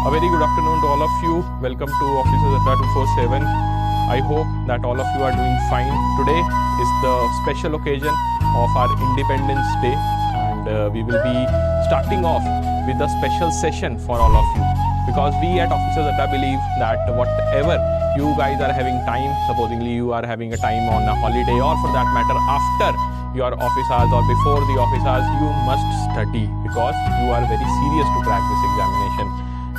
A very good afternoon to all of you. Welcome to Officers Adda 247. I hope that all of you are doing fine. Today is the special occasion of our Independence Day, and we will be starting off with a special session for all of you, because we at Officers Adda believe that whatever you guys are having time, supposingly you are having a time on a holiday, or for that matter after your office hours or before the office hours, you must study, because you are very serious to crack this examination.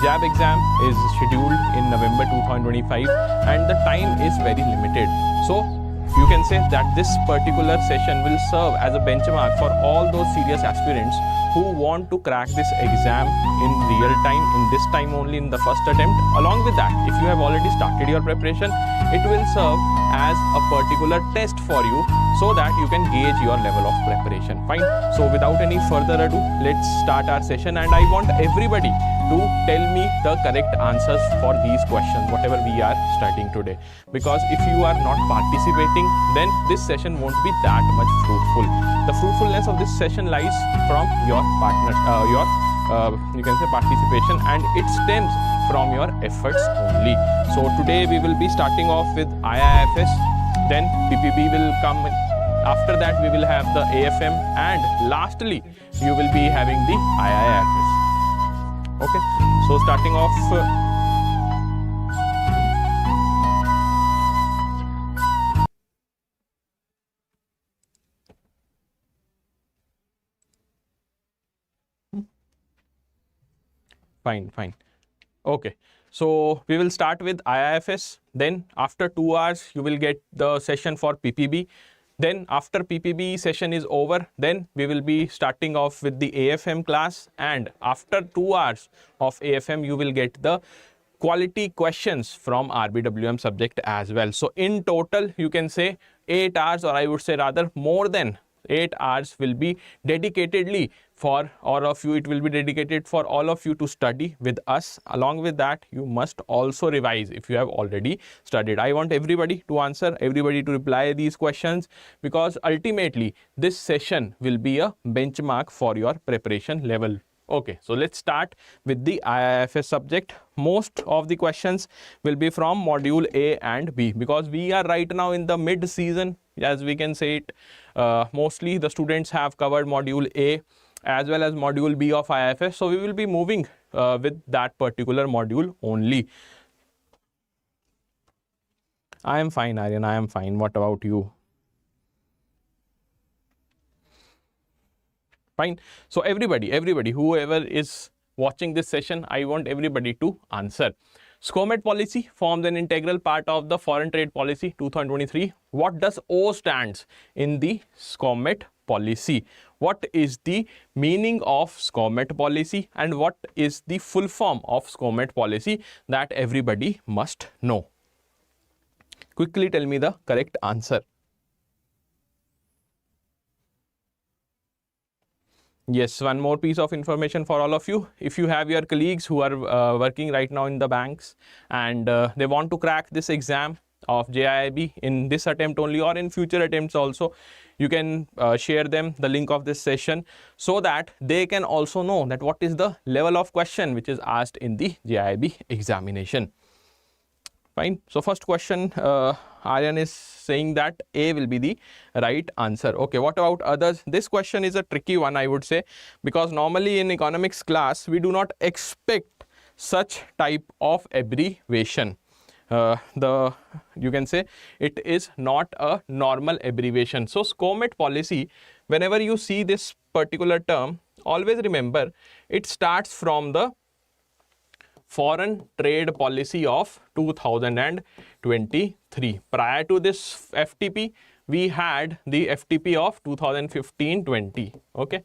JAIIB exam is scheduled in November 2025 and the time is very limited. So you can say that this particular session will serve as a benchmark for all those serious aspirants who want to crack this exam in real time, in this time only, in the first attempt. Along with that, if you have already started your preparation, it will serve as a particular test for you so that you can gauge your level of preparation. Fine. So without any further ado, let's start our session, and I want everybody to tell me the correct answers for these questions, whatever we are studying today. Because if you are not participating, then this session won't be that much fruitful. The fruitfulness of this session lies from your partners, you can say participation, and it stems from your efforts only. So today we will be starting off with IIFS, then PPB will come. After that we will have the AFM, and lastly you will be having the IIFS. Okay, so starting off, fine. Okay, so we will start with IIFS. Then after 2 hours you will get the session for PPB. Then after PPB session is over, then we will be starting off with the AFM class, and after 2 hours of AFM you will get the quality questions from RBWM subject as well. So in total you can say 8 hours, or I would say rather more than 8 hours will be dedicatedly for all of you. It will be dedicated for all of you to study with us. Along with that, you must also revise if you have already studied. I want everybody to answer, everybody to reply these questions, because ultimately this session will be a benchmark for your preparation level. Okay, so let's start with the IIFS subject. Most of the questions will be from module A and B, because we are right now in the mid season, as we can say it. Mostly the students have covered module A as well as module B of IIFS, so we will be moving with that particular module only. I am fine, Aryan, I am fine. What about you? Fine. So everybody, whoever is watching this session, I want everybody to answer. SCOMET policy forms an integral part of the foreign trade policy 2023. What does O stands in the SCOMET policy? What is the meaning of SCOMET policy, and what is the full form of SCOMET policy? That everybody must know. Quickly tell me the correct answer. Yes, one more piece of information for all of you. If you have your colleagues who are working right now in the banks, and they want to crack this exam of JAIIB in this attempt only or in future attempts also, you can share them the link of this session, so that they can also know that what is the level of question which is asked in the JAIIB examination. Fine. So first question, Aryan is saying that A will be the right answer. Okay, what about others? This question is a tricky one, I would say, because normally in economics class we do not expect such type of abbreviation. You can say it is not a normal abbreviation. So SCOMET policy, whenever you see this particular term, always remember it starts from the foreign trade policy of 2023. Prior to this FTP, we had the FTP of 2015-20. Okay,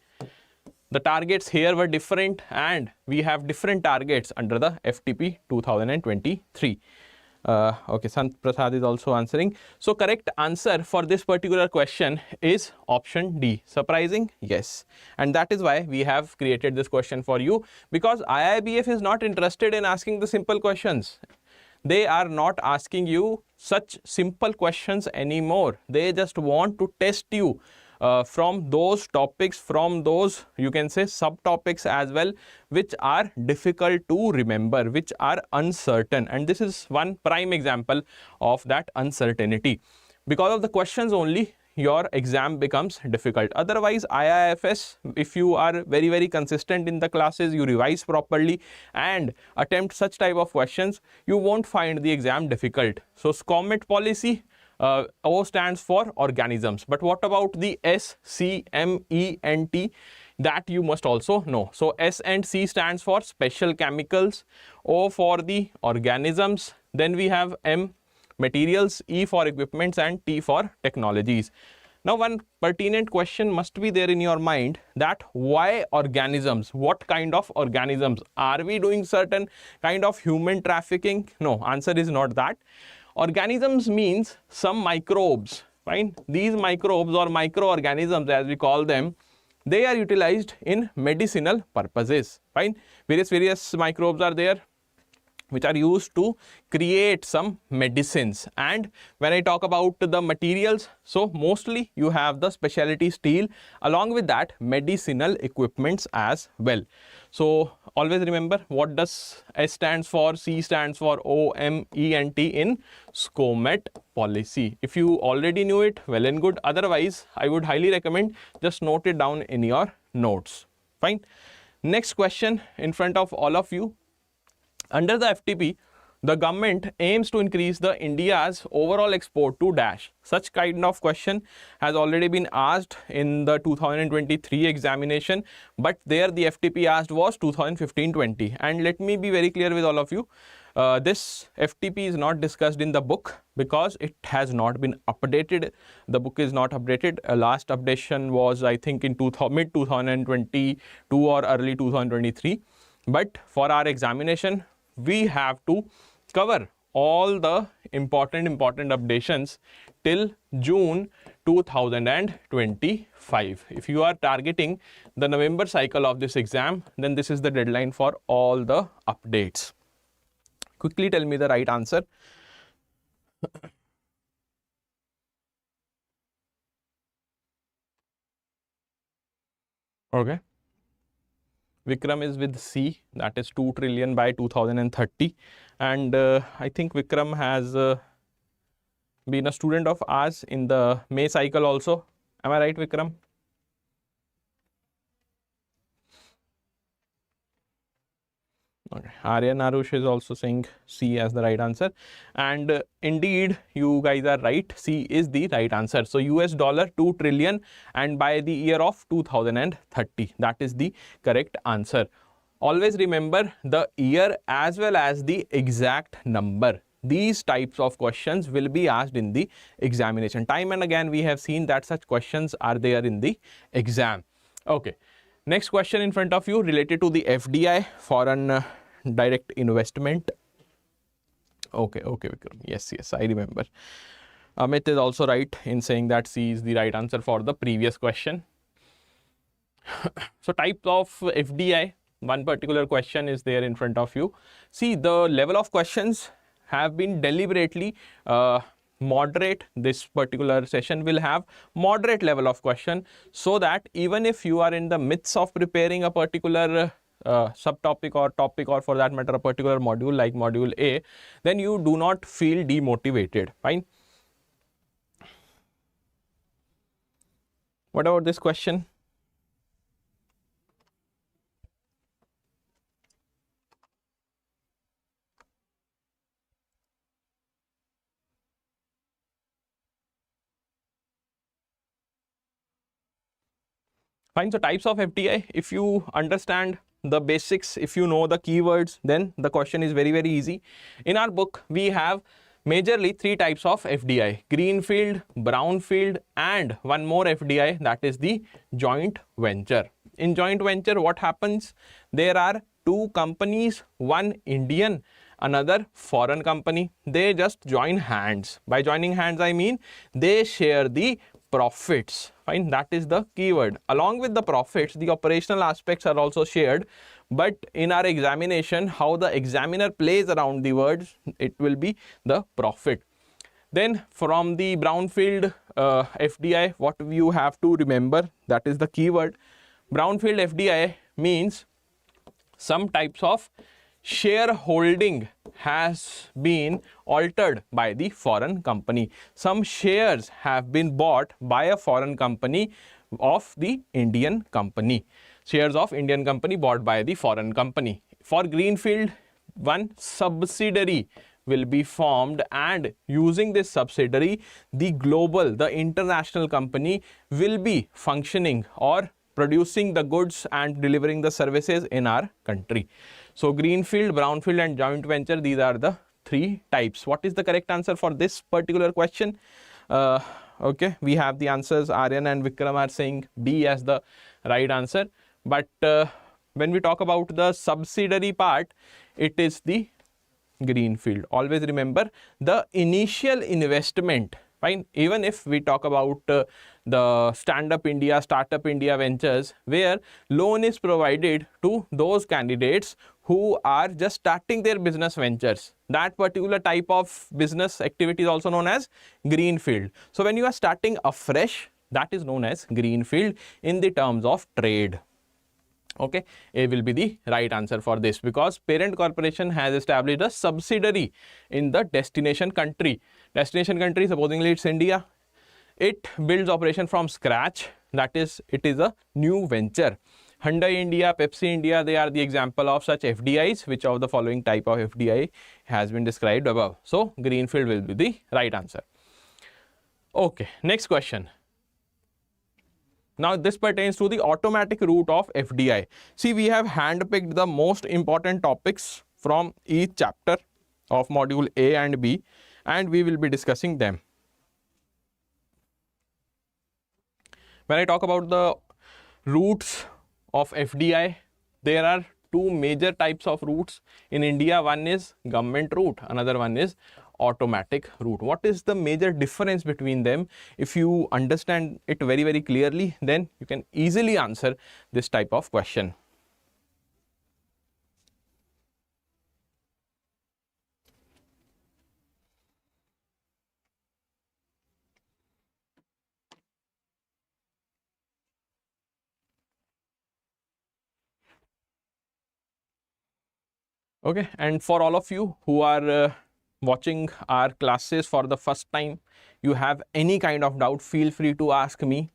the targets here were different, and we have different targets under the FTP 2023. Okay, Sant Prasad is also answering. So correct answer for this particular question is option D. Surprising? Yes. And that is why we have created this question for you, because IIBF is not interested in asking the simple questions. They are not asking you such simple questions anymore. They just want to test you from those topics, from those you can say subtopics as well, which are difficult to remember, which are uncertain, and this is one prime example of that uncertainty. Because of the questions only, your exam becomes difficult. Otherwise, IIFS, if you are very consistent in the classes, you revise properly and attempt such type of questions, you won't find the exam difficult. So SCOMET policy, O stands for organisms, but what about the S, C, M, E and T? That you must also know. So S and C stands for special chemicals, O for the organisms, then we have M, materials, E for equipments and T for technologies. Now one pertinent question must be there in your mind, that why organisms? What kind of organisms? Are we doing certain kind of human trafficking? No, answer is not that. Organisms means some microbes, fine. These microbes or microorganisms as we call them, they are utilized in medicinal purposes, fine. Various microbes are there which are used to create some medicines. And when I talk about the materials, so mostly you have the specialty steel, along with that medicinal equipments as well. So always remember, what does S stands for, C stands for, O, M, E and T in SCOMET policy. If you already knew it, well and good. Otherwise, I would highly recommend just note it down in your notes, fine. Next question in front of all of you. Under the FTP, the government aims to increase the India's overall export to dash. Such kind of question has already been asked in the 2023 examination, but there the FTP asked was 2015-20. And let me be very clear with all of you, this FTP is not discussed in the book because it has not been updated. The book is not updated. Last updation was, I think, in mid 2022 or early 2023. But for our examination, we have to cover all the important updations till June 2025. If you are targeting the November cycle of this exam, then this is the deadline for all the updates. Quickly tell me the right answer. Okay. Vikram is with C, that is 2 trillion by 2030, and I think Vikram has been a student of ours in the May cycle also. Am I right, Vikram? Okay. Aryan Arush is also saying C as the right answer, and indeed you guys are right, C is the right answer. So US dollar 2 trillion and by the year of 2030, that is the correct answer. Always remember the year as well as the exact number. These types of questions will be asked in the examination. Time and again we have seen that such questions are there in the exam. Okay. Next question in front of you related to the FDI, foreign direct investment. Okay, Vikram. Yes, I remember. Amit is also right in saying that C is the right answer for the previous question. So types of FDI, one particular question is there in front of you. See, the level of questions have been deliberately moderate. This particular session will have moderate level of question, so that even if you are in the midst of preparing a particular subtopic or topic, or for that matter a particular module like module A, then you do not feel demotivated, fine. What about this question? Fine. So types of FDI, if you understand the basics, if you know the keywords, then the question is very easy. In our book, we have majorly 3 types of FDI: greenfield, brownfield, and one more FDI, that is the joint venture. In joint venture, what happens? There are 2 companies, one Indian, another foreign company. They just join hands. By joining hands, I mean they share the profits, fine. That is the keyword. Along with the profits, the operational aspects are also shared, but in our examination, how the examiner plays around the words, it will be the profit. Then from the brownfield FDI, what you have to remember, that is the keyword. Brownfield FDI means some types of shareholding has been altered by the foreign company. Some shares have been bought by a foreign company of the Indian company. Shares of Indian company bought by the foreign company. For greenfield, one subsidiary will be formed, and using this subsidiary, the global, the international company will be functioning or producing the goods and delivering the services in our country. So greenfield, brownfield and joint venture, these are the three types. What is the correct answer for this particular question? Okay, we have the answers. Aryan and Vikram are saying B as the right answer. But when we talk about the subsidiary part, it is the greenfield. Always remember the initial investment. Fine. Even if we talk about the stand-up India, startup India ventures, where loan is provided to those candidates who are just starting their business ventures. That particular type of business activity is also known as greenfield. So when you are starting afresh, that is known as greenfield in the terms of trade. Okay, A will be the right answer for this, because parent corporation has established a subsidiary in the destination country. Destination country, supposedly it's India. It builds operation from scratch. That is, it is a new venture. Hyundai India, Pepsi India, they are the example of such FDIs. Which of the following type of FDI has been described above? So greenfield will be the right answer. Okay, next question. Now this pertains to the automatic route of FDI. See, we have handpicked the most important topics from each chapter of module A and B, and we will be discussing them. When I talk about the routes of FDI, there are two major types of routes in India. One is government route, another one is automatic route. What is the major difference between them? If you understand it very, very clearly, then you can easily answer this type of question. Okay, and for all of you who are watching our classes for the first time, you have any kind of doubt, feel free to ask me.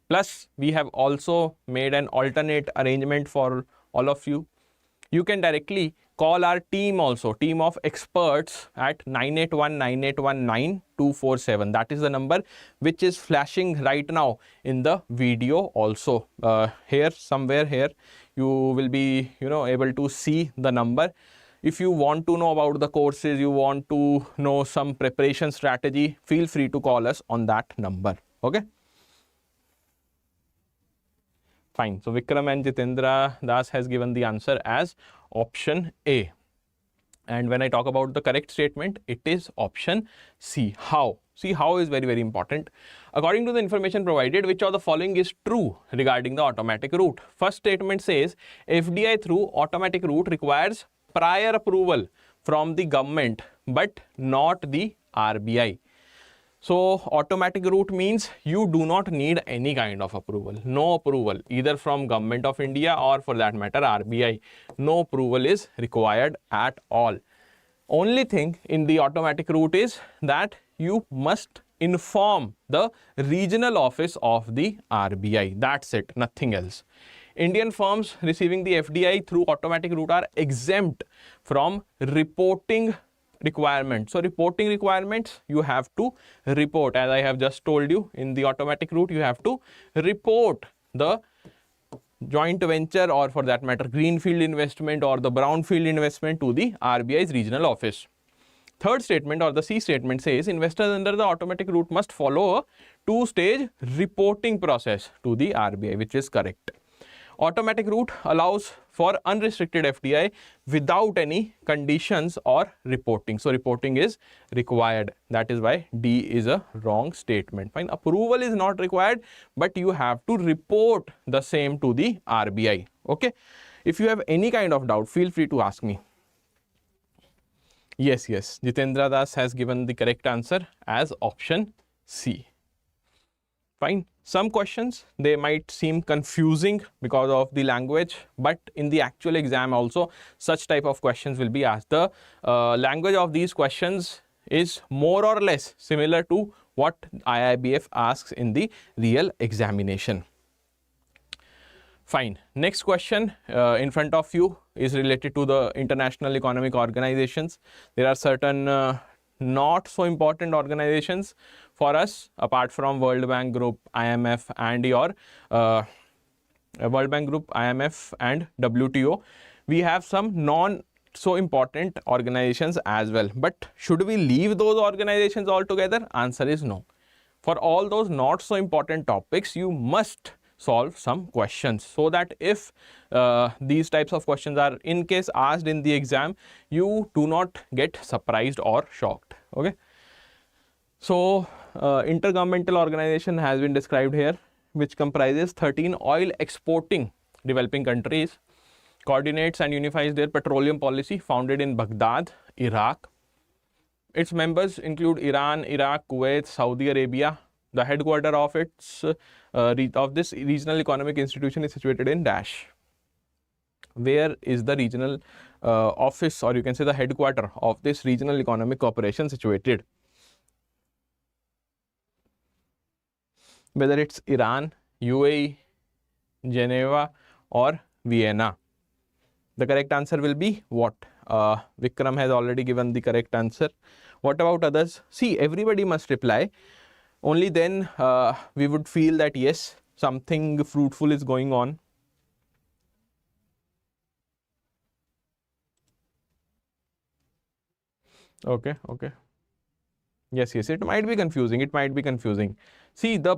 Plus, we have also made an alternate arrangement for all of you. You can directly call our team also, team of experts, at 981-9819-247. That is the number which is flashing right now in the video also. Here, somewhere here, you will be, able to see the number. If you want to know about the courses, you want to know some preparation strategy, feel free to call us on that number. Okay. Fine. So Vikram and Jitendra Das has given the answer as option A. And when I talk about the correct statement, it is option C. How? See, how is very, very important. According to the information provided, which of the following is true regarding the automatic route? First statement says FDI through automatic route requires prior approval from the government, but not the RBI. So automatic route means you do not need any kind of approval. No approval, either from Government of India or for that matter RBI. No approval is required at all. Only thing in the automatic route is that you must inform the regional office of the RBI. That's it, nothing else. Indian firms receiving the FDI through automatic route are exempt from reporting requirements. So reporting requirements, you have to report, as I have just told you, in the automatic route you have to report the joint venture, or for that matter greenfield investment or the brownfield investment, to the RBI's regional office. Third statement, or the C statement, says investors under the automatic route must follow a two-stage reporting process to the RBI, which is correct. Automatic route allows for unrestricted FDI without any conditions or reporting. So reporting is required. That is why D is a wrong statement. Fine. Approval is not required, but you have to report the same to the RBI. Okay. If you have any kind of doubt, feel free to ask me. Yes, Jitendra Das has given the correct answer as option C. Fine. Some questions, they might seem confusing because of the language, but in the actual exam also such type of questions will be asked. The language of these questions is more or less similar to what IIBF asks in the real examination. Fine. Next question in front of you is related to the international economic organizations. There are certain not so important organizations for us apart from World Bank Group, IMF and your World Bank Group, IMF and WTO. We have some non so important organizations as well. But should we leave those organizations altogether? Answer is no. For all those not so important topics, you must solve some questions so that if these types of questions are in case asked in the exam, you do not get surprised or shocked. Okay. So intergovernmental organization has been described here, which comprises 13 oil exporting developing countries, coordinates and unifies their petroleum policy, founded in Baghdad, Iraq. Its members include Iran, Iraq, Kuwait, Saudi Arabia. The headquarter of its of this regional economic institution is situated in Dash. Where is the regional office, or you can say the headquarter of this regional economic corporation situated? Whether it's Iran, UAE, Geneva or Vienna. The correct answer will be what? Vikram has already given the correct answer. What about others? See, everybody must reply. Only then we would feel that yes, something fruitful is going on. Okay. Yes, it might be confusing. See, the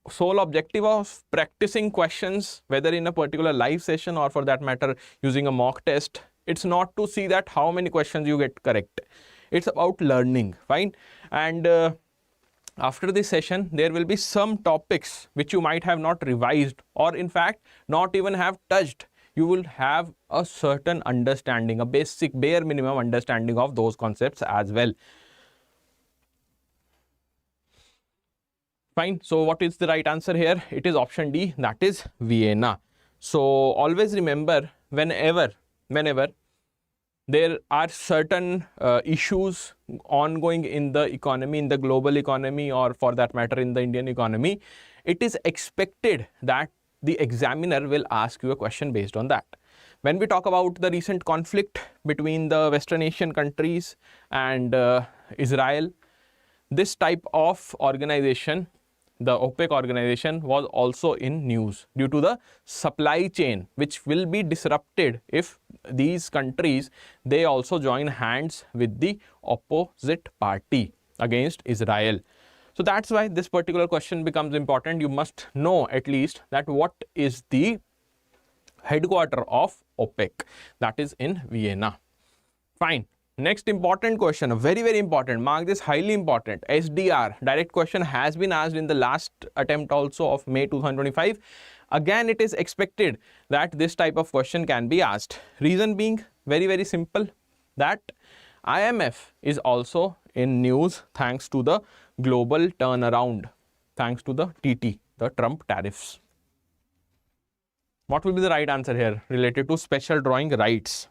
sole objective of practicing questions, whether in a particular live session or for that matter using a mock test, it's not to see that how many questions you get correct. It's about learning, fine. And after this session, there will be some topics which you might have not revised or in fact not even have touched. You will have a certain understanding, a basic bare minimum understanding of those concepts as well. Fine. So what is the right answer here? It is option D, that is Vienna. So always remember, whenever there are certain issues ongoing in the economy, in the global economy, or for that matter in the Indian economy, it is expected that the examiner will ask you a question based on that. When we talk about the recent conflict between the Western Asian countries and Israel, this type of organization, the OPEC organization, was also in news due to the supply chain which will be disrupted if these countries, they also join hands with the opposite party against Israel. So that's why this particular question becomes important. You must know at least that what is the headquarter of OPEC, that is in Vienna. Fine. Next important question, very important, mark this highly important. SDR, direct question, has been asked in the last attempt also of May 2025. Again, it is expected that this type of question can be asked. Reason being very simple, that IMF is also in news thanks to the global turnaround, thanks to the TT, the Trump tariffs. What will be the right answer here related to special drawing rights?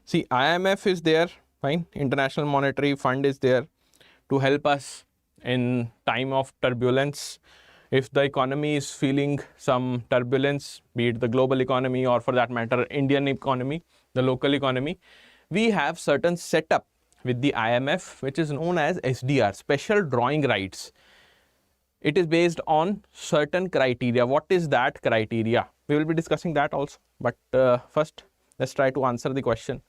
See, IMF is there, fine. International Monetary Fund is there to help us in time of turbulence. If the economy is feeling some turbulence, be it the global economy or for that matter Indian economy, the local economy, we have certain setup with the IMF which is known as SDR, special drawing rights. It is based on certain criteria. What is that criteria? We will be discussing that also. But first, let's try to answer the question.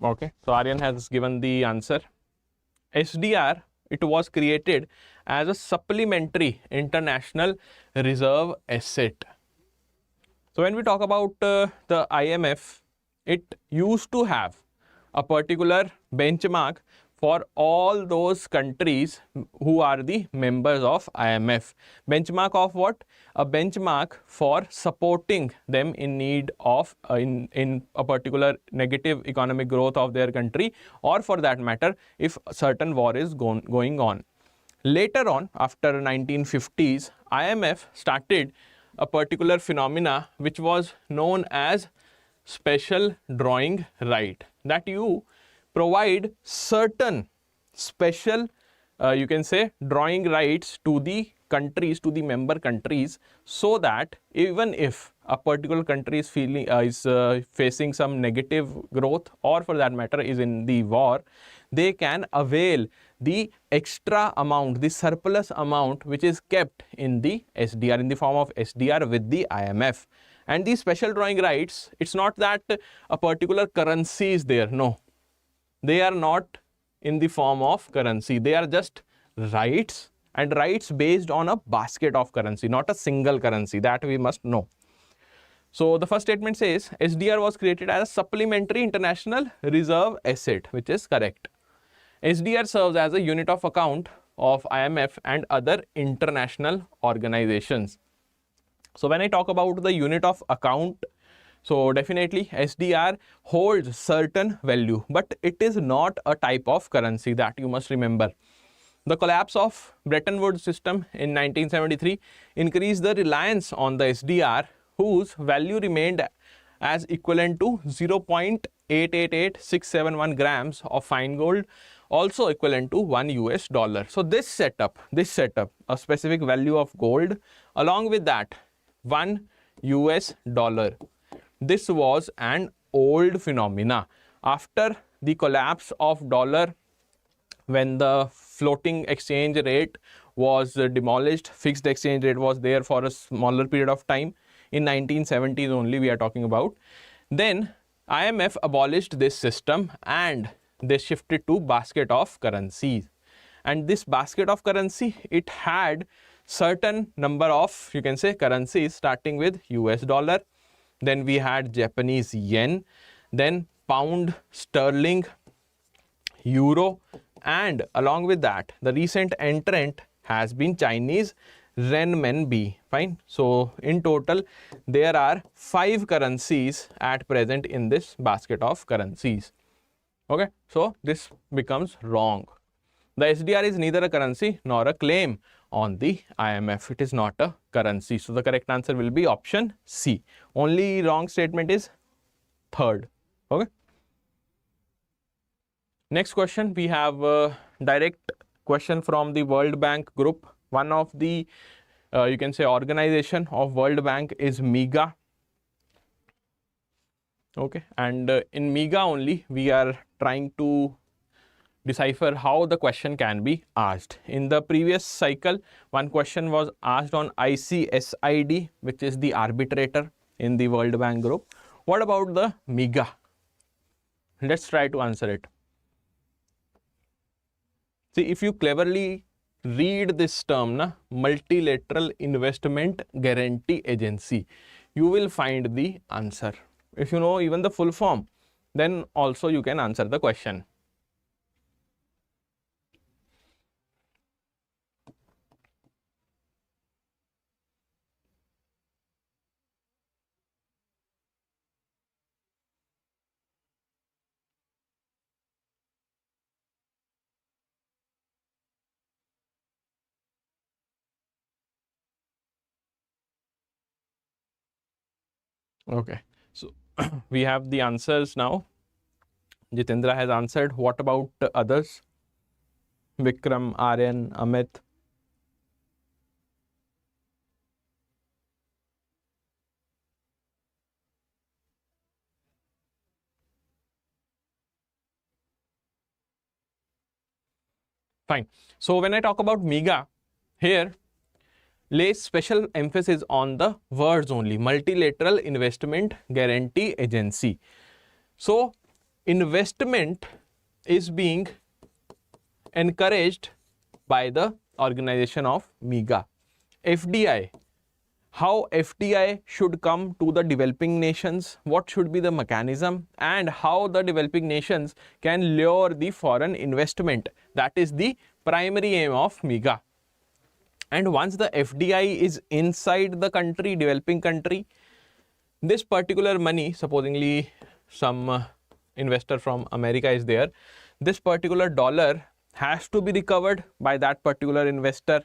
Okay, so Aryan has given the answer. SDR, it was created as a supplementary international reserve asset. So when we talk about the IMF, it used to have a particular benchmark for all those countries who are the members of IMF. Benchmark of what? A benchmark for supporting them in need of in a particular negative economic growth of their country, or for that matter if a certain war is going on. Later on, after 1950s, IMF started a particular phenomena which was known as special drawing right, that you provide certain special you can say drawing rights to the countries, to the member countries, so that even if a particular country is facing some negative growth, or for that matter is in the war, they can avail the extra amount, the surplus amount which is kept in the SDR, in the form of SDR with the IMF. And these special drawing rights, it's not that a particular currency is there, no, they are not in the form of currency, they are just rights, and rights based on a basket of currency, not a single currency, that we must know. So the first statement says SDR was created as a supplementary international reserve asset, which is correct. SDR serves as a unit of account of IMF and other international organizations. So when I talk about the unit of account, so definitely SDR holds certain value, but it is not a type of currency, that you must remember. The collapse of Bretton Woods system in 1973 increased the reliance on the SDR, whose value remained as equivalent to 0.888671 grams of fine gold, also equivalent to $1. So this setup, a specific value of gold, along with that $1. This was an old phenomena. After the collapse of dollar, when the floating exchange rate was demolished, fixed exchange rate was there for a smaller period of time, in 1970s only we are talking about, then IMF abolished this system and they shifted to basket of currencies. And this basket of currency, it had certain number of, you can say, currencies, starting with US dollar, then we had Japanese yen, then pound sterling, euro, and along with that the recent entrant has been Chinese renminbi. Fine. So in total there are 5 currencies at present in this basket of currencies. Okay, so this becomes wrong. The SDR is neither a currency nor a claim on the IMF. It is not a currency. So the correct answer will be option C. Only wrong statement is third. Okay. Next question, we have a direct question from the World Bank group. One of the you can say organization of World Bank is MIGA. Okay, and in MIGA only we are trying to decipher how the question can be asked. In the previous cycle, one question was asked on ICSID, which is the arbitrator in the World Bank group. What about the MIGA? Let's try to answer it. See, if you cleverly read this term, multilateral investment guarantee agency, you will find the answer. If you know even the full form, then also you can answer the question. Okay, so we have the answers now. Jitendra has answered. What about others? Vikram, Aryan, Amit. Fine. So when I talk about MIGA, here lays special emphasis on the words only, multilateral investment guarantee agency. So investment is being encouraged by the organization of MIGA. FDI, how FDI should come to the developing nations, what should be the mechanism, and how the developing nations can lure the foreign investment. That is the primary aim of MIGA. And once the FDI is inside the country, developing country, this particular money, supposedly some investor from America is there, this particular dollar has to be recovered by that particular investor.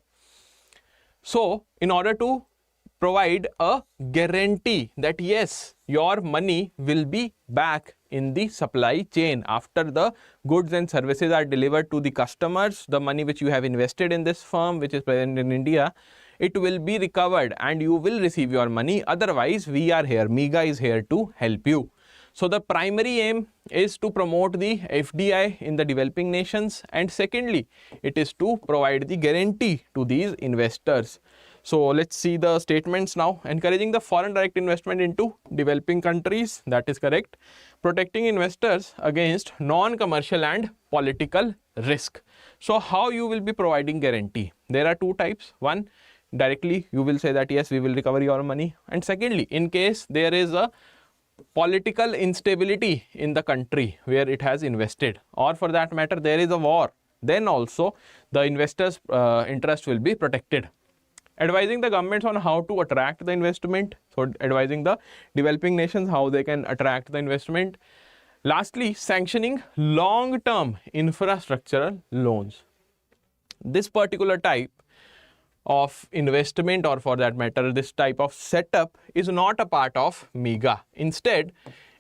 So in order to provide a guarantee that yes, your money will be back in the supply chain after the goods and services are delivered to the customers, the money which you have invested in this firm which is present in India, it will be recovered and you will receive your money. Otherwise, we are here, MIGA is here to help you. So the primary aim is to promote the FDI in the developing nations, and secondly, it is to provide the guarantee to these investors. So let's see the statements now. Encouraging the foreign direct investment into developing countries, that is correct. Protecting investors against non-commercial and political risk. So how you will be providing guarantee? There are two types. One, directly you will say that yes, we will recover your money, and secondly, in case there is a political instability in the country where it has invested, or for that matter there is a war, then also the investors' interest will be protected. Advising the governments on how to attract the investment, so advising the developing nations how they can attract the investment. Lastly, sanctioning long-term infrastructural loans. This particular type of investment, or for that matter this type of setup, is not a part of MIGA. Instead,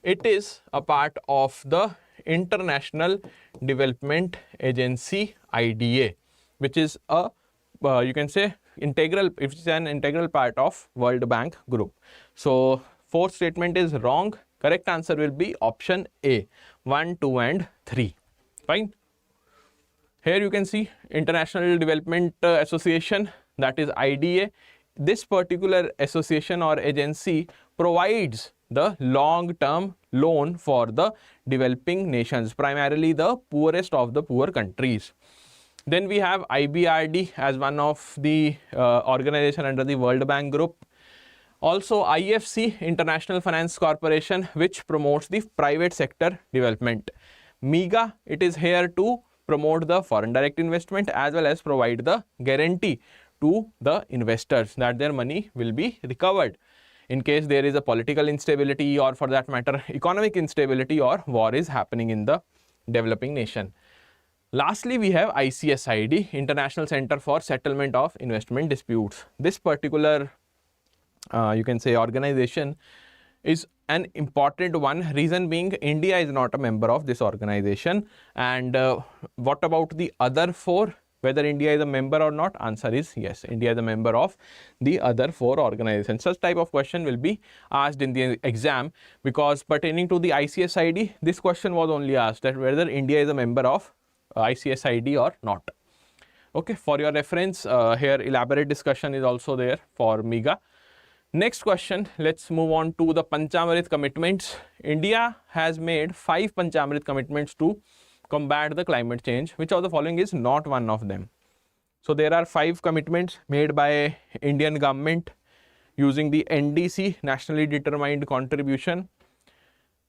it is a part of the International Development Agency IDA, which is a you can say integral, it's an integral part of World Bank group. So fourth statement is wrong. Correct answer will be option A, 1, 2 and 3. Fine. Here you can see International Development Association, that is IDA. This particular association or agency provides the long-term loan for the developing nations, primarily the poorest of the poor countries. Then we have IBRD as one of the organization under the World Bank group. Also IFC, International Finance Corporation, which promotes the private sector development. MIGA, it is here to promote the foreign direct investment as well as provide the guarantee to the investors that their money will be recovered in case there is a political instability, or for that matter economic instability, or war is happening in the developing nation. Lastly, we have ICSID, International Center for Settlement of Investment Disputes. This particular you can say organization is an important one, reason being India is not a member of this organization. And what about the other four? Whether India is a member or not? Answer is yes, India is a member of the other four organizations. Such type of question will be asked in the exam, because pertaining to the ICSID, this question was only asked that whether India is a member of ICSID or not. Okay, for your reference, here elaborate discussion is also there for MIGA. Next question, let's move on to the Panchamrit commitments. India has made 5 Panchamrit commitments to combat the climate change. Which of the following is not one of them? So there are 5 commitments made by Indian government using the NDC, Nationally Determined Contribution.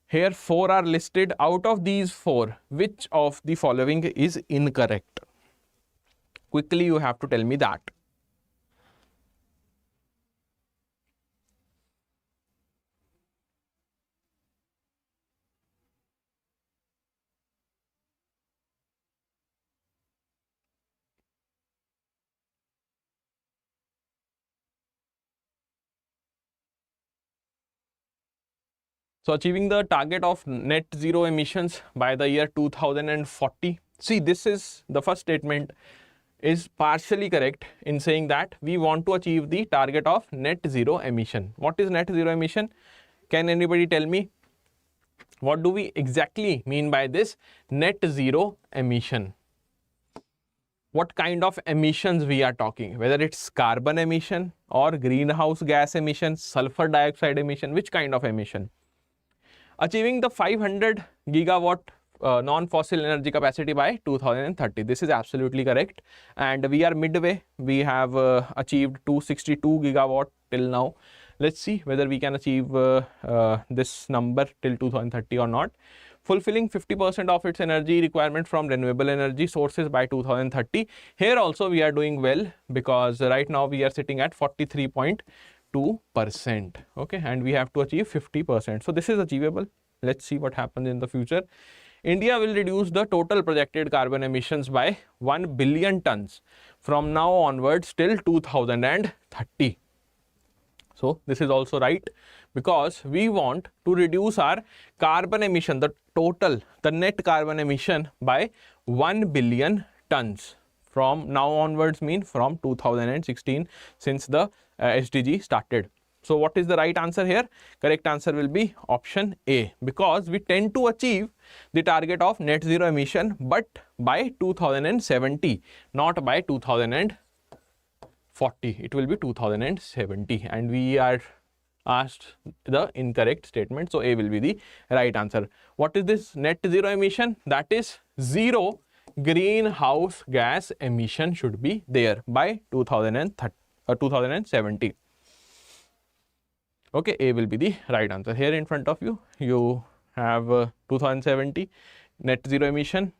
Here 4 are listed. Out of these 4, which of the following is incorrect? Quickly you have to tell me that. So achieving the target of net zero emissions by the year 2040. See, this is the first statement is partially correct in saying that we want to achieve the target of net zero emission. What is net zero emission? Can anybody tell me? What do we exactly mean by this net zero emission? What kind of emissions we are talking? Whether it's carbon emission or greenhouse gas emission, sulfur dioxide emission, which kind of emission? Achieving the 500 gigawatt non-fossil energy capacity by 2030. This is absolutely correct, and we are midway. We have achieved 262 gigawatt till now. Let's see whether we can achieve this number till 2030 or not. Fulfilling 50% of its energy requirement from renewable energy sources by 2030. Here also we are doing well, because right now we are sitting at 43.2%. Okay, and we have to achieve 50%. So this is achievable. Let's see what happens in the future. India will reduce the total projected carbon emissions by 1 billion tons from now onwards till 2030. So this is also right, because we want to reduce our carbon emission, the net carbon emission by 1 billion tons from now onwards, mean from 2016, since the SDG started. So what is the right answer here? Correct answer will be option A, because we tend to achieve the target of net zero emission, but by 2070, not by 2040. It will be 2070, and we are asked the incorrect statement. So A will be the right answer. What is this net zero emission? That is zero greenhouse gas emission should be there by 2070. Okay, A will be the right answer. Here in front of you, you have 2070 net zero emission,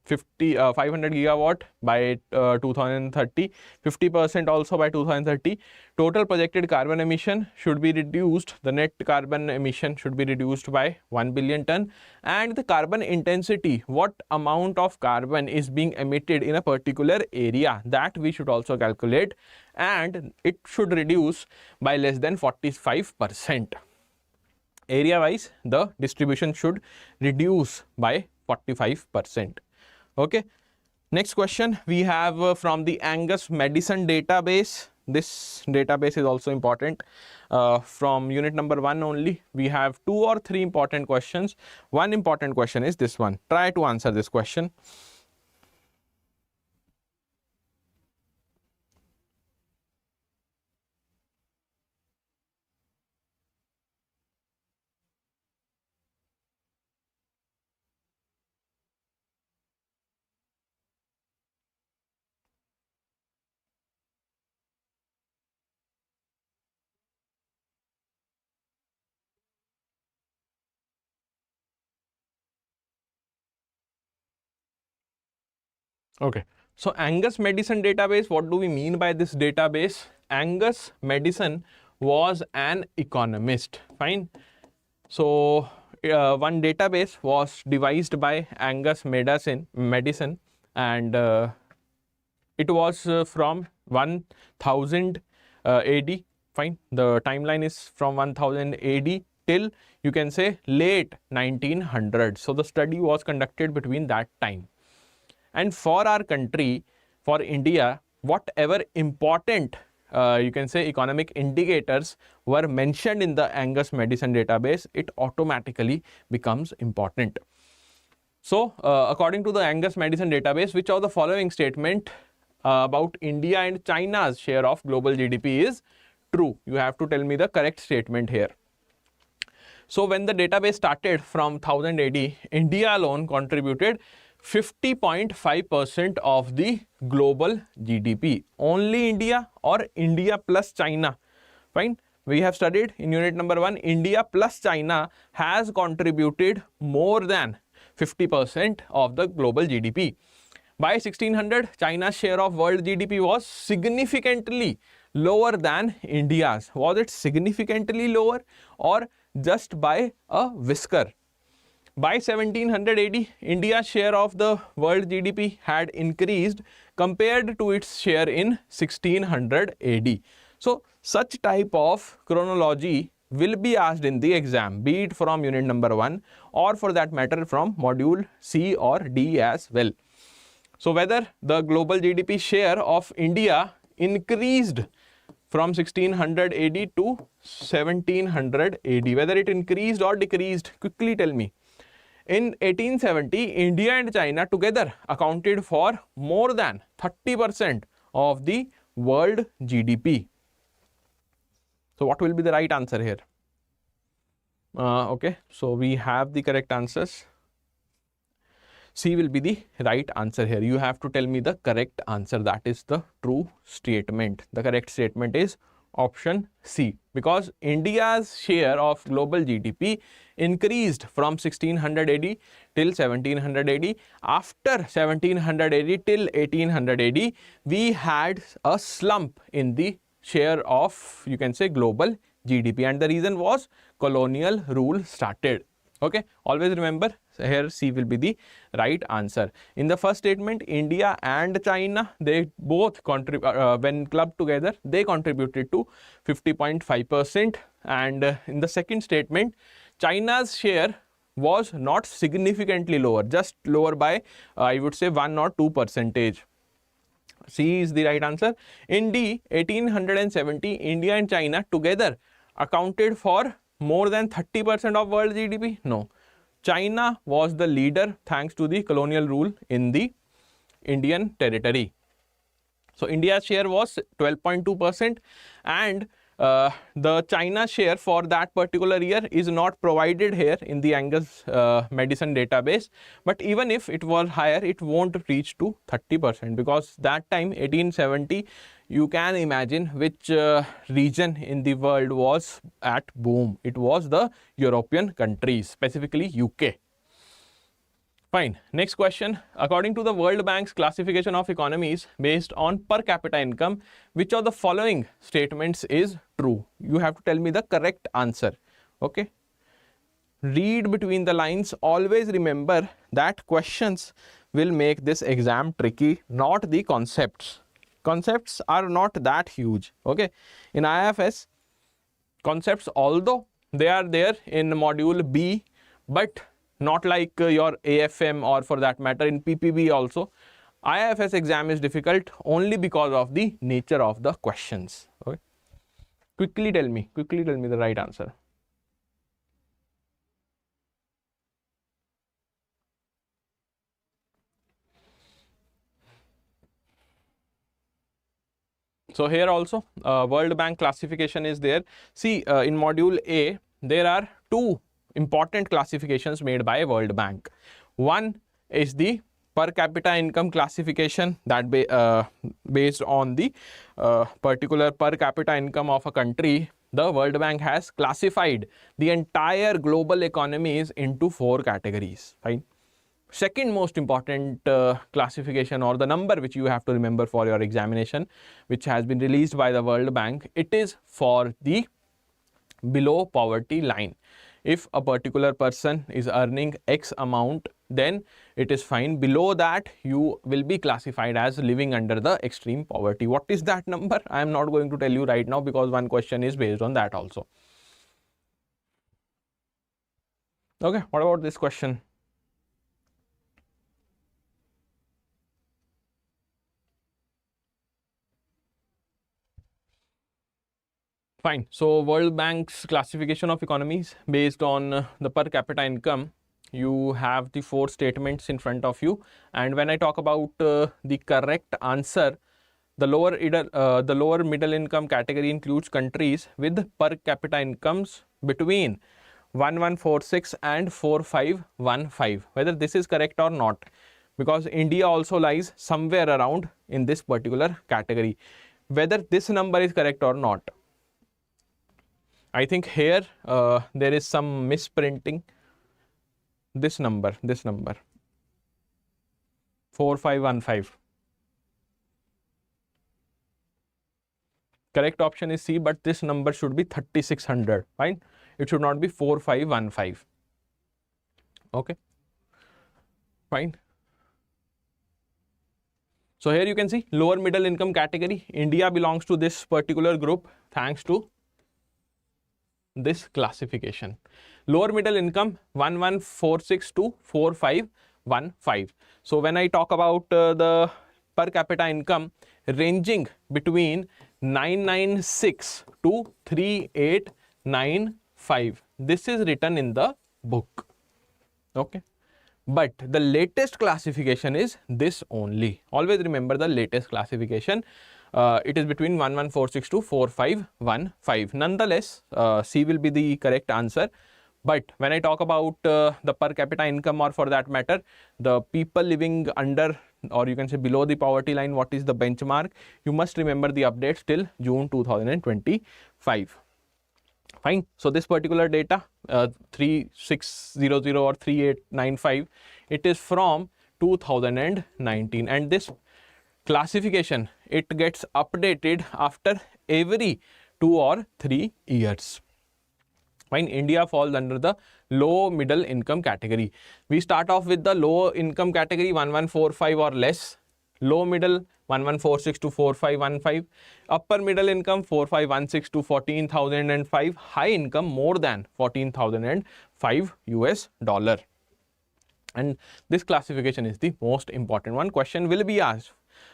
500 gigawatt by 2030, 50% also by 2030. Total projected carbon emission should be reduced, the net carbon emission should be reduced by 1 billion ton, and the carbon intensity, what amount of carbon is being emitted in a particular area, that we should also calculate, and it should reduce by less than 45%. Area wise, the distribution should reduce by 45%. Okay, next question we have from the Angus Maddison database. This database is also important. From unit number 1 only, we have 2 or 3 important questions. One important question is this one. Try to answer this question. Okay, so Angus Maddison database, what do we mean by this database? Angus Maddison was an economist, fine. So one database was devised by Angus Maddison, and it was from 1000 AD, fine. The timeline is from 1000 AD till, you can say, late 1900s. So the study was conducted between that time. And for our country, for India, whatever important, you can say, economic indicators were mentioned in the Angus Maddison database, it automatically becomes important. So, according to the Angus Maddison database, which of the following statement about India and China's share of global GDP is true? You have to tell me the correct statement here. So, when the database started from 1000 AD, India alone contributed 50.5% of the global GDP. Only India or India plus China? Fine. We have studied in unit number 1, India plus China has contributed more than 50% of the global GDP. By 1600, China's share of world GDP was significantly lower than India's. Was it significantly lower or just by a whisker? By 1700 AD, India's share of the world GDP had increased compared to its share in 1600 AD. So, such type of chronology will be asked in the exam, be it from unit number 1 or for that matter from module C or D as well. So, whether the global GDP share of India increased from 1600 AD to 1700 AD, whether it increased or decreased, quickly tell me. In 1870, India and China together accounted for more than 30% of the world GDP. So, what will be the right answer here? Okay, so we have the correct answers. C will be the right answer here. You have to tell me the correct answer. That is the true statement. The correct statement is option C, because India's share of global GDP increased from 1600 AD till 1700 AD. After 1700 AD till 1800 AD, we had a slump in the share of, you can say, global GDP, and the reason was colonial rule started. Okay, always remember here C will be the right answer. In the first statement, India and China, they both contribute, when clubbed together, they contributed to 50.5%, and in the second statement, China's share was not significantly lower, just lower by I would say 1 or 2%. C is the right answer. In D, 1870, India and China together accounted for more than 30% of world GDP? No. China was the leader thanks to the colonial rule in the Indian territory. So India's share was 12.2%, and the China share for that particular year is not provided here in the Angus Maddison database, but even if it was higher, it won't reach to 30%, because that time 1870, you can imagine which region in the world was at boom. It was the European countries, specifically UK. Fine. Next question. According to the World Bank's classification of economies based on per capita income, which of the following statements is true? You have to tell me the correct answer. Okay. Read between the lines. Always remember that questions will make this exam tricky, not the concepts. Concepts are not that huge. Okay. In IFS, concepts, although they are there in module B, but not like your AFM or for that matter in PPB also. IFS exam is difficult only because of the nature of the questions. Okay. Quickly tell me the right answer. So here also World Bank classification is there. See, in module A, there are two important classifications made by World Bank. One is the per capita income classification, that based on the particular per capita income of a country. The World Bank has classified the entire global economies into 4 categories. Fine. Second most important classification, or the number which you have to remember for your examination, which has been released by the World Bank, it is for the below poverty line. If a particular person is earning X amount, then it is fine. Below that, you will be classified as living under the extreme poverty. What is that number? I am not going to tell you right now, because one question is based on that also. Okay, what about this question? Fine. So World Bank's classification of economies based on the per capita income, you have the 4 statements in front of you, and when I talk about the correct answer, the lower middle income category includes countries with per capita incomes between 1146 and 4515. Whether this is correct or not, because India also lies somewhere around in this particular category. Whether this number is correct or not, I think here there is some misprinting. This number 4515. Correct option is C, but this number should be 3600. Fine. It should not be 4515. Okay. Fine. So here you can see lower middle income category. India belongs to this particular group thanks to this classification. Lower middle income 1146 to 4515. So when I talk about the per capita income ranging between 996 to 3895, this is written in the book. Okay. But the latest classification is this only. Always remember the latest classification. It is between 1146 to 4515. Nonetheless, C will be the correct answer. But when I talk about the per capita income, or for that matter, the people living under, or you can say below the poverty line, what is the benchmark? You must remember the updates till June 2025. Fine. So this particular data, 3600 or 3895, it is from 2019, and this classification, it gets updated after every 2 or 3 years. Fine. India falls under the low middle income category. We start off with the low income category 1145 or less, low middle 1146 to 4515, upper middle income 4516 to 14,005, high income more than 14,005 US dollar. And this classification is the most important one. Question will be asked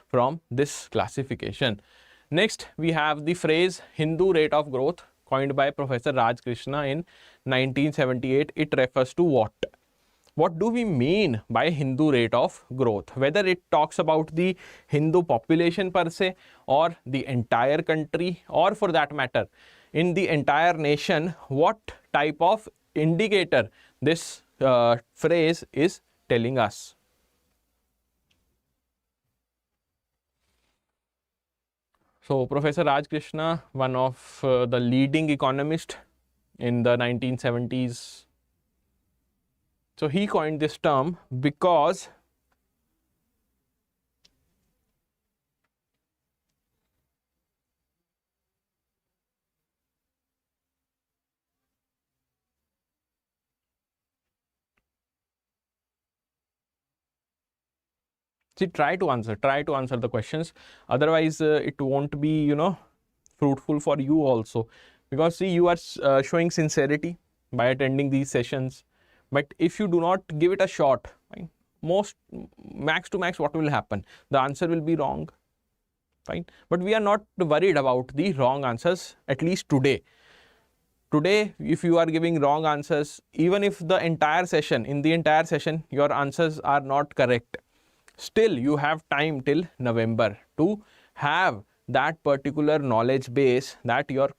from this classification. Next, we have the phrase Hindu rate of growth, coined by Professor Raj Krishna in 1978. It refers to what? What do we mean by Hindu rate of growth? Whether it talks about the Hindu population per se, or the entire country, or for that matter, in the entire nation, what type of indicator this phrase is telling us? So Professor Raj Krishna, one of the leading economists in the 1970s, so he coined this term because try to answer the questions, otherwise it won't be fruitful for you also, because see, you are showing sincerity by attending these sessions, but if you do not give it a shot, fine, max to max what will happen? The answer will be wrong, fine. But we are not worried about the wrong answers, at least today. If you are giving wrong answers, even if in the entire session your answers are not correct, still you have time till November to have that particular knowledge base that your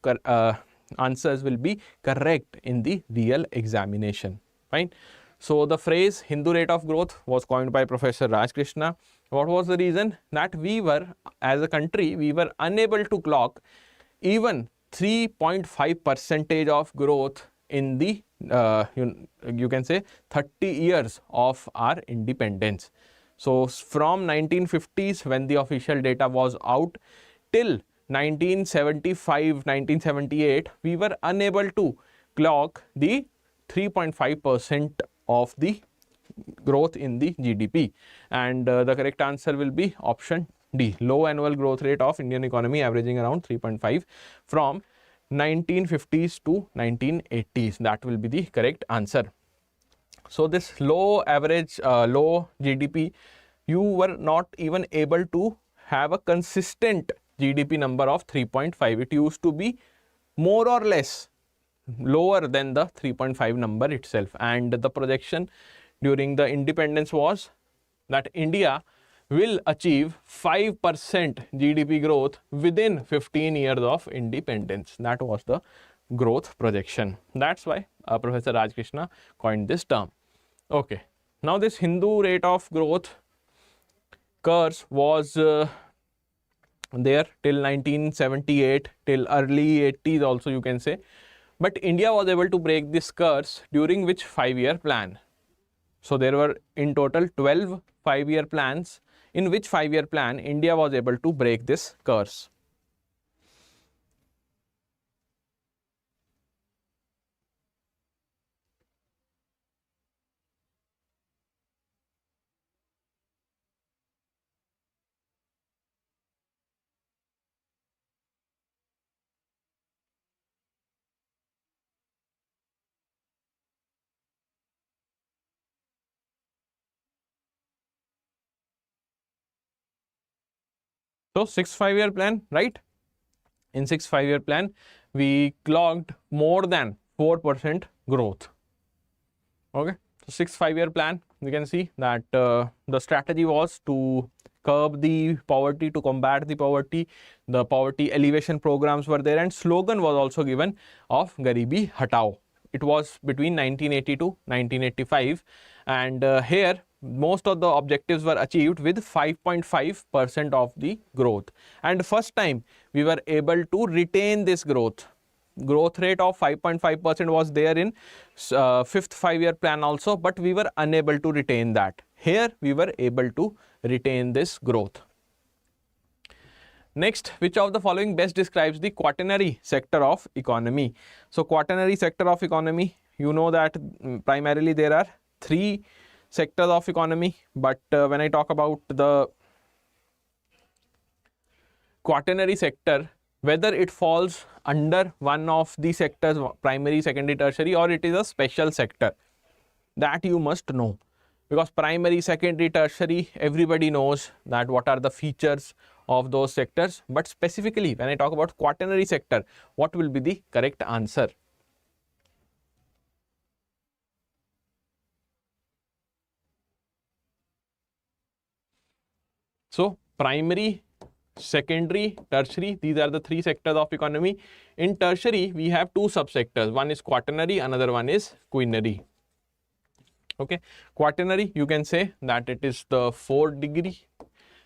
answers will be correct in the real examination. Fine. So the phrase Hindu rate of growth was coined by Professor Raj Krishna. What was the reason? That we were, as a country, we were unable to clock even 3.5% of growth in the you can say 30 years of our independence. So from 1950s, when the official data was out, till 1975, 1978, we were unable to clock the 3.5% of the growth in the GDP. And the correct answer will be option D, low annual growth rate of Indian economy averaging around 3.5 from 1950s to 1980s. That will be the correct answer. So this low GDP, you were not even able to have a consistent GDP number of 3.5. It used to be more or less lower than the 3.5 number itself. And the projection during the independence was that India will achieve 5% GDP growth within 15 years of independence. That was the growth projection. That's why Professor Raj Krishna coined this term. Okay. Now this Hindu rate of growth curve was there till 1978, till early 80s also you can say. But India was able to break this curve during which 5-year plan? So there were in total 12 5-year plans, in which 5-year plan India was able to break this curve. So 6 5-year plan, right? In 6 5-year plan, we clocked more than 4% growth. Okay. So 6 5-year plan, we can see that the strategy was to curb the poverty, to combat the poverty. The poverty elevation programs were there, and slogan was also given of Garibi Hatao. it was between 1980 to 1985, and here most of the objectives were achieved with 5.5% of the growth, and first time we were able to retain this growth rate of 5.5% was there in fifth 5-year plan also, but we were unable to retain that. Here we were able to retain this growth. Next, which of the following best describes the quaternary sector of economy? So quaternary sector of economy, you know that primarily there are 3 sectors of economy, but when I talk about the quaternary sector, whether it falls under one of the sectors, primary, secondary, tertiary, or it is a special sector, that you must know, because primary, secondary, tertiary, everybody knows that what are the features of those sectors, but specifically when I talk about quaternary sector, what will be the correct answer? So primary, secondary, tertiary, these are the 3 sectors of economy. In tertiary we have 2 subsectors, one is quaternary, another one is quinary. Okay, quaternary you can say that it is the 4 degree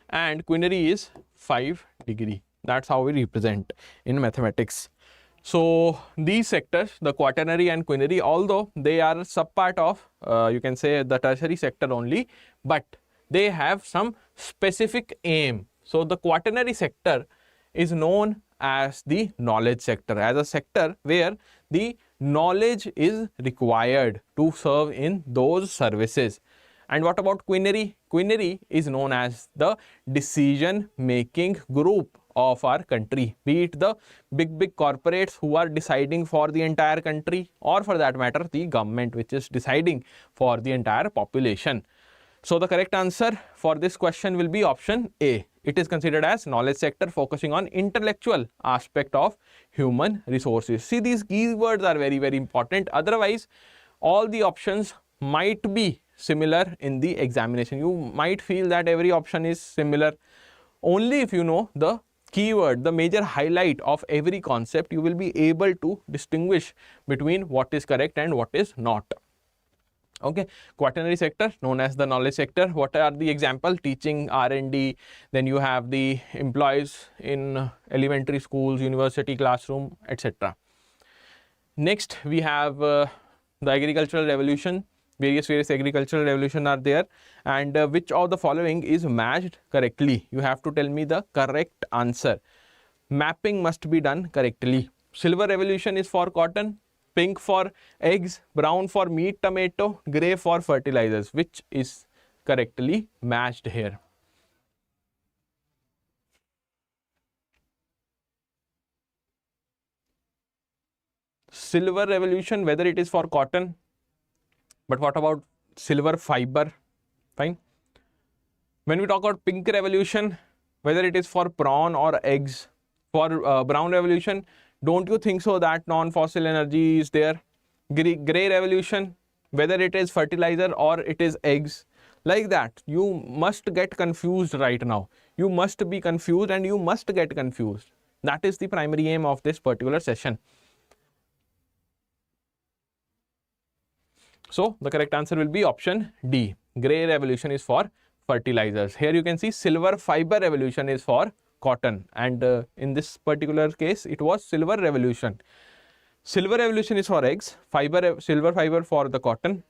and quinary is 5 degree. That's how we represent in mathematics. So these sectors, the quaternary and quinary, although they are subpart of you can say the tertiary sector only, but they have some specific aim. So the quaternary sector is known as the knowledge sector, as a sector where the knowledge is required to serve in those services. And what about quinary? Quinary is known as the decision making group of our country, be it the big corporates who are deciding for the entire country, or for that matter the government which is deciding for the entire population. So the correct answer for this question will be option A. It is considered as knowledge sector focusing on intellectual aspect of human resources. See, these keywords are very important. Otherwise, all the options might be similar in the examination. You might feel that every option is similar. Only if you know the keyword, the major highlight of every concept, you will be able to distinguish between what is correct and what is not. Okay, quaternary sector known as the knowledge sector. What are the example? Teaching, R&D, then you have the employees in elementary schools, university classroom, etc. Next we have the agricultural revolution. Various agricultural revolution are there, and which of the following is matched correctly? You have to tell me the correct answer. Mapping must be done correctly. Silver revolution is for cotton, pink for eggs, brown for meat, tomato, grey for fertilizers. Which is correctly matched here? Silver revolution, whether it is for cotton, but what about silver fiber? Fine. When we talk about pink revolution, whether it is for prawn or eggs. For brown revolution, don't you think so that non-fossil energy is there? Grey revolution, whether it is fertilizer or it is eggs. Like that, you must get confused right now. You must be confused and you must get confused. That is the primary aim of this particular session. So the correct answer will be option D. Grey revolution is for fertilizers. Here you can see silver fiber revolution is for cotton, and in this particular case it was silver revolution. Silver revolution is for eggs, silver fiber for the cotton,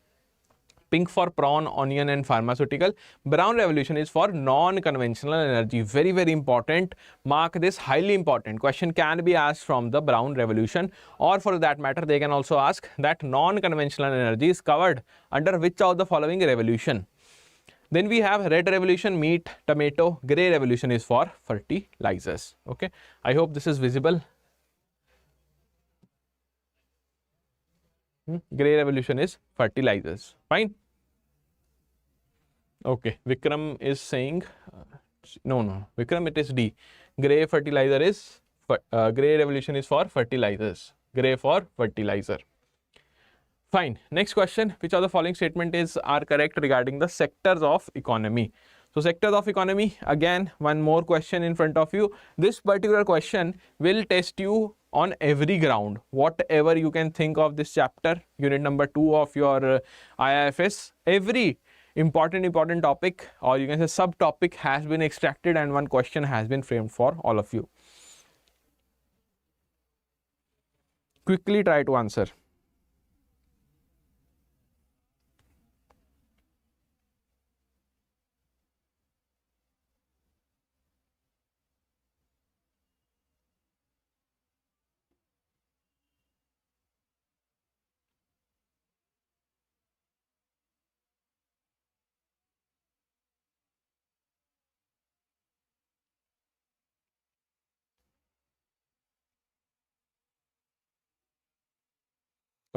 pink for prawn, onion and pharmaceutical. Brown revolution is for non-conventional energy. Very important. Mark this, highly important. Question can be asked from the brown revolution, or for that matter they can also ask that non-conventional energy is covered under which of the following revolution. Then we have red revolution, meat, tomato. Grey revolution is for fertilizers. Okay, I hope this is visible. Grey revolution is fertilizers. Fine. Okay, Vikram is saying no, Vikram, it is D. Grey fertilizer is grey revolution is for fertilizers. Grey for fertilizer. Fine. Next question, which of the following statement are correct regarding the sectors of economy? So sectors of economy, again one more question in front of you. This particular question will test you on every ground, whatever you can think of this chapter, unit number 2 of your IIFS. Every important topic, or you can say subtopic, has been extracted and one question has been framed for all of you. Quickly try to answer.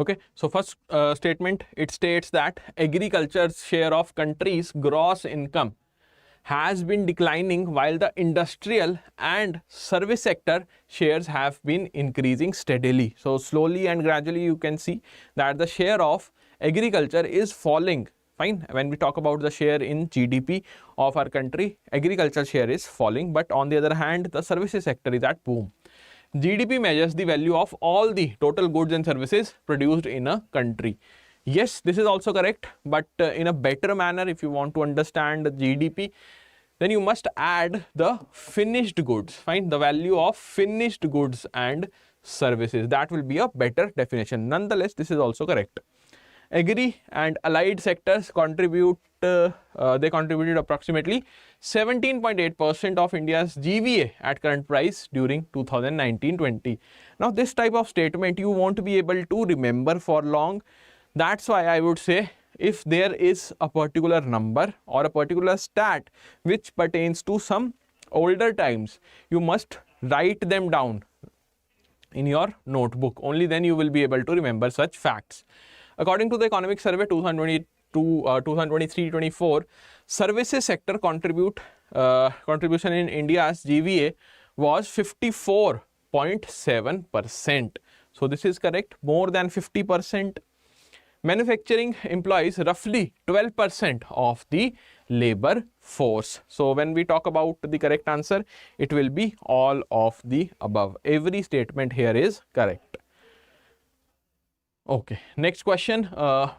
Okay, so first statement, it states that agriculture's share of country's gross income has been declining while the industrial and service sector shares have been increasing steadily. So slowly and gradually you can see that the share of agriculture is falling. Fine, when we talk about the share in GDP of our country, agriculture share is falling, but on the other hand the services sector is at boom. GDP measures the value of all the total goods and services produced in a country. Yes, this is also correct, but in a better manner, if you want to understand GDP, then you must add the finished goods. Find the value of finished goods and services. That will be a better definition. Nonetheless, this is also correct. Agri and allied sectors contributed approximately 17.8% of India's GVA at current price during 2019-20. Now this type of statement you won't be able to remember for long. That's why I would say, if there is a particular number or a particular stat which pertains to some older times, you must write them down in your notebook. Only then you will be able to remember such facts. According to the Economic Survey 2023-24, services sector contribution in India's GVA was 54.7%. So this is correct, more than 50%. Manufacturing employs roughly 12% of the labor force. So when we talk about the correct answer, it will be all of the above. Every statement here is correct. Okay, next question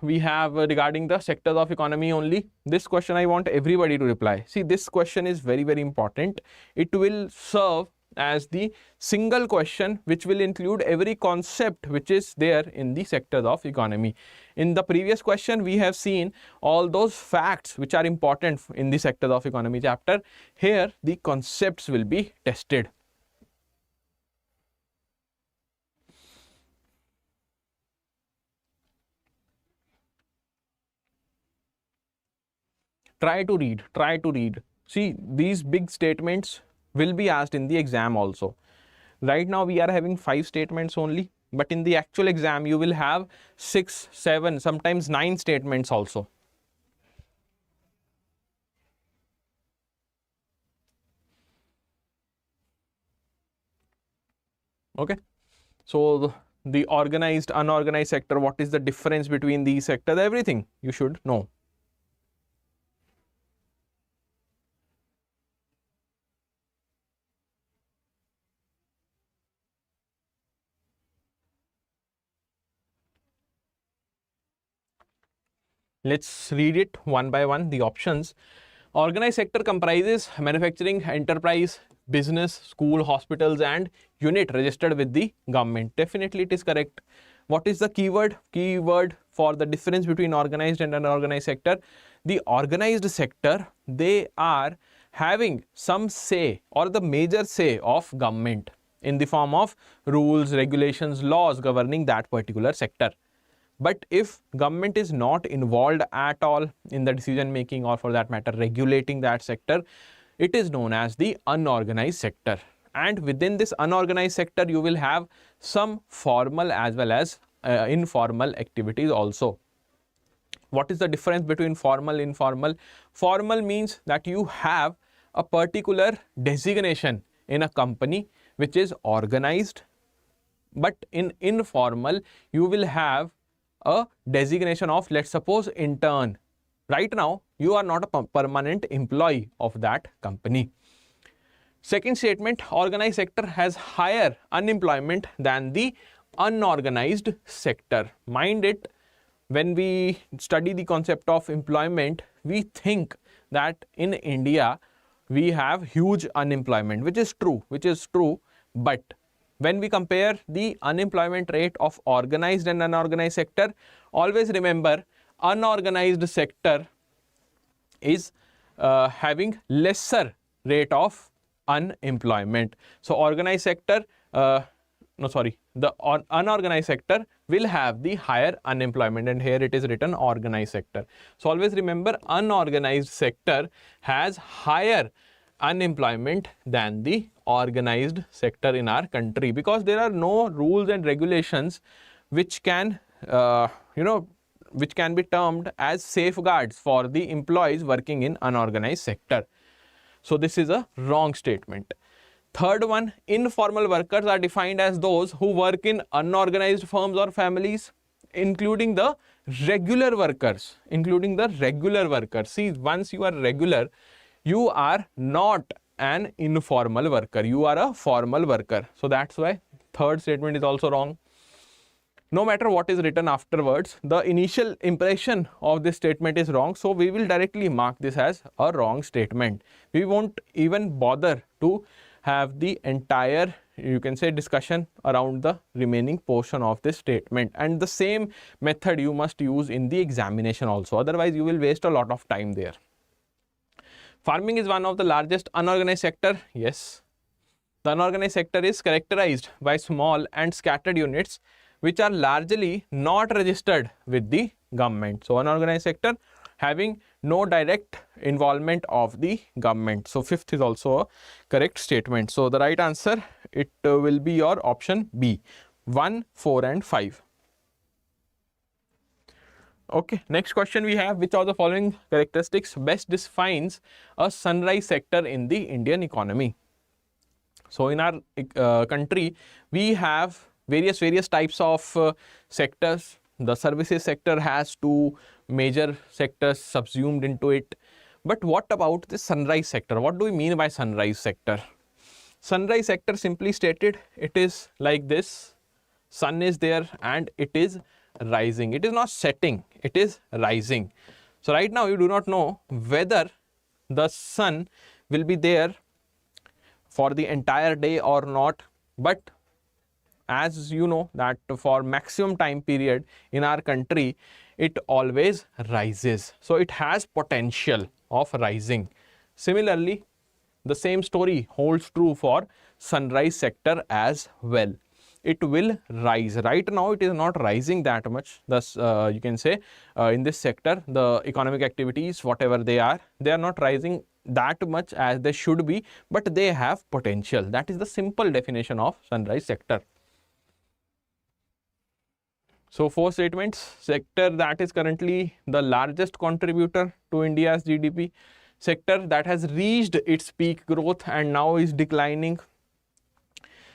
we have regarding the sectors of economy only. This question I want everybody to reply. See, this question is very important. It will serve as the single question which will include every concept which is there in the sectors of economy. In the previous question, we have seen all those facts which are important in the sectors of economy chapter. Here, the concepts will be tested. Try to read. See, these big statements will be asked in the exam also. Right now we are having 5 statements only, but in the actual exam you will have 6, 7, sometimes 9 statements also. Okay, so the organized, unorganized sector, what is the difference between these sectors, everything you should know. Let's read it one by one, the options. Organized sector comprises manufacturing, enterprise, business, school, hospitals and unit registered with the government. Definitely it is correct. What is the keyword? Keyword for the difference between organized and unorganized sector. The organized sector, they are having some say or the major say of government in the form of rules, regulations, laws governing that particular sector. But if government is not involved at all in the decision making or for that matter regulating that sector, it is known as the unorganized sector. And within this unorganized sector, you will have some formal as well as informal activities also. What is the difference between formal and informal? Formal means that you have a particular designation in a company which is organized, but in informal you will have a designation of, let's suppose, intern, Right now, you are not a permanent employee of that company. Second statement, organized sector has higher unemployment than the unorganized sector. Mind it, when we study the concept of employment, we think that in India, we have huge unemployment, which is true, but when we compare the unemployment rate of organized and unorganized sector, always remember unorganized sector is having lesser rate of unemployment. So organized sector, the unorganized sector will have the higher unemployment, and here it is written organized sector. So always remember unorganized sector has higher unemployment than the organized sector in our country, because there are no rules and regulations which can which can be termed as safeguards for the employees working in unorganized sector. So this is a wrong statement. Third one, informal workers are defined as those who work in unorganized firms or families, including the regular workers. See, once you are regular, you are not an informal worker, you are a formal worker. So that's why third statement is also wrong. No matter what is written afterwards, the initial impression of this statement is wrong, so we will directly mark this as a wrong statement. We won't even bother to have the entire, you can say, discussion around the remaining portion of this statement, and the same method you must use in the examination also, otherwise you will waste a lot of time there. Farming is one of the largest unorganized sector. Yes, the unorganized sector is characterized by small and scattered units which are largely not registered with the government. So unorganized sector having no direct involvement of the government. So fifth is also a correct statement. So the right answer, it will be your option B, 1, 4 and 5. Okay, next question we have, which of the following characteristics best defines a sunrise sector in the Indian economy? So in our country, we have various types of sectors. The services sector has two major sectors subsumed into it. But what about the sunrise sector? What do we mean by sunrise sector? Sunrise sector, simply stated, it is like this. Sun is there and it is rising. It is not setting, it is rising. So right now you do not know whether the sun will be there for the entire day or not, but as you know that for maximum time period in our country, it always rises. So it has potential of rising. Similarly, the same story holds true for sunrise sector as well. It will rise. Right now it is not rising that much. Thus you can say in this sector, the economic activities, whatever they are not rising that much as they should be, but they have potential. That is the simple definition of sunrise sector. So 4 statements, sector that is currently the largest contributor to India's GDP, sector that has reached its peak growth and now is declining,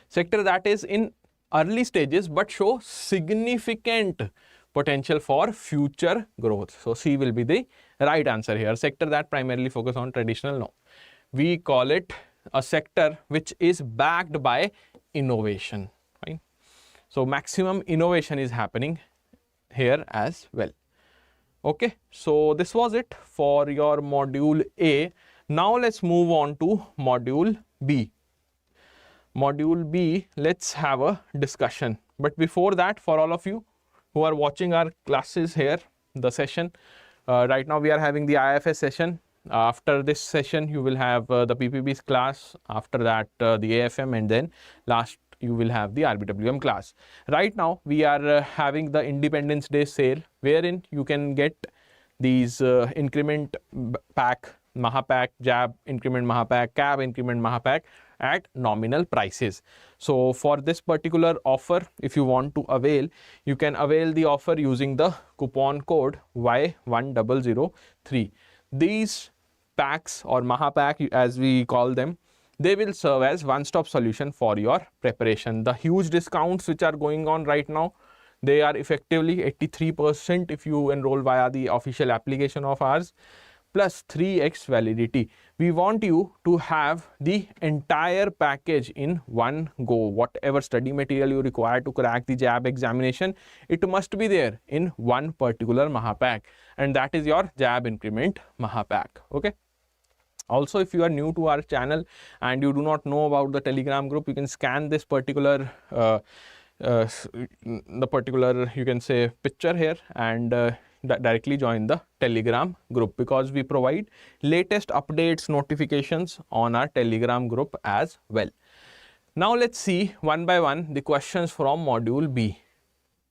sector that is in early stages but show significant potential for future growth. So C will be the right answer here. Sector that primarily focus on traditional, no. We call it a sector which is backed by innovation. Fine. So maximum innovation is happening here as well. Okay, so this was it for your module A. Now let's move on to module B. Module B, let's have a discussion. But before that, for all of you who are watching our classes here, the session, right now we are having the IFS session. After this session, you will have the PPB's class, after that the AFM, and then last you will have the RBWM class. Right now we are having the Independence Day sale, wherein you can get these increment pack, Mahapack, JAIIB increment Mahapack, CAIIB increment Mahapack at nominal prices. So for this particular offer, if you want to avail, you can avail the offer using the coupon code Y1003. These packs, or Mahapack as we call them, they will serve as one-stop solution for your preparation. The huge discounts which are going on right now, They are effectively 83% if you enroll via the official application of ours, plus 3x validity. We want you to have the entire package in one go. Whatever study material you require to crack the JAIIB examination, it must be there in one particular Mahapack, and that is your JAIIB increment Mahapack. Okay. Also, if you are new to our channel and you do not know about the Telegram group, you can scan this particular you can say picture here and directly join the Telegram group, because we provide latest updates, notifications on our Telegram group as well. Now let's see one by one the questions from module B.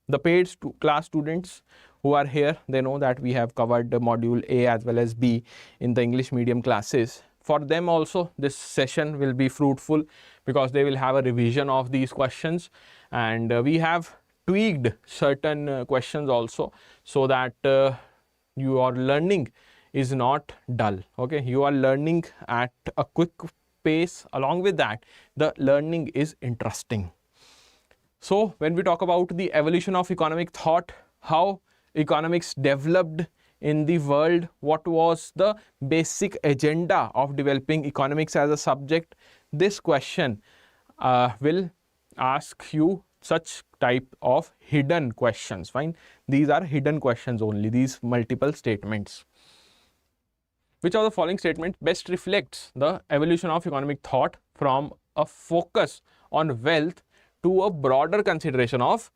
The paid class students who are here, they know that we have covered the module A as well as B in the English medium classes. For them also this session will be fruitful, because they will have a revision of these questions, and we have tweaked certain questions also, so that your learning is not dull. Okay, you are learning at a quick pace. Along with that, the learning is interesting. So when we talk about the evolution of economic thought, how economics developed in the world, what was the basic agenda of developing economics as a subject, this question will ask you such type of hidden questions. Fine, these are hidden questions only, these multiple statements. Which of the following statements best reflects the evolution of economic thought from a focus on wealth to a broader consideration of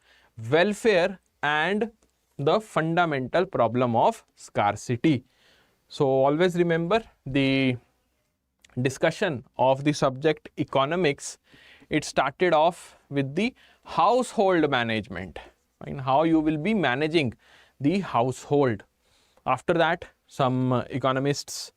welfare and the fundamental problem of scarcity? So always remember, the discussion of the subject economics, it started off with the household management, and how you will be managing the household. After that, some economists,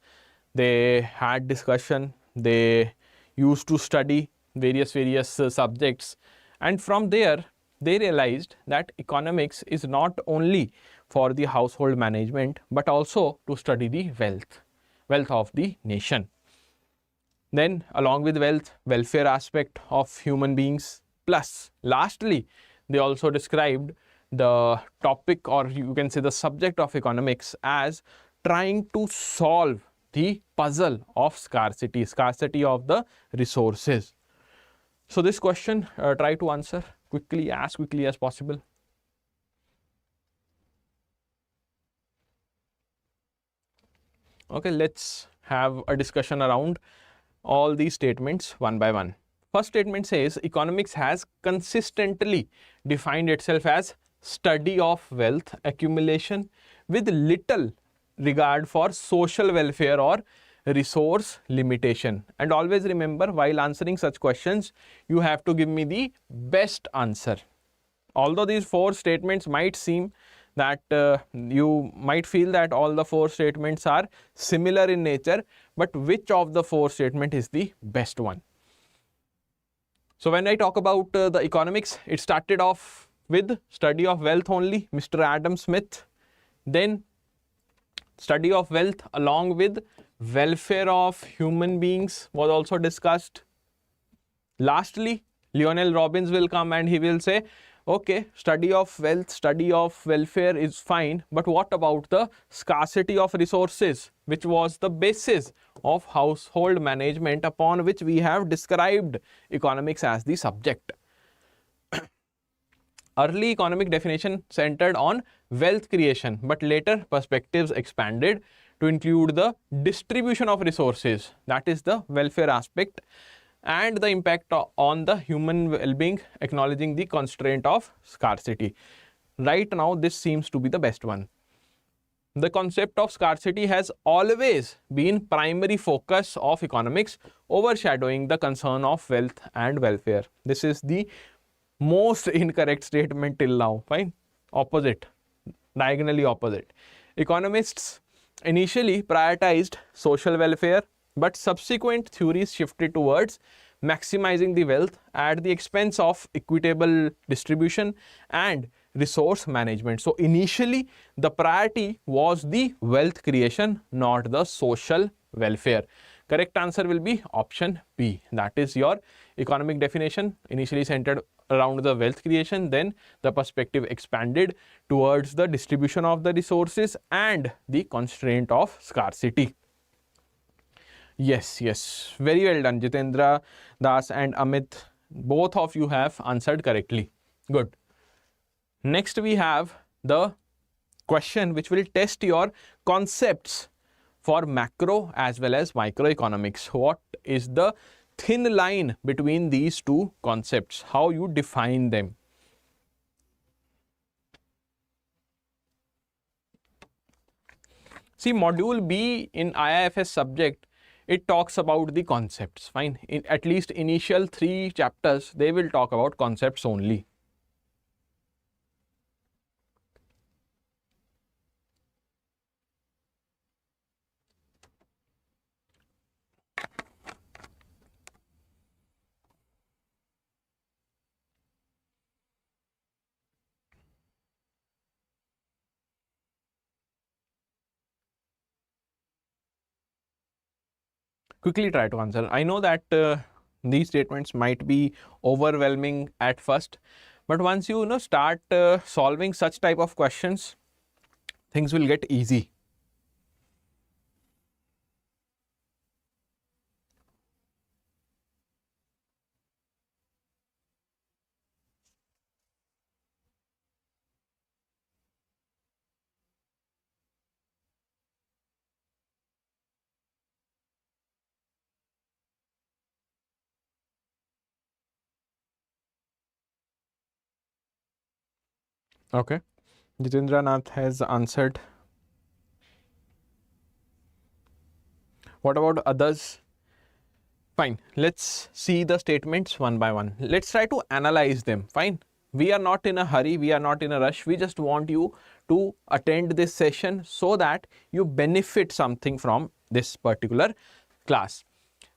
they had discussion, they used to study various subjects, and from there they realized that economics is not only for the household management but also to study the wealth of the nation. Then along with wealth, welfare aspect of human beings, plus lastly they also described the topic, or you can say the subject of economics, as trying to solve the puzzle of scarcity of the resources. So this question, try to answer quickly as possible. Okay, let's have a discussion around all these statements one by one. First statement says economics has consistently defined itself as study of wealth accumulation with little regard for social welfare or resource limitation. And always remember, while answering such questions, you have to give me the best answer. Although these four statements might seem that you might feel that all the four statements are similar in nature, but which of the four statement is the best one? So when I talk about the economics, it started off with study of wealth only, Mr. Adam Smith. Then study of wealth along with welfare of human beings was also discussed. Lastly, Lionel Robbins will come and he will say, okay, study of wealth, study of welfare is fine, but what about the scarcity of resources, which was the basis of household management upon which we have described economics as the subject. Early economic definition centered on wealth creation, but later perspectives expanded to include the distribution of resources, that is the welfare aspect, and the impact on the human well-being, acknowledging the constraint of scarcity. Right now, this seems to be the best one. The concept of scarcity has always been primary focus of economics, overshadowing the concern of wealth and welfare. This is the most incorrect statement till now. Fine, opposite, diagonally opposite. Economists initially prioritized social welfare, but subsequent theories shifted towards maximizing the wealth at the expense of equitable distribution and resource management. So initially the priority was the wealth creation, not the social welfare. Correct answer will be option B, that is your economic definition initially centered around the wealth creation, then the perspective expanded towards the distribution of the resources and the constraint of scarcity. Yes, very well done, Jitendra Das and Amit. Both of you have answered correctly. Good. Next we have the question which will test your concepts for macro as well as microeconomics. What is the thin line between these two concepts? How you define them? See, module B in IIFS subject, it talks about the concepts. Fine. In at least initial 3 chapters, they will talk about concepts only. Quickly try to answer. I know that these statements might be overwhelming at first, but once you start solving such type of questions, things will get easy. Okay, Jitendra Nath has answered. What about others? Fine, let's see the statements one by one. Let's try to analyze them. Fine, we are not in a hurry, we are not in a rush. We just want you to attend this session so that you benefit something from this particular class.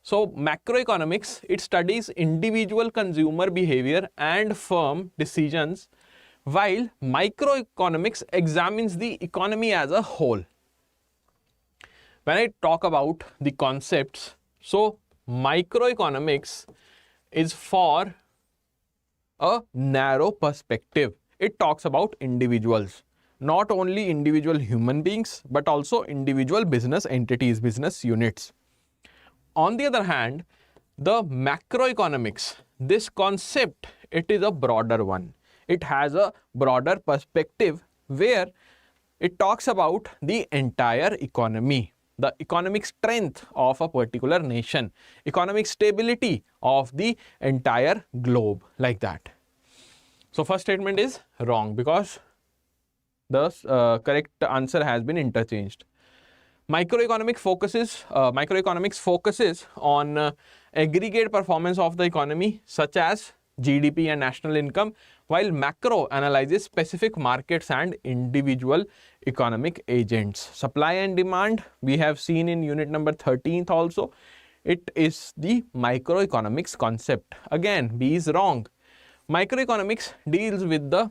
So macroeconomics, it studies individual consumer behavior and firm decisions, while microeconomics examines the economy as a whole. When I talk about the concepts, so microeconomics is for a narrow perspective. It talks about individuals, not only individual human beings, but also individual business entities, business units. On the other hand, the macroeconomics, this concept, it is a broader one. It has a broader perspective where it talks about the entire economy, the economic strength of a particular nation, economic stability of the entire globe, like that. So first statement is wrong because the correct answer has been interchanged. Microeconomics focuses on aggregate performance of the economy, such as GDP and national income, while macro analyzes specific markets and individual economic agents. Supply and demand, we have seen in unit number 13th also. It is the microeconomics concept. Again, B is wrong. Macroeconomics deals with the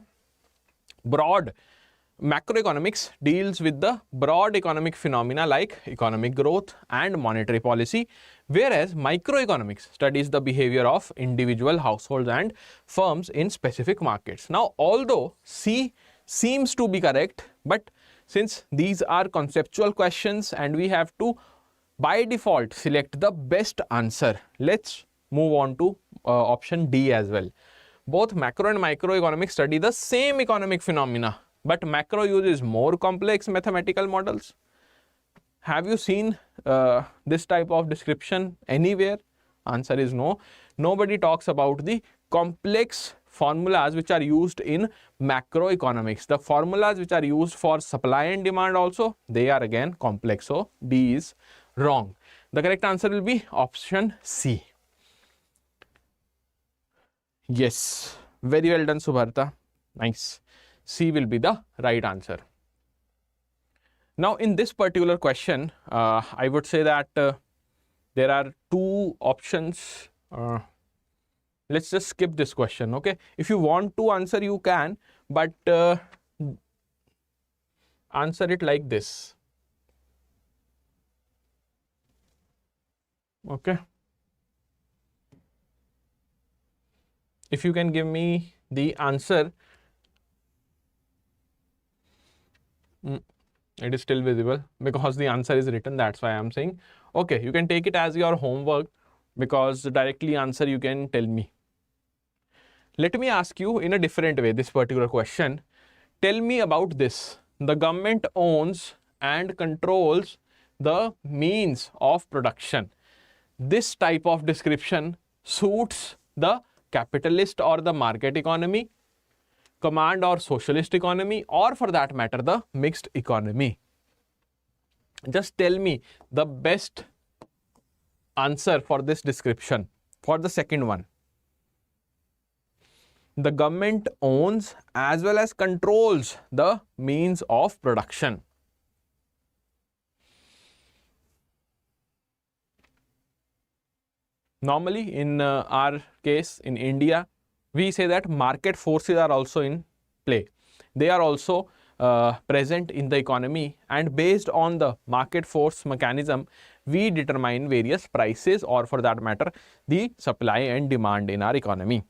broad economic phenomena like economic growth and monetary policy, whereas microeconomics studies the behavior of individual households and firms in specific markets. Now, although C seems to be correct, but since these are conceptual questions and we have to by default select the best answer, let's move on to option D as well. Both macro and microeconomics study the same economic phenomena, but macro uses more complex mathematical models. Have you seen this type of description anywhere? Answer is no. Nobody talks about the complex formulas which are used in macroeconomics. The formulas which are used for supply and demand also, they are again complex. So D is wrong. The correct answer will be option C. Yes, very well done, Subharta. Nice. C will be the right answer. Now, in this particular question, I would say that there are 2 options. Let's just skip this question, okay? If you want to answer, you can, but answer it like this. Okay. if you can give me the answer. It is still visible because the answer is written. That's why I'm saying, okay, you can take it as your homework because directly answer you can tell me. Let me ask you in a different way this particular question. Tell me about this. The government owns and controls the means of production. This type of description suits the capitalist or the market economy, command or socialist economy, or for that matter the mixed economy. Just tell me the best answer for this description for the second one. The government owns as well as controls the means of production. Normally in our case in India, we say that market forces are also in play. They are also present in the economy, and based on the market force mechanism, we determine various prices, or for that matter, the supply and demand in our economy.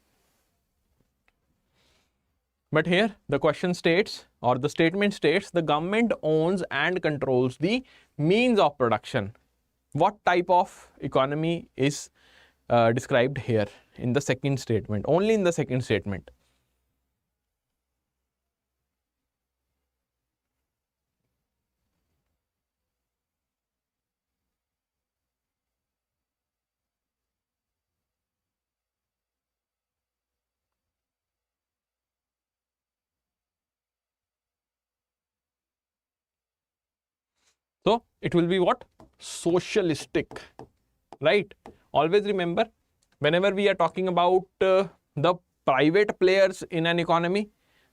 But here the question states, or the statement states, the government owns and controls the means of production. What type of economy is described here in the second statement, only in the second statement? So it will be what? Socialistic, right? Always remember, whenever we are talking about the private players in an economy,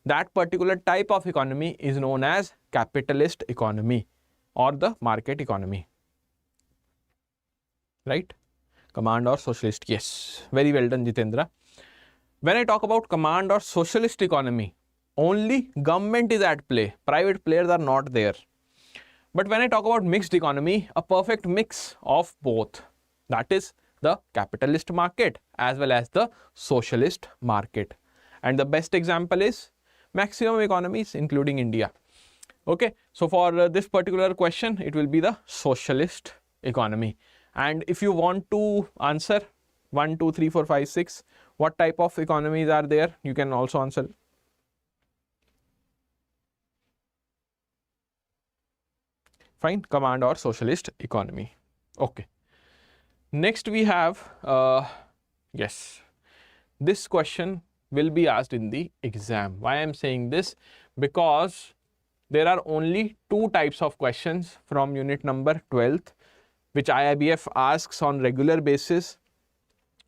that particular type of economy is known as capitalist economy or the market economy, right? Command or socialist, yes, very well done, Jitendra. When I talk about command or socialist economy, only government is at play, private players are not there. But when I talk about mixed economy, a perfect mix of both, that is the capitalist market as well as the socialist market. And the best example is maximum economies including India. Okay, so for this particular question, it will be the socialist economy. And if you want to answer 1, 2, 3, 4, 5, 6, what type of economies are there, you can also answer. Fine, command or socialist economy. Okay. Next we have, yes, this question will be asked in the exam. Why I am saying this? Because there are only two types of questions from unit number 12th, which IIBF asks on regular basis.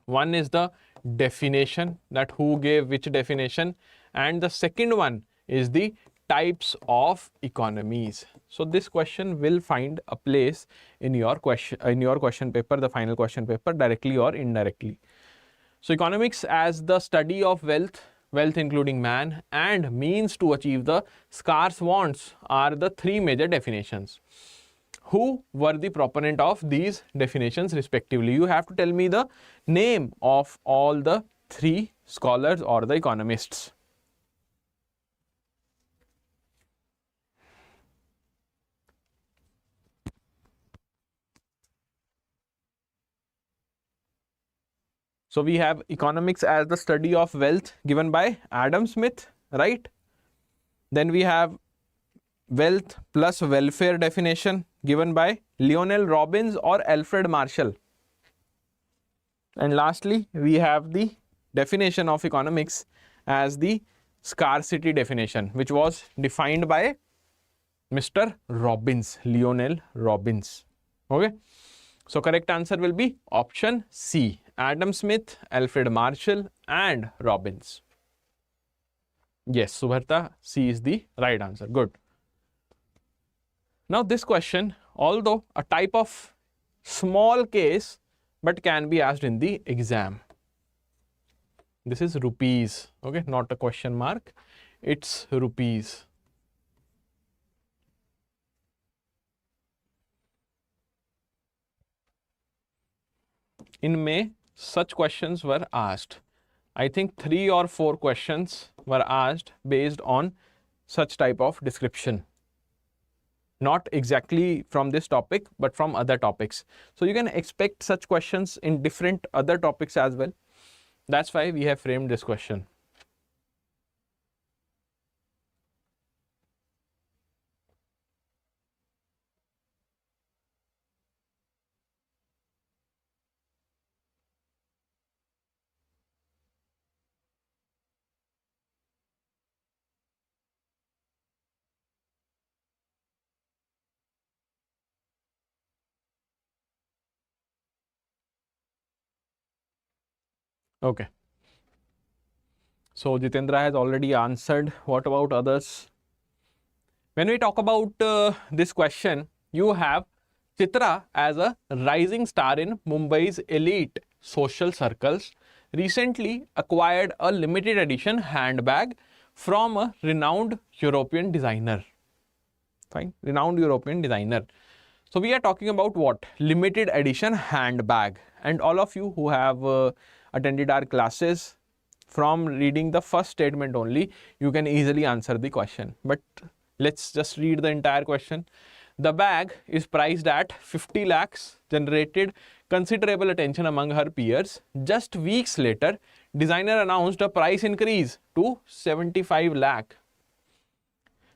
One is the definition, that who gave which definition, and the second one is the types of economies. So this question will find a place in your question paper, the final question paper, directly or indirectly. So economics as the study of wealth including man, and means to achieve the scarce wants are the three major definitions. Who were the proponent of these definitions respectively? You have to tell me the name of all the three scholars or the economists. So we have economics as the study of wealth given by Adam Smith, right? Then we have wealth plus welfare definition given by Lionel Robbins or Alfred Marshall. And lastly, we have the definition of economics as the scarcity definition, which was defined by Mr. Robbins, Lionel Robbins. Okay. So correct answer will be option C, Adam Smith, Alfred Marshall and Robbins. Yes, Subharta, C is the right answer. Good. Now this question, although a type of small case, but can be asked in the exam. This is rupees, okay, not a question mark, it's rupees. In May, such questions were asked. I think 3 or 4 questions were asked based on such type of description. Not exactly from this topic, but from other topics. So you can expect such questions in different other topics as well. That's why we have framed this question. Okay. So Jitendra has already answered. What about others? When we talk about this question, you have Chitra as a rising star in Mumbai's elite social circles, recently acquired a limited edition handbag from a renowned European designer. Fine, renowned European designer. So we are talking about what? Limited edition handbag. And all of you who have attended our classes, from reading the first statement only, you can easily answer the question. But let's just read the entire question. The bag is priced at 50 lakhs, generated considerable attention among her peers. Just weeks later, designer announced a price increase to 75 lakh.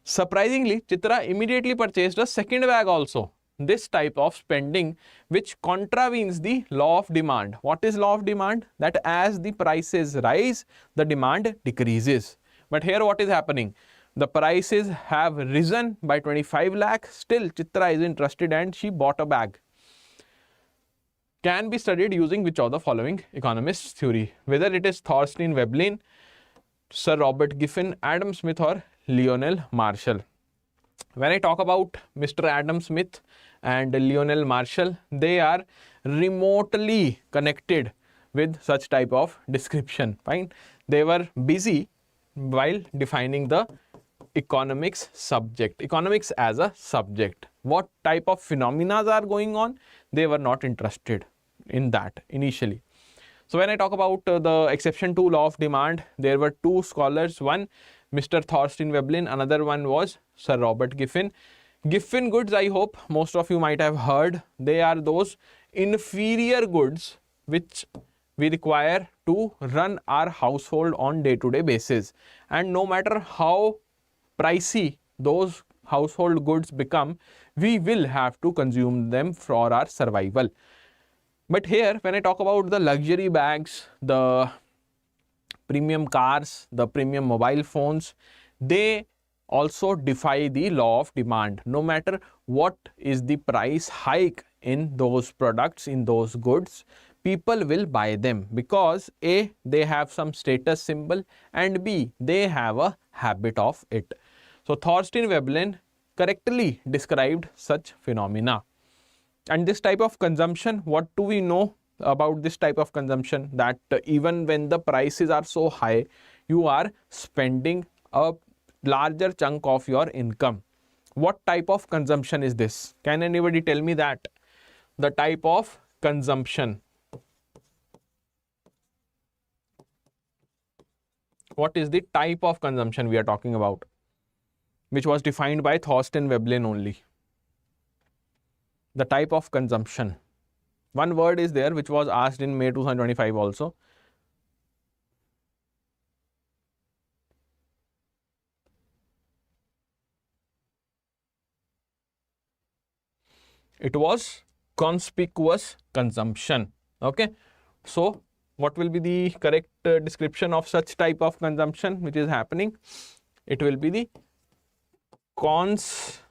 Surprisingly, Chitra immediately purchased a second bag also. This type of spending which contravenes the law of demand. What is law of demand? That as the prices rise, the demand decreases. But here what is happening? The prices have risen by 25 lakh. Still Chitra is interested and she bought a bag. Can be studied using which of the following economists' theory? Whether it is Thorstein Veblen, Sir Robert Giffen, Adam Smith or Lionel Marshall. When I talk about Mr. Adam Smith and Lionel Marshall, they are remotely connected with such type of description. Fine. They were busy while defining the economics subject, economics as a subject. What type of phenomena are going on? They were not interested in that initially. So when I talk about the exception to law of demand, there were 2 scholars, one Mr. Thorstein Veblen, another one was Sir Robert Giffen. Giffen goods, I hope most of you might have heard, they are those inferior goods which we require to run our household on day-to-day basis. And no matter how pricey those household goods become, we will have to consume them for our survival. But here, when I talk about the luxury bags, the premium cars, the premium mobile phones, they also defy the law of demand. No matter what is the price hike in those products, in those goods, people will buy them because A, they have some status symbol, and B, they have a habit of it. So Thorstein Veblen correctly described such phenomena. And this type of consumption, what do we know about this type of consumption? That even when the prices are so high, you are spending a larger chunk of your income. What type of consumption is this? Can anybody tell me that? The type of consumption. What is the type of consumption we are talking about, which was defined by Thorstein Veblen only? The type of consumption. One word is there which was asked in May 2025 also. It was conspicuous consumption. Okay. So what will be the correct description of such type of consumption which is happening? It will be the conspicuous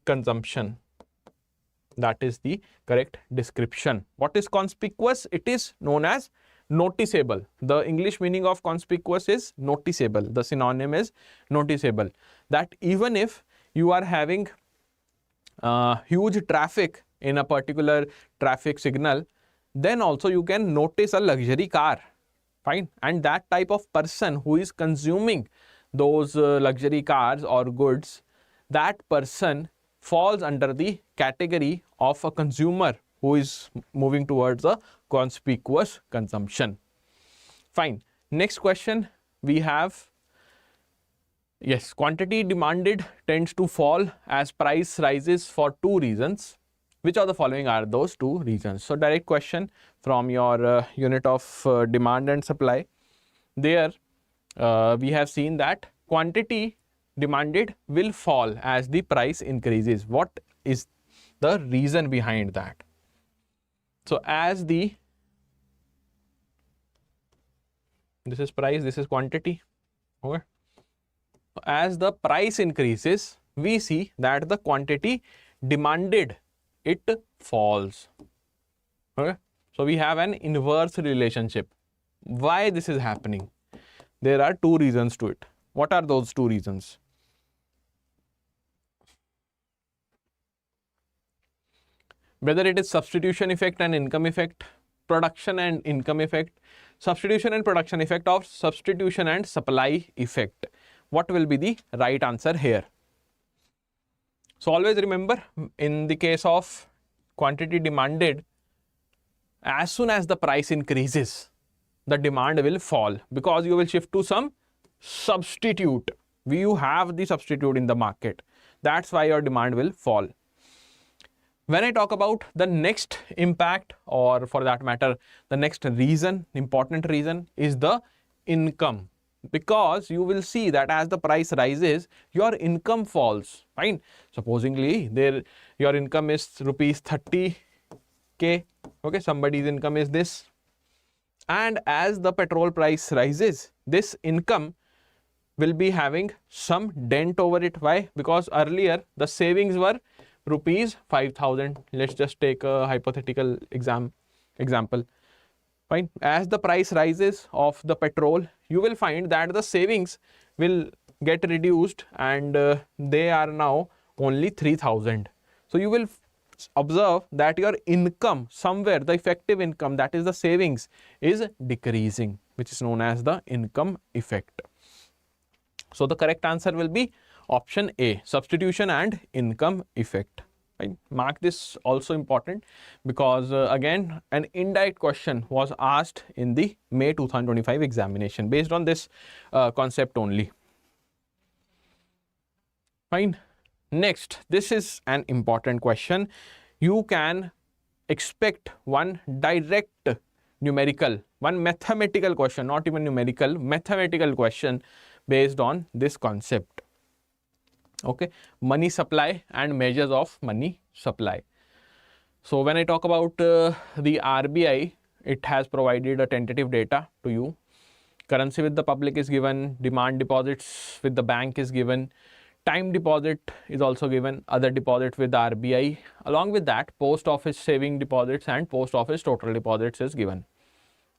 consumption. That is the correct description. What is conspicuous? It is known as noticeable. The English meaning of conspicuous is noticeable. The synonym is noticeable. That even if you are having huge traffic in a particular traffic signal, then also you can notice a luxury car. Fine. And that type of person who is consuming those luxury cars or goods, that person falls under the category of a consumer who is moving towards a conspicuous consumption. Fine. Next question we have, yes, quantity demanded tends to fall as price rises for two reasons. Which of the following are those two reasons? So direct question from your unit of demand and supply. There we have seen that quantity demanded will fall as the price increases. What is the reason behind that? So as the, this is price, this is quantity, okay. As the price increases, we see that the quantity demanded, it falls, okay. So we have an inverse relationship. Why this is happening? There are two reasons to it. What are those two reasons? Whether it is substitution effect and income effect, production and income effect, substitution and production effect, or substitution and supply effect. What will be the right answer here? So always remember, in the case of quantity demanded, as soon as the price increases, the demand will fall because you will shift to some substitute. You have the substitute in the market. That's why your demand will fall. When I talk about the next impact, or for that matter, the next reason, important reason, is the income. Because you will see that as the price rises, your income falls, fine. Supposingly there your income is rupees 30k, okay, somebody's income is this, and as the petrol price rises, this income will be having some dent over it. Why? Because earlier the savings were rupees 5,000. Let's just take a hypothetical example. Fine. As the price rises of the petrol, you will find that the savings will get reduced and they are now only 3,000. So you will observe that your income somewhere, the effective income, that is the savings, is decreasing, which is known as the income effect. So the correct answer will be option A, substitution and income effect. Right? Mark this also important because again an indirect question was asked in the May 2025 examination based on this concept only. Fine. Next, this is an important question. You can expect one direct numerical, one mathematical question, not even numerical, mathematical question based on this concept. Okay, money supply and measures of money supply. So when I talk about the RBI, it has provided a tentative data to you. Currency with the public is given, demand deposits with the bank is given, time deposit is also given, other deposit with the RBI. Along with that, post office saving deposits and post office total deposits is given.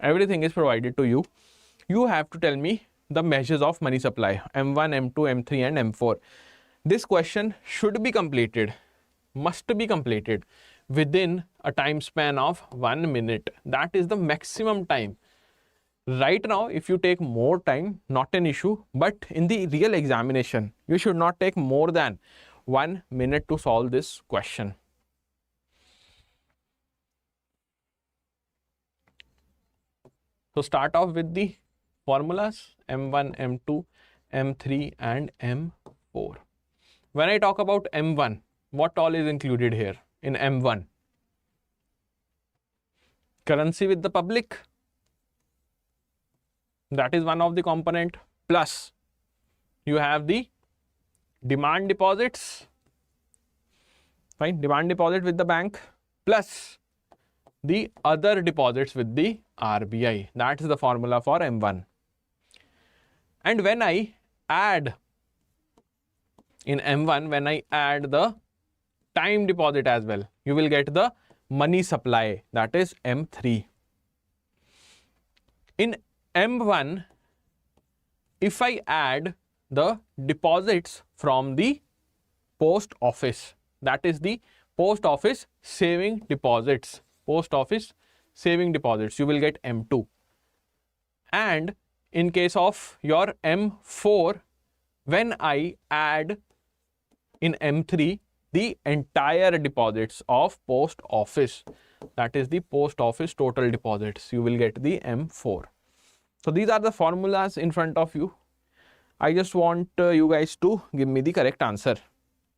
Everything is provided to you. You have to tell me the measures of money supply, M1, M2, M3 and M4. This question should be completed, must be completed within a time span of 1 minute. That is the maximum time. Right now, if you take more time, not an issue, but in the real examination, you should not take more than 1 minute to solve this question. So start off with the formulas M1, M2, M3 and M4. When I talk about M1, what all is included here in M1? Currency with the public, that is one of the component, plus you have the demand deposits, fine, demand deposit with the bank, plus the other deposits with the RBI. That is the formula for M1. And when I add in M1, when I add the time deposit as well, you will get the money supply, that is M3. In M1, if I add the deposits from the post office, that is the post office saving deposits, post office saving deposits, you will get M2. And in case of your M4, when I add in M3 the entire deposits of post office. That is the post office total deposits. You will get the M4. So these are the formulas in front of you. I just want you guys to give me the correct answer.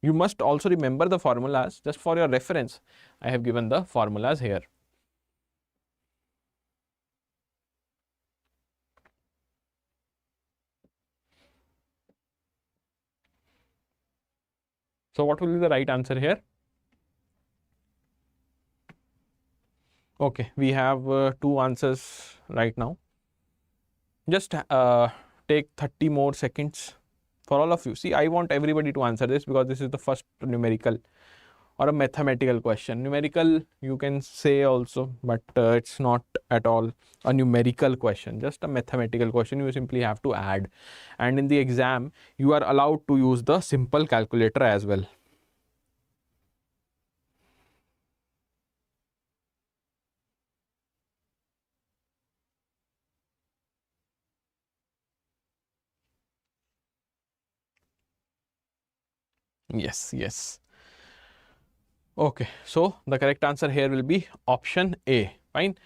You must also remember the formulas. Just for your reference, I have given the formulas here. So what will be the right answer here? Okay, we have two answers right now. Just take 30 more seconds for all of you. See, I want everybody to answer this because this is the first numerical or a mathematical question. Numerical you can say also, but it's not at all a numerical question, just a mathematical question. You simply have to add, and in the exam you are allowed to use the simple calculator as well. Yes. Okay, so the correct answer here will be option A. Fine.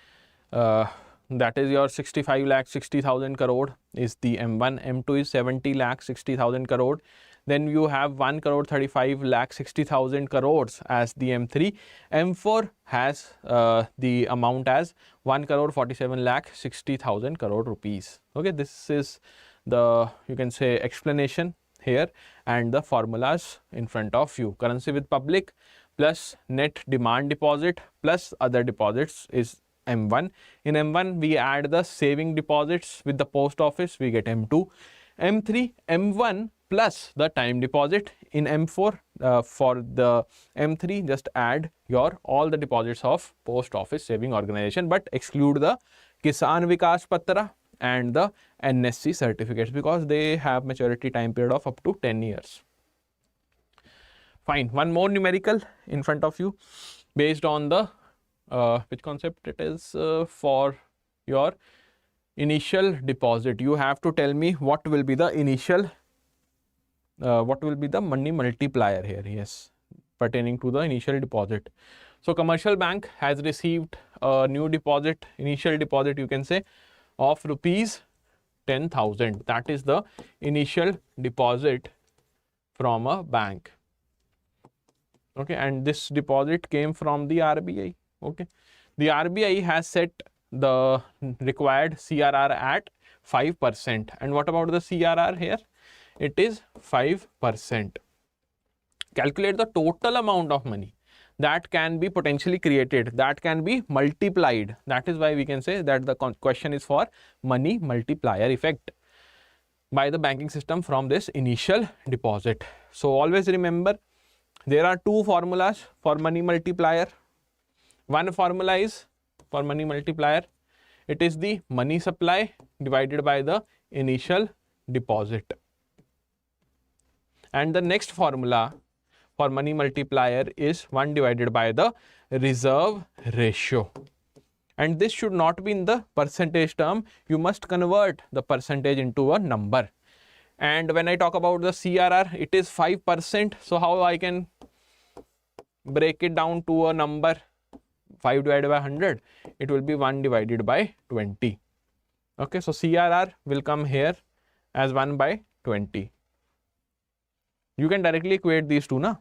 That is your 65 lakh 60,000 crore is the M1. M2 is 70 lakh 60,000 crore. Then you have 1 crore 35 lakh 60,000 crores as the M3. M4 has the amount as 1 crore 47 lakh 60,000 crore rupees. Okay, this is the, you can say, explanation here and the formulas in front of you. Currency with public plus net demand deposit plus other deposits is M1. In M1 we add the saving deposits with the post office, we get M2. M3, M1 plus the time deposit. In M4 for the M3 just add your all the deposits of post office saving organization, but exclude the Kisan Vikas Patra and the NSC certificates because they have maturity time period of up to 10 years. Fine, one more numerical in front of you based on the which concept it is for your initial deposit. You have to tell me what will be the initial what will be the money multiplier here. Yes, pertaining to the initial deposit. So commercial bank has received a new deposit, initial deposit you can say, of rupees 10,000. That is the initial deposit from a bank. Okay, and this deposit came from the RBI. Okay, the RBI has set the required CRR at 5%. And what about the CRR here? It is 5%. Calculate the total amount of money that can be potentially created, that can be multiplied. That is why we can say that the question is for money multiplier effect by the banking system from this initial deposit. So always remember, there are two formulas for money multiplier. One formula is for money multiplier, it is the money supply divided by the initial deposit. And the next formula for money multiplier is 1 divided by the reserve ratio. And this should not be in the percentage term. You must convert the percentage into a number. And when I talk about the CRR, it is 5%. So how I can break it down to a number? 5 divided by 100, it will be 1 divided by 20. Okay, so CRR will come here as 1 by 20. You can directly equate these two, na?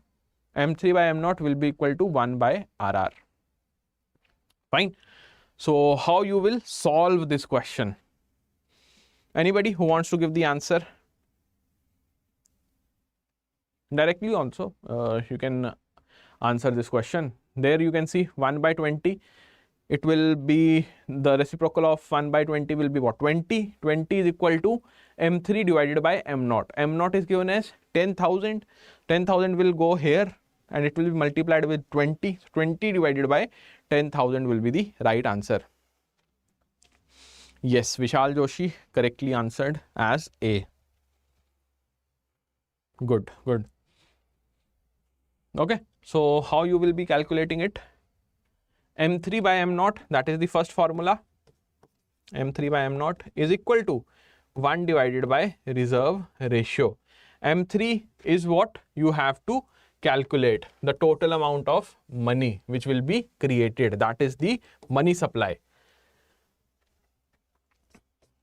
M3 by M0 will be equal to 1 by RR. Fine. So how you will solve this question? Anybody who wants to give the answer? Directly also, you can answer this question. There you can see 1 by 20. It will be the reciprocal of 1 by 20 will be what? 20. 20 is equal to M3 divided by M0. M0 is given as 10,000. 10,000 will go here and it will be multiplied with 20. 20 divided by 10,000 will be the right answer. Yes, Vishal Joshi correctly answered as A. Good. Okay, so how you will be calculating it? M3 by M0, that is the first formula. M3 by M0 is equal to 1 divided by reserve ratio. M3 is what you have to calculate the total amount of money which will be created. That is the money supply.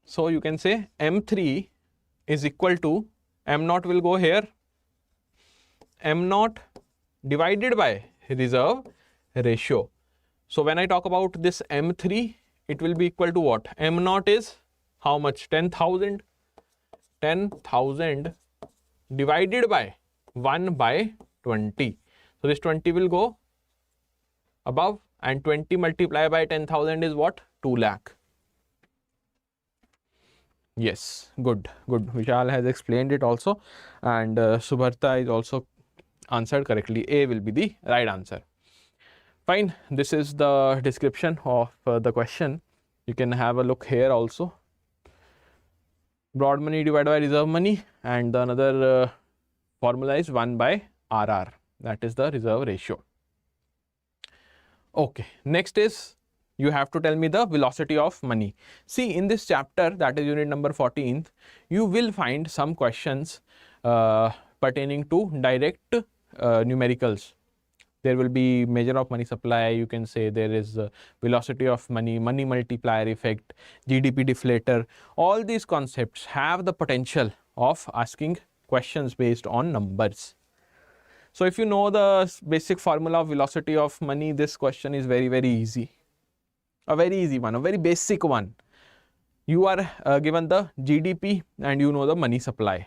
So you can say M3 is equal to M0 will go here, M0 divided by reserve ratio. So when I talk about this M3, it will be equal to what? M0 is how much? 10,000. 10,000 divided by 1 by 20. So this 20 will go above, and 20 multiplied by 10,000 is what? 2 lakh. Yes, good. Vishal has explained it also, and Subharta is also answered correctly. A will be the right answer. Fine. This is the description of the question. You can have a look here also. Broad money divided by reserve money, and the another formula is 1 by RR. That is the reserve ratio. Okay. Next is, you have to tell me the velocity of money. See, in this chapter, that is unit number 14th, you will find some questions pertaining to direct numericals. There will be measure of money supply, you can say there is velocity of money, money multiplier effect, GDP deflator. All these concepts have the potential of asking questions based on numbers. So if you know the basic formula of velocity of money, this question is very, very easy. A very easy one, a very basic one. You are given the GDP and you know the money supply.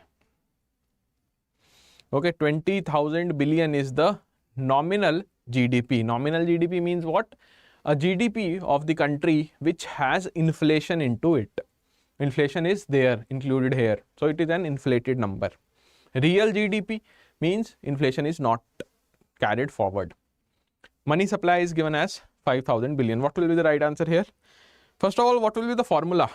Okay, 20,000 billion is the nominal GDP. Nominal GDP means what? A GDP of the country which has inflation into it. Inflation is there, included here. So it is an inflated number. Real GDP means inflation is not carried forward. Money supply is given as 5,000 billion. What will be the right answer here? First of all, what will be the formula?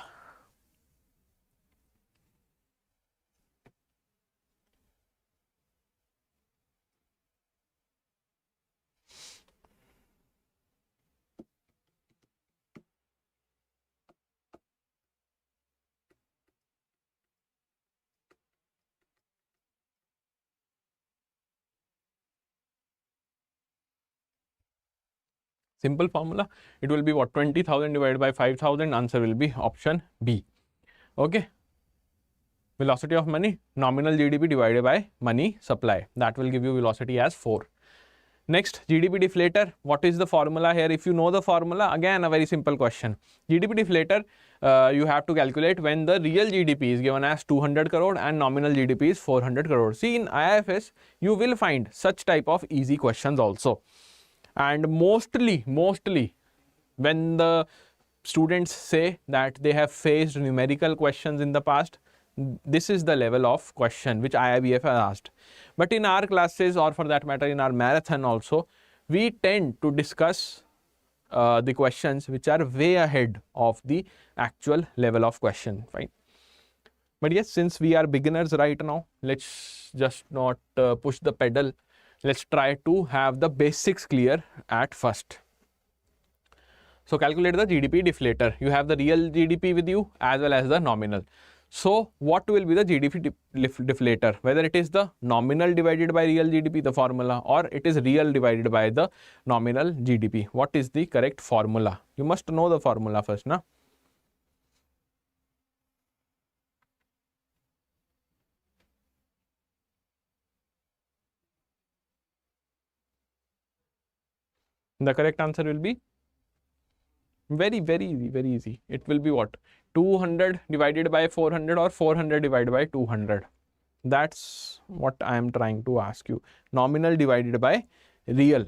Simple formula, it will be what? 20,000 divided by 5,000, answer will be option B. Okay. Velocity of money, nominal GDP divided by money supply. That will give you velocity as 4. Next, GDP deflator. What is the formula here? If you know the formula, again a very simple question. GDP deflator, you have to calculate when the real GDP is given as 200 crore and nominal GDP is 400 crore. See, in IIFS, you will find such type of easy questions also. And mostly when the students say that they have faced numerical questions in the past, this is the level of question which IIBF has asked. But in our classes, or for that matter in our marathon also, we tend to discuss the questions which are way ahead of the actual level of question. Fine. But yes, since we are beginners right now, let's just not push the pedal. Let's try to have the basics clear at first. So calculate the GDP deflator. You have the real GDP with you as well as the nominal. So what will be the GDP deflator? Whether it is the nominal divided by real GDP, the formula, or it is real divided by the nominal GDP. What is the correct formula? You must know the formula first, na? The correct answer will be very easy. It will be what? 200 divided by 400 or 400 divided by 200. That's what I am trying to ask you. Nominal divided by real.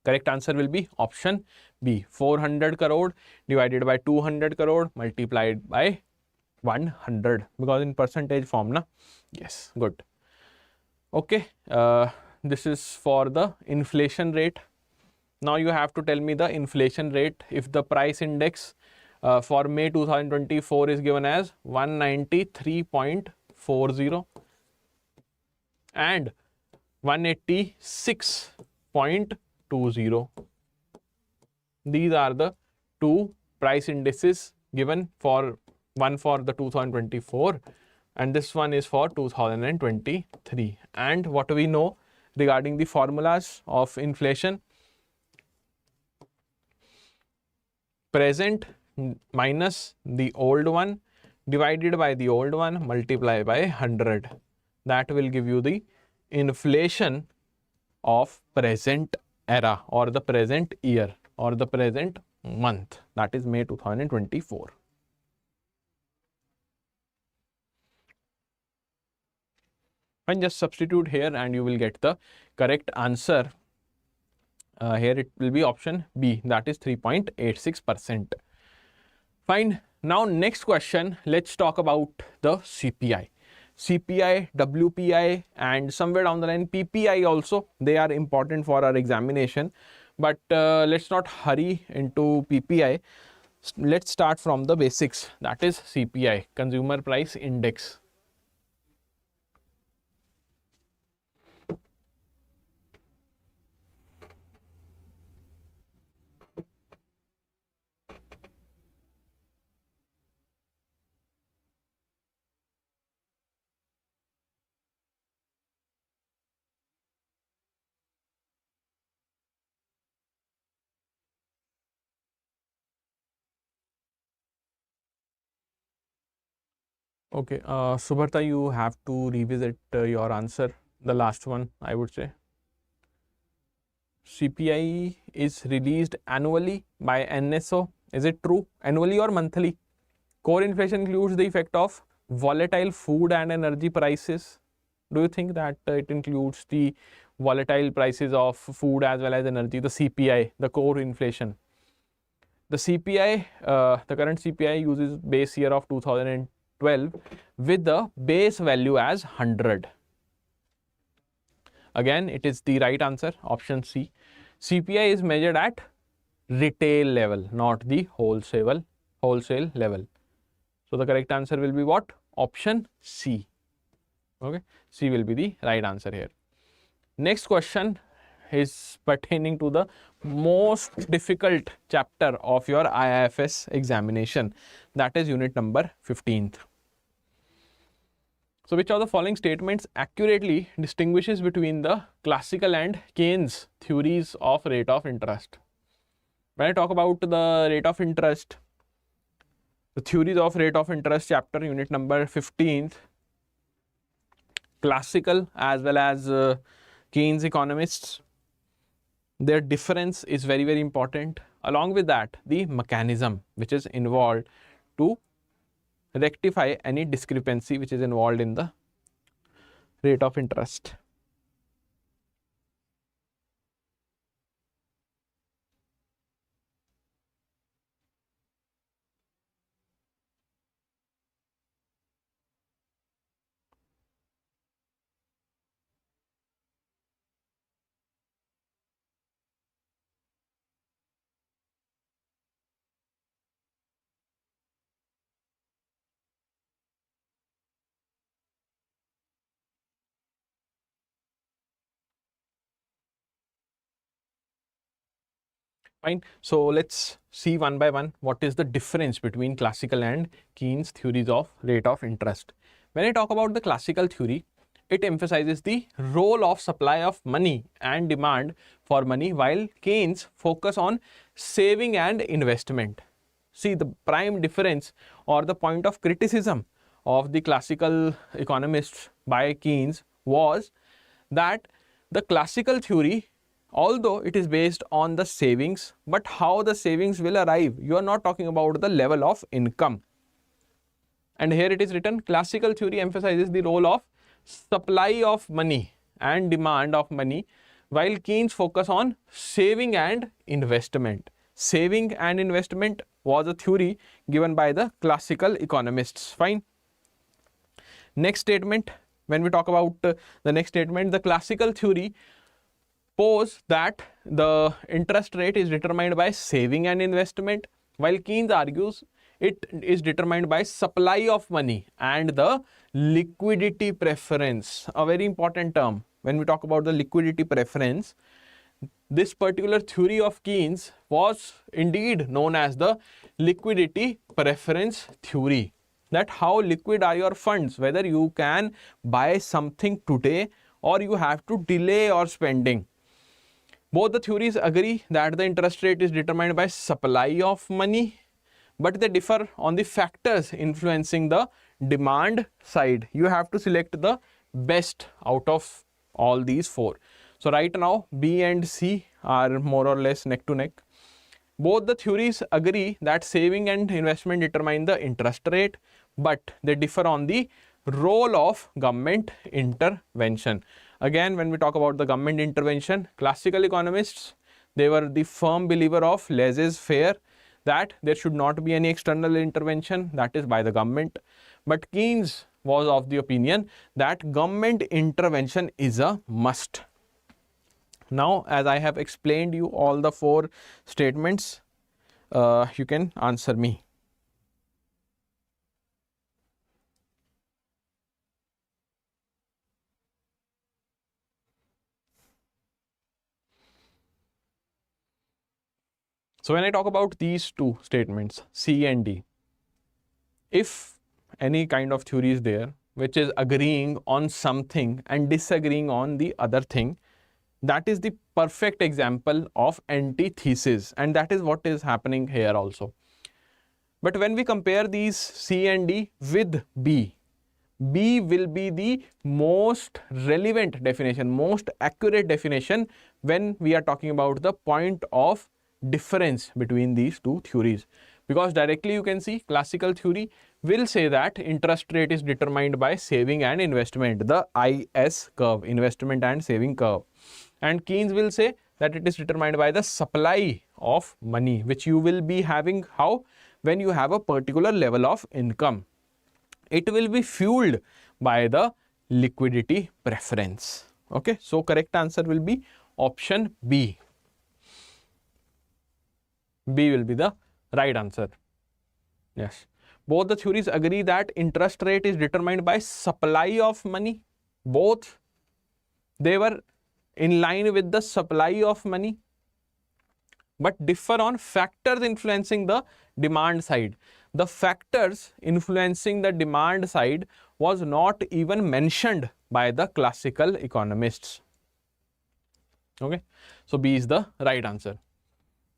Correct answer will be option B. 400 crore divided by 200 crore multiplied by 100, because in percentage form, na? Yes, good. Okay, this is for the inflation rate. Now you have to tell me the inflation rate. If the price index for May 2024 is given as 193.40 and 186.20. These are the two price indices given, for one for the 2024 and this one is for 2023. And what we know regarding the formulas of inflation. Present minus the old one divided by the old one multiplied by 100. That will give you the inflation of present era or the present year or the present month, that is May 2024. And just substitute here and you will get the correct answer. Here it will be option B, that is 3.86%. Fine. Now next question, let's talk about the CPI. CPI, WPI and somewhere down the line PPI also, they are important for our examination. But let's not hurry into PPI. Let's start from the basics, that is CPI, Consumer Price Index. Okay, Subharta, you have to revisit your answer, the last one, I would say. CPI is released annually by NSO. Is it true? Annually or monthly? Core inflation includes the effect of volatile food and energy prices. Do you think that it includes the volatile prices of food as well as energy, the CPI, the core inflation? The CPI, the current CPI uses base year of 2012 with the base value as 100. Again, it is the right answer, option C. CPI is measured at retail level, not the wholesale level. So the correct answer will be what? Option C. Okay, C will be the right answer here. Next question is pertaining to the most difficult chapter of your IIFS examination, that is unit number 15th. So which of the following statements accurately distinguishes between the classical and Keynes theories of rate of interest? When I talk about the rate of interest, the theories of rate of interest chapter, unit number 15th, classical as well as Keynes economists, their difference is very, very important. Along with that, the mechanism which is involved to rectify any discrepancy which is involved in the rate of interest. Fine. So let's see one by one what is the difference between classical and Keynes theories of rate of interest. When I talk about the classical theory, it emphasizes the role of supply of money and demand for money, while Keynes focus on saving and investment. See, the prime difference or the point of criticism of the classical economists by Keynes was that the classical theory, although it is based on the savings, but how the savings will arrive, you are not talking about the level of income. And here it is written, classical theory emphasizes the role of supply of money and demand of money, while Keynes focus on saving and investment. Saving and investment was a theory given by the classical economists. Fine. Next statement, when we talk about the next statement, the classical theory pose that the interest rate is determined by saving and investment, while Keynes argues it is determined by supply of money and the liquidity preference. A very important term when we talk about the liquidity preference. This particular theory of Keynes was indeed known as the liquidity preference theory. That how liquid are your funds, whether you can buy something today or you have to delay your spending. Both the theories agree that the interest rate is determined by supply of money, but they differ on the factors influencing the demand side. You have to select the best out of all these four. So right now B and C are more or less neck to neck. Both the theories agree that saving and investment determine the interest rate, but they differ on the role of government intervention. Again, when we talk about the government intervention, classical economists, they were the firm believer of laissez-faire, that there should not be any external intervention, that is by the government. But Keynes was of the opinion that government intervention is a must. Now, as I have explained you all the four statements, you can answer me. So when I talk about these two statements, C and D, if any kind of theory is there which is agreeing on something and disagreeing on the other thing, that is the perfect example of antithesis, and that is what is happening here also. But when we compare these C and D with B, B will be the most relevant definition, most accurate definition when we are talking about the point of difference between these two theories. Because directly you can see classical theory will say that interest rate is determined by saving and investment, the IS curve, investment and saving curve. And Keynes will say that it is determined by the supply of money, which you will be having how? When you have a particular level of income. It will be fueled by the liquidity preference. Okay, so correct answer will be option B. B will be the right answer. Yes. Both the theories agree that interest rate is determined by supply of money. Both, they were in line with the supply of money, but differ on factors influencing the demand side. The factors influencing the demand side was not even mentioned by the classical economists. Okay, so B is the right answer.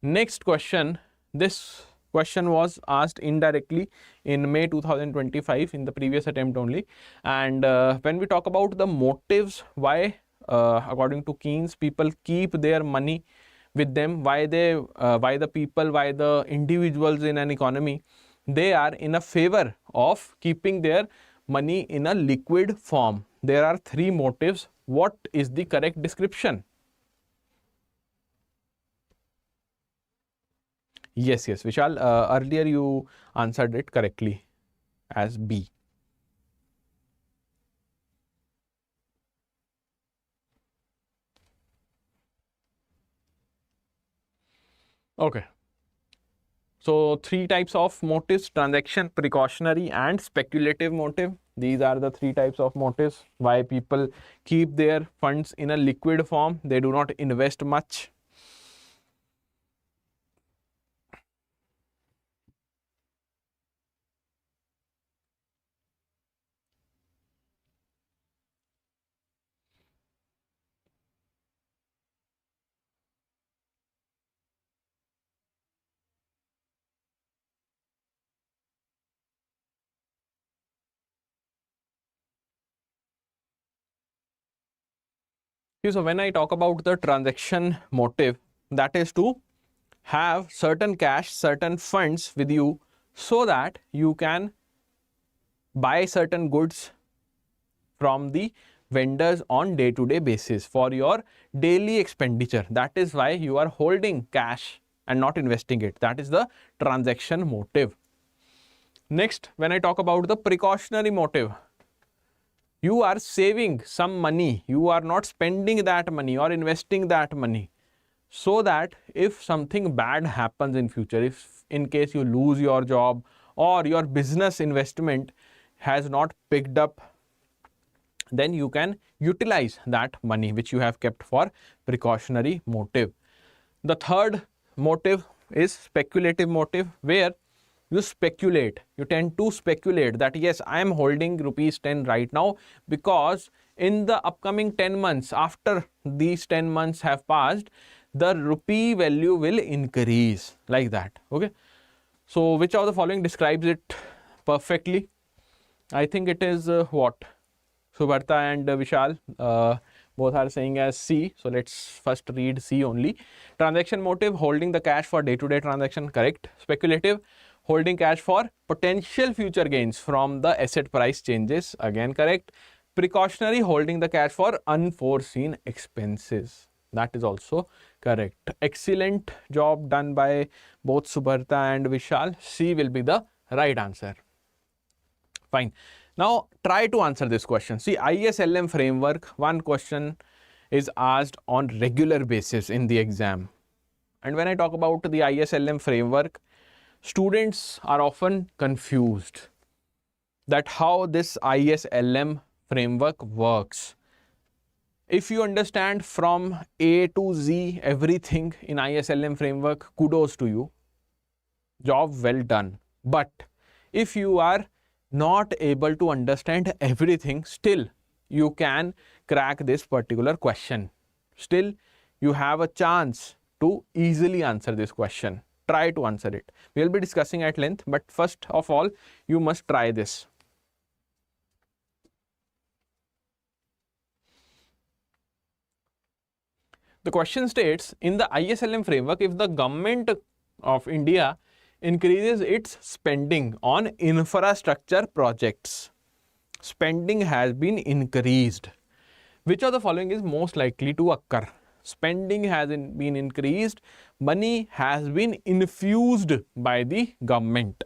Next question. This question was asked indirectly in May 2025 in the previous attempt only. And when we talk about the motives why according to Keynes people keep their money with them, why the people, why the individuals in an economy, they are in a favor of keeping their money in a liquid form. There are three motives. What is the correct description? Yes, Vishal, earlier you answered it correctly as B. Okay. So three types of motives: transaction, precautionary and speculative motive. These are the three types of motives why people keep their funds in a liquid form. They do not invest much. So when I talk about the transaction motive, that is to have certain cash, certain funds with you so that you can buy certain goods from the vendors on day-to-day basis for your daily expenditure. That is why you are holding cash and not investing it. That is the transaction motive. Next, when I talk about the precautionary motive, you are saving some money, you are not spending that money or investing that money, so that if something bad happens in future, if in case you lose your job or your business investment has not picked up, then you can utilize that money which you have kept for precautionary motive. The third motive is speculative motive, where you speculate. You tend to speculate that yes, I am holding rupees 10 right now because in the upcoming 10 months, after these 10 months have passed, the rupee value will increase, like that. Okay. So which of the following describes it perfectly? I think it is what? Subarta and Vishal both are saying as C. So let's first read C only. Transaction motive, holding the cash for day-to-day transaction, correct. Speculative, holding cash for potential future gains from the asset price changes, again correct. Precautionary, holding the cash for unforeseen expenses, that is also correct. Excellent job done by both Subarta and Vishal. C will be the right answer. Fine. Now try to answer this question. See, ISLM framework, one question is asked on regular basis in the exam. And when I talk about the ISLM framework, students are often confused that how this ISLM framework works. If you understand from A to Z everything in ISLM framework, kudos to you. Job well done. But if you are not able to understand everything, still you can crack this particular question. Still you have a chance to easily answer this question. Try to answer it. We will be discussing at length, but first of all, you must try this. The question states, in the ISLM framework, if the government of India increases its spending on infrastructure projects, spending has been increased. Which of the following is most likely to occur? Spending has been increased, money has been infused by the government.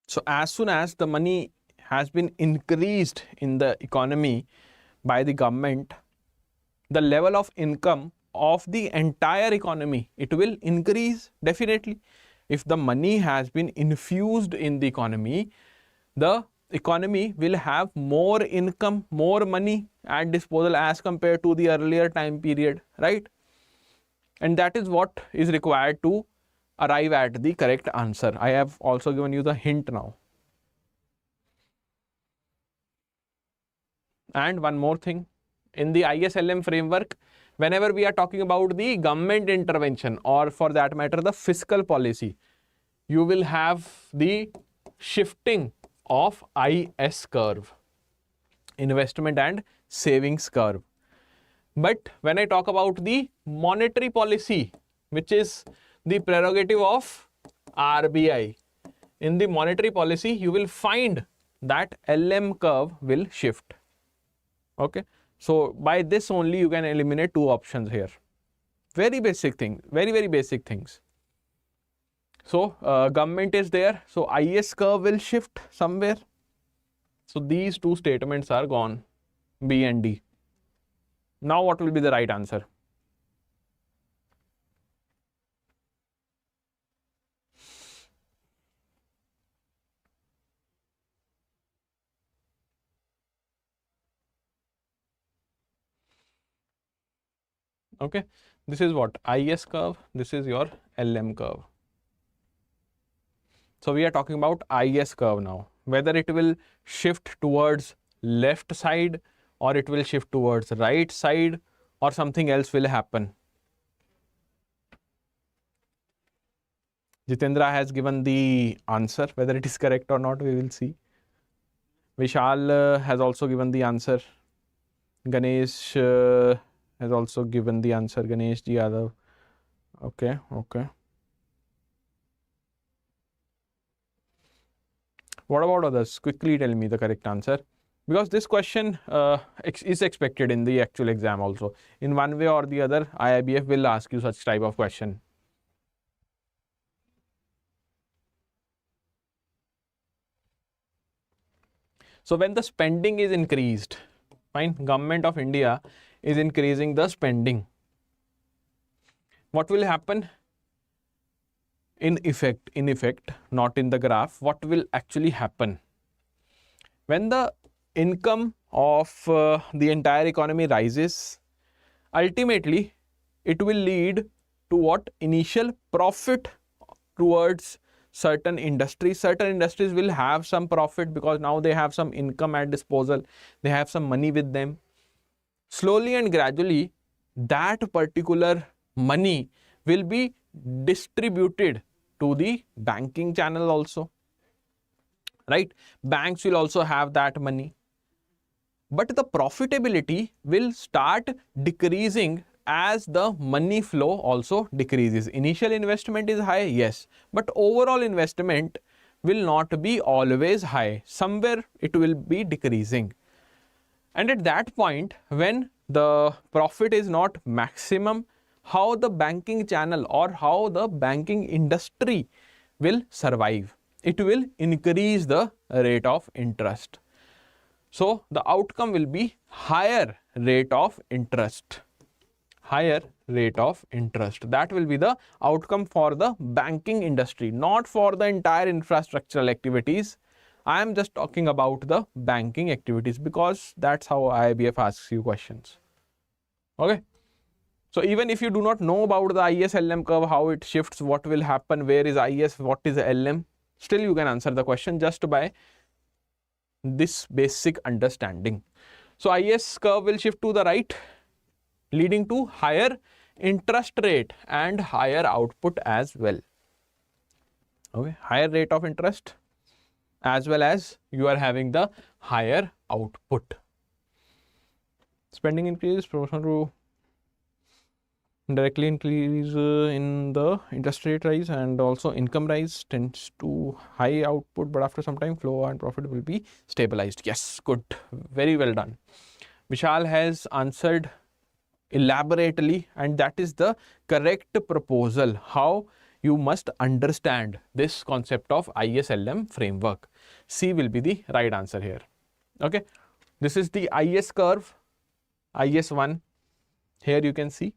So as soon as the money has been increased in the economy by the government, the level of income of the entire economy, it will increase definitely. If the money has been infused in the economy will have more income, more money at disposal as compared to the earlier time period, right? And that is what is required to arrive at the correct answer. I have also given you the hint now. And one more thing, in the ISLM framework, whenever we are talking about the government intervention, or for that matter the fiscal policy, you will have the shifting of IS curve, investment and savings curve. But when I talk about the monetary policy, which is the prerogative of RBI, in the monetary policy you will find that LM curve will shift. Okay, so by this only you can eliminate two options here. Very basic thing, very basic things. So government is there, so IS curve will shift somewhere. So these two statements are gone, B and D. Now what will be the right answer? Okay, this is what? IS curve, this is your LM curve. So we are talking about IS curve now, whether it will shift towards left side or it will shift towards right side or something else will happen. Jitendra has given the answer, whether it is correct or not, we will see. Vishal has also given the answer. Ganesh has also given the answer. Ganesh Ji Yadav. Okay. What about others? Quickly tell me the correct answer. Because this question is expected in the actual exam also. In one way or the other, IIBF will ask you such type of question. So when the spending is increased, fine, government of India is increasing the spending, what will happen? In effect, not in the graph, what will actually happen? When the income of the entire economy rises, ultimately it will lead to what? Initial profit towards certain industries. Certain industries will have some profit because now they have some income at disposal, they have some money with them. Slowly and gradually, that particular money will be distributed to the banking channel also, right? Banks will also have that money, but the profitability will start decreasing as the money flow also decreases. Initial investment is high, yes, but overall investment will not be always high. Somewhere it will be decreasing. And at that point, when the profit is not maximum, how the banking channel or how the banking industry will survive? It will increase the rate of interest. So the outcome will be higher rate of interest. Higher rate of interest. That will be the outcome for the banking industry, not for the entire infrastructural activities. I am just talking about the banking activities because that's how IIBF asks you questions. Okay. So even if you do not know about the IS-LM curve, how it shifts, what will happen, where is IS, what is LM, still you can answer the question just by this basic understanding. So IS curve will shift to the right, leading to higher interest rate and higher output as well. Okay, higher rate of interest as well as you are having the higher output. Spending increase proportional to directly increase in the interest rate rise, and also income rise tends to high output, but after some time flow and profit will be stabilized. Yes, good, very well done. Vishal has answered elaborately, and that is the correct proposal, how you must understand this concept of IS-LM framework. C will be the right answer here. Okay, this is the IS curve, IS1. Here you can see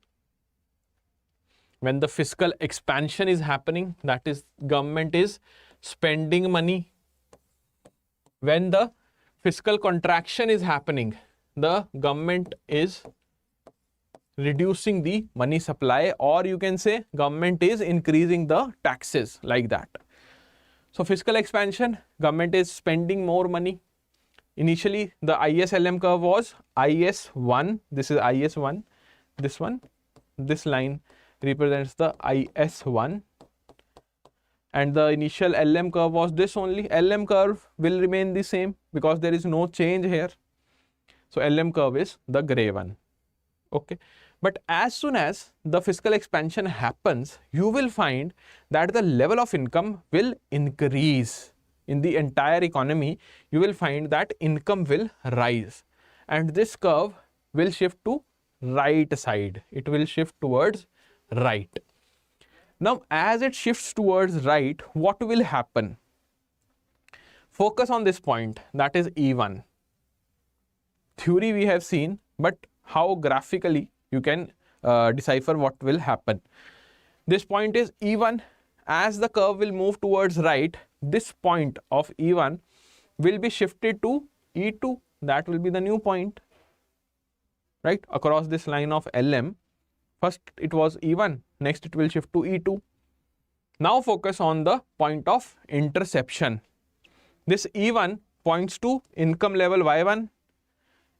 when the fiscal expansion is happening, that is government is spending money. When the fiscal contraction is happening, the government is reducing the money supply, or you can say government is increasing the taxes, like that. So fiscal expansion, government is spending more money. Initially the IS-LM curve was IS1, this is IS1, this one, this line represents the IS1, and the initial LM curve was this only. LM curve will remain the same because there is no change here. So LM curve is the gray one. Okay, but as soon as the fiscal expansion happens, you will find that the level of income will increase in the entire economy. You will find that income will rise, and this curve will shift to right side. It will shift towards right. Now as it shifts towards right, what will happen? Focus on this point, that is E1. Theory we have seen, but how graphically you can decipher what will happen. This point is E1. As the curve will move towards right, this point of E1 will be shifted to E2. That will be the new point, right, across this line of LM. First it was E1, next it will shift to E2. Now focus on the point of interception. This E1 points to income level Y1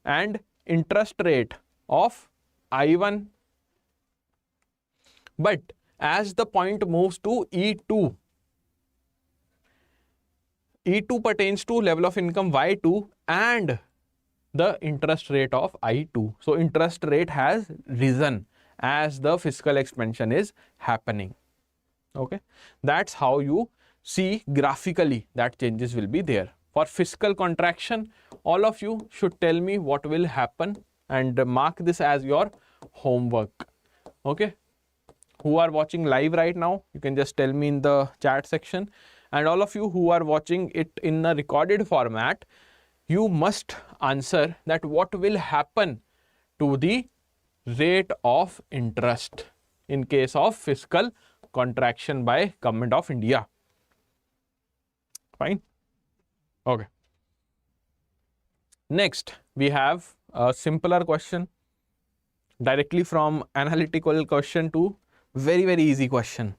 and interest rate of I1. But as the point moves to E2, E2 pertains to level of income Y2 and the interest rate of I2. So interest rate has risen as the fiscal expansion is happening. Okay, that's how you see graphically that changes will be there. For fiscal contraction, all of you should tell me what will happen and mark this as your homework. Okay, who are watching live right now, you can just tell me in the chat section, and all of you who are watching it in the recorded format, you must answer that what will happen to the rate of interest in case of fiscal contraction by Government of India. Fine. Okay. Next, we have a simpler question directly from analytical question to very easy question.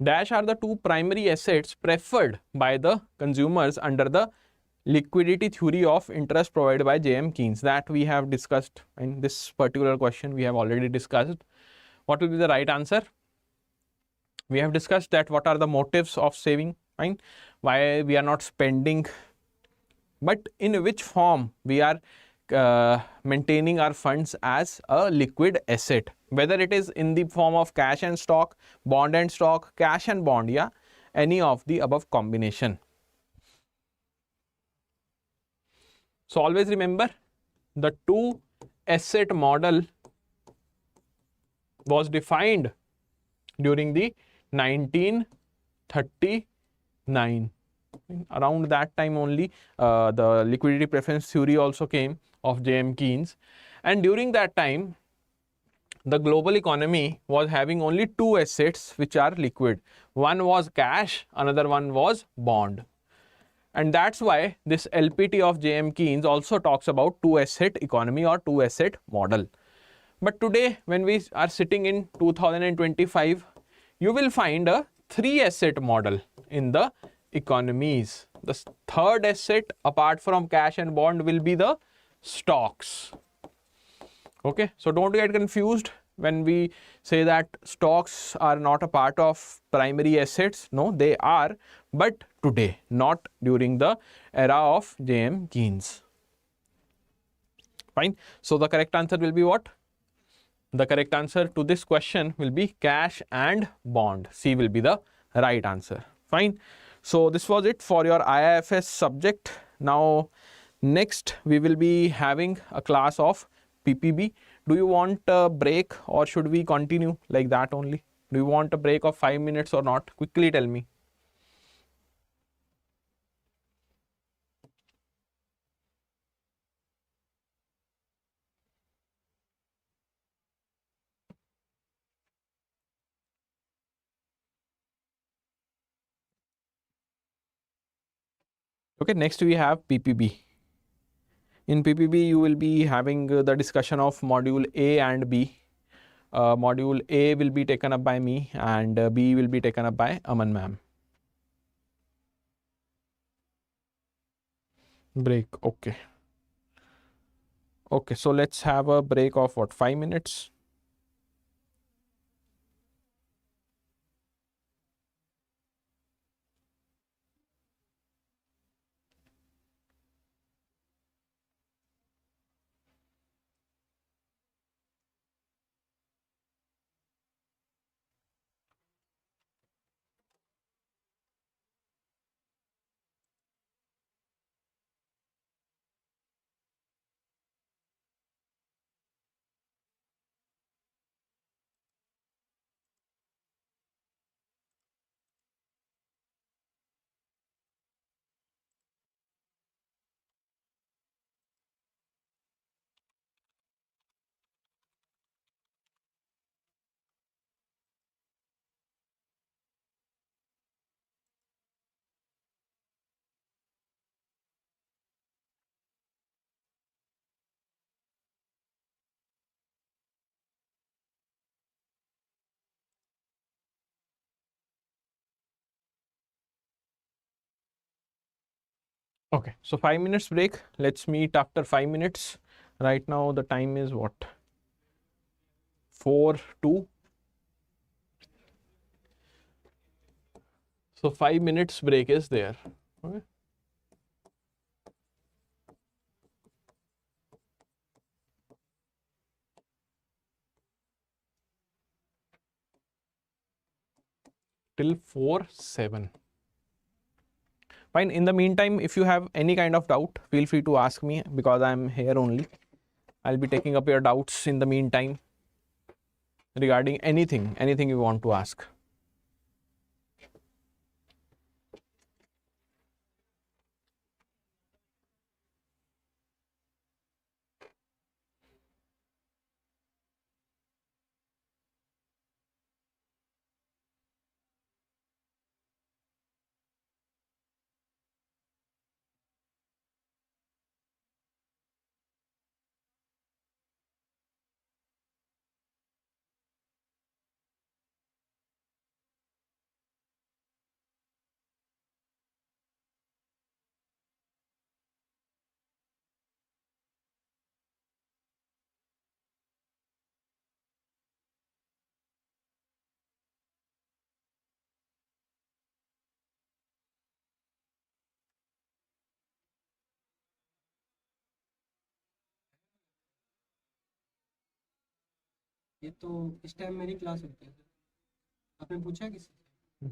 Dash are the two primary assets preferred by the consumers under the liquidity theory of interest provided by J.M. Keynes, that we have discussed in this particular question. We have already discussed. What will be the right answer? We have discussed that what are the motives of saving, fine, why we are not spending, but in which form we are maintaining our funds as a liquid asset, whether it is in the form of cash and stock, bond and stock, cash and bond, yeah, any of the above combination. So always remember, the two asset model was defined during the 1939. Around that time only the liquidity preference theory also came of J.M. Keynes, and during that time the global economy was having only two assets which are liquid. One was cash, another one was bond. And that's why this LPT of J.M. Keynes also talks about two asset economy or two asset model. But today, when we are sitting in 2025, you will find a three asset model in the economies. The third asset apart from cash and bond will be the stocks. Okay, so don't get confused when we say that stocks are not a part of primary assets. No, they are, but today, not during the era of J.M. Keynes. Fine. So the correct answer will be what? The correct answer to this question will be cash and bond. C will be the right answer. Fine. So this was it for your IIFS subject. Now next we will be having a class of PPB. Do you want a break or should we continue like that only? Do you want a break of 5 minutes or not? Quickly tell me. Okay, next we have PPB. In PPB, you will be having the discussion of module A and B. Module A will be taken up by me and B will be taken up by Aman ma'am. Break, okay. Okay, so let's have a break of what, 5 minutes? Okay, so 5 minutes break. Let's meet after 5 minutes. Right now the time is what? 4:02. So 5 minutes break is there. Okay. till 4/7. Fine. In the meantime, if you have any kind of doubt, feel free to ask me because I'm here only. I'll be taking up your doubts in the meantime regarding anything you want to ask. ये तो इस time मेरी class होती है। आपने पूछा किसी से?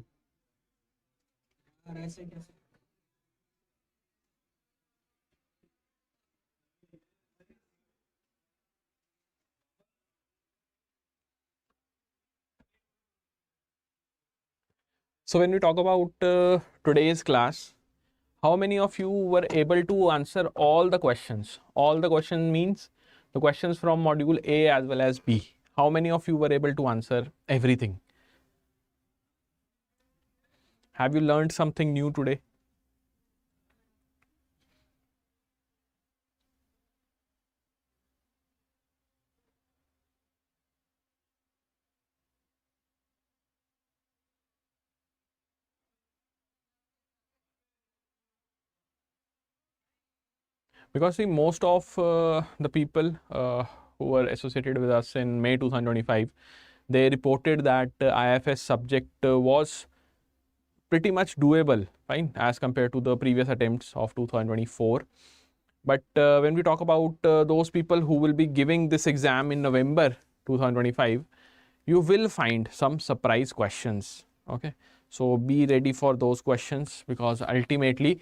यार ऐसे कैसे? So when we talk about today's class, how many of you were able to answer all the questions? All the question means the questions from module A as well as B. How many of you were able to answer everything? Have you learned something new today? Because see, most of the people who were associated with us in May 2025, they reported that IFS subject was pretty much doable, fine, as compared to the previous attempts of 2024. But when we talk about those people who will be giving this exam in November 2025, you will find some surprise questions. Okay, so be ready for those questions because ultimately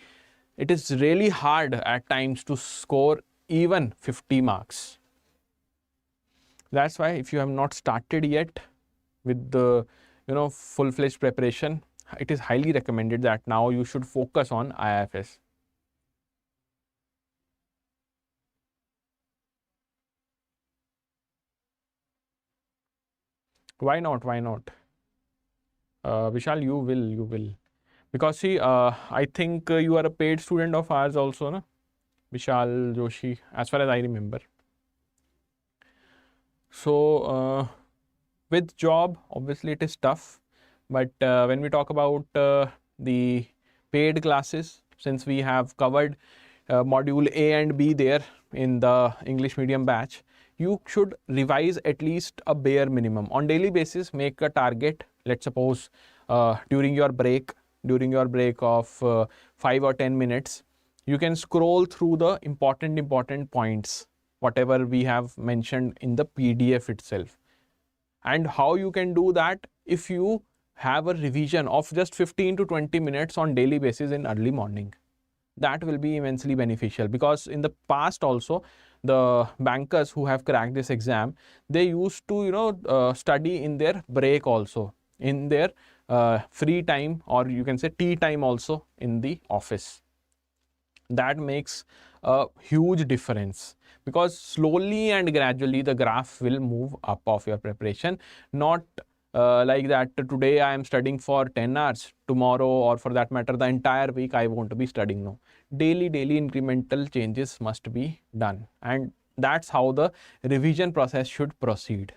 it is really hard at times to score even 50 marks. That's why if you have not started yet with the full-fledged preparation, it is highly recommended that now you should focus on IFS. Why not? Why not? Vishal, you will. Because see, I think you are a paid student of ours also, na? Vishal Joshi, as far as I remember. So with job, obviously it is tough. But when we talk about the paid classes, since we have covered module A and B there in the English medium batch, you should revise at least a bare minimum. On daily basis, make a target. Let's suppose during your break of 5 or 10 minutes, you can scroll through the important points, whatever we have mentioned in the PDF itself. And how you can do that? If you have a revision of just 15 to 20 minutes on daily basis in early morning, that will be immensely beneficial. Because in the past also, the bankers who have cracked this exam, they used to study in their break also, in their free time, or you can say tea time also in the office. That makes a huge difference, because slowly and gradually the graph will move up of your preparation. Not like that today I am studying for 10 hours, tomorrow or for that matter the entire week I won't be studying. No, daily incremental changes must be done, and that's how the revision process should proceed.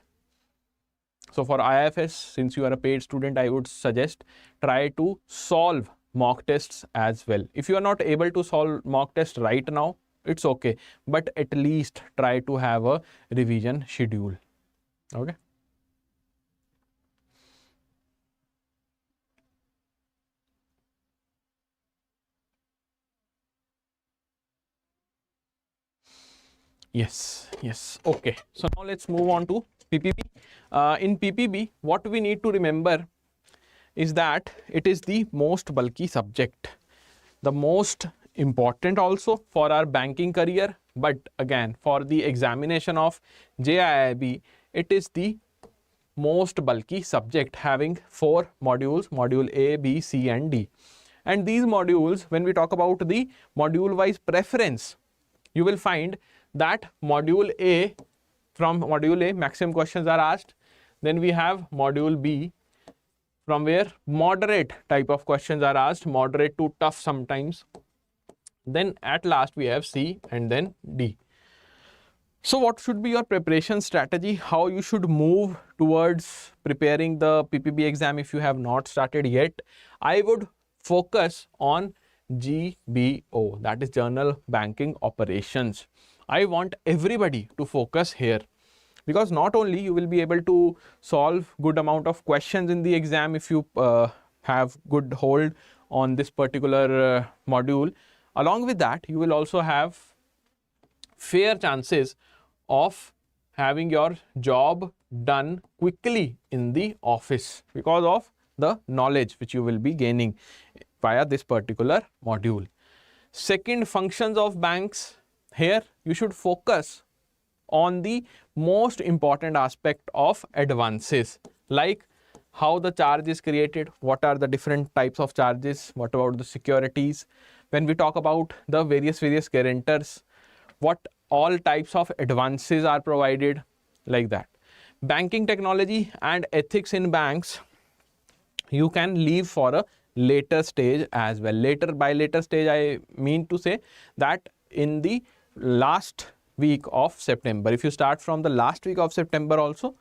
So for IFS, since you are a paid student, I would suggest try to solve mock tests as well. If you are not able to solve mock test right now, it's okay, but at least try to have a revision schedule. Okay. Yes. Okay. So now let's move on to PPB. In PPB, what we need to remember is that it is the most bulky subject, the most important also for our banking career, but again for the examination of JIIB, it is the most bulky subject, having 4 modules, module A, B, C and D. And these modules, when we talk about the module wise preference, you will find that module A, from module A maximum questions are asked. Then we have module B, from where moderate type of questions are asked, moderate to tough sometimes. Then at last we have C and then D. So what should be your preparation strategy? How you should move towards preparing the PPB exam if you have not started yet? I would focus on GBO, that is Journal Banking Operations. I want everybody to focus here, because not only you will be able to solve good amount of questions in the exam if you have good hold on this particular module, along with that you will also have fair chances of having your job done quickly in the office because of the knowledge which you will be gaining via this particular module. Second, functions of banks. Here you should focus on the most important aspect of advances, like how the charge is created, what are the different types of charges, what about the securities, when we talk about the various guarantors, what all types of advances are provided, like that. Banking technology and ethics in banks, you can leave for a later stage as well. Later, by later stage I mean to say that in the last week of September. If you start from the last week of September also,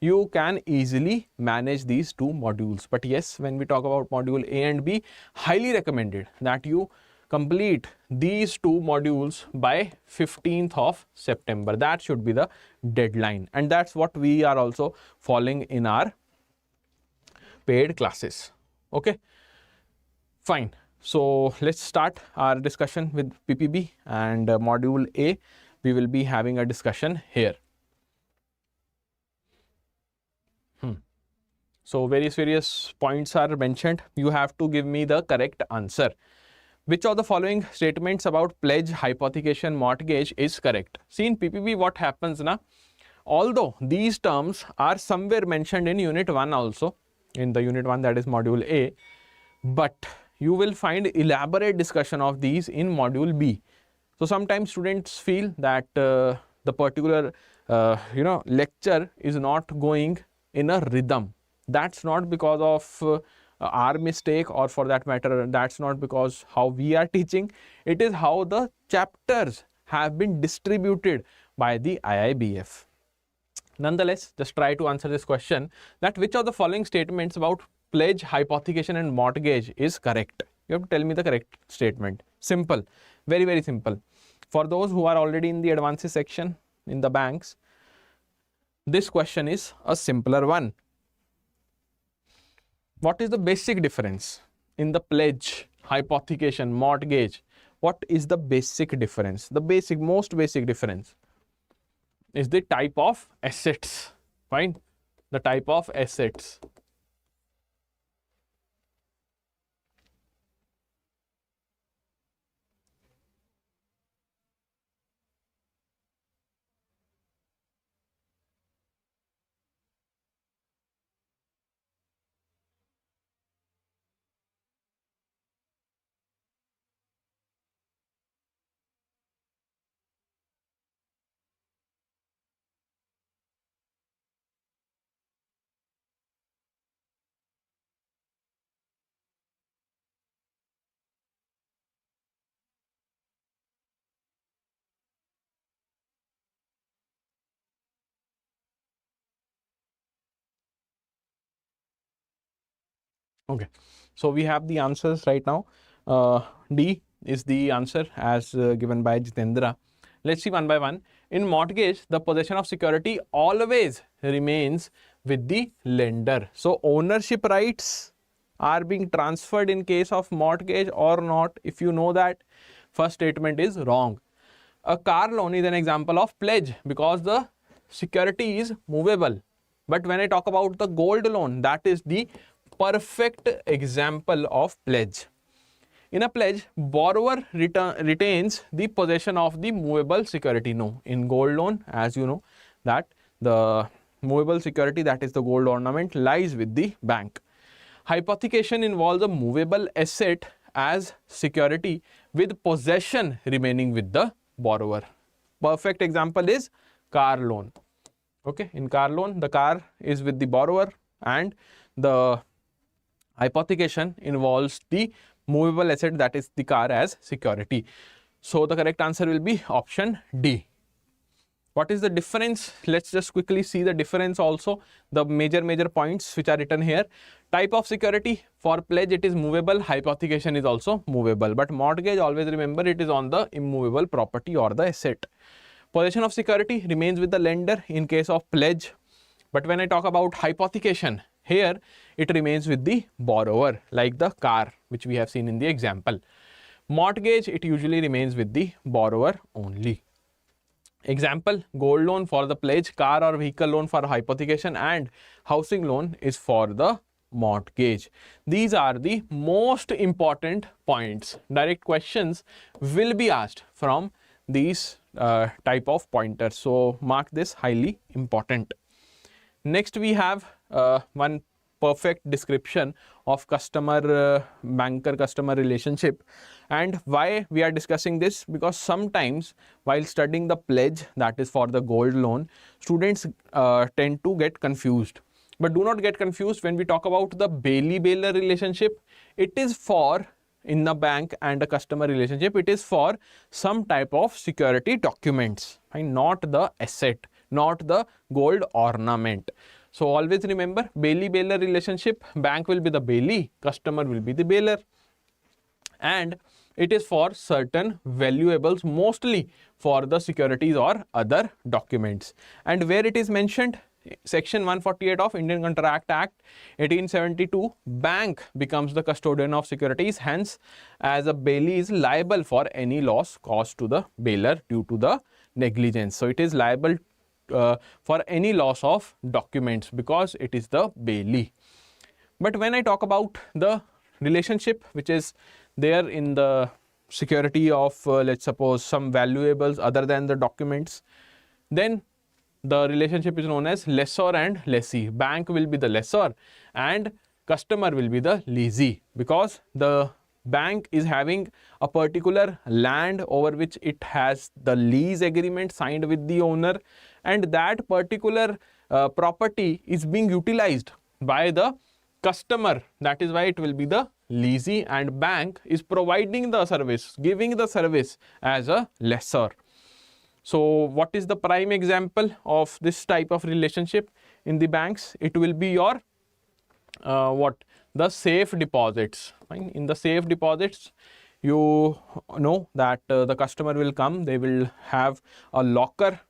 you can easily manage these 2 modules. But yes, when we talk about module A and B, highly recommended that you complete these 2 modules by 15th of September. That should be the deadline, and that's what we are also following in our paid classes. Okay, fine. So let's start our discussion with PPB and module A. We will be having a discussion here. So various points are mentioned. You have to give me the correct answer. Which of the following statements about pledge, hypothecation, mortgage is correct? See, in PPB what happens na, although these terms are somewhere mentioned in unit 1 also, in the unit 1, that is module A, but you will find elaborate discussion of these in module B. So sometimes students feel that the particular lecture is not going in a rhythm. That's not because of our mistake, or for that matter that's not because how we are teaching. It is how the chapters have been distributed by the IIBF. Nonetheless, just try to answer this question, that which of the following statements about pledge, hypothecation and mortgage is correct? You have to tell me the correct statement. Simple, very simple. For those who are already in the advances section in the banks, this question is a simpler one. What is the basic difference in the pledge, hypothecation, mortgage? What is the basic difference? The most basic difference is the type of assets. Fine, the type of assets. Okay, so we have the answers right now. D is the answer as given by Jitendra. Let's see one by one. In mortgage, the possession of security always remains with the lender. So ownership rights are being transferred in case of mortgage or not. If you know that, first statement is wrong. A car loan is an example of pledge because the security is movable. But when I talk about the gold loan, that is the perfect example of pledge. In a pledge, borrower retains the possession of the movable security. No, in gold loan, as you know, that the movable security, that is the gold ornament, lies with the bank. Hypothecation involves a movable asset as security with possession remaining with the borrower. Perfect example is car loan. Okay, in car loan, the car is with the borrower and the hypothecation involves the movable asset, that is the car, as security. So the correct answer will be option D. What is the difference? Let's just quickly see the difference also, the major points which are written here. Type of security: for pledge it is movable, hypothecation is also movable, but mortgage, always remember, it is on the immovable property or the asset. Possession of security remains with the lender in case of pledge, but when I talk about hypothecation, here it remains with the borrower, like the car which we have seen in the example. Mortgage, it usually remains with the borrower only. Example: gold loan for the pledge, car or vehicle loan for hypothecation, and housing loan is for the mortgage. These are the most important points. Direct questions will be asked from these type of pointers, so mark this highly important. Next we have one perfect description of customer banker customer relationship. And why we are discussing this? Because sometimes while studying the pledge, that is for the gold loan, students tend to get confused. But do not get confused when we talk about the bailey-bailer relationship. It is for, in the bank and the customer relationship, it is for some type of security documents, and not the asset, not the gold ornament. So always remember, bailey-bailer relationship, bank will be the bailey, customer will be the bailer, and it is for certain valuables, mostly for the securities or other documents. And where it is mentioned, Section 148 of Indian Contract Act 1872, bank becomes the custodian of securities, hence as a bailey is liable for any loss caused to the bailer due to the negligence. So it is liable for any loss of documents because it is the bailey. But when I talk about the relationship which is there in the security of let's suppose some valuables other than the documents, then the relationship is known as lessor and lessee. Bank will be the lessor and customer will be the lessee, because the bank is having a particular land over which it has the lease agreement signed with the owner, and that particular property is being utilized by the customer. That is why it will be the lessee, and bank is providing the service, giving the service as a lessor. So what is the prime example of this type of relationship in the banks? It will be your the safe deposits. Fine. In the safe deposits, you know that the customer will come, they will have a locker.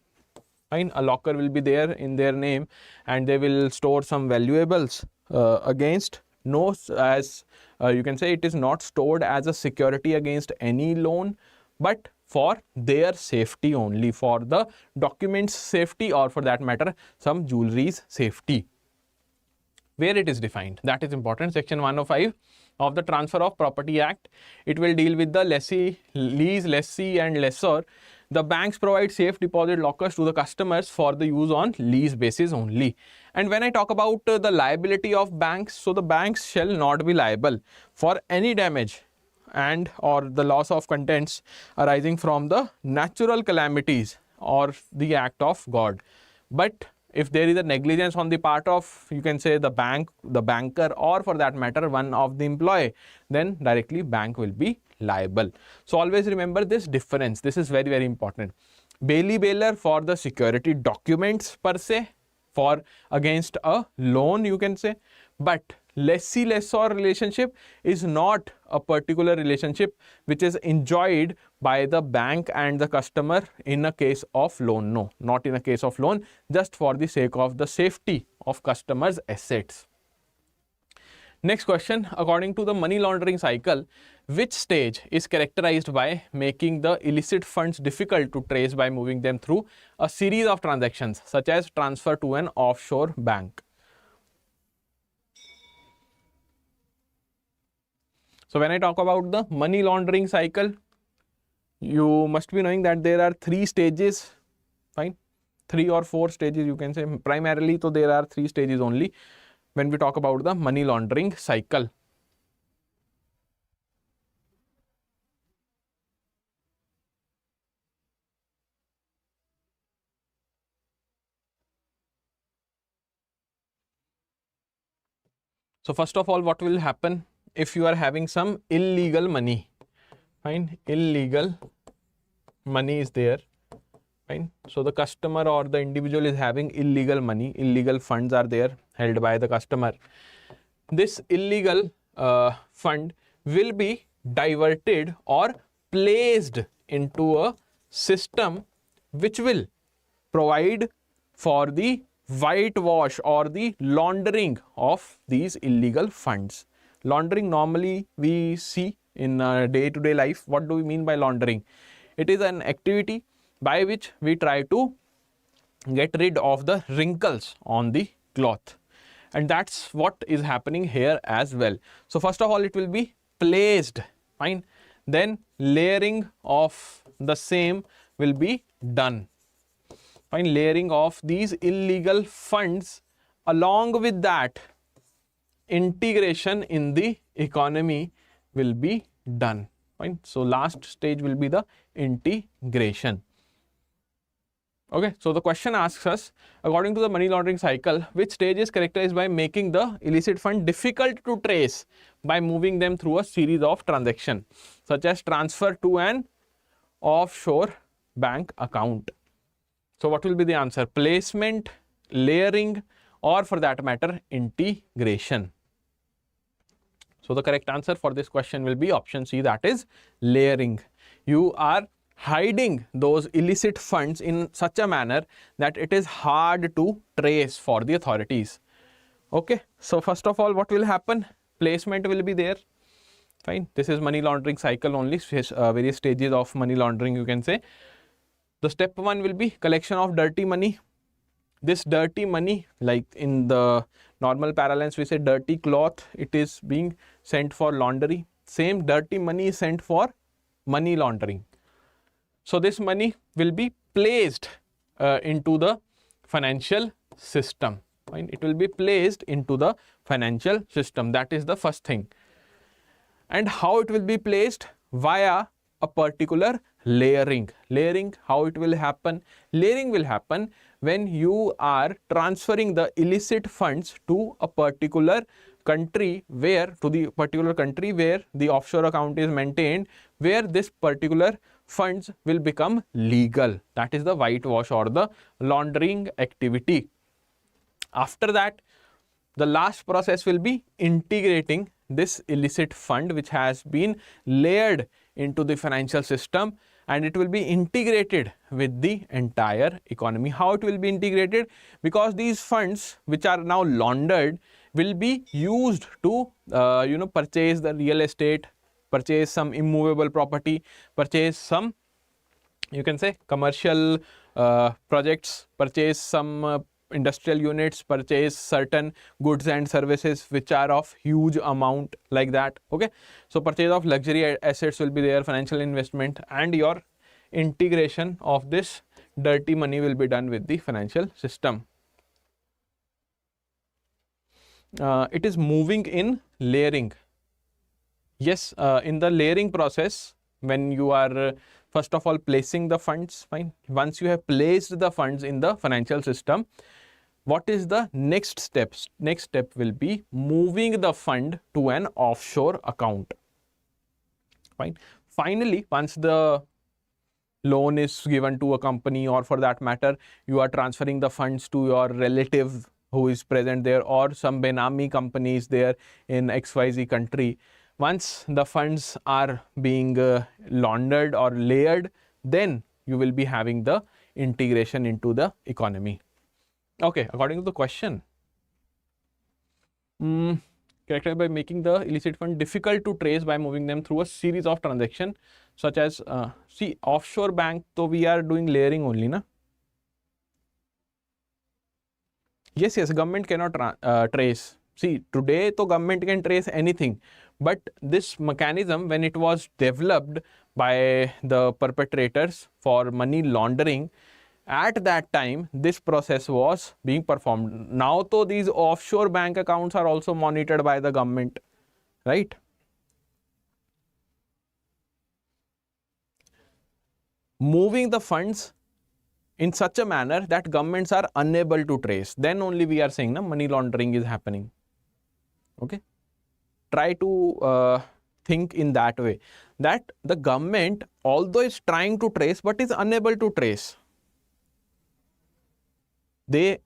Fine. A locker will be there in their name, and they will store some valuables against, no, as you can say, it is not stored as a security against any loan, but for their safety only, for the documents safety, or for that matter some jewelry's safety. Where it is defined, that is important. Section 105 of the Transfer of Property Act, it will deal with the lessee, lease, lessee and lessor. The banks provide safe deposit lockers to the customers for the use on lease basis only. And when I talk about the liability of banks, so the banks shall not be liable for any damage and or the loss of contents arising from the natural calamities or the act of God. But if there is a negligence on the part of, you can say, the bank, the banker, or for that matter one of the employee, then directly bank will be liable. So always remember this difference. This is very, very important. Bailey-bailer for the security documents per se, for against a loan, you can say, but lessee-lessor relationship is not a particular relationship which is enjoyed by the bank and the customer in a case of loan. No, not in a case of loan, just for the sake of the safety of customers' assets. Next question, according to the money laundering cycle, which stage is characterized by making the illicit funds difficult to trace by moving them through a series of transactions such as transfer to an offshore bank? So when I talk about the money laundering cycle, you must be knowing that there are 3 stages, fine, 3 or 4 stages you can say, primarily so there are 3 stages only when we talk about the money laundering cycle. So first of all, what will happen if you are having some illegal money, fine, illegal money is there, fine. So the customer or the individual is having illegal money, illegal funds are there held by the customer. This illegal fund will be diverted or placed into a system which will provide for the whitewash or the laundering of these illegal funds. Laundering normally we see in day-to-day life. What do we mean by laundering? It is an activity by which we try to get rid of the wrinkles on the cloth, and that's what is happening here as well. So first of all, it will be placed, fine, then layering of the same will be done, fine, layering of these illegal funds, along with that integration in the economy will be done, fine. So last stage will be the integration. Okay, so the question asks us, according to the money laundering cycle, which stage is characterized by making the illicit fund difficult to trace by moving them through a series of transactions, such as transfer to an offshore bank account? So what will be the answer? Placement, layering, or for that matter, integration. So the correct answer for this question will be option C, that is layering. You are hiding those illicit funds in such a manner that it is hard to trace for the authorities. Okay, so first of all, what will happen? Placement will be there, fine. This is money laundering cycle only, various stages of money laundering you can say. The step 1 will be collection of dirty money. This dirty money, like in the normal parlance we say dirty cloth, it is being sent for laundry. Same dirty money is sent for money laundering. So this money will be placed into the financial system, fine. It will be placed into the financial system. That is the first thing. And how it will be placed? Via a particular layering. Layering, how it will happen? Layering will happen when you are transferring the illicit funds to a particular country, where the offshore account is maintained, where this particular funds will become legal. That is the whitewash or the laundering activity. After that, the last process will be integrating this illicit fund which has been layered into the financial system, and it will be integrated with the entire economy. How it will be integrated? Because these funds which are now laundered will be used to purchase the real estate, purchase some immovable property, purchase some, you can say, commercial projects, purchase some industrial units, purchase certain goods and services which are of huge amount, like that. Okay, so purchase of luxury assets will be there, financial investment, and your integration of this dirty money will be done with the financial system. It is moving in layering. Yes, in the layering process, when you are first of all placing the funds, fine. Once you have placed the funds in the financial system, what is the next step? Next step will be moving the fund to an offshore account, fine. Finally, once the loan is given to a company, or for that matter you are transferring the funds to your relative who is present there, or some Benami company is there in XYZ country, once the funds are being laundered or layered, then you will be having the integration into the economy. Okay, according to the question, characterized by making the illicit fund difficult to trace by moving them through a series of transactions, such as see, offshore bank, so we are doing layering only, na? Yes, government cannot trace. See, today, so government can trace anything, But this mechanism, when it was developed by the perpetrators for money laundering, at that time this process was being performed. Now though these offshore bank accounts are also monitored by the government, right? Moving the funds in such a manner that governments are unable to trace, then only we are saying money laundering is happening. Okay, try to think in that way, that the government, although is trying to trace but is unable to trace. The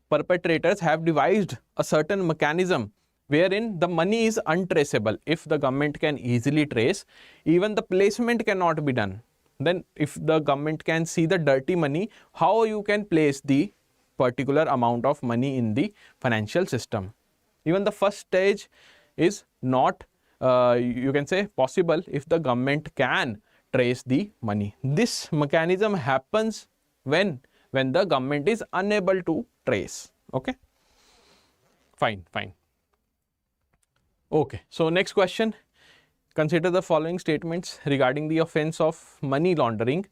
perpetrators have devised a certain mechanism wherein the money is untraceable. If the government can easily trace, even the placement cannot be done. Then if the government can see the dirty money, how you can place the particular amount of money in the financial system? Even the first stage is not, you can say, possible if the government can trace the money. This mechanism happens when the government is unable to trace. Okay, fine. Okay, so next question. Consider the following statements regarding the offense of money laundering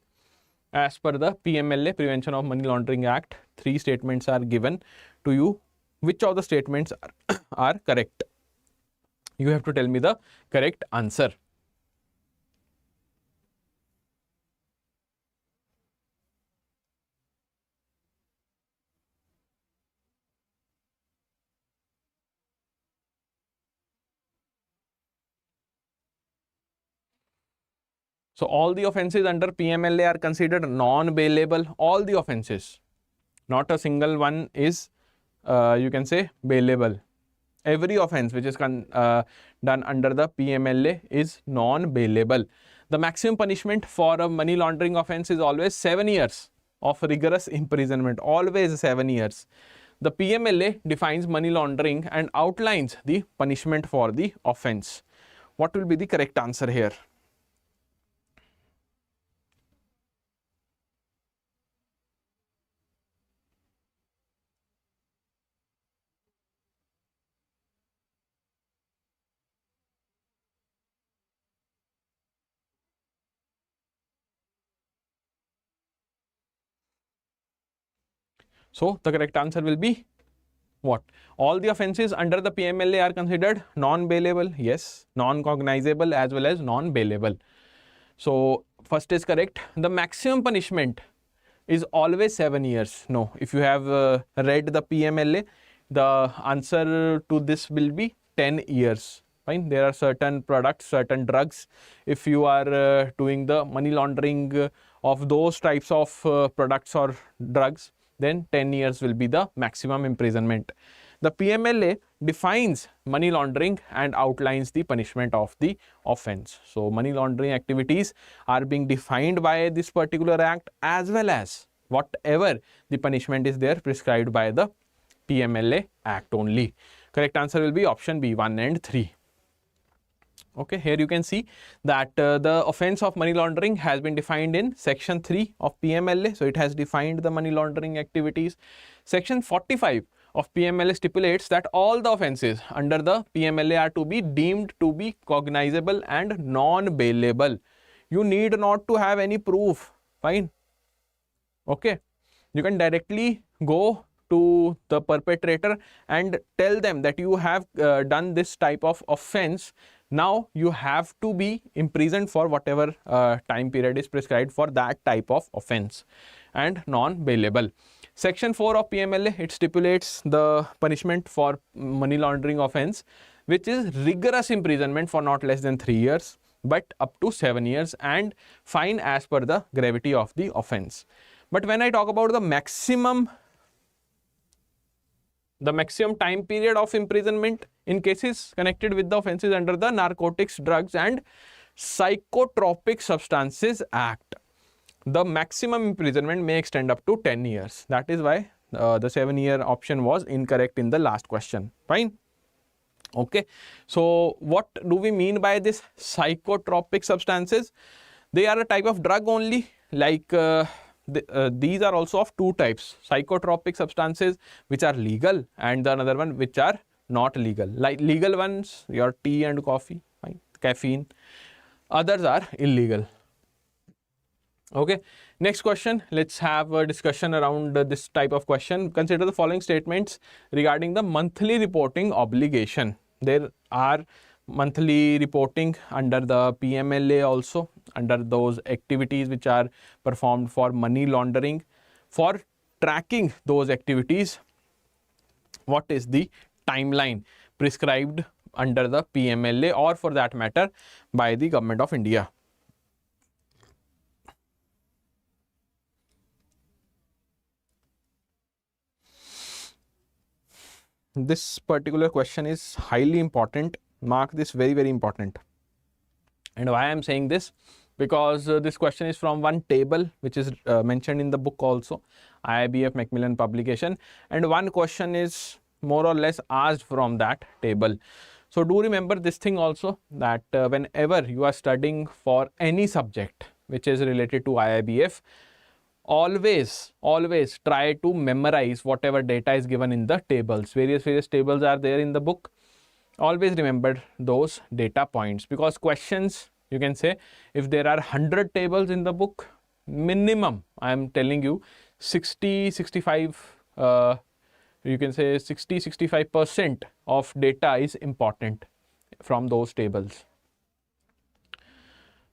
as per the PMLA, Prevention of Money Laundering Act. 3 statements are given to you. Which of the statements are correct? You have to tell me the correct answer. So all the offences under PMLA are considered non-bailable. All the offences, not a single one is, you can say, bailable. Every offence which is done under the PMLA is non-bailable. The maximum punishment for a money laundering offence is always 7 years of rigorous imprisonment. Always 7 years. The PMLA defines money laundering and outlines the punishment for the offence. What will be the correct answer here? So the correct answer will be what? All the offences under the PMLA are considered non-bailable. Yes, non-cognizable as well as non-bailable. So first is correct. The maximum punishment is always 7 years. No, if you have read the PMLA, the answer to this will be 10 years. Fine. There are certain products, certain drugs. If you are doing the money laundering of those types of products or drugs, then 10 years will be the maximum imprisonment. The PMLA defines money laundering and outlines the punishment of the offence. So money laundering activities are being defined by this particular act, as well as whatever the punishment is there prescribed by the PMLA Act only. Correct answer will be option B, 1 and 3. Okay, here you can see that the offence of money laundering has been defined in section 3 of PMLA. So it has defined the money laundering activities. Section 45 of PMLA stipulates that all the offences under the PMLA are to be deemed to be cognizable and non-bailable. You need not to have any proof. Fine. Okay, you can directly go to the perpetrator and tell them that you have done this type of offence. Now you have to be imprisoned for whatever time period is prescribed for that type of offence and non-bailable. Section 4 of PMLA, it stipulates the punishment for money laundering offence, which is rigorous imprisonment for not less than 3 years but up to 7 years, and fine as per the gravity of the offence. But when I talk about the maximum time period of imprisonment in cases connected with the offences under the Narcotics, Drugs and Psychotropic Substances Act, the maximum imprisonment may extend up to 10 years. That is why the 7-year option was incorrect in the last question. Fine. Okay. So what do we mean by this psychotropic substances? They are a type of drug only, like these are also of 2 types: psychotropic substances which are legal and the another one which are not legal. Like legal ones, your tea and coffee, caffeine. Others are illegal. Okay, next question. Let's have a discussion around this type of question. Consider the following statements regarding the monthly reporting obligation. There are monthly reporting under the PMLA also, under those activities which are performed for money laundering. For tracking those activities, what is the timeline prescribed under the PMLA, or for that matter by the Government of India? This particular question is highly important. Mark this very, very important. And why I am saying this? Because this question is from one table which is mentioned in the book also, IIBF Macmillan publication, and one question is more or less asked from that table. So do remember this thing also, that whenever you are studying for any subject which is related to IIBF, always try to memorize whatever data is given in the tables. Various tables are there in the book. Always remember those data points, because questions, you can say, if there are 100 tables in the book, minimum, I am telling you, 65% of data is important from those tables.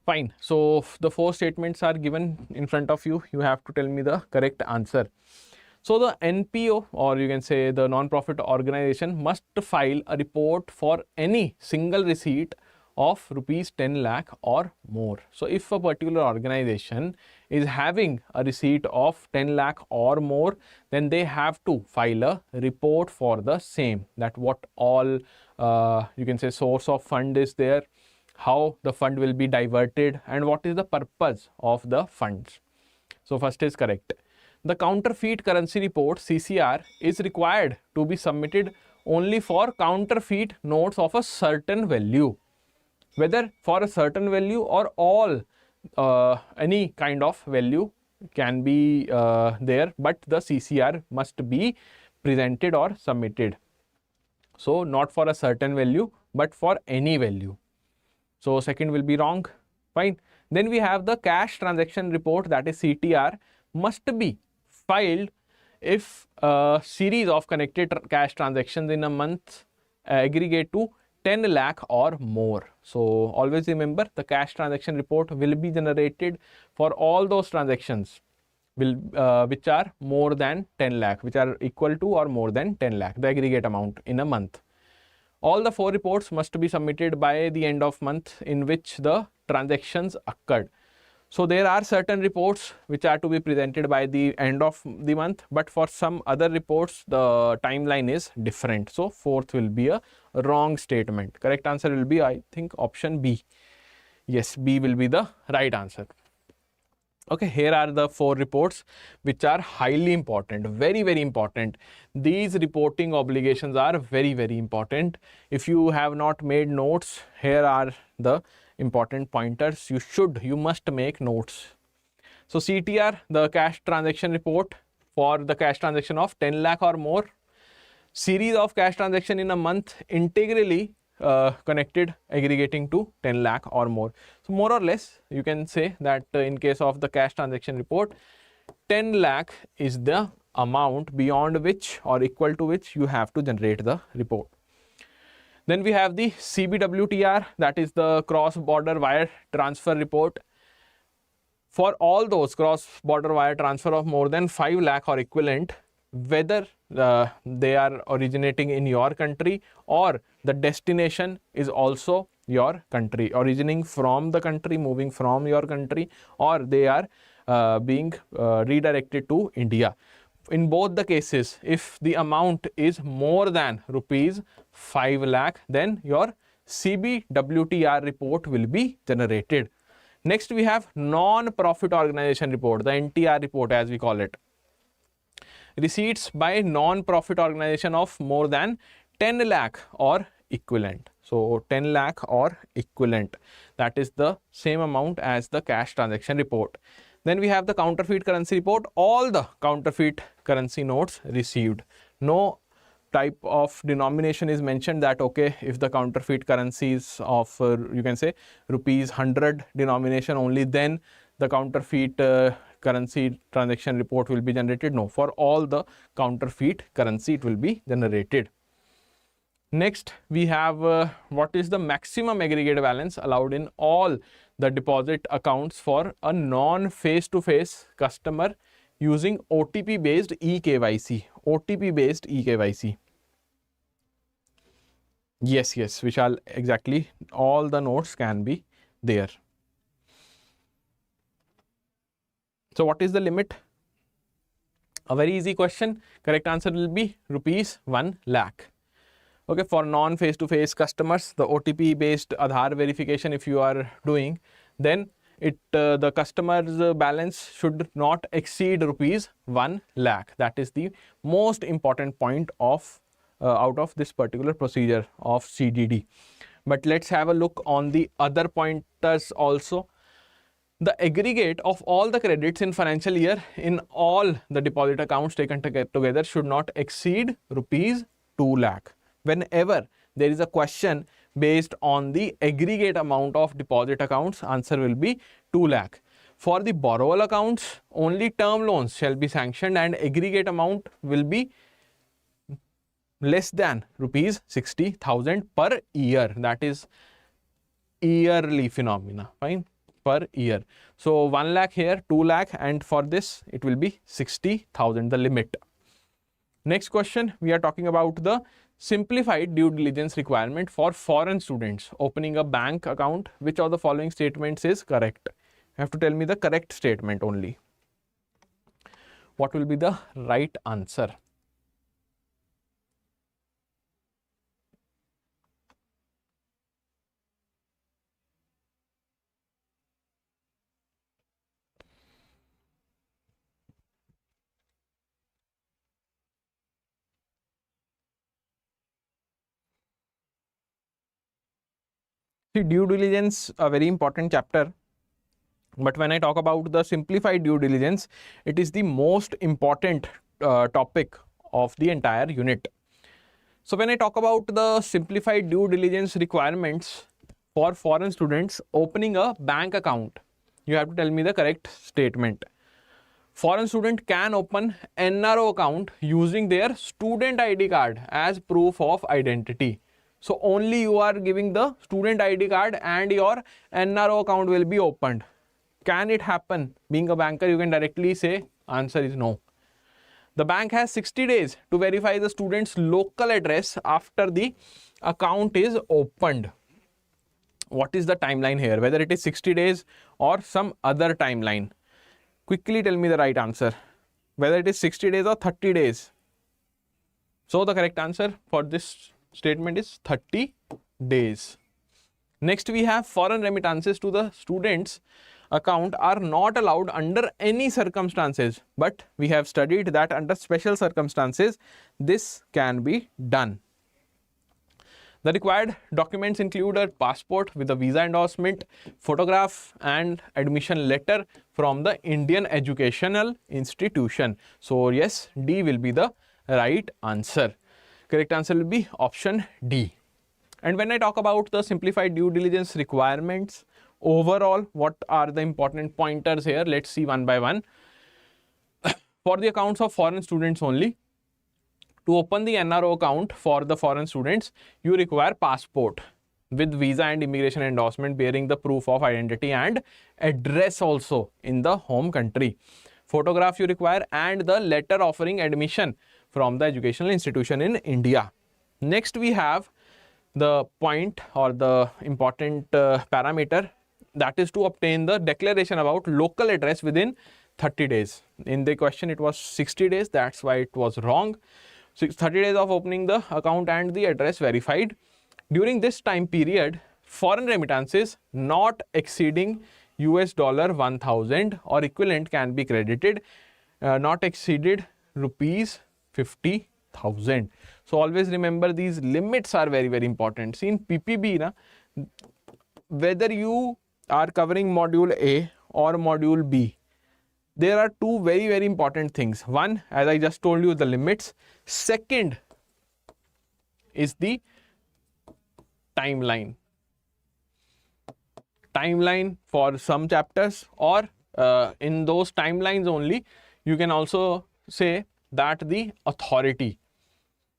Fine. So the four statements are given in front of you. You have to tell me the correct answer. So the NPO, or you can say the non-profit organization, must file a report for any single receipt of rupees 10 lakh or more. So if a particular organization is having a receipt of 10 lakh or more, then they have to file a report for the same, that what all you can say source of fund is there, how the fund will be diverted, and what is the purpose of the funds. So first is correct. The counterfeit currency report, CCR, is required to be submitted only for counterfeit notes of a certain value, whether for a certain value or all any kind of value can be there, but the CCR must be presented or submitted. So not for a certain value, but for any value. So second will be wrong. Fine. Then we have the cash transaction report, that is CTR, must be filed if a series of connected cash transactions in a month aggregate to 10 lakh or more. So always remember, the cash transaction report will be generated for all those transactions which are more than 10 lakh, which are equal to or more than 10 lakh, the aggregate amount in a month. All the four reports must be submitted by the end of month in which the transactions occurred. So there are certain reports which are to be presented by the end of the month, but for some other reports the timeline is different. So fourth will be a wrong statement. Correct answer will be, I think, option B. Yes, B will be the right answer. Okay, here are the four reports which are highly important, very, very important. These reporting obligations are very, very important. If you have not made notes, here are the important pointers. You must make notes. So CTR, the cash transaction report for the cash transaction of 10 lakh or more, series of cash transaction in a month integrally connected aggregating to 10 lakh or more. So more or less you can say that in case of the cash transaction report, 10 lakh is the amount beyond which or equal to which you have to generate the report. Then we have the CBWTR, that is the cross-border wire transfer report. For all those cross-border wire transfer of more than 5 lakh or equivalent, whether they are originating in your country or the destination is also your country, originating from the country, moving from your country, or they are being redirected to India. In both the cases, if the amount is more than rupees 5 lakh, then your CBWTR report will be generated. Next we have non-profit organization report, the NTR report as we call it. Receipts by non-profit organization of more than 10 lakh or equivalent. So 10 lakh or equivalent, that is the same amount as the cash transaction report. Then we have the counterfeit currency report, all the counterfeit currency notes received. No type of denomination is mentioned, that okay, if the counterfeit currencies of you can say rupees 100 denomination only, then the counterfeit currency transaction report will be generated. No, for all the counterfeit currency it will be generated. Next, we have what is the maximum aggregate balance allowed in all the deposit accounts for a non face-to-face customer using OTP based eKYC. OTP based eKYC. Yes, Vishal, exactly. All the notes can be there. So what is the limit? A very easy question. Correct answer will be rupees 1 lakh. Okay, for non face-to-face customers, the OTP based Aadhaar verification if you are doing, then the customer's balance should not exceed rupees 1 lakh. That is the most important point of out of this particular procedure of CDD. But let's have a look on the other pointers also. The aggregate of all the credits in financial year in all the deposit accounts taken together should not exceed rupees 2 lakh. Whenever there is a question based on the aggregate amount of deposit accounts, answer will be 2 lakh. For the borrower accounts, only term loans shall be sanctioned and aggregate amount will be less than rupees 60,000 per year. That is yearly phenomena, fine, per year. So 1 lakh here, 2 lakh, and for this it will be 60,000, the limit. Next question, we are talking about the simplified due diligence requirement for foreign students opening a bank account. Which of the following statements is correct? You have to tell me the correct statement only. What will be the right answer? See, due diligence, a very important chapter. But when I talk about the simplified due diligence, it is the most important topic of the entire unit. So when I talk about the simplified due diligence requirements for foreign students opening a bank account, you have to tell me the correct statement. Foreign student can open NRO account using their student ID card as proof of identity. So only you are giving the student ID card and your NRO account will be opened. Can it happen? Being a banker, you can directly say answer is no. The bank has 60 days to verify the student's local address after the account is opened. What is the timeline here? Whether it is 60 days or some other timeline? Quickly tell me the right answer. Whether it is 60 days or 30 days. So the correct answer for this statement is 30 days. Next, we have foreign remittances to the students' account are not allowed under any circumstances, but we have studied that under special circumstances this can be done. The required documents include a passport with a visa endorsement, photograph and admission letter from the Indian educational institution. So yes, D will be the right answer. Correct answer will be option D. And when I talk about the simplified due diligence requirements, overall, what are the important pointers here? Let's see one by one. For the accounts of foreign students only, to open the NRO account for the foreign students, you require passport with visa and immigration endorsement bearing the proof of identity and address also in the home country. Photograph you require and the letter offering admission from the educational institution in India. Next, we have the point or the important parameter, that is to obtain the declaration about local address within 30 days. In the question it was 60 days, that's why it was wrong. 30 days of opening the account and the address verified. During this time period, foreign remittances not exceeding $1,000 or equivalent can be credited, not exceeded rupees 50,000. So always remember these limits are very, very important. See, in PPB, whether you are covering module A or module B, there are two very, very important things. One, as I just told you, the limits. Second, is the timeline. Timeline for some chapters, or in those timelines only, you can also say that the authority,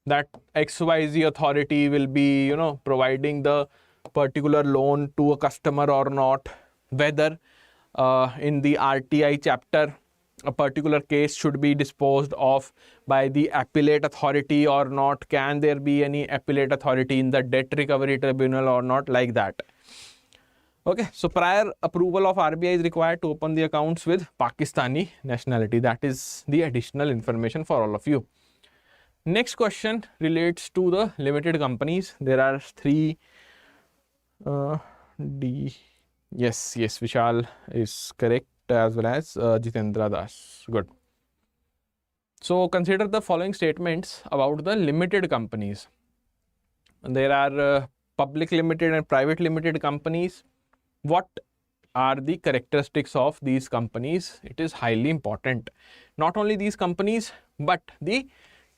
that XYZ authority will be, providing the particular loan to a customer or not, whether in the RTI chapter a particular case should be disposed of by the appellate authority or not, can there be any appellate authority in the debt recovery tribunal or not, like that. Okay, so prior approval of RBI is required to open the accounts with Pakistani nationality. That is the additional information for all of you. Next question relates to the limited companies. There are three. Yes, Vishal is correct, as well as Jitendra Das. Good. So consider the following statements about the limited companies. There are public limited and private limited companies. What are the characteristics of these companies? It is highly important. Not only these companies, but the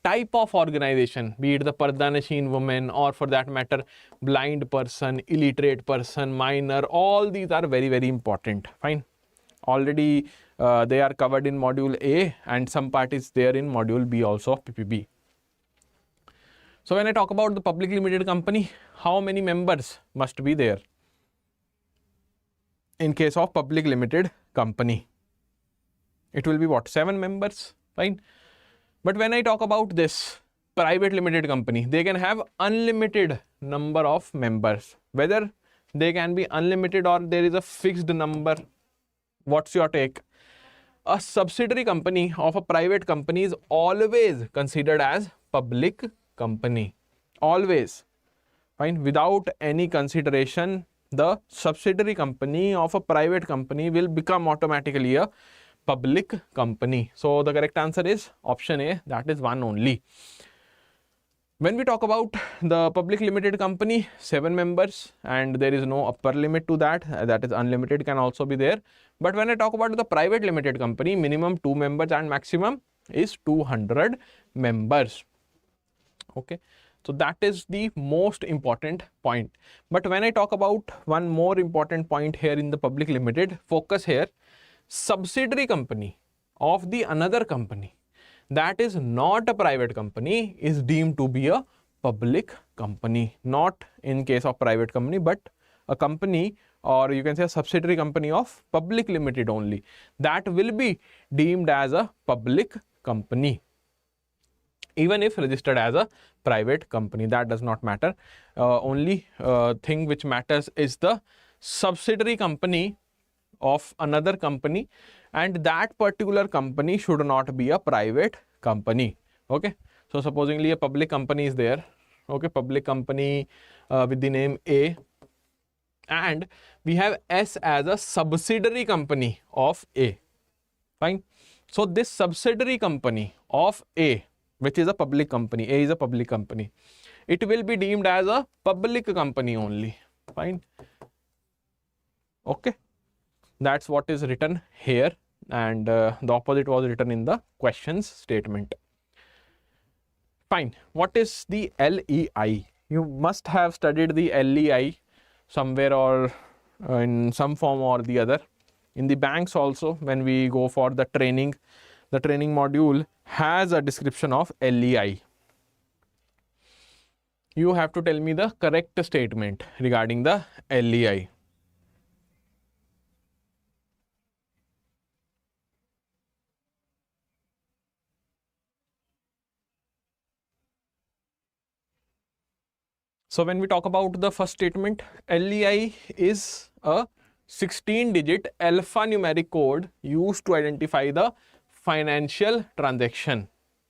type of organization, be it the Pardanashin woman, or for that matter, blind person, illiterate person, minor, all these are very, very important. Fine. Already they are covered in module A, and some part is there in module B also of PPB. So when I talk about the public limited company, how many members must be there in case of public limited company? It will be what? 7 members. Fine. But when I talk about this private limited company, they can have unlimited number of members. Whether they can be unlimited or there is a fixed number, what's your take? A subsidiary company of a private company is always considered as public company. Always. Fine. Without any consideration, the subsidiary company of a private company will become automatically a public company. So the correct answer is option A, that is one only. When we talk about the public limited company, 7 members, and there is no upper limit to that, that is unlimited can also be there. But when I talk about the private limited company, minimum 2 members and maximum is 200 members. Okay. So that is the most important point. But when I talk about one more important point here in the public limited, focus here, subsidiary company of the another company that is not a private company is deemed to be a public company. Not in case of private company, but a company, or you can say a subsidiary company of public limited only, that will be deemed as a public company, even if registered as a private company. That does not matter. Only thing which matters is the subsidiary company of another company, and that particular company should not be a private company. Okay. So supposingly a public company is there. Okay. Public company with the name A, and we have S as a subsidiary company of A. Fine. So this subsidiary company of A, which is a public company, A is a public company, it will be deemed as a public company only. Fine. Okay. That's what is written here, and the opposite was written in the questions statement. Fine. What is the LEI? You must have studied the LEI somewhere or in some form or the other. In the banks also, when we go for the training module has a description of LEI. You have to tell me the correct statement regarding the LEI. So when we talk about the first statement, LEI is a 16-digit alphanumeric code used to identify the financial transaction.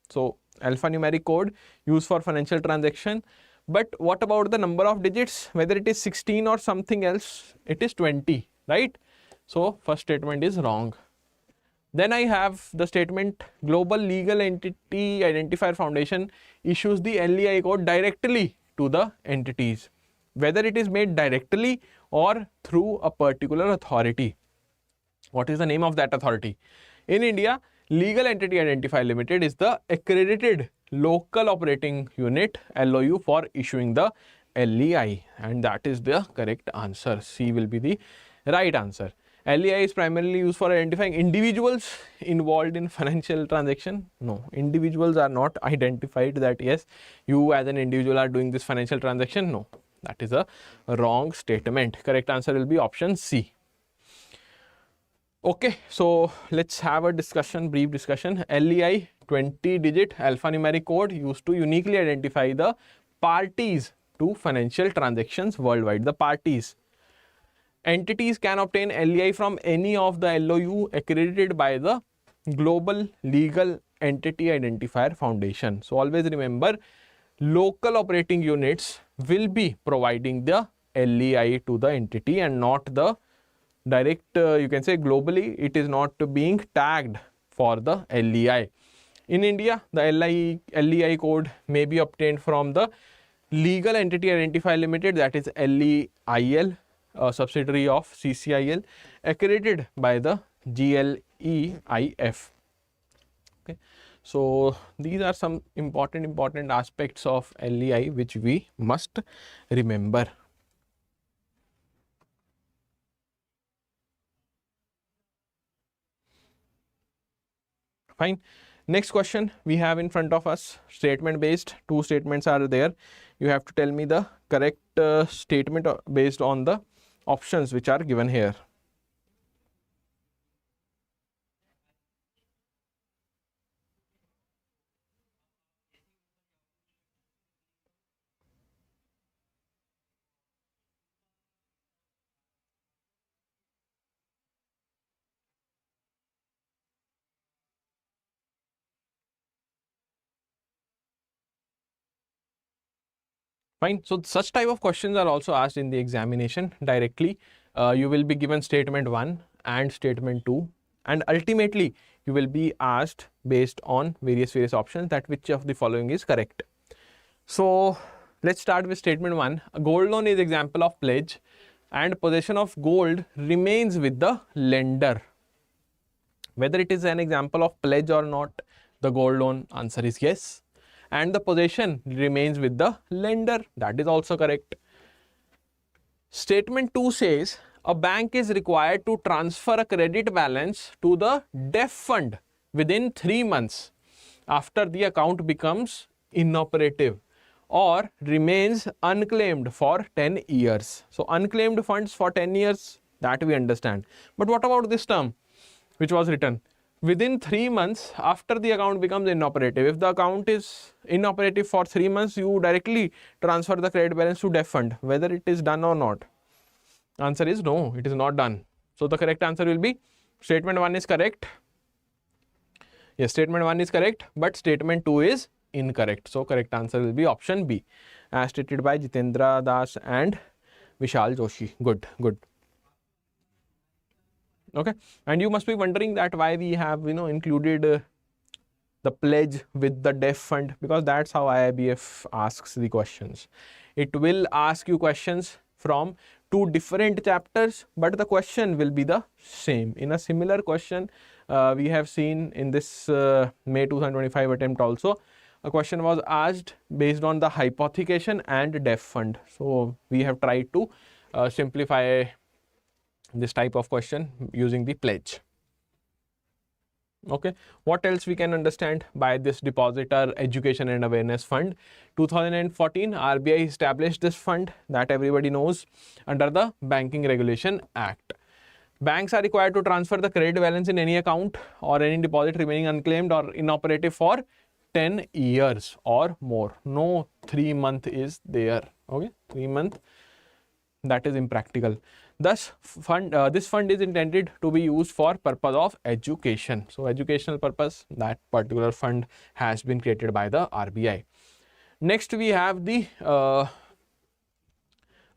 So alphanumeric code used for financial transaction. But what about the number of digits? Whether it is 16 or something else, it is 20, right? So first statement is wrong. Then I have the statement, Global Legal Entity Identifier Foundation issues the LEI code directly to the entities, whether it is made directly or through a particular authority. What is the name of that authority? In India, Legal Entity Identifier Limited is the accredited local operating unit LOU for issuing the LEI, and that is the correct answer. C will be the right answer. LEI is primarily used for identifying individuals involved in financial transaction. No, individuals are not identified that yes, you as an individual are doing this financial transaction. No, that is a wrong statement. Correct answer will be option C. Okay, so let's have a discussion, brief discussion. LEI, 20-digit alphanumeric code used to uniquely identify the parties to financial transactions worldwide. The parties. Entities can obtain LEI from any of the LOU accredited by the Global Legal Entity Identifier Foundation. So always remember, local operating units will be providing the LEI to the entity and not the direct, you can say globally, it is not being tagged for the LEI. In India, the LEI code may be obtained from the Legal Entity Identifier Limited, that is LEIL, a subsidiary of CCIL, accredited by the GLEIF. Okay, so these are some important aspects of LEI which we must remember. Fine. Next question we have in front of us, statement based. Two statements are there. You have to tell me the correct statement based on the options which are given here. Fine. So such type of questions are also asked in the examination directly. You will be given statement 1 and statement 2, and ultimately you will be asked based on various options that which of the following is correct. So let's start with statement 1. A gold loan is example of pledge and possession of gold remains with the lender. Whether it is an example of pledge or not, the gold loan, answer is yes. And the possession remains with the lender, that is also correct. Statement 2 says a bank is required to transfer a credit balance to the DEF fund within 3 months after the account becomes inoperative or remains unclaimed for 10 years. So unclaimed funds for 10 years, that we understand. But what about this term which was written? Within 3 months after the account becomes inoperative. If the account is inoperative for 3 months, you directly transfer the credit balance to DEF fund, whether it is done or not. Answer is no, it is not done. So the correct answer will be statement 1 is correct. Yes, statement 1 is correct, but statement 2 is incorrect. So correct answer will be option B, as stated by Jitendra Das and Vishal Joshi. Good, good. Okay, and you must be wondering that why we have included the pledge with the DEF fund, because that's how IIBF asks the questions. It will ask you questions from 2 different chapters, but the question will be the same. In a similar question we have seen in this May 2025 attempt also, a question was asked based on the hypothecation and DEF fund. So we have tried to simplify this type of question using the pledge. Okay, what else we can understand by this depositor education and awareness fund? 2014 RBI established this fund, that everybody knows, under the Banking Regulation Act. Banks are required to transfer the credit balance in any account or any deposit remaining unclaimed or inoperative for 10 years or more. No 3 month is there. Okay, 3 month, that is impractical. Thus, this fund is intended to be used for purpose of education. So, educational purpose, that particular fund has been created by the RBI. Next, we have the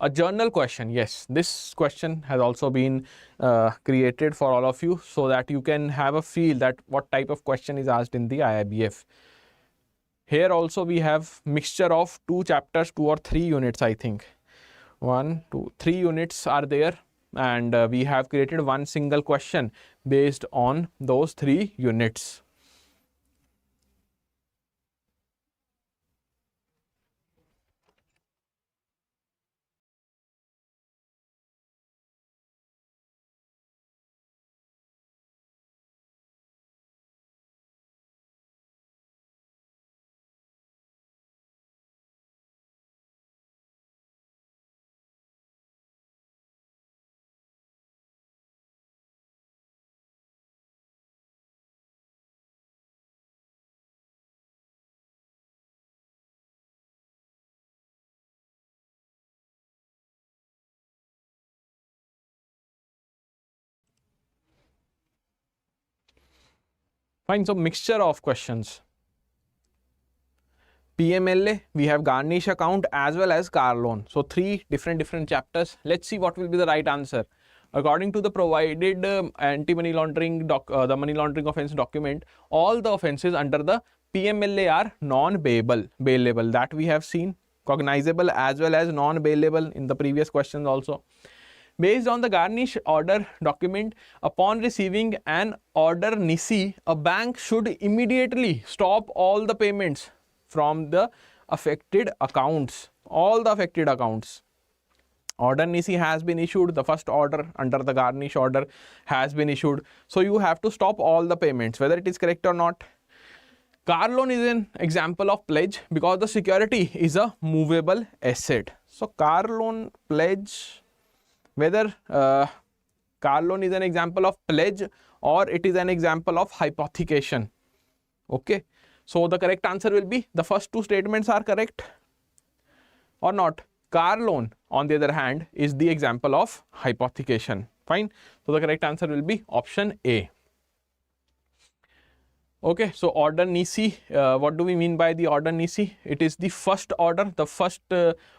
a journal question. Yes, this question has also been created for all of you so that you can have a feel that what type of question is asked in the IIBF. Here also we have mixture of 2 chapters, 2 or 3 units, I think. 1, 2, 3 units are there, and we have created one single question based on those 3 units. Fine, so mixture of questions. PMLA, we have garnish account as well as car loan. So 3 different chapters. Let's see what will be the right answer. According to the provided anti-money laundering the money laundering offence document, all the offences under the PMLA are non-bailable. That we have seen, cognizable as well as non-bailable in the previous questions also. Based on the garnish order document, upon receiving an order nisi, a bank should immediately stop all the payments from the affected accounts, all the affected accounts. Order nisi has been issued, the first order under the garnish order has been issued. So you have to stop all the payments, whether it is correct or not. Car loan is an example of pledge because the security is a movable asset. So car loan, pledge, whether car loan is an example of pledge or it is an example of hypothecation. Okay. So the correct answer will be the first 2 statements are correct or not. Car loan, on the other hand, is the example of hypothecation. Fine. So the correct answer will be option A. Okay, so order nisi, what do we mean by the order nisi? It is the first order,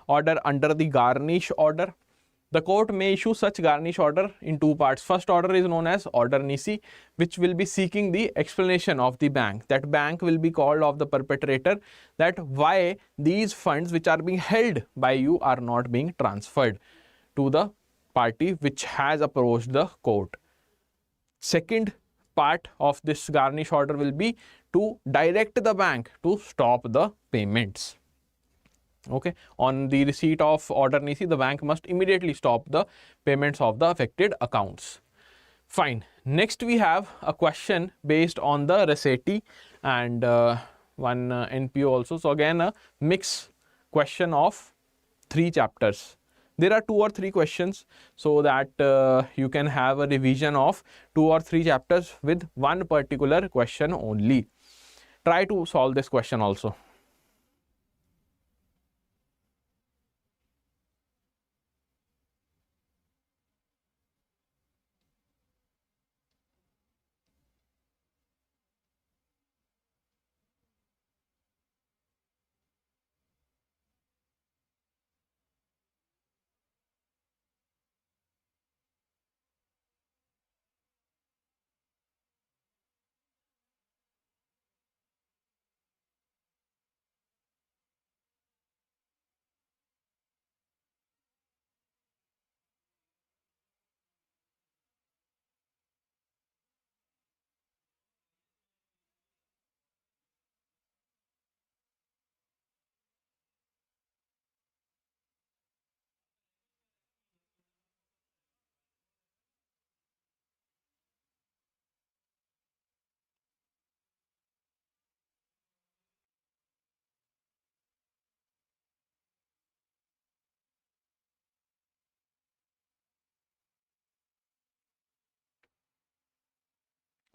order under the garnish order. The court may issue such garnish order in 2 parts. First order is known as order nisi, which will be seeking the explanation of the bank. That bank will be called of the perpetrator, that why these funds which are being held by you are not being transferred to the party which has approached the court. Second part of this garnish order will be to direct the bank to stop the payments. Okay, on the receipt of order nisi, the bank must immediately stop the payments of the affected accounts. Fine. Next we have a question based on the receipt and one NPO also. So again a mix question of 3 chapters. There are 2 or 3 questions, so that you can have a revision of 2 or 3 chapters with one particular question only. Try to solve this question also.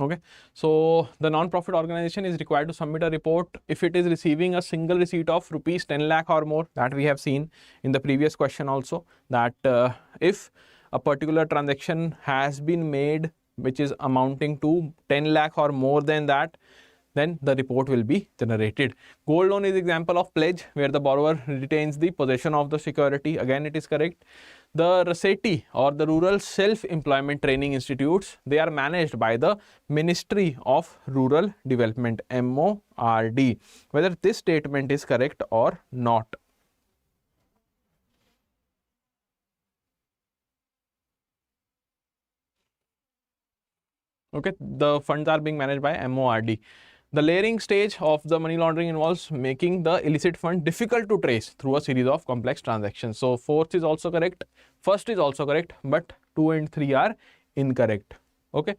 Okay, so the non-profit organization is required to submit a report if it is receiving a single receipt of rupees 10 lakh or more. That we have seen in the previous question also, that if a particular transaction has been made which is amounting to 10 lakh or more than that, then the report will be generated. Gold loan is example of pledge where the borrower retains the possession of the security. Again, it is correct. The RSETI or the Rural Self-Employment Training Institutes, they are managed by the Ministry of Rural Development, MORD. Whether this statement is correct or not. Okay, the funds are being managed by MORD. The layering stage of the money laundering involves making the illicit fund difficult to trace through a series of complex transactions. So fourth is also correct, first is also correct, but 2 and 3 are incorrect. Okay,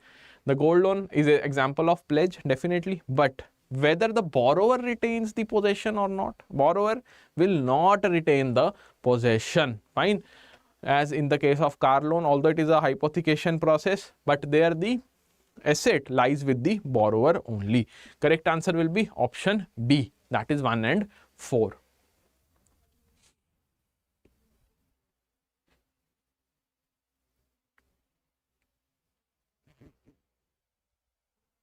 the gold loan is an example of pledge, definitely, but whether the borrower retains the possession or not, borrower will not retain the possession. Fine. As in the case of car loan, although it is a hypothecation process, but there the asset lies with the borrower only. Correct answer will be option B, that is 1 and 4.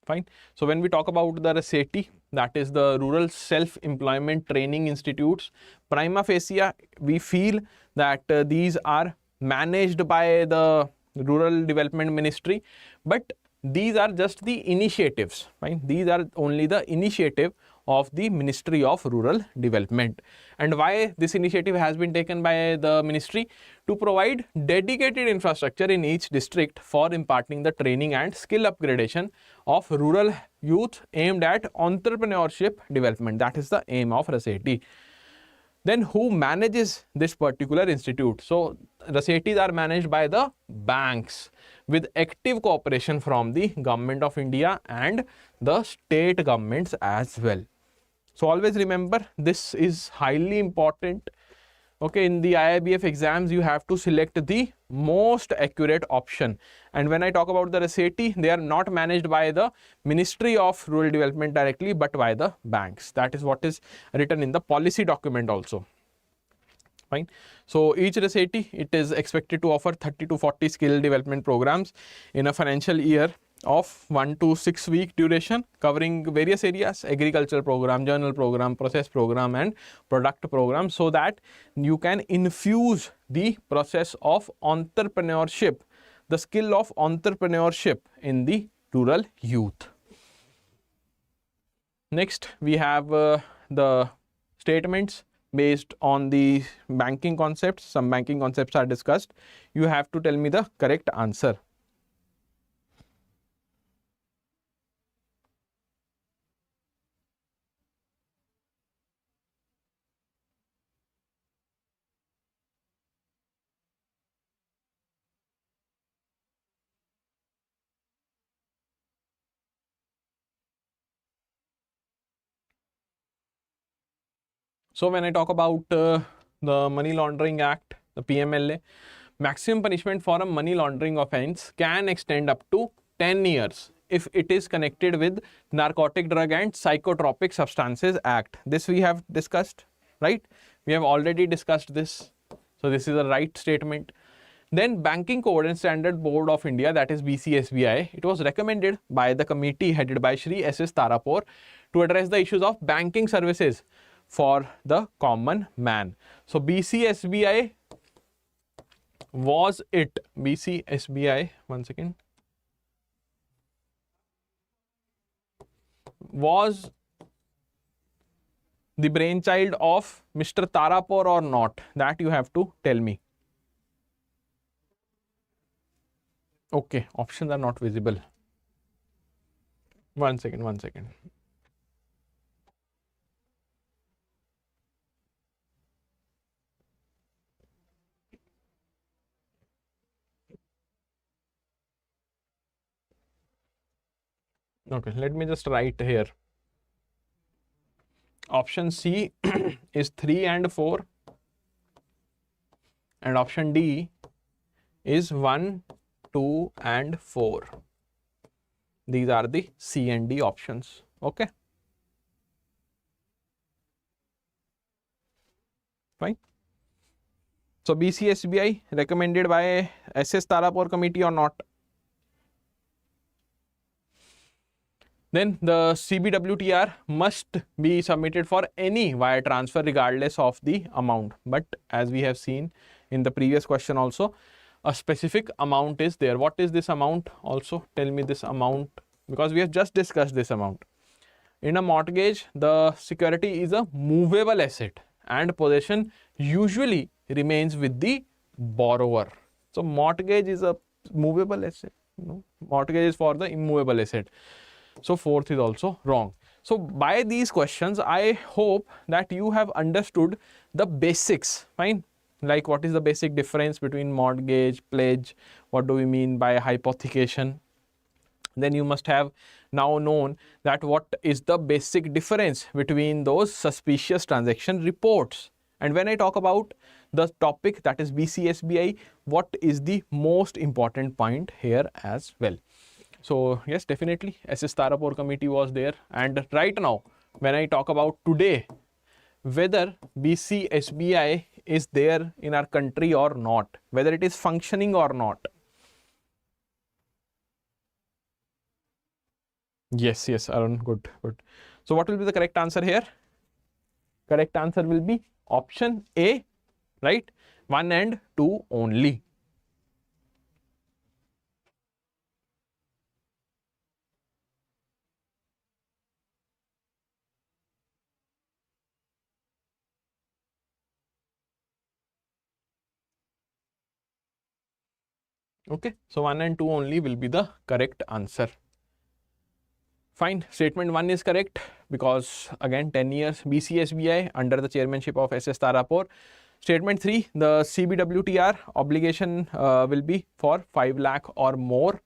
Fine. So when we talk about the RSETI, that is the Rural Self-Employment Training Institutes, prima facie, we feel that these are managed by the Rural Development Ministry, but these are just the initiatives. Fine. These are only the initiative of the Ministry of Rural Development. And why this initiative has been taken by the ministry? To provide dedicated infrastructure in each district for imparting the training and skill upgradation of rural youth aimed at entrepreneurship development. That is the aim of RSETI. Then who manages this particular institute? So RSETIs are managed by the banks with active cooperation from the Government of India and the state governments as well. So always remember, this is highly important. Okay, in the IIBF exams, you have to select the most accurate option. And when I talk about the RSETI, they are not managed by the Ministry of Rural Development directly, but by the banks. That is what is written in the policy document also. Fine. So each RSETI, it is expected to offer 30 to 40 skill development programs in a financial year of 1 to 6 week duration, covering various areas: agricultural program, journal program, process program, and product program, so that you can infuse the process of entrepreneurship, the skill of entrepreneurship in the rural youth. Next, we have the statements based on the banking concepts. Some banking concepts are discussed. You have to tell me the correct answer. So when I talk about the Money Laundering Act, the PMLA, maximum punishment for a money laundering offence can extend up to 10 years if it is connected with Narcotic Drug and Psychotropic Substances Act. This we have discussed, right? We have already discussed this. So this is a right statement. Then Banking Code and Standard Board of India, that is BCSBI, it was recommended by the committee headed by Shri S.S. Tarapur to address the issues of banking services for the common man. So BCSBI was it? BCSBI, one second, was the brainchild of Mr. Tarapur or not? That you have to tell me. Okay, options are not visible. One second. Okay, let me just write here. Option C is 3 and 4, and option D is 1, 2 and 4. These are the C and D options. Okay, fine. So BCSBI recommended by SS Tarapur committee or not? Then the CBWTR must be submitted for any wire transfer regardless of the amount. But as we have seen in the previous question also, a specific amount is there. What is this amount? Also tell me this amount, because we have just discussed this amount. In a mortgage, the security is a movable asset and possession usually remains with the borrower. So mortgage is a movable asset. Mortgage is for the immovable asset. So fourth is also wrong. So by these questions, I hope that you have understood the basics. Fine. Like what is the basic difference between mortgage, pledge, what do we mean by hypothecation? Then you must have now known that what is the basic difference between those suspicious transaction reports. And when I talk about the topic, that is BCSBI, what is the most important point here as well? So yes, definitely SS Tarapur committee was there. And right now, when I talk about today, whether BCSBI is there in our country or not, whether it is functioning or not, Yes, yes, Arun, good, good. So what will be the correct answer here? Correct answer will be option A, right? 1 and 2 only. Okay, so 1 and 2 only will be the correct answer. Fine, statement 1 is correct because again 10 years BCSBI under the chairmanship of SS Tarapur. Statement 3, the CBWTR obligation will be for 5 lakh or more.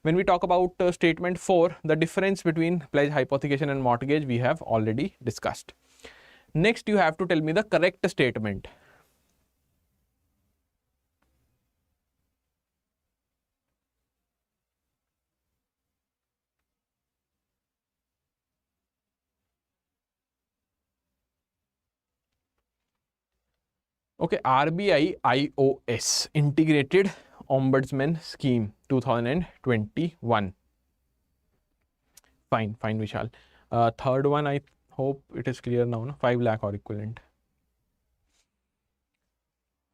When we talk about statement 4, the difference between pledge hypothecation and mortgage we have already discussed. Next, you have to tell me the correct statement. Okay, RBI IOS, Integrated Ombudsman Scheme 2021. Fine, fine, Vishal. Third one, I hope it is clear now, no? 5 lakh or equivalent.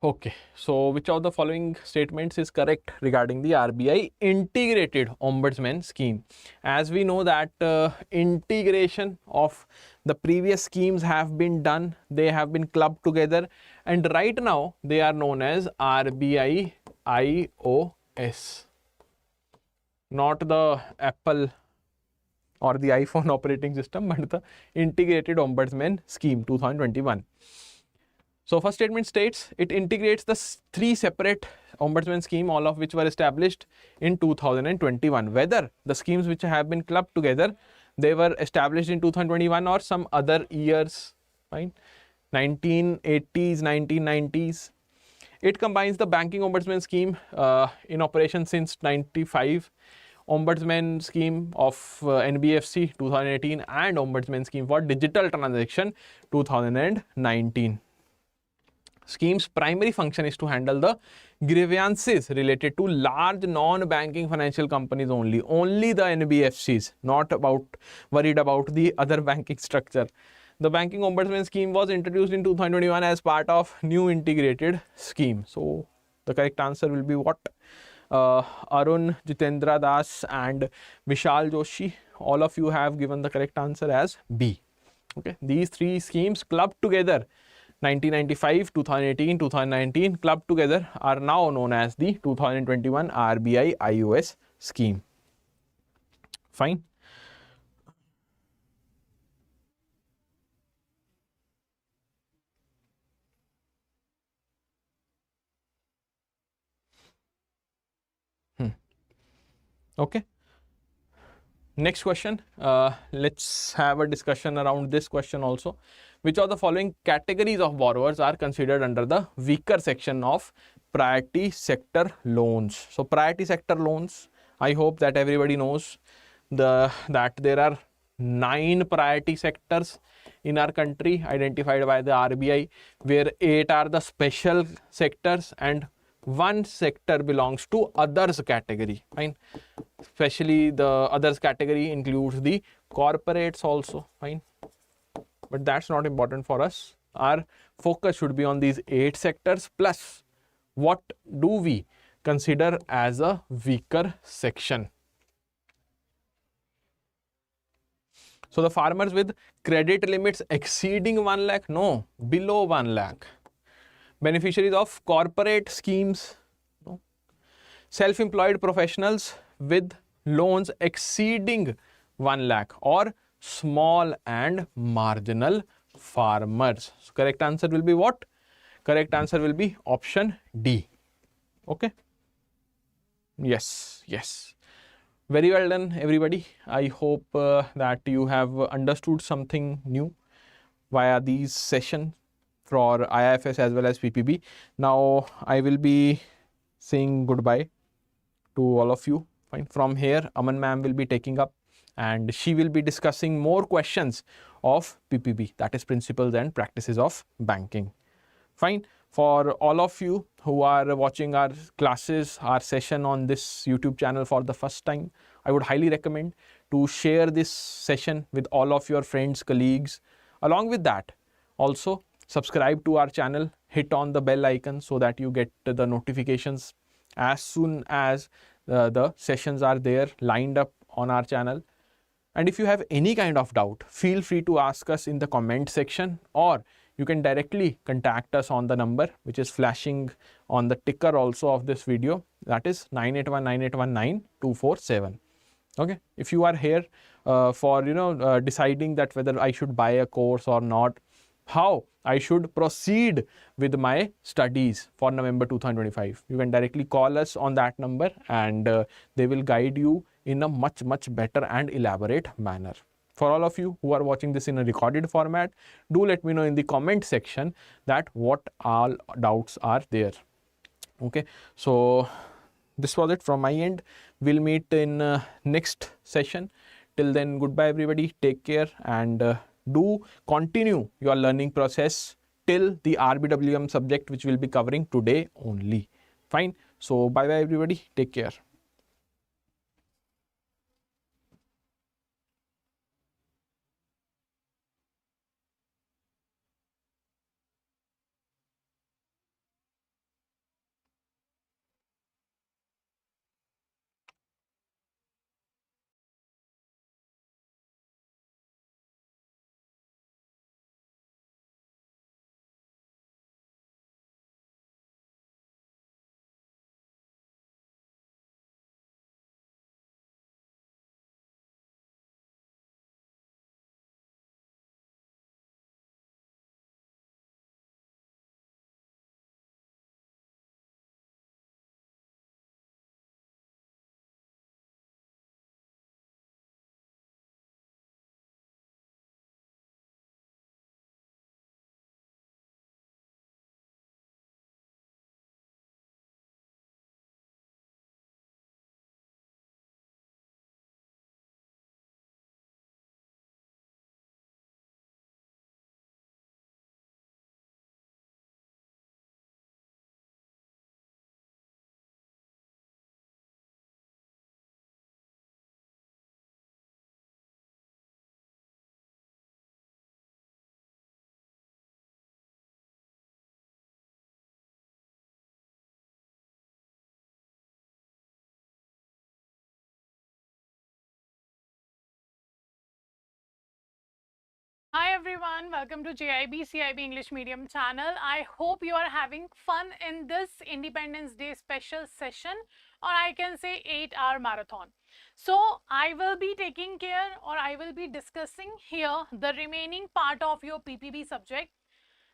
Okay, so which of the following statements is correct regarding the RBI Integrated Ombudsman Scheme? As we know that integration of the previous schemes have been done, they have been clubbed together, and right now they are known as RBI IOS, not the Apple or the iPhone operating system, but the Integrated Ombudsman Scheme 2021. So first statement states it integrates the 3 separate ombudsman scheme, all of which were established in 2021. Whether the schemes which have been clubbed together, they were established in 2021 or some other years, right? 1980s, 1990s. It combines the banking ombudsman scheme in operation since 95, ombudsman scheme of NBFC 2018 and ombudsman scheme for digital transaction 2019. Scheme's primary function is to handle the grievances related to large non-banking financial companies only. Only the NBFCs, not worried about the other banking structure. The banking ombudsman scheme was introduced in 2021 as part of new integrated scheme. So the correct answer will be what? Arun, Jitendra Das and Vishal Joshi, all of you have given the correct answer as B. Okay, these 3 schemes clubbed together 1995, 2018, 2019 clubbed together are now known as the 2021 RBI IOS scheme. Fine. Okay. Next question. Let's have a discussion around this question also. Which of the following categories of borrowers are considered under the weaker section of priority sector loans? So priority sector loans, I hope that everybody knows that there are 9 priority sectors in our country identified by the RBI, where 8 are the special sectors and 1 sector belongs to others category. Fine. Especially the others category includes the corporates also. Fine. But that's not important for us. Our focus should be on these 8 sectors plus what do we consider as a weaker section. So the farmers with credit limits exceeding 1 lakh, no, below 1 lakh. Beneficiaries of corporate schemes, no. Self-employed professionals with loans exceeding 1 lakh or small and marginal farmers. So correct answer will be what? Correct answer will be option D. Okay. Yes, yes. Very well done, everybody. I hope that you have understood something new via these sessions for IIFS as well as PPB. Now I will be saying goodbye to all of you. Fine. From here, Aman ma'am will be taking up and she will be discussing more questions of PPB, that is principles and practices of banking. Fine. For all of you who are watching our classes, our session on this YouTube channel for the first time, I would highly recommend to share this session with all of your friends, colleagues. Along with that, also subscribe to our channel, hit on the bell icon so that you get the notifications as soon as the sessions are there lined up on our channel. And if you have any kind of doubt, feel free to ask us in the comment section, or you can directly contact us on the number which is flashing on the ticker also of this video, that is 9819819 Okay, if you are here for deciding that whether I should buy a course or not, how I should proceed with my studies for November 2025, you can directly call us on that number, and they will guide you in a much better and elaborate manner. For all of you who are watching this in a recorded format, do let me know in the comment section that what all doubts are there. Okay, so this was it from my end. We'll meet in next session. Till then, goodbye everybody, take care, and do continue your learning process till the RBWM subject, which we'll be covering today only. Fine. So bye bye everybody, take care. Hi everyone, welcome to JAIIB CAIIB English Medium channel. I hope you are having fun in this Independence Day special session, or I can say 8-hour marathon. So I will be taking care, or I will be discussing here the remaining part of your PPB subject.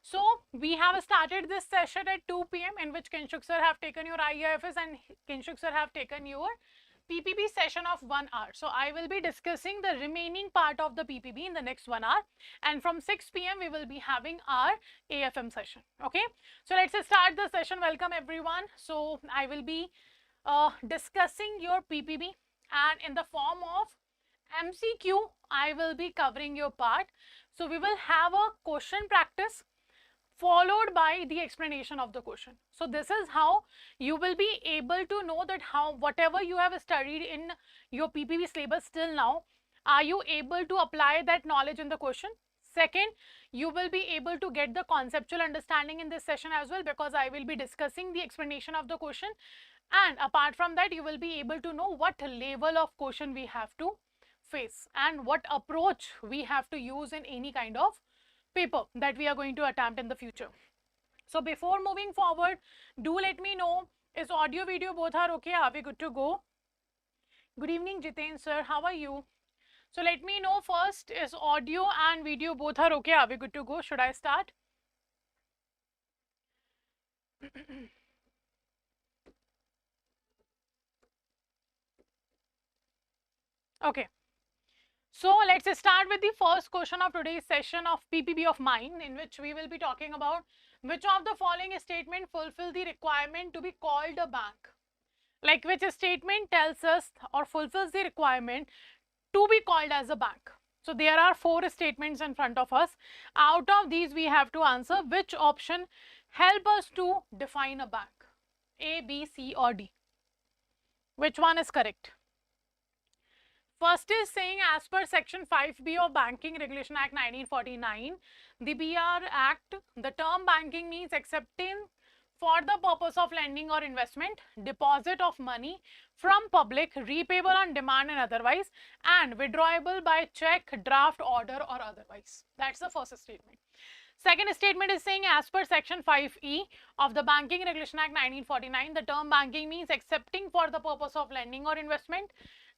So we have started this session at 2 p.m. in which Kinshuk sir have taken your IIFS and Kinshuk sir have taken your PPB session of 1 hour. So I will be discussing the remaining part of the PPB in the next 1 hour, and from 6 p.m. we will be having our AFM session. Okay, so let's start the session. Welcome everyone. So I will be discussing your PPB, and in the form of MCQ I will be covering your part. So we will have a question practice followed by the explanation of the question. So this is how you will be able to know that how whatever you have studied in your PPB syllabus till now, are you able to apply that knowledge in the question? Second, you will be able to get the conceptual understanding in this session as well, because I will be discussing the explanation of the question, and apart from that you will be able to know what level of question we have to face and what approach we have to use in any kind of paper that we are going to attempt in the future. So before moving forward, do let me know, is audio video both are okay? Are we good to go? Good evening Jiten sir, how are you? So let me know first, is audio and video both are okay? Are we good to go? Should I start? Okay. So let's start with the first question of today's session of PPB of mine, in which we will be talking about which of the following statement fulfill the requirement to be called a bank. Like which statement tells us or fulfills the requirement to be called as a bank. So there are 4 statements in front of us. Out of these we have to answer which option help us to define a bank. A, B, C or D. Which one is correct? First is saying, as per Section 5B of Banking Regulation Act 1949, the BR Act, the term banking means accepting for the purpose of lending or investment, deposit of money from public, repayable on demand and otherwise, and withdrawable by check, draft, order or otherwise. That's the first statement. Second statement is saying, as per Section 5E of the Banking Regulation Act 1949, the term banking means accepting for the purpose of lending or investment,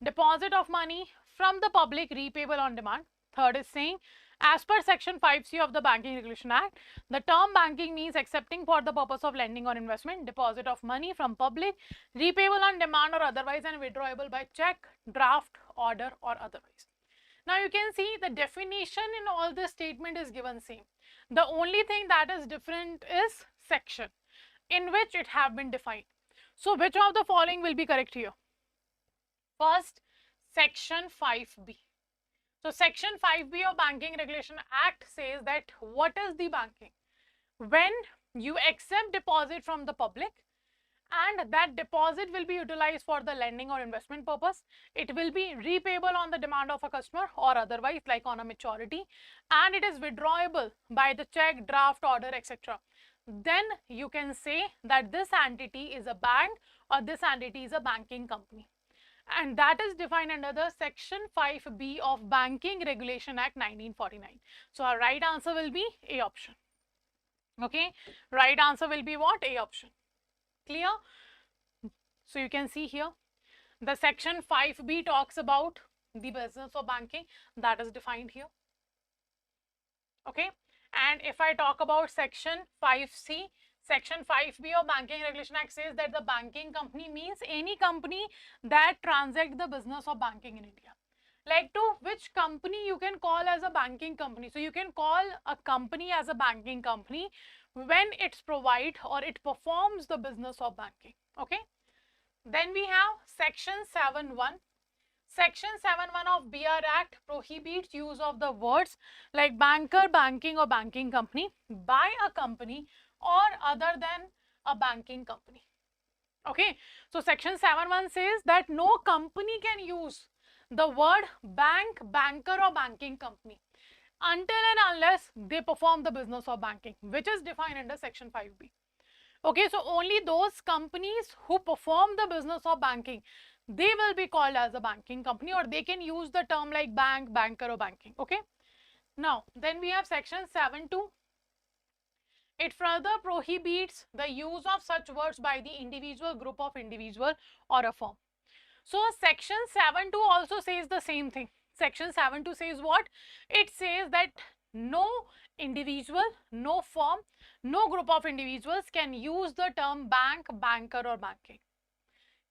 deposit of money from the public, repayable on demand. Third is saying, as per Section 5C of the Banking Regulation Act, the term banking means accepting for the purpose of lending or investment, deposit of money from public, repayable on demand or otherwise, and withdrawable by check, draft, order or otherwise. Now you can see the definition in all this statement is given same. The only thing that is different is section in which it have been defined. So which of the following will be correct here? First, Section 5B. So Section 5B of Banking Regulation Act says that what is the banking? When you accept deposit from the public and that deposit will be utilized for the lending or investment purpose, it will be repayable on the demand of a customer or otherwise like on a maturity, and it is withdrawable by the check, draft, order, etc. Then you can say that this entity is a bank or this entity is a banking company. And that is defined under the Section 5B of Banking Regulation Act 1949. So our right answer will be A option. Okay, right answer will be what? A option. Clear? So you can see here the Section 5B talks about the business of banking, that is defined here. Okay, and if I talk about Section 5C, Section 5B of Banking Regulation Act says that the banking company means any company that transacts the business of banking in India. Like to which company you can call as a banking company. So you can call a company as a banking company when it's provide or it performs the business of banking. Okay. Then we have Section 7.1. Section 7.1 of BR Act prohibits use of the words like banker, banking or banking company by a company or other than a banking company. Okay, so Section 7.1 says that no company can use the word bank, banker or banking company until and unless they perform the business of banking, which is defined under Section 5B. Okay, so only those companies who perform the business of banking, they will be called as a banking company, or they can use the term like bank, banker or banking. Okay, now then we have Section 7.2. It further prohibits the use of such words by the individual, group of individual or a firm. So Section 7.2 also says the same thing. Section 7.2 says what? It says that no individual, no firm, no group of individuals can use the term bank, banker or banking.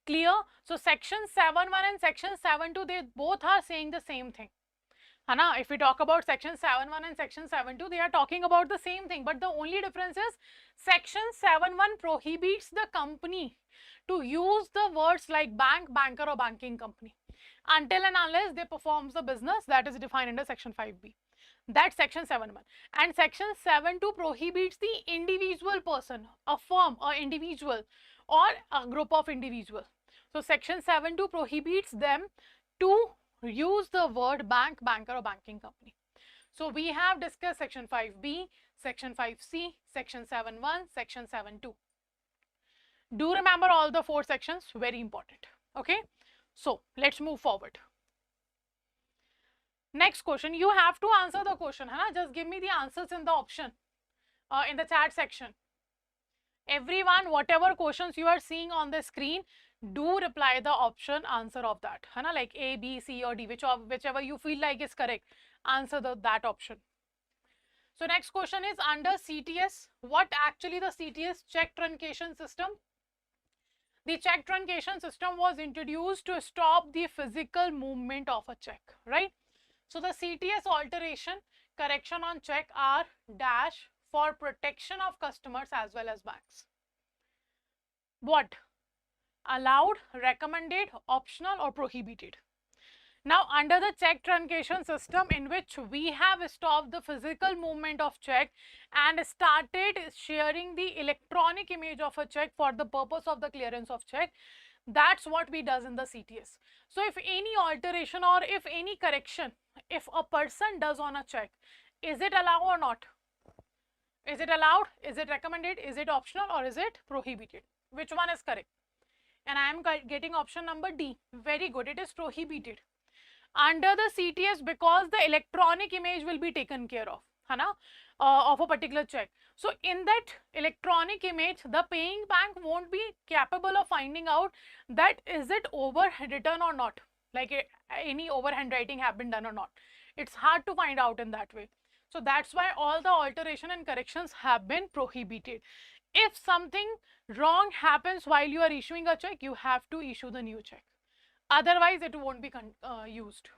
Clear? So Section 7.1 and Section 7.2, they both are saying the same thing. Hana, if we talk about Section 7.1 and Section 7.2, they are talking about the same thing, but the only difference is Section 7.1 prohibits the company to use the words like bank, banker or banking company until and unless they performs the business that is defined under Section 5B. That's Section 7.1. And Section 7.2 prohibits the individual person, a firm or individual or a group of individuals. So Section 7.2 prohibits them to use the word bank, banker or banking company. So we have discussed Section 5B, Section 5C, Section 7.1, Section 7.2. Do remember all the 4 sections, very important. Okay, so let's move forward. Next question, you have to answer the question, huh? Just give me the answers in the option, in the chat section. Everyone, whatever questions you are seeing on the screen, do reply the option answer of that, है ना? Like A, B, C or D, whichever you feel like is correct, answer that option. So next question is under CTS, what actually the CTS check truncation system? The check truncation system was introduced to stop the physical movement of a check, right? So the CTS alteration, correction on check are dash for protection of customers as well as banks. What? Allowed, recommended, optional or prohibited. Now under the check truncation system, in which we have stopped the physical movement of check and started sharing the electronic image of a check for the purpose of the clearance of check, That's what we does in the CTS. So if any alteration or if any correction, if a person does on a check, is it allowed or not? Is it allowed? Is it recommended? Is it optional or is it prohibited? Which one is correct? And I am getting option number D. Very good. It is prohibited. Under the CTS, because the electronic image will be taken care of, of a particular check. So in that electronic image, the paying bank won't be capable of finding out that is it overwritten or not, like any overhand writing have been done or not. It's hard to find out in that way. So that's why all the alteration and corrections have been prohibited. If something wrong happens while you are issuing a check, you have to issue the new check. Otherwise, it won't be used.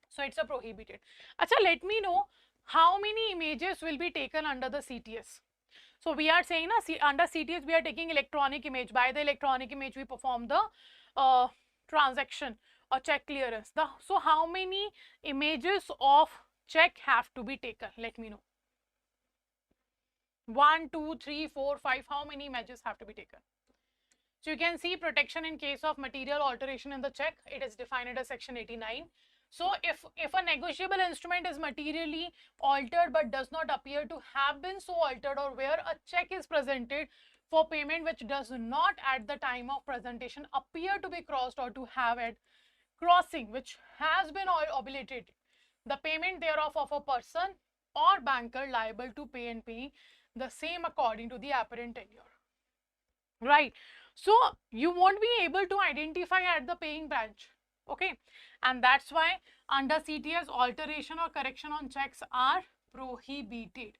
So it's a prohibited. Acha, let me know how many images will be taken under the CTS. So we are saying under CTS we are taking electronic image. By the electronic image we perform the transaction or check clearance. So how many images of check have to be taken? Let me know. 1, 2, 3, 4, 5. How many images have to be taken? So you can see protection in case of material alteration in the check. It is defined under section 89. So if a negotiable instrument is materially altered but does not appear to have been so altered, or where a check is presented for payment which does not at the time of presentation appear to be crossed or to have at crossing which has been obliterated, the payment thereof of a person or banker liable to pay and paying the same according to the apparent tenure. Right. So you won't be able to identify at the paying branch. Okay, and that's why under CTS alteration or correction on checks are prohibited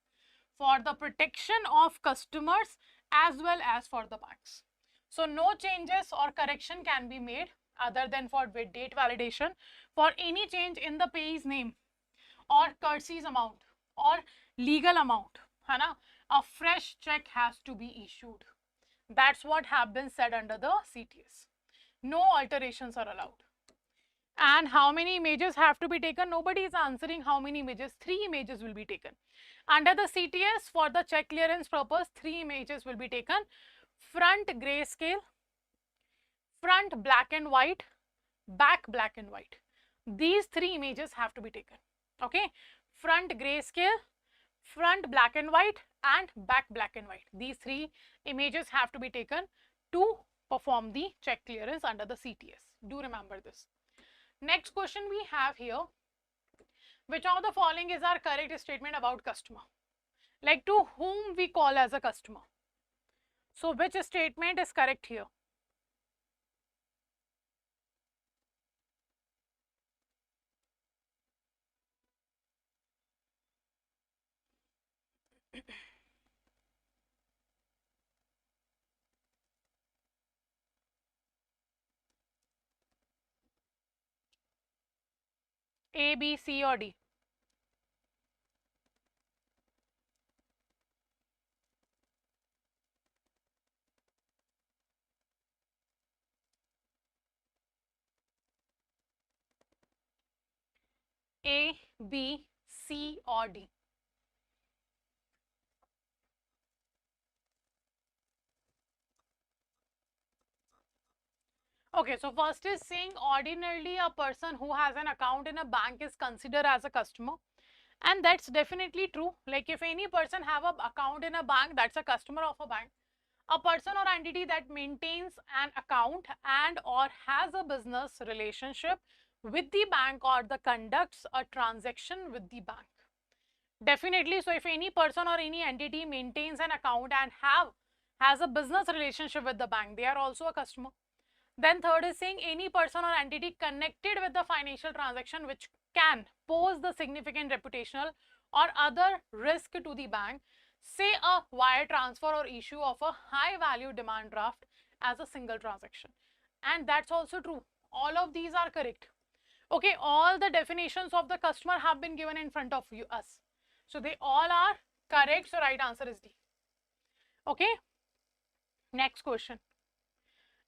for the protection of customers as well as for the banks. So no changes or correction can be made other than for date validation for any change in the payee's name or courtesies amount or legal amount. A fresh check has to be issued. That's what have been said under the CTS. No alterations are allowed. And how many images have to be taken? Nobody is answering how many images. 3 images will be taken. Under the CTS, for the check clearance purpose, 3 images will be taken. Front grayscale, front black and white, back black and white. These 3 images have to be taken. Okay, front grayscale, front black and white, and back black and white. These 3 images have to be taken to perform the check clearance under the CTS. Do remember this. Next question we have here, which of the following is our correct statement about customer? Like to whom we call as a customer. So which statement is correct here? A, B, C or D? A, B, C or D? Okay, so first is saying ordinarily a person who has an account in a bank is considered as a customer, and that's definitely true. Like if any person have an account in a bank, that's a customer of a bank. A person or entity that maintains an account and or has a business relationship with the bank or the conducts a transaction with the bank. Definitely, so if any person or any entity maintains an account and has a business relationship with the bank, they are also a customer. Then third is saying any person or entity connected with the financial transaction which can pose the significant reputational or other risk to the bank, say a wire transfer or issue of a high value demand draft as a single transaction. And that's also true. All of these are correct. Okay, all the definitions of the customer have been given in front of us. So they all are correct. So right answer is D. Okay. Next question.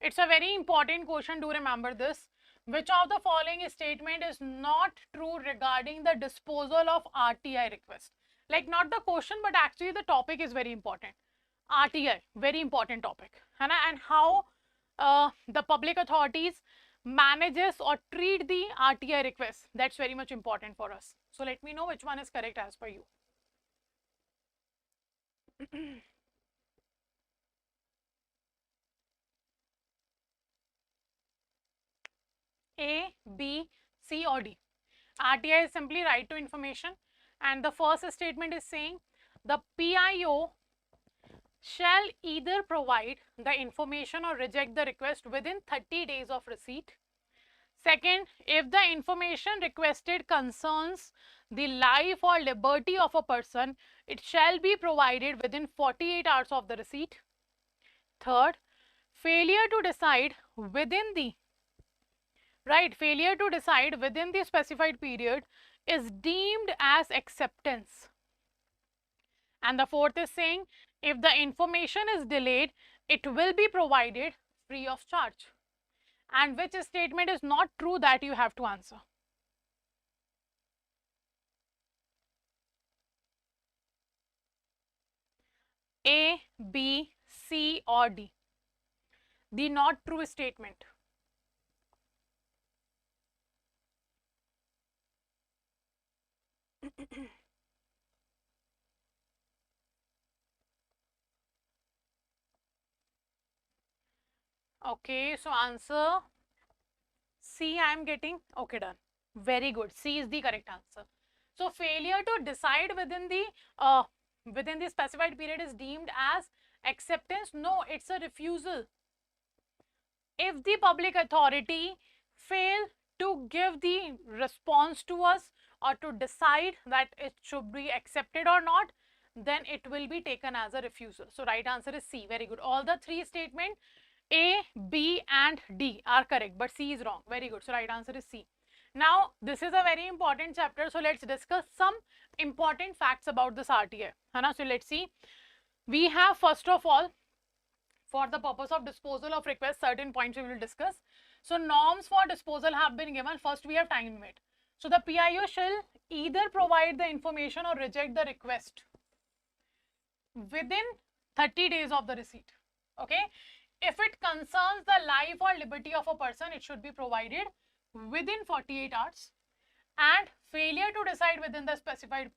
It's a very important question. Do remember this. Which of the following statement is not true regarding the disposal of RTI request? Like not the question, but actually the topic is very important. RTI, very important topic. And how the public authorities manages or treat the RTI requests. That's very much important for us. So let me know which one is correct as per you. A, B, C or D. RTI is simply right to information, and the first statement is saying the PIO shall either provide the information or reject the request within 30 days of receipt. Second, if the information requested concerns the life or liberty of a person, it shall be provided within 48 hours of the receipt. Third, failure to decide within the specified period is deemed as acceptance. And the fourth is saying if the information is delayed, it will be provided free of charge. And which statement is not true, that you have to answer. A, B, C or D. The not true statement. Okay, so answer C I am getting. Okay, done. Very good. C is the correct answer. So failure to decide within the specified period is deemed as acceptance. No, it's a refusal. If the public authority fail to give the response to us or to decide that it should be accepted or not, then it will be taken as a refusal. So right answer is C. Very good. All the three statements A, B and D are correct, but C is wrong. Very good. So right answer is C. Now this is a very important chapter, so let's discuss some important facts about this RTA. So let's see. We have, first of all, for the purpose of disposal of requests, certain points we will discuss. So norms for disposal have been given. First we have time limit. So the PIO shall either provide the information or reject the request within 30 days of the receipt. Okay. If it concerns the life or liberty of a person, it should be provided within 48 hours. And failure to decide within the specified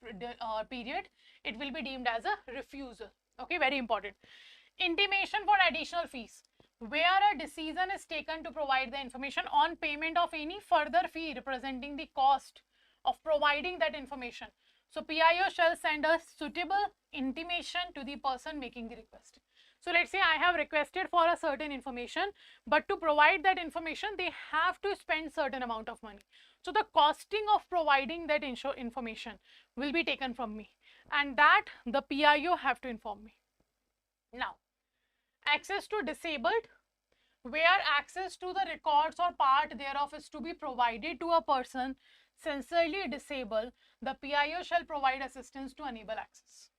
period, it will be deemed as a refusal. Okay, very important. Intimation for additional fees, where a decision is taken to provide the information on payment of any further fee representing the cost of providing that information. So PIO shall send a suitable intimation to the person making the request. So let's say I have requested for a certain information, but to provide that information, they have to spend certain amount of money. So the costing of providing that information will be taken from me, and that the PIO have to inform me. Now, access to disabled, where access to the records or part thereof is to be provided to a person sincerely disabled, the PIO shall provide assistance to enable access.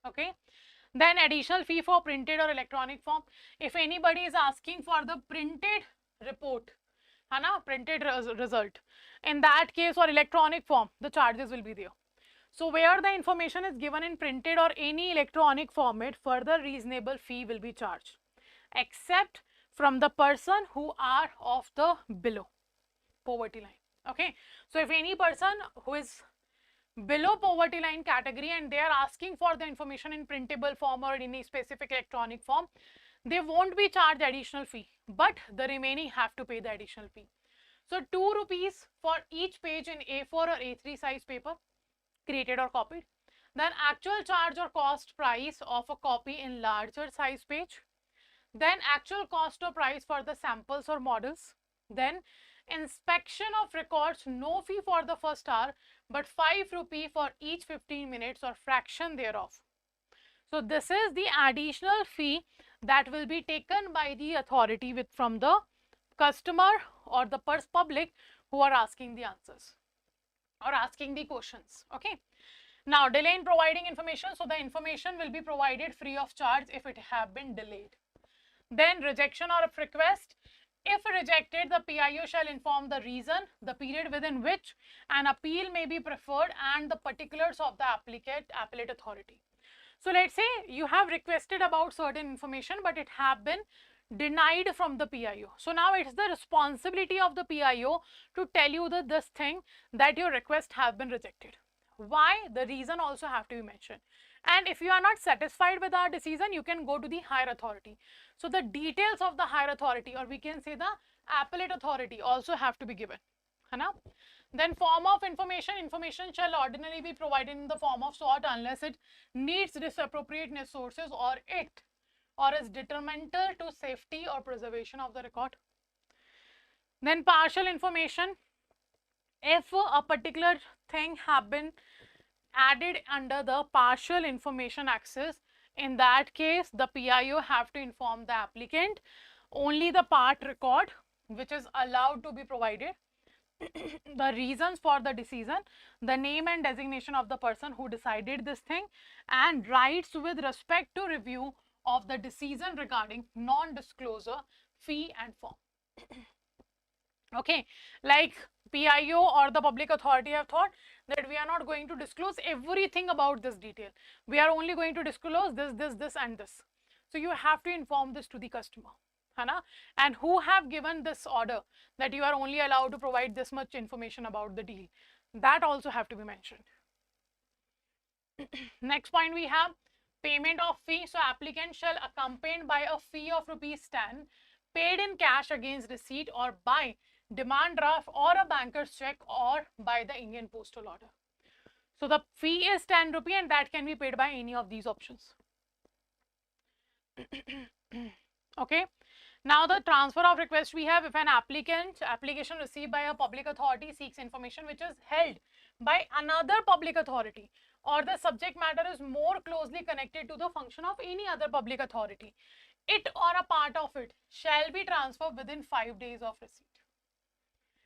Okay. Then additional fee for printed or electronic form. If anybody is asking for the printed report, printed result, in that case, or electronic form, the charges will be there. So where the information is given in printed or any electronic format, further reasonable fee will be charged, except from the person who are of the below poverty line. Okay. So if any person who is below poverty line category and they are asking for the information in printable form or in any specific electronic form, they won't be charged additional fee, but the remaining have to pay the additional fee. So 2 rupees for each page in A4 or A3 size paper, created or copied. Then actual charge or cost price of a copy in larger size page. Then actual cost or price for the samples or models. Then inspection of records, no fee for the first hour, but 5 rupee for each 15 minutes or fraction thereof. So this is the additional fee that will be taken by the authority from the customer or the public who are asking the answers or asking the questions. Okay. Now, delay in providing information. So the information will be provided free of charge if it have been delayed. Then rejection or a request. If rejected, the PIO shall inform the reason, the period within which an appeal may be preferred, and the particulars of the appellate authority. So let's say you have requested about certain information, but it have been denied from the PIO. So now it's the responsibility of the PIO to tell you that this thing that your request have been rejected. Why? The reason also have to be mentioned. And if you are not satisfied with our decision, you can go to the higher authority. So the details of the higher authority, or we can say the appellate authority, also have to be given. Then form of information. Information shall ordinarily be provided in the form of sort unless it needs disappropriate sources or is detrimental to safety or preservation of the record. Then partial information. If a particular thing have been added under the partial information access, in that case the PIO have to inform the applicant only the part record which is allowed to be provided, the reasons for the decision, the name and designation of the person who decided this thing, and rights with respect to review of the decision regarding non-disclosure, fee and form. Okay, like PIO or the public authority have thought that we are not going to disclose everything about this detail. We are only going to disclose this and this. So you have to inform this to the customer. And who have given this order that you are only allowed to provide this much information about the deal, that also have to be mentioned. Next point we have payment of fee. So applicant shall accompanied by a fee of ₹10 paid in cash against receipt or by demand draft or a banker's check or by the Indian postal order. So the fee is ₹10 and that can be paid by any of these options. Okay. Now the transfer of request we have, if an application received by a public authority seeks information which is held by another public authority, or the subject matter is more closely connected to the function of any other public authority, it or a part of it shall be transferred within 5 days of receipt.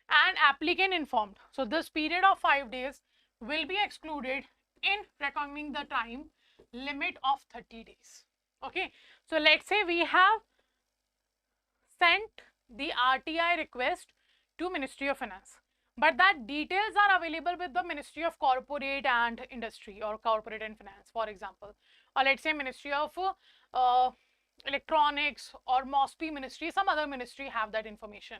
And applicant informed. So this period of 5 days will be excluded in reckoning the time limit of 30 days. Okay. So let's say we have sent the RTI request to Ministry of Finance, but that details are available with the Ministry of Corporate and Industry or Corporate and Finance, for example, or let's say Ministry of Electronics or MOSPI Ministry, some other ministry have that information.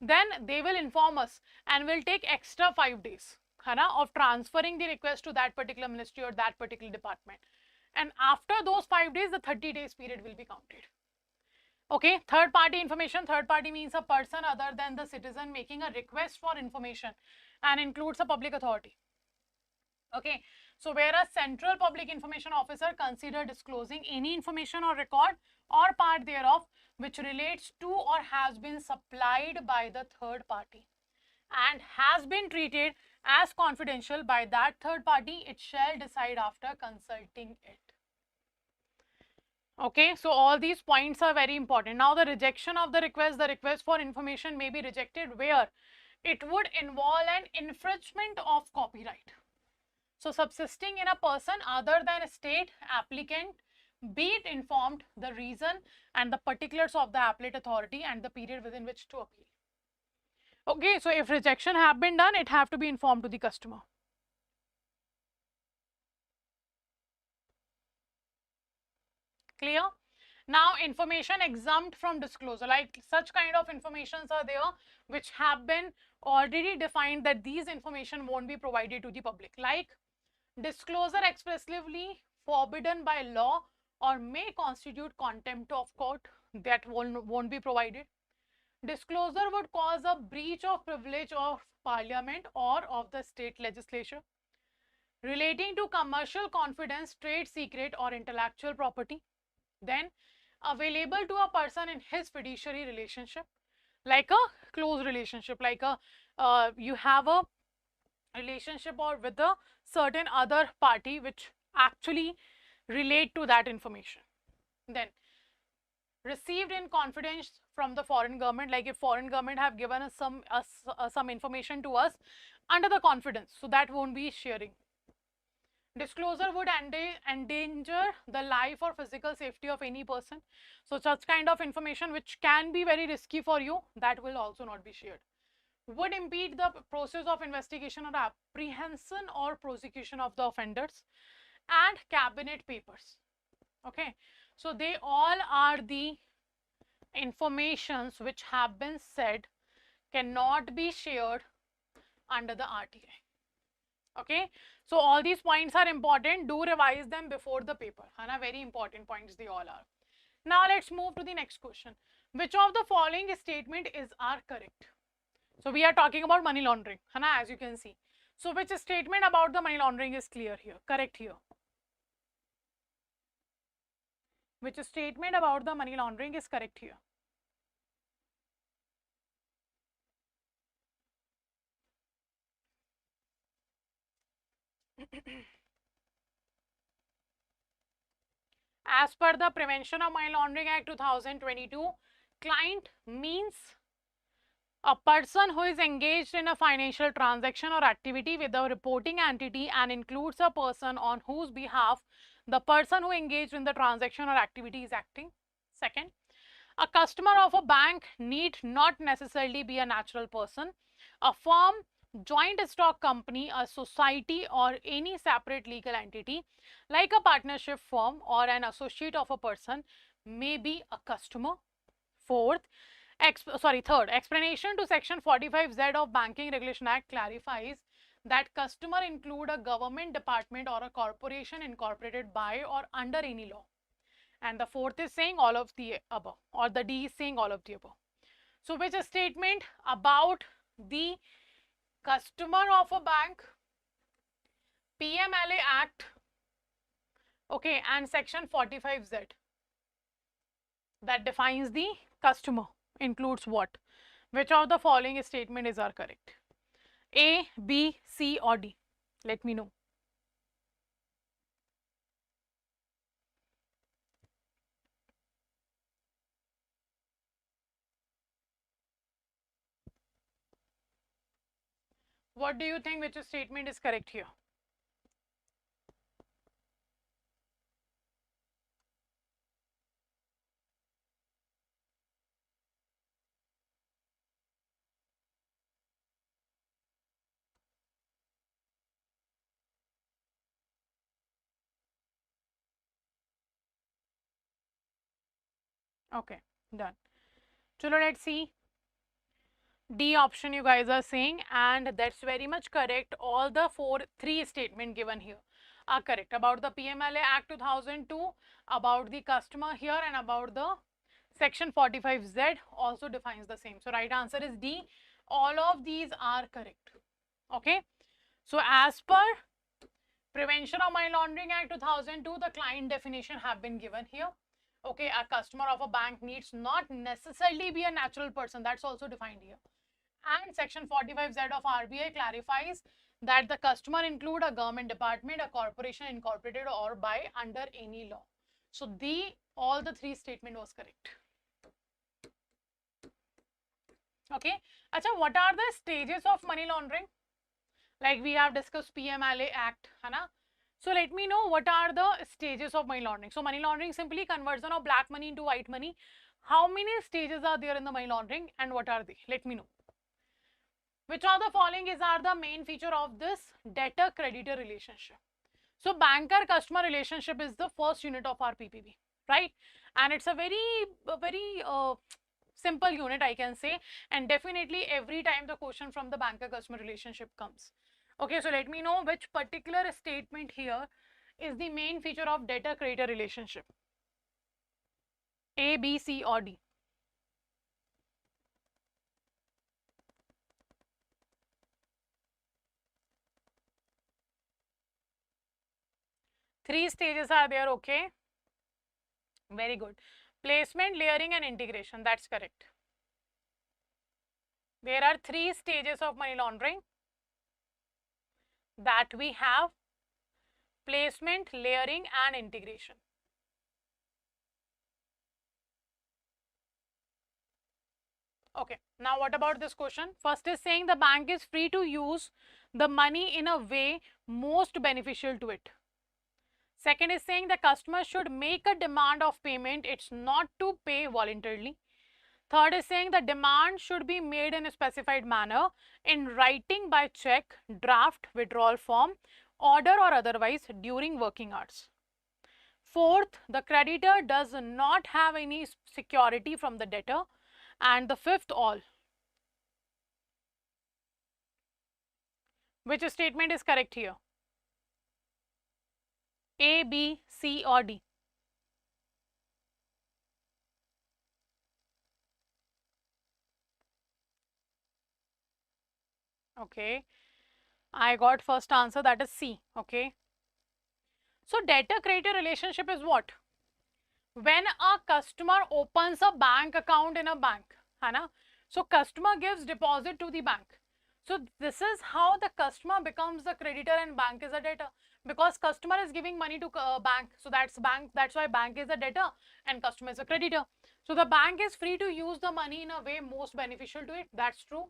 Then they will inform us and will take extra 5 days of transferring the request to that particular ministry or that particular department. And after those 5 days, the 30 days period will be counted. Okay, third party information. Third party means a person other than the citizen making a request for information and includes a public authority. Okay, so where a central public information officer consider disclosing any information or record or part thereof which relates to or has been supplied by the third party and has been treated as confidential by that third party, it shall decide after consulting it. Okay, so all these points are very important. Now the rejection of the request for information may be rejected where it would involve an infringement of copyright. So subsisting in a person other than a state applicant, be it informed the reason and the particulars of the appellate authority and the period within which to appeal. Okay, so if rejection have been done, it have to be informed to the customer. Clear? Now information exempt from disclosure, like such kind of informations are there which have been already defined that these information won't be provided to the public, like disclosure expressly forbidden by law or may constitute contempt of court, that won't be provided. Disclosure would cause a breach of privilege of parliament or of the state legislature. Relating to commercial confidence, trade secret or intellectual property. Then available to a person in his fiduciary relationship, like a close relationship, like a you have a relationship or with a certain other party which actually relate to that information. Then received in confidence from the foreign government, like if foreign government have given us some information to us under the confidence, so that won't be sharing. Disclosure would endanger the life or physical safety of any person. So such kind of information which can be very risky for you, that will also not be shared. Would impede the process of investigation or apprehension or prosecution of the offenders. And cabinet papers. Okay, so they all are the informations which have been said cannot be shared under the RTI. Okay, so all these points are important. Do revise them before the paper. Very important points they all are. Now let's move to the next question. Which of the following statement are correct? So we are talking about money laundering, as you can see. So which statement about the money laundering is clear here, correct here? Which statement about the money laundering is correct here? As per the Prevention of Money Laundering Act 2022, client means a person who is engaged in a financial transaction or activity with a reporting entity and includes a person on whose behalf the person who engaged in the transaction or activity is acting. Second, a customer of a bank need not necessarily be a natural person. A firm, joint stock company, a society or any separate legal entity like a partnership firm or an associate of a person may be a customer. Fourth, third, explanation to section 45Z of Banking Regulation Act clarifies that customer include a government department or a corporation incorporated by or under any law. And the fourth is saying all of the above, or the D is saying all of the above. So which statement about the customer of a bank, PMLA Act, okay, and section 45Z that defines the customer includes what? Which of the following statement are correct? A, B, C or D? Let me know. What do you think, which statement is correct here? Okay, done. So let's see. D option you guys are saying, and that's very much correct. All the three statement given here are correct about the PMLA Act 2002, about the customer here, and about the section 45Z also defines the same. So right answer is D. All of these are correct. Okay. So as per Prevention of Money Laundering Act 2002, the client definition have been given here. Okay, a customer of a bank needs not necessarily be a natural person. That's also defined here. And section 45Z of RBI clarifies that the customer include a government department, a corporation incorporated or by under any law. So all the three statement was correct. Okay. Acha, what are the stages of money laundering? Like we have discussed PMLA Act, So let me know what are the stages of money laundering. So money laundering simply conversion of black money into white money. How many stages are there in the money laundering and what are they? Let me know. Which of the following are the main feature of this debtor-creditor relationship? So banker-customer relationship is the first unit of our PPB, right? And it's a very simple unit, I can say. And definitely every time the question from the banker-customer relationship comes. Okay, so let me know which particular statement here is the main feature of debtor-creditor relationship. A, B, C or D? Three stages are there, okay? Very good. Placement, layering and integration, that's correct. There are three stages of money laundering that we have: placement, layering and integration. Okay, now what about this question? First is saying the bank is free to use the money in a way most beneficial to it. Second is saying the customer should make a demand of payment, it's not to pay voluntarily. Third is saying the demand should be made in a specified manner in writing by check, draft, withdrawal form, order or otherwise during working hours. Fourth, the creditor does not have any security from the debtor. And the fifth, all. Which statement is correct here? A, B, C or D? Okay, I got first answer, that is C. Okay, so debtor-creditor relationship is what? When a customer opens a bank account in a bank, है ना? So customer gives deposit to the bank. So this is how the customer becomes the creditor and bank is a debtor, because customer is giving money to bank. So that's why bank is a debtor and customer is a creditor. So the bank is free to use the money in a way most beneficial to it. That's true.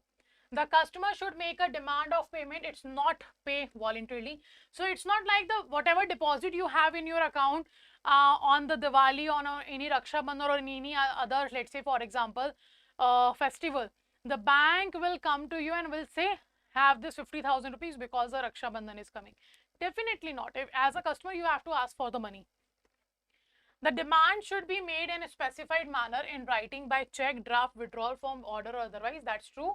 The customer should make a demand of payment. It's not pay voluntarily. So it's not like the whatever deposit you have in your account on the Diwali, on any Raksha Bandhan or any other, let's say for example, festival, the bank will come to you and will say, have this 50,000 rupees because the Raksha Bandhan is coming. Definitely not. If as a customer you have to ask for the money. The demand should be made in a specified manner in writing by check, draft, withdrawal form, order or otherwise. That's true.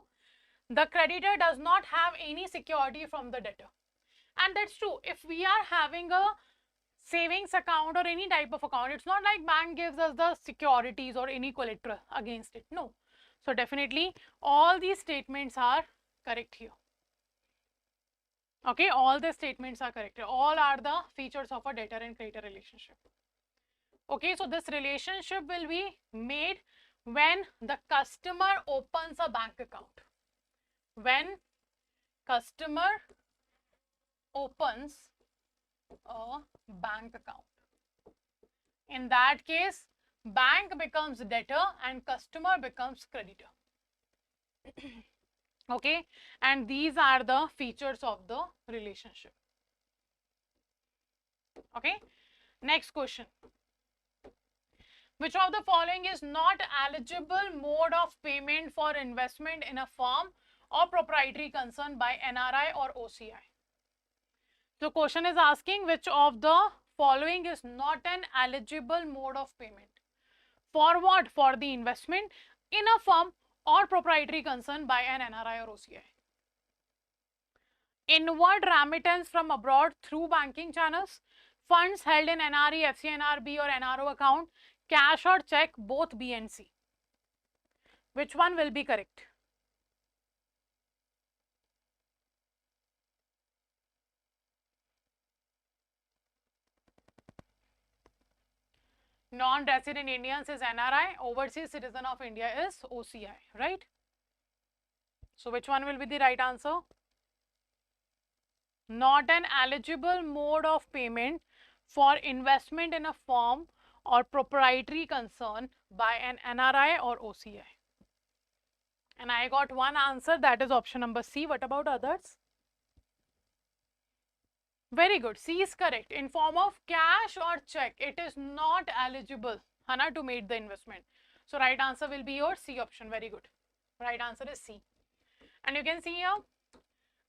The creditor does not have any security from the debtor. And that's true. If we are having a savings account or any type of account, it's not like bank gives us the securities or any collateral against it. No. So definitely all these statements are correct here. Okay, all the statements are correct here. All are the features of a debtor and creditor relationship. Okay, so this relationship will be made when the customer opens a bank account. When customer opens a bank account, in that case bank becomes debtor and customer becomes creditor. Okay, and these are the features of the relationship. Okay, next question. Which of the following is not eligible mode of payment for investment in a firm or proprietary concern by NRI or OCI? So question is asking which of the following is not an eligible mode of payment. For what? For the investment in a firm or proprietary concern by an NRI or OCI. Inward remittance from abroad through banking channels, funds held in NRE, FCNRB or NRO account, cash or check, both B and C. Which one will be correct? Non-resident Indians is NRI, overseas citizen of India is OCI, right? So which one will be the right answer? Not an eligible mode of payment for investment in a firm or proprietary concern by an NRI or OCI. And I got one answer, that is option number C. What about others? Very good. C is correct. In form of cash or check, it is not eligible, Hana, to make the investment. So right answer will be your C option. Very good. Right answer is C. And you can see here,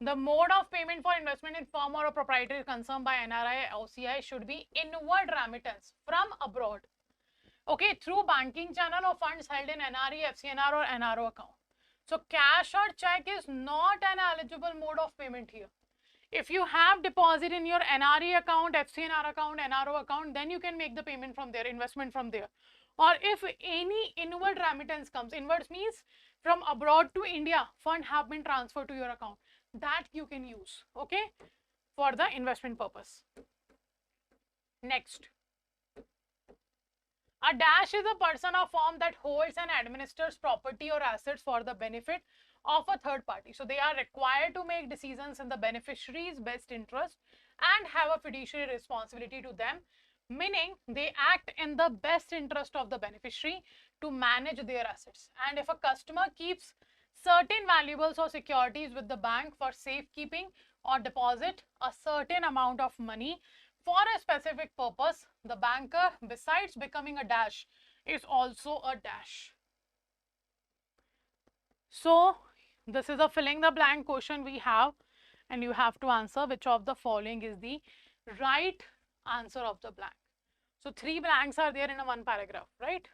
the mode of payment for investment in firm or a proprietary concern by NRI, OCI should be inward remittance from abroad. Okay, through banking channel or funds held in NRE, FCNR or NRO account. So cash or check is not an eligible mode of payment here. If you have deposit in your NRE account, FCNR account, NRO account, then you can make the payment from there, investment from there. Or if any inward remittance comes, inwards means from abroad to India, fund have been transferred to your account, that you can use, okay, for the investment purpose. Next. A dash is a person or firm that holds and administers property or assets for the benefit of a third party. So they are required to make decisions in the beneficiary's best interest and have a fiduciary responsibility to them, meaning they act in the best interest of the beneficiary to manage their assets. And if a customer keeps certain valuables or securities with the bank for safekeeping or deposit a certain amount of money for a specific purpose, the banker, besides becoming a dash, is also a dash. So this is a filling the blank question we have, and you have to answer which of the following is the right answer of the blank. So 3 blanks are there in a one paragraph, right?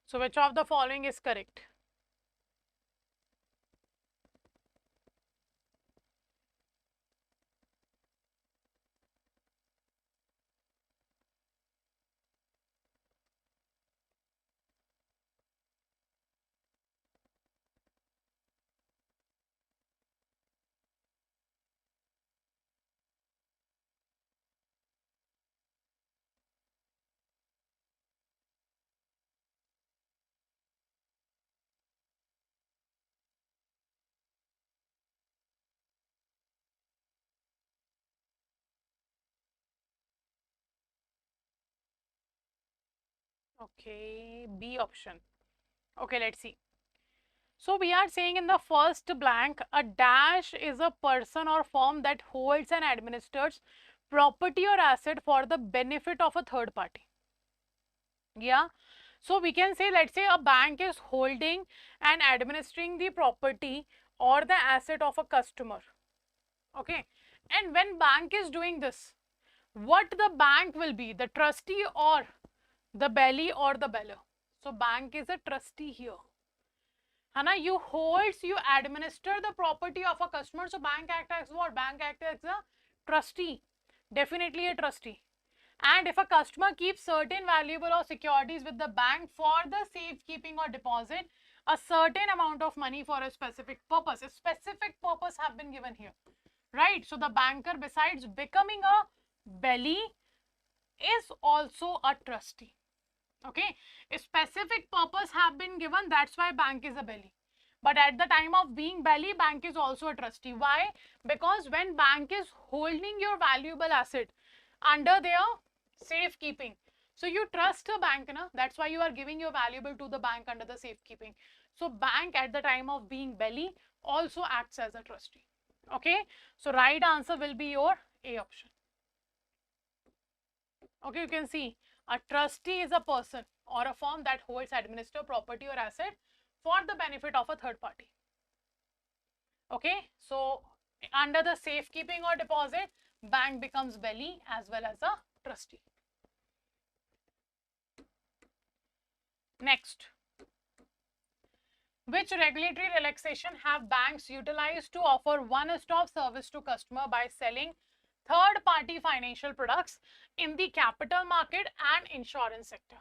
So which of the following is correct? Okay, B option. Okay, let's see. So we are saying in the first blank, a dash is a person or firm that holds and administers property or asset for the benefit of a third party. Yeah. So we can say, let's say a bank is holding and administering the property or the asset of a customer. Okay. And when bank is doing this, what the bank will be, the trustee or the belly or the beller? So bank is a trustee here. Hana, you holds, you administer the property of a customer. So bank act as what? Bank act as a trustee. Definitely a trustee. And if a customer keeps certain valuable or securities with the bank for the safekeeping or deposit, a certain amount of money for a specific purpose. A specific purpose have been given here. Right? So the banker, besides becoming a belly, is also a trustee. Okay, a specific purpose have been given, that's why bank is a belly. But at the time of being belly, bank is also a trustee. Why? Because when bank is holding your valuable asset under their safekeeping, so you trust a bank, na? That's why you are giving your valuable to the bank under the safekeeping. So bank at the time of being belly also acts as a trustee. Okay, so right answer will be your A option. Okay, you can see a trustee is a person or a firm that holds, administer property or asset for the benefit of a third party. Okay, so under the safekeeping or deposit, bank becomes belly as well as a trustee. Next, which regulatory relaxation have banks utilized to offer one-stop service to customer by selling third-party financial products in the capital market and insurance sector?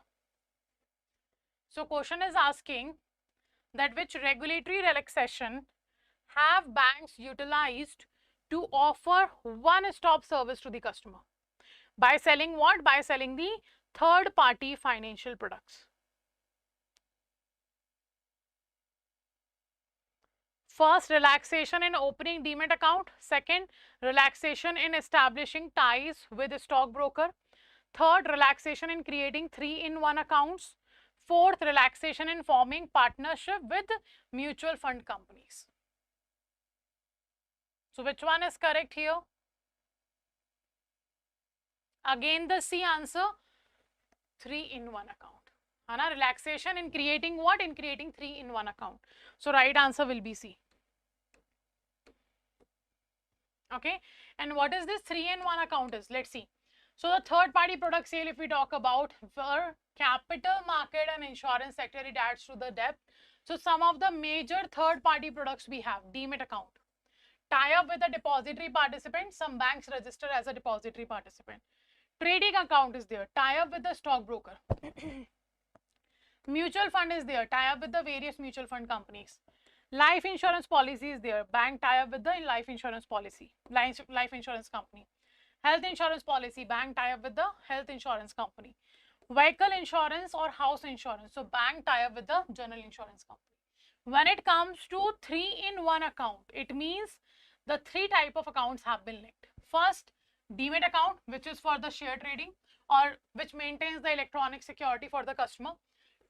So question is asking that which regulatory relaxation have banks utilized to offer one-stop service to the customer by selling what? By selling the third-party financial products. First, relaxation in opening demat account. Second, relaxation in establishing ties with a stockbroker. Third, relaxation in creating 3-in-1 accounts. Fourth, relaxation in forming partnership with mutual fund companies. So which one is correct here? Again the C answer, 3-in-1 account. Hana, relaxation in creating what? In creating 3-in-1 account. So right answer will be C. Okay, and what is this 3-in-1 account is? Let's see. So the third party product sale, if we talk about for capital market and insurance sector, it adds to the debt. So some of the major third party products we have: demat account, tie up with a depository participant. Some banks register as a depository participant. Trading account is there, tie up with the stockbroker. Mutual fund is there, tie up with the various mutual fund companies. Life insurance policy is there, bank tie up with the life insurance policy, life insurance company. Health insurance policy, bank tie up with the health insurance company. Vehicle insurance or house insurance, so bank tie up with the general insurance company. When it comes to 3-in-1 account, it means the 3 type of accounts have been linked. First, demat account, which is for the share trading or which maintains the electronic security for the customer.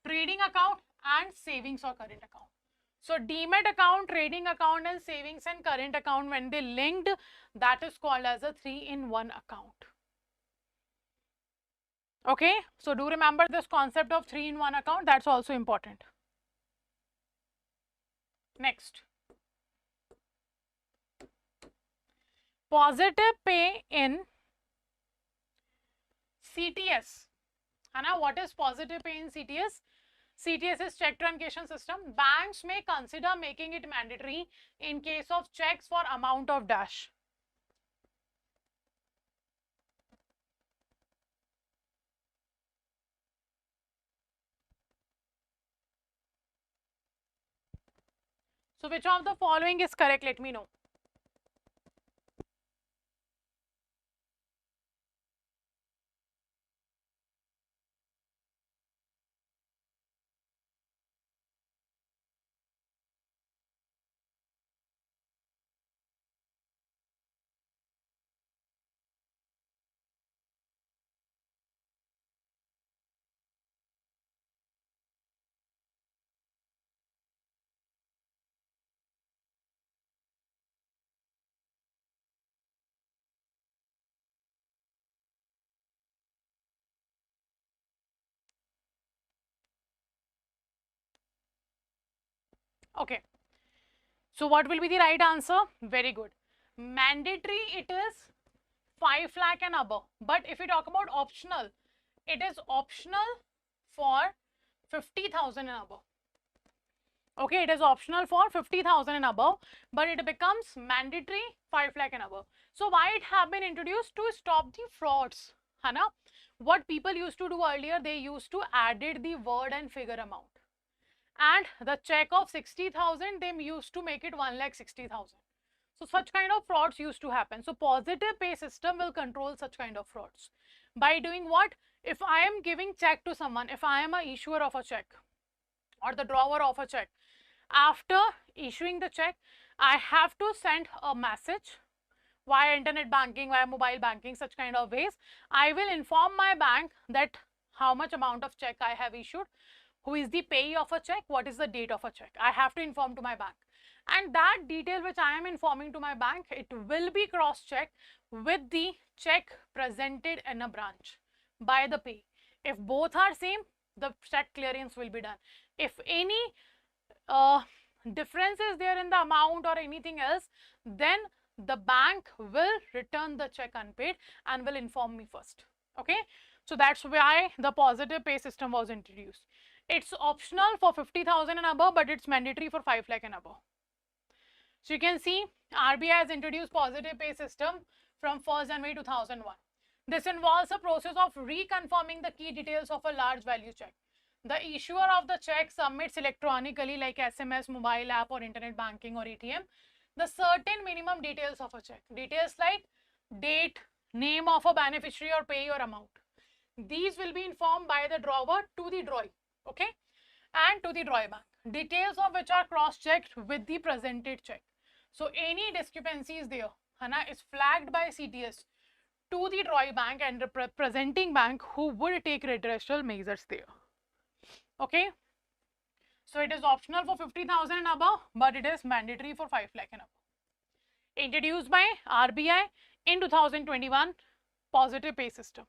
Trading account and savings or current account. So demat account, trading account and savings and current account, when they linked, that is called as a 3-in-1 account. Okay, so do remember this concept of 3-in-1 account, that's also important. Next, positive pay in CTS. Hana, what is positive pay in CTS? CTS is check truncation system. Banks may consider making it mandatory in case of checks for amount of dash. So which of the following is correct? Let me know. Okay. So what will be the right answer? Very good. Mandatory, it is 5 lakh and above. But if we talk about optional, it is optional for 50,000 and above. Okay, it is optional for 50,000 and above, but it becomes mandatory 5 lakh and above. So why it have been introduced? To stop the frauds. Hana? What people used to do earlier, they used to added the word and figure amount. And the check of 60,000, they used to make it 1,60,000. So such kind of frauds used to happen. So positive pay system will control such kind of frauds. By doing what? If I am giving check to someone, if I am a issuer of a check or the drawer of a check, after issuing the check, I have to send a message via internet banking, via mobile banking, such kind of ways. I will inform my bank that how much amount of check I have issued, who is the payee of a check, what is the date of a check. I have to inform to my bank. And that detail which I am informing to my bank, it will be cross-checked with the check presented in a branch by the payee. If both are same, the check clearance will be done. If any difference is there in the amount or anything else, then the bank will return the check unpaid and will inform me first. Okay, so that's why the positive pay system was introduced. It's optional for 50,000 and above, but it's mandatory for 5 lakh and above. So you can see RBI has introduced positive pay system from 1st January 2001. This involves a process of reconfirming the key details of a large value check. The issuer of the check submits electronically, like SMS, mobile app or internet banking or ATM, the certain minimum details of a check. Details like date, name of a beneficiary or payee or amount. These will be informed by the drawer to the drawee, okay, and to the drawee bank. Details of which are cross-checked with the presented check. So any discrepancy is there, Hana, is flagged by CTS to the drawee bank and the presenting bank, who would take redressal measures there. Okay, so it is optional for 50,000 and above, but it is mandatory for 5 lakh and above. Introduced by RBI in 2021, positive pay system.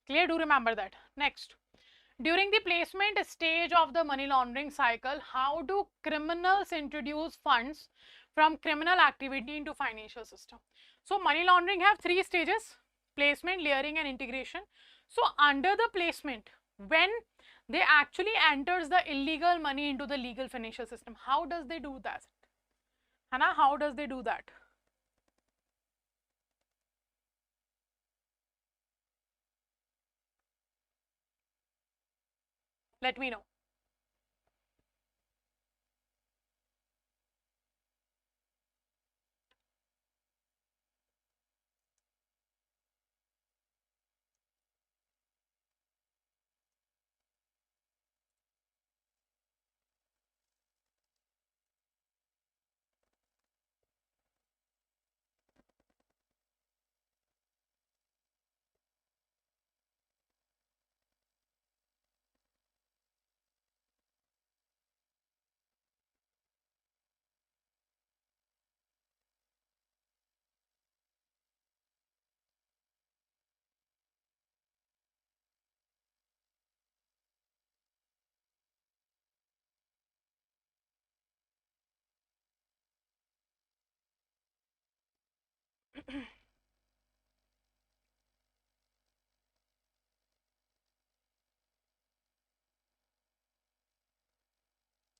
Clear? Do remember that. Next, during the placement stage of the money laundering cycle, how do criminals introduce funds from criminal activity into financial system? So money laundering have 3 stages: placement, layering and integration. So under the placement, when they actually enters the illegal money into the legal financial system, how does they do that? Hana, how does they do that? Let me know.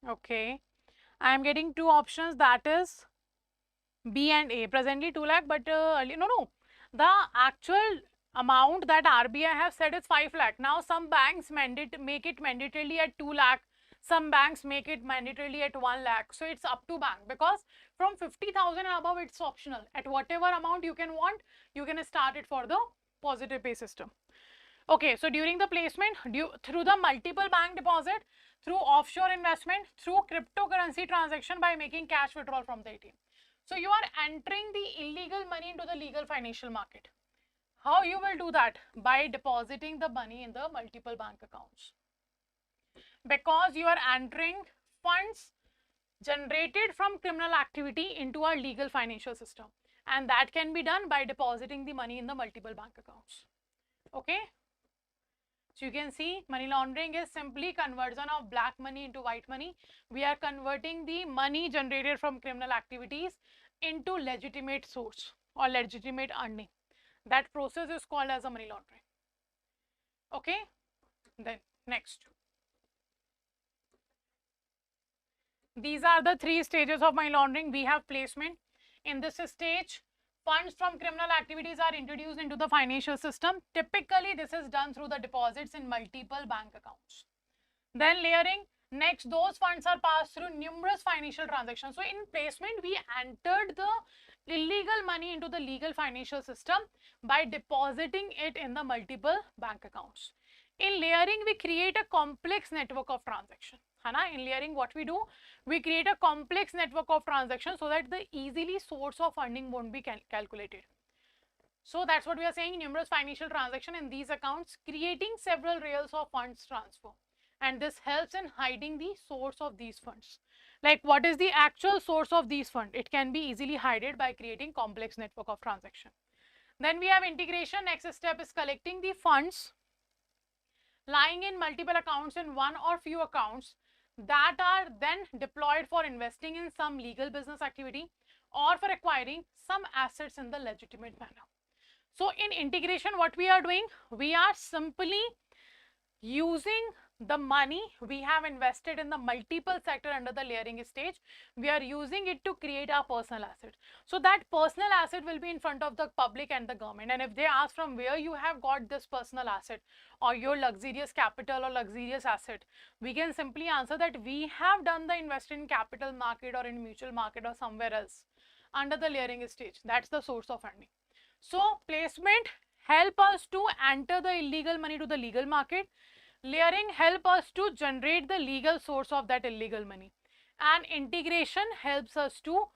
Okay, I am getting two options, that is B and A. Presently 2 lakh, but no, the actual amount that RBI have said is 5 lakh. Now some banks make it mandatorily at 2 lakh. Some banks make it mandatorily at 1 lakh. So it's up to bank, because from 50,000 and above it's optional. At whatever amount you can want, you can start it for the positive pay system. Okay, so during the placement, through the multiple bank deposit, through offshore investment, through cryptocurrency transaction, by making cash withdrawal from the ATM. So you are entering the illegal money into the legal financial market. How you will do that? By depositing the money in the multiple bank accounts. Because you are entering funds generated from criminal activity into our legal financial system. And that can be done by depositing the money in the multiple bank accounts. Okay? So you can see money laundering is simply conversion of black money into white money. We are converting the money generated from criminal activities into legitimate source or legitimate earning. That process is called as a money laundering. Okay, then next. These are the 3 stages of money laundering. We have placement. In this stage, funds from criminal activities are introduced into the financial system. Typically, this is done through the deposits in multiple bank accounts. Then layering. Next, those funds are passed through numerous financial transactions. So in placement, we entered the illegal money into the legal financial system by depositing it in the multiple bank accounts. In layering, we create a complex network of transactions. In layering, what we do, we create a complex network of transactions so that the easily source of funding won't be calculated. So that's what we are saying, numerous financial transactions in these accounts, creating several rails of funds transfer. And this helps in hiding the source of these funds. Like, what is the actual source of these funds? It can be easily hidden by creating complex network of transaction. Then we have integration. Next step is collecting the funds lying in multiple accounts in one or few accounts that are then deployed for investing in some legal business activity or for acquiring some assets in the legitimate manner. So in integration, what we are doing, we are simply using the money we have invested in the multiple sector under the layering stage, we are using it to create our personal asset. So that personal asset will be in front of the public and the government. And if they ask from where you have got this personal asset or your luxurious capital or luxurious asset, we can simply answer that we have done the investment in capital market or in mutual market or somewhere else under the layering stage. That's the source of funding. So placement help us to enter the illegal money to the legal market. Layering help us to generate the legal source of that illegal money, and integration helps us to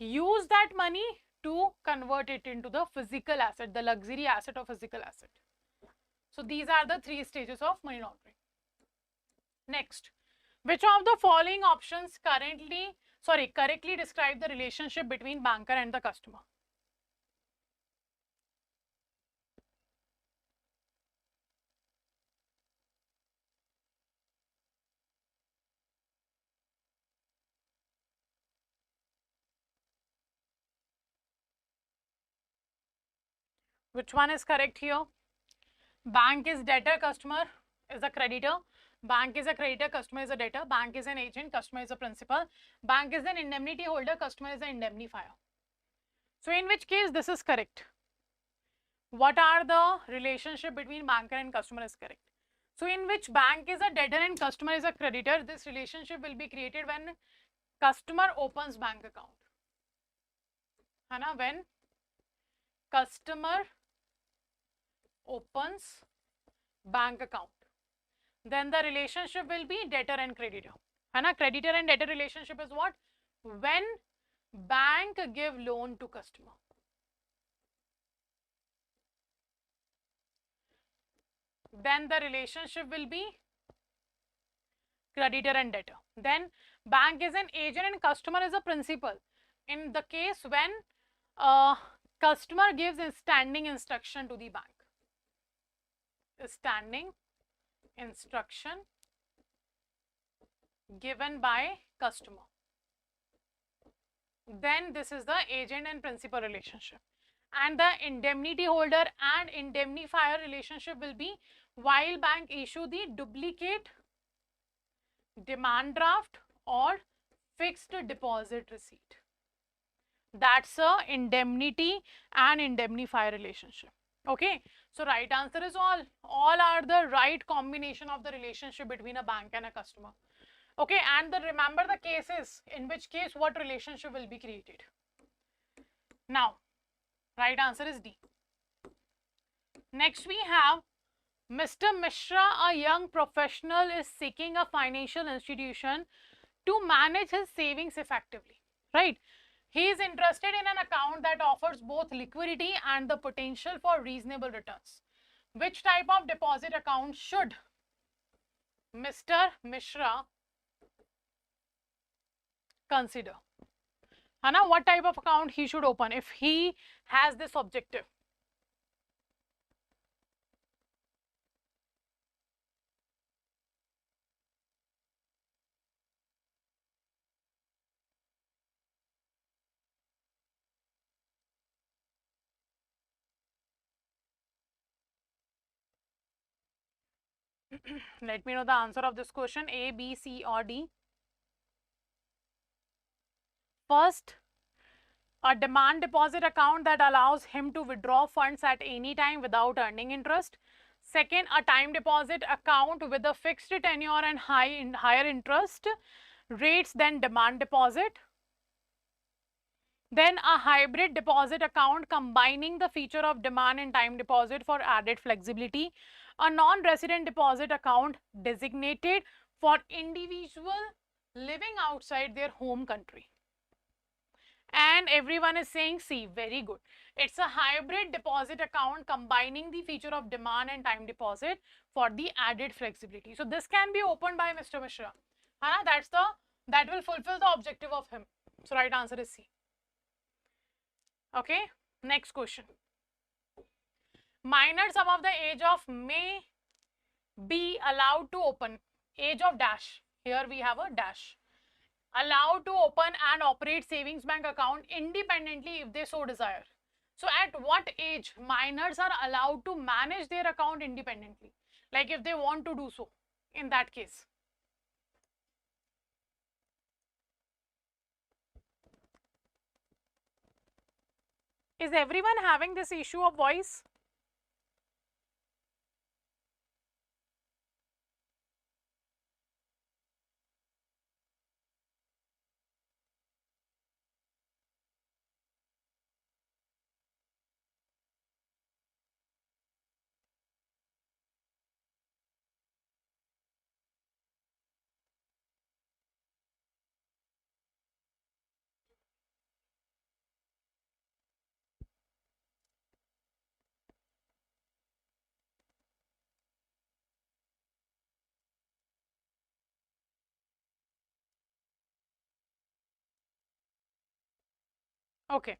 use that money to convert it into the physical asset, the luxury asset or physical asset. So these are the 3 stages of money laundering. Next, which of the following options correctly describe the relationship between banker and the customer? Which one is correct here? Bank is debtor, customer is a creditor. Bank is a creditor, customer is a debtor. Bank is an agent, customer is a principal. Bank is an indemnity holder, customer is an indemnifier. So in which case this is correct? What are the relationship between banker and customer is correct? So in which bank is a debtor and customer is a creditor, this relationship will be created when customer opens bank account. When customer opens bank account, then the relationship will be debtor and creditor. Creditor and debtor relationship is what? When bank give loan to customer. Then the relationship will be creditor and debtor. Then bank is an agent and customer is a principal. In the case when customer gives a standing instruction to the bank. Standing instruction given by customer. Then this is the agent and principal relationship. And the indemnity holder and indemnifier relationship will be while bank issue the duplicate demand draft or fixed deposit receipt. That's a indemnity and indemnifier relationship. Okay, so right answer is all. All are the right combination of the relationship between a bank and a customer. Okay, and remember the cases, in which case what relationship will be created. Now, right answer is D. Next we have Mr. Mishra, a young professional, is seeking a financial institution to manage his savings effectively, right? He is interested in an account that offers both liquidity and the potential for reasonable returns. Which type of deposit account should Mr. Mishra consider? Hana, what type of account he should open if he has this objective? Let me know the answer of this question, A, B, C or D. First, a demand deposit account that allows him to withdraw funds at any time without earning interest. Second, a time deposit account with a fixed tenure and higher interest rates than demand deposit. Then a hybrid deposit account combining the feature of demand and time deposit for added flexibility. A non-resident deposit account designated for individual living outside their home country. And everyone is saying C, very good. It's a hybrid deposit account combining the feature of demand and time deposit for the added flexibility. So this can be opened by Mr. Mishra. That will fulfill the objective of him. So right answer is C. Okay, next question. Minors above the age of may be allowed to open, age of dash, here we have a dash, allowed to open and operate savings bank account independently if they so desire. So at what age minors are allowed to manage their account independently? Like if they want to do so, in that case. Is everyone having this issue of voice? Okay.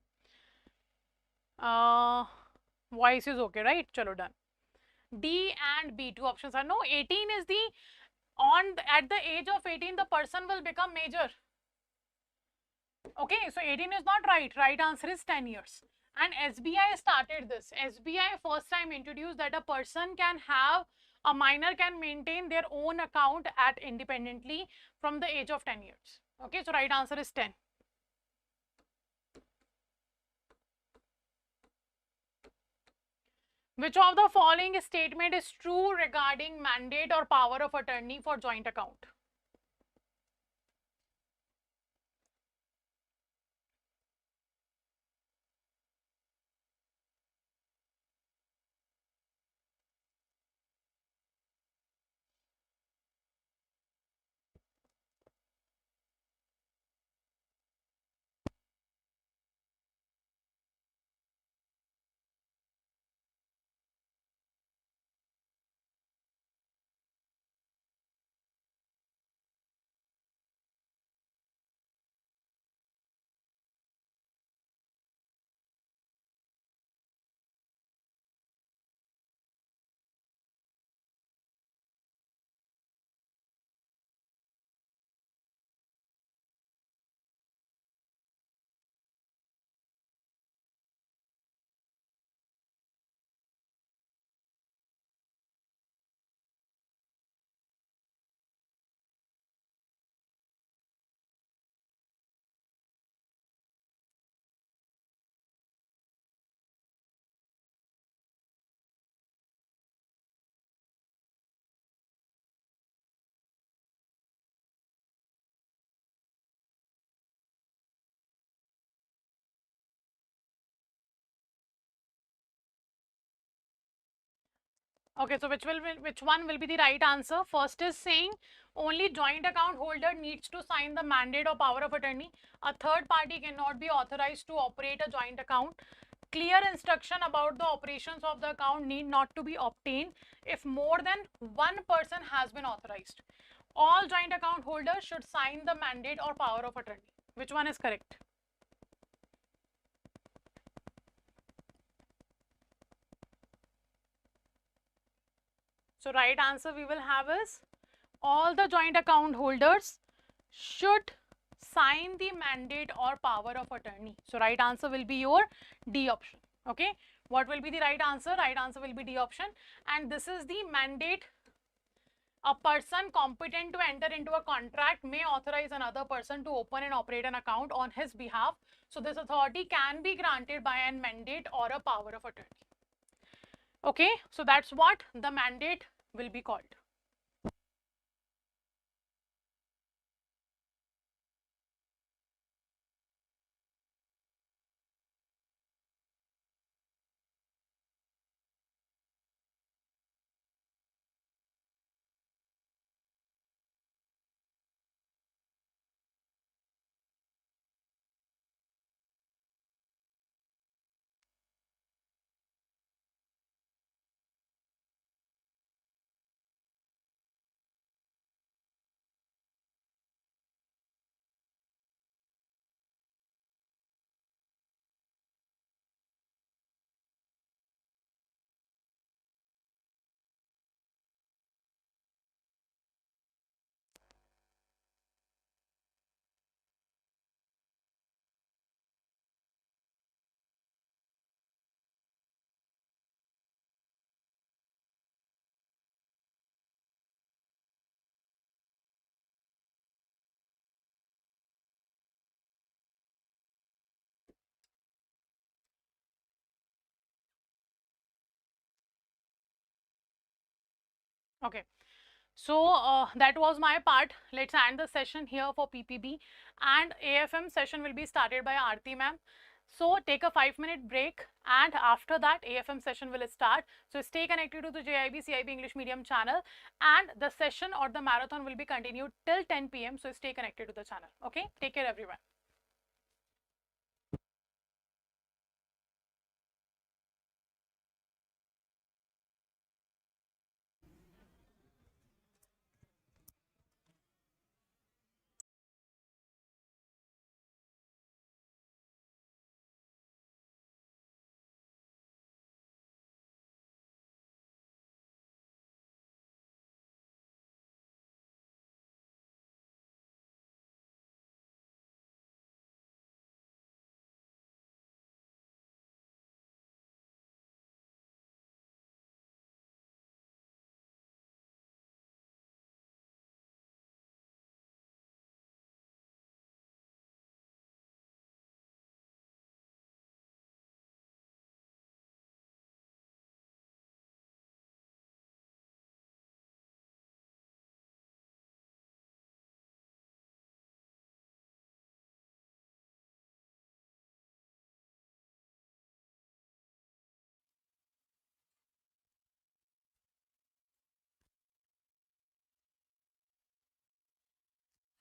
Voice is okay, right? Chalo, done. D and B, two options are no. 18 is at the age of 18 the person will become major. Okay, so 18 is not right. Right answer is 10 years. And SBI started this. SBI first time introduced that a minor can maintain their own account at independently from the age of 10 years. Okay, so right answer is 10. Which of the following statement is true regarding mandate or power of attorney for joint account? Okay, so which one will be the right answer? First is saying only joint account holder needs to sign the mandate or power of attorney. A third party cannot be authorized to operate a joint account. Clear instruction about the operations of the account need not to be obtained if more than one person has been authorized. All joint account holders should sign the mandate or power of attorney. Which one is correct? So right answer we will have is all the joint account holders should sign the mandate or power of attorney. So right answer will be your D option. Okay. What will be the right answer? Right answer will be D option. And this is the mandate. A person competent to enter into a contract may authorize another person to open and operate an account on his behalf. So this authority can be granted by a mandate or a power of attorney. Okay, so that's what the mandate will be called. Okay. So that was my part. Let's end the session here for PPB, and AFM session will be started by Aarti ma'am. So take a 5-minute break, and after that AFM session will start. So stay connected to the JIIB CIIB English Medium channel, and the session or the marathon will be continued till 10 PM. So stay connected to the channel. Okay, take care everyone.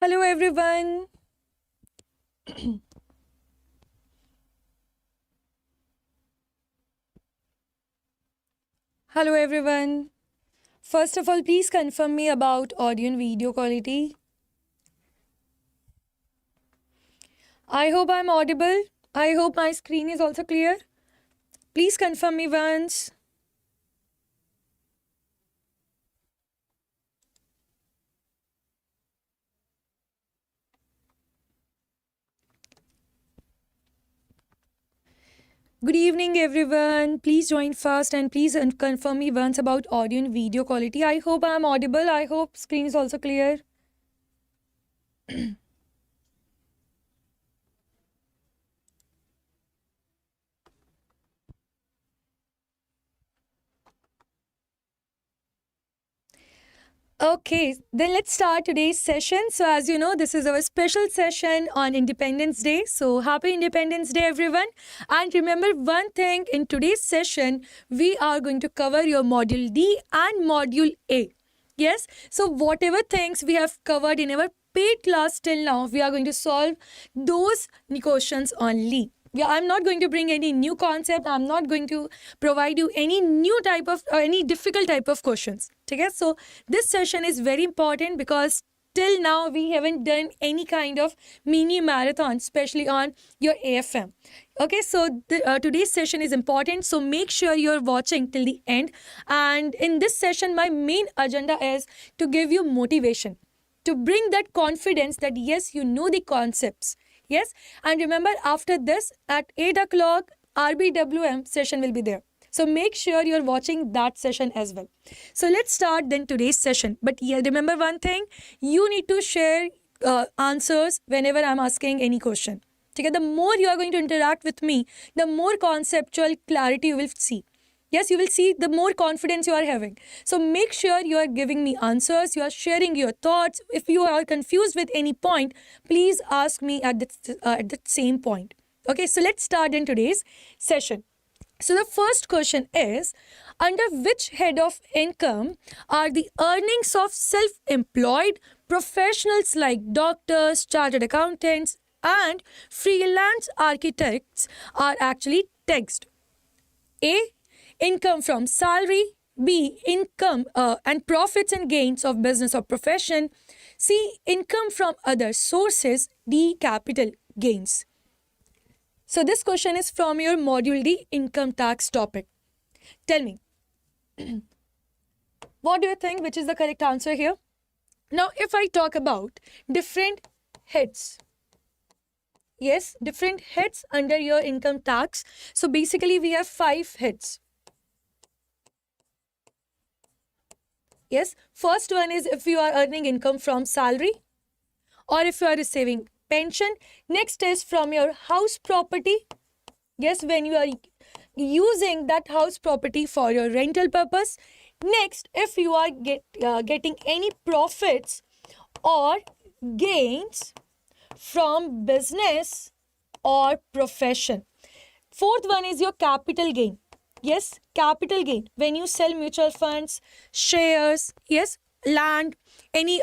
Hello everyone. Hello everyone. First of all, please confirm me about audio and video quality. I hope I'm audible. I hope my screen is also clear. Please confirm me once. Good evening everyone. Please join fast and please confirm me once about audio and video quality. I hope I'm audible. I hope screen is also clear. Okay, then let's start today's session. So as you know, this is our special session on Independence Day. So happy Independence Day, everyone. And remember one thing, in today's session, we are going to cover your Module D and Module A. Yes, so whatever things we have covered in our paid class till now, we are going to solve those questions only. I'm not going to bring any new concept. I'm not going to provide you any new type of any difficult type of questions. Okay? So this session is very important because till now we haven't done any kind of mini marathon, especially on your AFM. Okay, so today's session is important. So make sure you're watching till the end. And in this session, my main agenda is to give you motivation, to bring that confidence that yes, you know the concepts. Yes, and remember after this at 8 o'clock, RBWM session will be there. So make sure you're watching that session as well. So let's start then today's session. But yeah, remember one thing, you need to share answers whenever I'm asking any question. Okay, the more you are going to interact with me, the more conceptual clarity you will see. Yes, you will see the more confidence you are having. So make sure you are giving me answers, you are sharing your thoughts. If you are confused with any point, please ask me at the same point. Okay, so let's start in today's session. So the first question is, under which head of income are the earnings of self-employed professionals like doctors, chartered accountants, and freelance architects are actually taxed? A, income from salary. B, income and profits and gains of business or profession. C, income from other sources. D, capital gains. So this question is from your Module D income tax topic. Tell me, what do you think which is the correct answer here? Now, if I talk about different heads, yes, different heads under your income tax. So basically we have 5 heads. Yes, first one is if you are earning income from salary or if you are receiving pension. Next is from your house property. Yes, when you are using that house property for your rental purpose. Next, if you are getting any profits or gains from business or profession. Fourth one is your capital gain. Yes, capital gain. When you sell mutual funds, shares, yes, land, any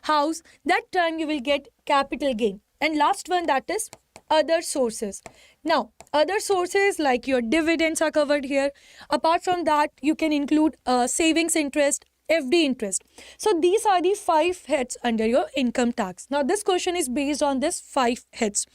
house, that time you will get capital gain. And last one, that is other sources. Now, other sources like your dividends are covered here. Apart from that, you can include savings interest, FD interest. So these are the 5 heads under your income tax. Now this question is based on this 5 heads.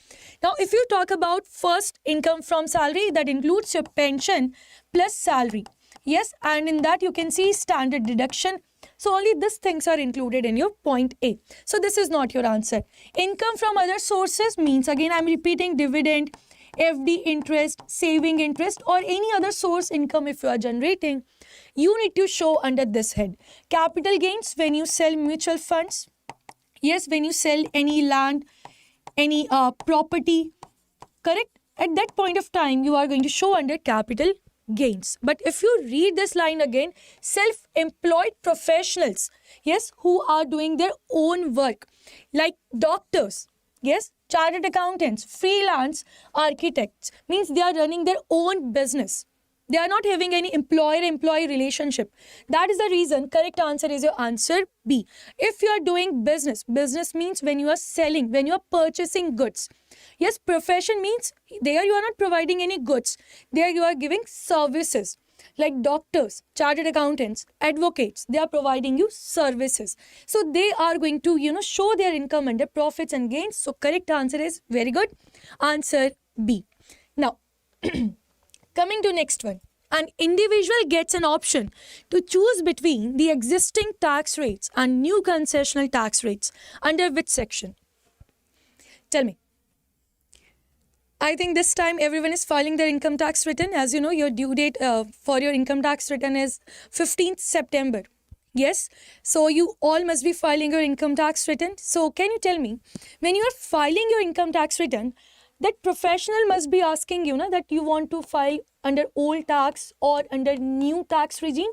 Now if you talk about first income from salary, that includes your pension plus salary. Yes, and in that you can see standard deduction. So only these things are included in your point A. So this is not your answer. Income from other sources means, again I'm repeating, dividend, FD interest, saving interest, or any other source income if you are generating, you need to show under this head. Capital gains when you sell mutual funds. Yes, when you sell any land, any property, correct? At that point of time, you are going to show under capital gains. But if you read this line again, self-employed professionals, yes, who are doing their own work, like doctors, yes, chartered accountants, freelance architects, means they are running their own business. They are not having any employer-employee relationship. That is the reason correct answer is your answer B. If you are doing business, business means when you are selling, when you are purchasing goods. Yes, profession means there you are not providing any goods. There you are giving services. Like doctors, chartered accountants, advocates, they are providing you services. So they are going to, show their income under profits and gains. So correct answer is very good. Answer B. Now, coming to next one. An individual gets an option to choose between the existing tax rates and new concessional tax rates. Under which section? Tell me. I think this time everyone is filing their income tax return. As you know, your due date for your income tax return is 15th September. Yes, so you all must be filing your income tax return. So can you tell me, when you are filing your income tax return, that professional must be asking you that you want to file under old tax or under new tax regime?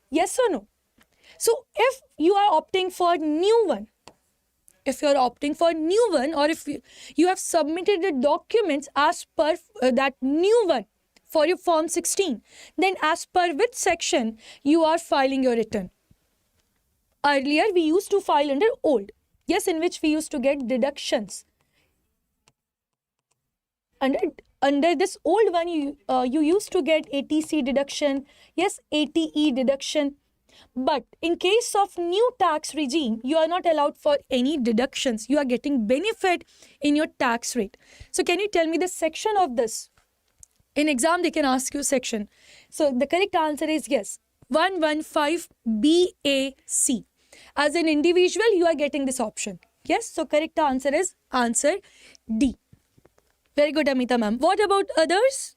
Yes or no? So if you are opting for new one, or if you have submitted the documents as per that new one for your form 16, then as per which section you are filing your return. Earlier we used to file under old, yes, in which we used to get deductions. Under this old one, you used to get ATC deduction, yes, ATE deduction. But in case of new tax regime, you are not allowed for any deductions. You are getting benefit in your tax rate. So can you tell me the section of this? In exam, they can ask you section. So the correct answer is yes, 115 BAC. As an individual, you are getting this option. Yes, so correct answer is answer D. Very good, Amita ma'am. What about others?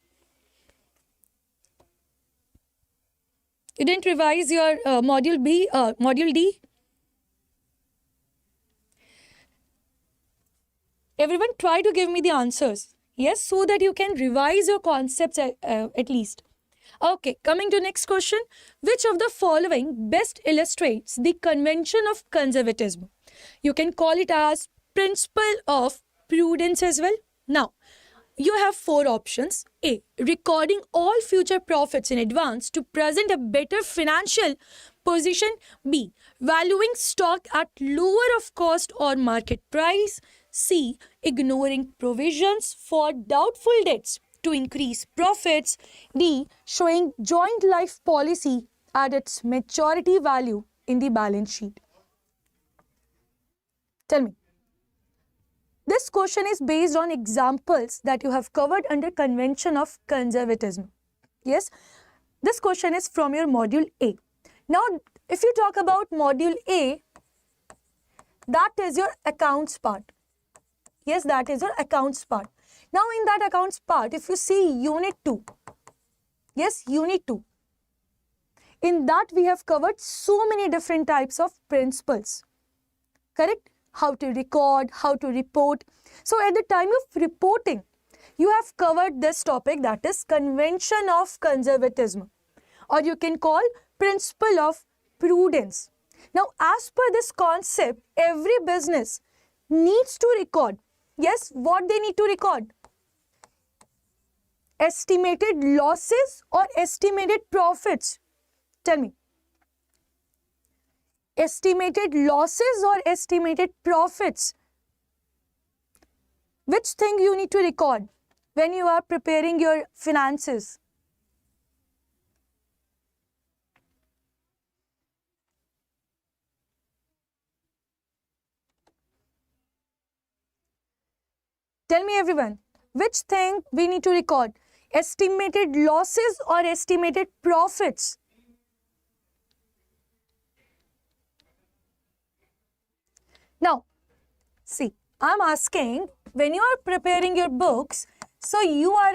You didn't revise your module D? Everyone try to give me the answers. Yes, so that you can revise your concepts at least. Okay, coming to next question. Which of the following best illustrates the convention of conservatism? You can call it as principle of prudence as well. Now, you have four options. A, recording all future profits in advance to present a better financial position. B, valuing stock at lower of cost or market price. C, ignoring provisions for doubtful debts to increase profits. D, showing joint life policy at its maturity value in the balance sheet. Tell me. This question is based on examples that you have covered under convention of conservatism. Yes, this question is from your module A. Now, if you talk about module A, that is your accounts part. Yes, that is your accounts part. Now, in that accounts part, if you see unit 2, yes, unit 2, in that we have covered so many different types of principles. Correct? How to record, how to report. So at the time of reporting, you have covered this topic, that is convention of conservatism, or you can call principle of prudence. Now, as per this concept, every business needs to record. Yes, what they need to record? Estimated losses or estimated profits? Tell me. Estimated losses or estimated profits? Which thing you need to record when you are preparing your finances? Tell me everyone, which thing we need to record? Estimated losses or estimated profits? Now, see, I'm asking, when you are preparing your books, so you are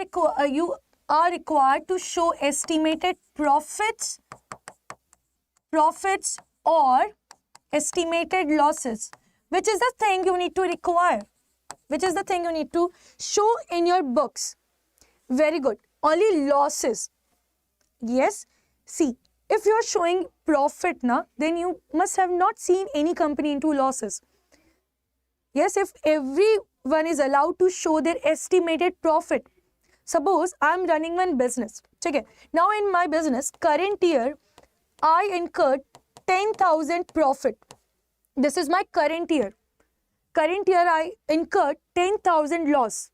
required to show estimated profits or estimated losses. Which is the thing you need to require? Which is the thing you need to show in your books? Very good. Only losses. Yes. See, if you are showing profit now, then you must have not seen any company into losses. Yes, if everyone is allowed to show their estimated profit. Suppose I am running one business. Okay. Now in my business, current year, I incurred 10,000 profit. This is my current year. Current year, I incurred 10,000 loss.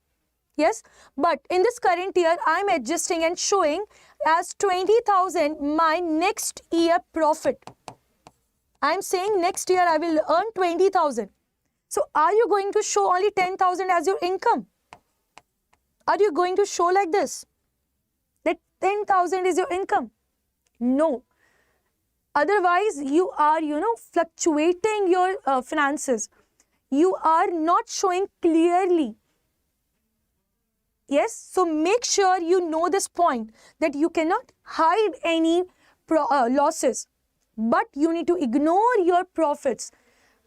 Yes, but in this current year, I am adjusting and showing as 20,000 my next year profit. I am saying next year I will earn 20,000. So are you going to show only 10,000 as your income? Are you going to show like this? That 10,000 is your income? No. Otherwise, you are, fluctuating your finances. You are not showing clearly. Yes, so make sure you know this point, that you cannot hide any losses, but you need to ignore your profits.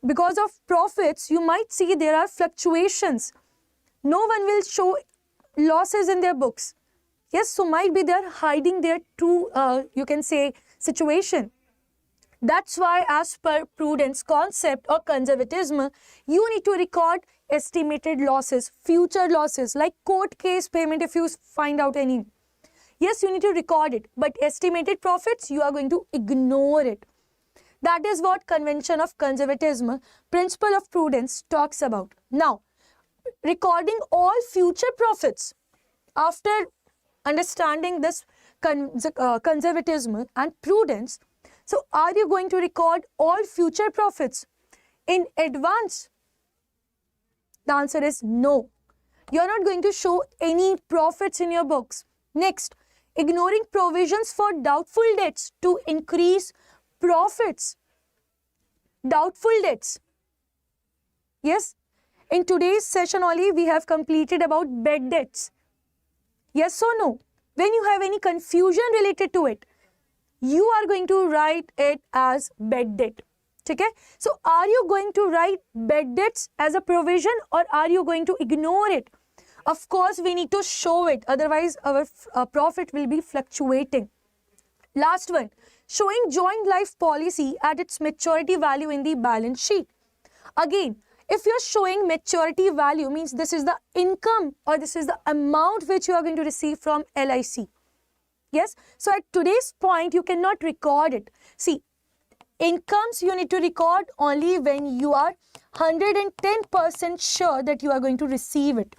Because of profits, you might see there are fluctuations. No one will show losses in their books. Yes, so might be they are hiding their true, you can say, situation. That's why, as per prudence concept or conservatism, you need to record estimated losses, future losses, like court case payment if you find out any. Yes, you need to record it, but estimated profits, you are going to ignore it. That is what convention of conservatism, principle of prudence talks about. Now, recording all future profits, after understanding this conservatism and prudence, so are you going to record all future profits in advance? The answer is no. You're not going to show any profits in your books. Next, ignoring provisions for doubtful debts to increase profits. Doubtful debts. Yes, in today's session only we have completed about bad debts. Yes or no? When you have any confusion related to it, you are going to write it as bad debt. Okay? So are you going to write bad debts as a provision, or are you going to ignore it? Of course, we need to show it. Otherwise, our profit will be fluctuating. Last one, showing joint life policy at its maturity value in the balance sheet. Again, if you're showing maturity value, means this is the income or this is the amount which you are going to receive from LIC. Yes, so at today's point, you cannot record it. See, incomes you need to record only when you are 110% sure that you are going to receive it,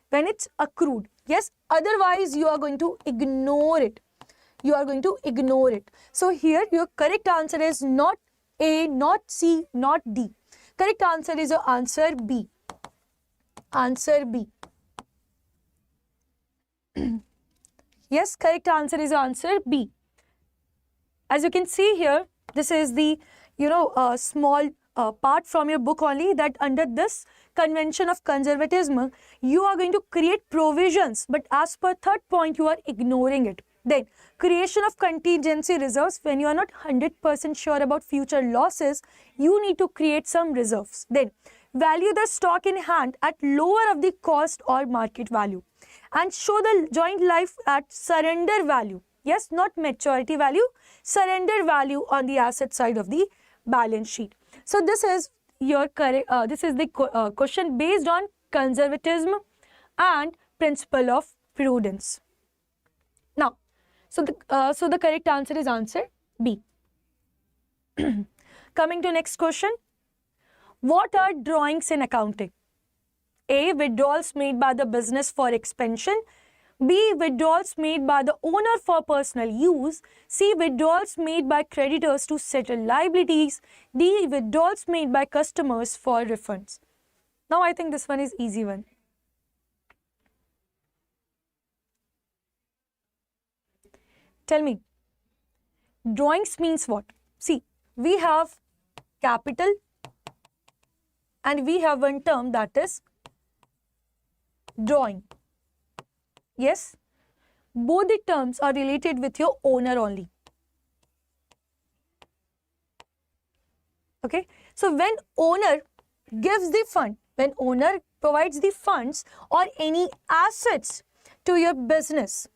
when it's accrued. Yes, otherwise you are going to ignore it. You are going to ignore it. So here your correct answer is not A, not C, not D. Correct answer is your answer B. Answer B. Yes, correct answer is answer B. As you can see here, this is the, small part from your book only, that under this convention of conservatism, you are going to create provisions, but as per third point, you are ignoring it. Then, creation of contingency reserves. When you are not 100% sure about future losses, you need to create some reserves. Then, value the stock in hand at lower of the cost or market value, and show the joint life at surrender value. Yes, not maturity value, surrender value on the asset side of the balance sheet. So this is your correct. This is the question based on conservatism and principle of prudence. Now, so the correct answer is answer B. Coming to next question. What are drawings in accounting? A. Withdrawals made by the business for expansion. B. Withdrawals made by the owner for personal use. C. Withdrawals made by creditors to settle liabilities. D. Withdrawals made by customers for refunds. Now I think this one is easy one. Tell me, drawings means what? See, we have capital and we have one term, that is drawing. Yes, both the terms are related with your owner only. Okay, so when owner gives the fund, when owner provides the funds or any assets to your business,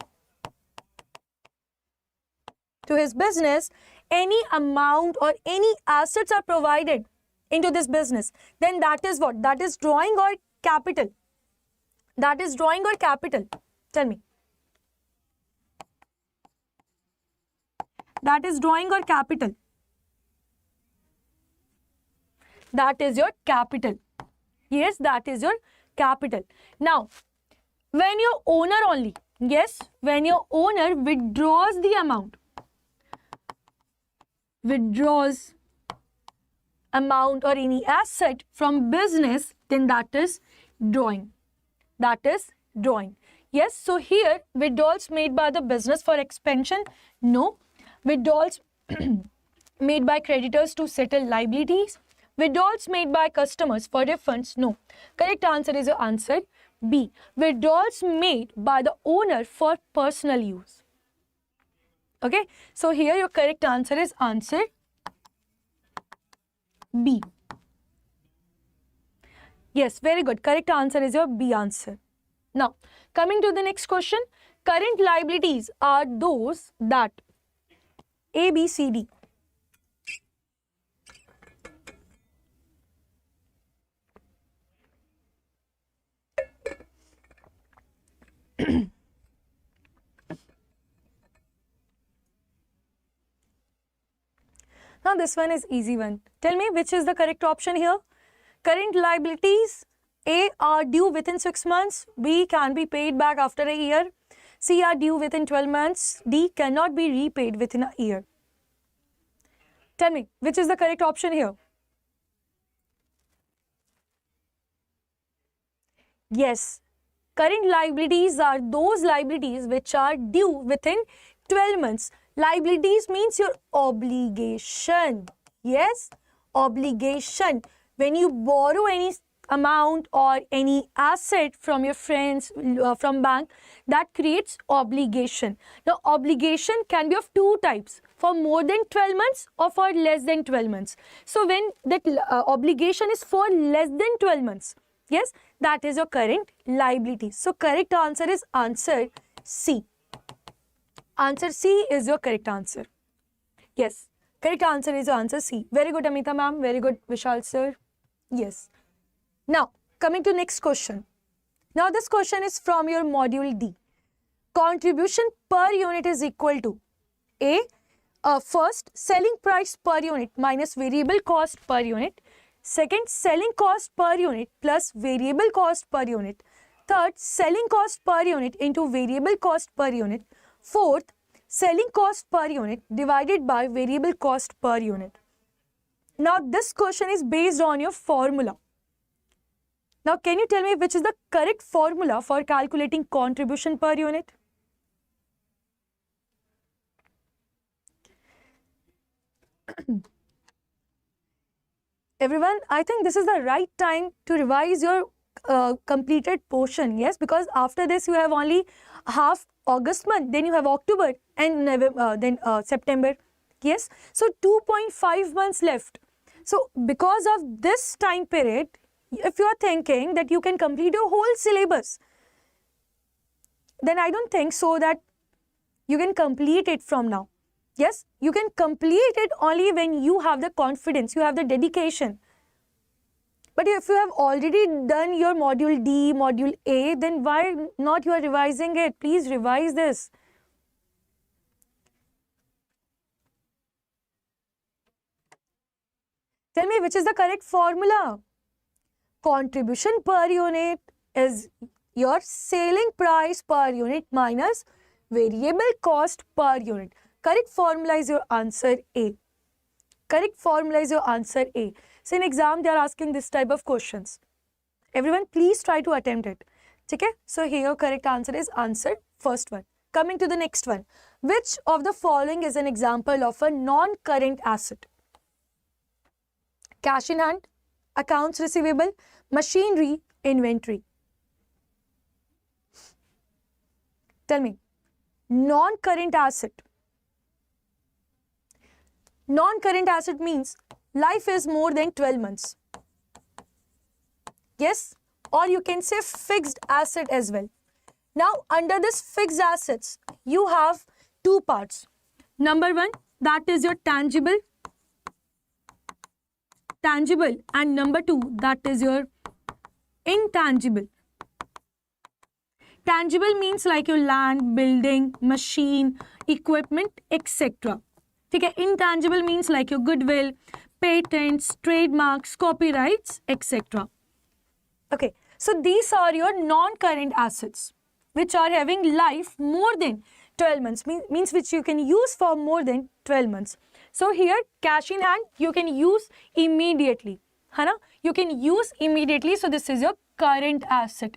to his business, any amount or any assets are provided into this business, then that is what? That is drawing or capital? That is drawing or capital? Tell me. That is drawing or capital? That is your capital. Yes, that is your capital. Now, when your owner only, yes, when your owner withdraws the amount, withdraws amount or any asset from business, then that is drawing. That is drawing. Yes, so here withdrawals made by the business for expansion, no. Withdrawals made by creditors to settle liabilities. Withdrawals made by customers for refunds, no. Correct answer is your answer B. Withdrawals made by the owner for personal use. Okay, so here your correct answer is answer B. Yes, very good. Correct answer is your B answer. Now, coming to the next question. Current liabilities are those that A, B, C, D. Now this one is easy one. Tell me which is the correct option here. Current liabilities, A are due within 6 months, B can be paid back after a year, C are due within 12 months, D cannot be repaid within a year. Tell me which is the correct option here. Yes, current liabilities are those liabilities which are due within 12 months. Liabilities means your obligation. Yes, obligation. When you borrow any amount or any asset from your friends, from bank, that creates obligation. Now, obligation can be of two types, for more than 12 months or for less than 12 months. So, when that obligation is for less than 12 months, yes, that is your current liability. So, correct answer is answer C. Answer C is your correct answer. Yes, correct answer is your answer C. Very good, Amita ma'am. Very good, Vishal sir. Yes. Now, coming to next question. Now, this question is from your module D. Contribution per unit is equal to A, first, selling price per unit minus variable cost per unit. Second, selling cost per unit plus variable cost per unit. Third, selling cost per unit into variable cost per unit. Fourth, selling cost per unit divided by variable cost per unit. Now, this question is based on your formula. Now, can you tell me which is the correct formula for calculating contribution per unit? Everyone, I think this is the right time to revise your completed portion, yes, because after this you have only half August month, then you have October and November, then September, yes. So 2.5 months left. So because of this time period, if you are thinking that you can complete your whole syllabus, then I don't think so that you can complete it from now. Yes, you can complete it only when you have the confidence, you have the dedication. But if you have already done your module D, module A, then why not you are revising it? Please revise this. Tell me which is the correct formula. Contribution per unit is your selling price per unit minus variable cost per unit. Correct formula is your answer A. Correct formula is your answer A. So in exam, they are asking this type of questions. Everyone, please try to attempt it. Okay? So here your correct answer is answer first one. Coming to the next one. Which of the following is an example of a non-current asset? Cash in hand, accounts receivable, machinery, inventory. Tell me, non-current asset. Non-current asset means life is more than 12 months. Yes, or you can say fixed asset as well. Now, under this fixed assets, you have two parts. Number one, that is your tangible, and number two, that is your intangible. Tangible means like your land, building, machine, equipment, etc. Okay, intangible means like your goodwill, patents, trademarks, copyrights, etc. Okay, so these are your non-current assets which are having life more than 12 months, means which you can use for more than 12 months. So here, cash in hand, you can use immediately. Hana? You can use immediately, so this is your current asset.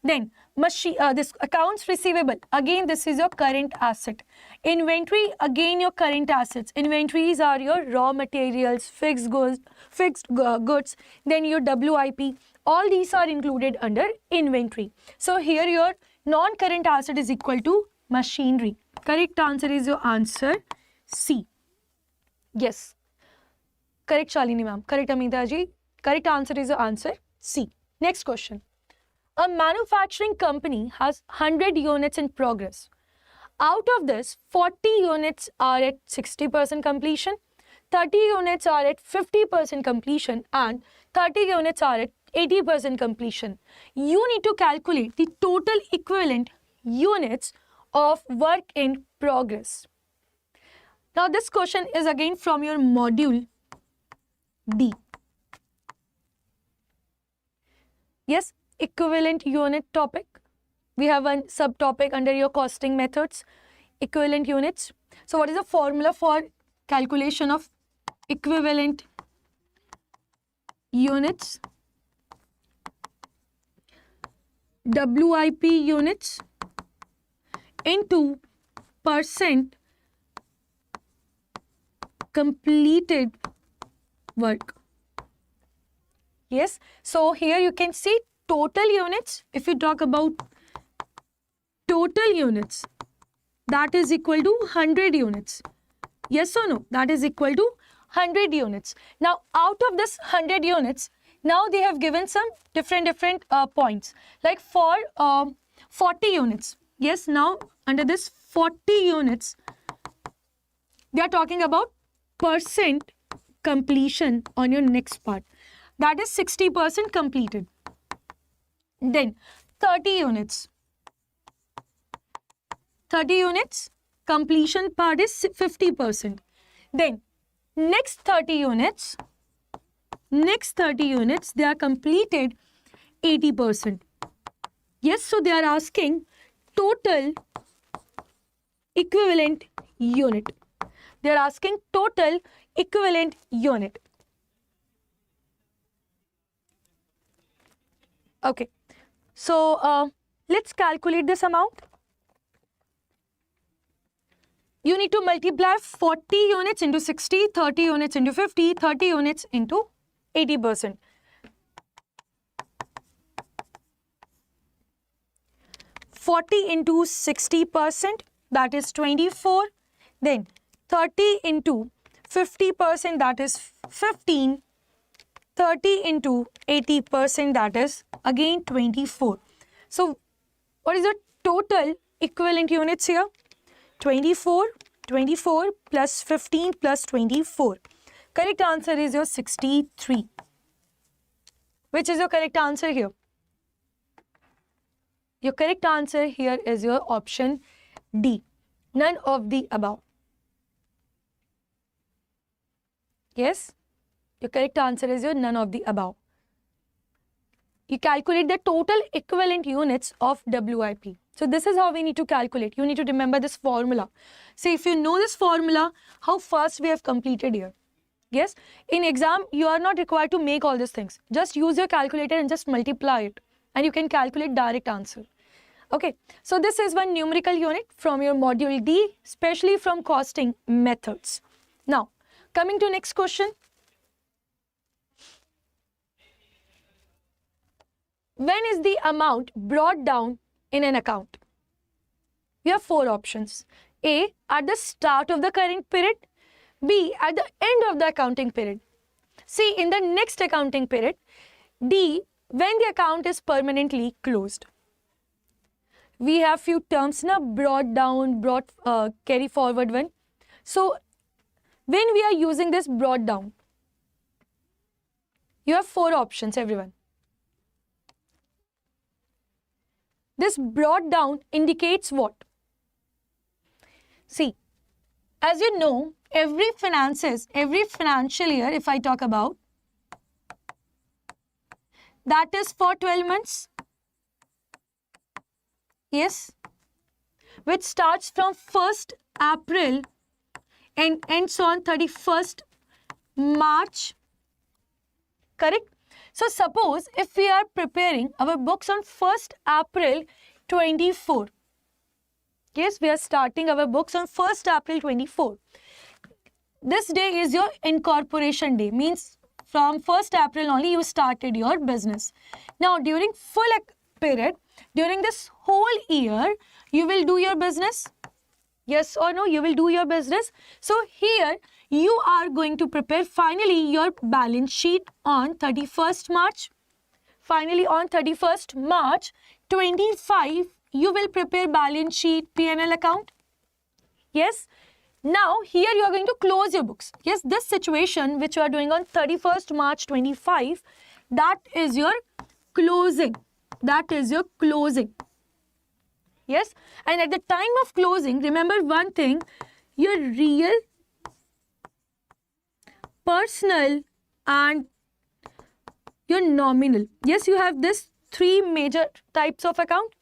Then, this accounts receivable, again this is your current asset. Inventory, again your current assets. Inventories are your raw materials, fixed goods, then your WIP. All these are included under inventory. So here your non-current asset is equal to machinery. Correct answer is your answer C. Yes. Correct, Shalini ma'am. Correct, Amita ji. Correct answer is your answer C. Next question. A manufacturing company has 100 units in progress. Out of this, 40 units are at 60% completion, 30 units are at 50% completion, and 30 units are at 80% completion. You need to calculate the total equivalent units of work in progress. Now this question is again from your module D. Yes, equivalent unit topic. We have one subtopic under your costing methods, equivalent units. So what is the formula for calculation of equivalent units? WIP units into percent completed work. Yes, so here you can see total units. If you talk about total units, that is equal to 100 units. Yes or no? That is equal to 100 units. Now, out of this 100 units, now they have given some different points. Like for 40 units. Yes, now under this 40 units, they are talking about percent completion on your next part. That is 60% completed. Then 30 units. 30 units, completion part is 50%. Then next 30 units, they are completed 80%. Yes, so they are asking total equivalent unit. They are asking total equivalent unit. Okay, so let's calculate this amount. You need to multiply 40 units into 60, 30 units into 50, 30 units into 80%. Into 60%, that is 24. Then 30 into 50%, that is 15. 30 into 80%, that is again 24. So what is the total equivalent units here? 24 plus 15 plus 24. Correct answer is your 63. Which is your correct answer here? Your correct answer here is your option D. None of the above. Yes? Your correct answer is your none of the above. You calculate the total equivalent units of WIP. So this is how we need to calculate. You need to remember this formula. See, if you know this formula, how fast we have completed here. Yes, in exam, you are not required to make all these things. Just use your calculator and just multiply it. And you can calculate direct answer. Okay, so this is one numerical unit from your module D, especially from costing methods. Now, coming to next question. When is the amount brought down in an account? You have four options. A, at the start of the current period. B, at the end of the accounting period. C, in the next accounting period. D, when the account is permanently closed. We have few terms now, brought down, carry forward one. So, when we are using this brought down, you have four options, everyone. This brought down indicates what? See, as you know, every financial year, if I talk about, that is for 12 months. Yes. Which starts from 1st April and ends on 31st March. Correct? So suppose if we are preparing our books on 1st April 24. Yes, we are starting our books on 1st April 24. This day is your incorporation day. Means from 1st April only you started your business. Now during full period, during this whole year, you will do your business. Yes or no? You will do your business. So here you are going to prepare finally your balance sheet on 31st March. Finally on 31st March 25, you will prepare balance sheet, P&L account. Yes. Now here you are going to close your books. Yes, this situation which you are doing on 31st March 25, that is your closing. That is your closing. Yes, and at the time of closing, remember one thing, your real, personal and your nominal. Yes, you have this 3 major types of account.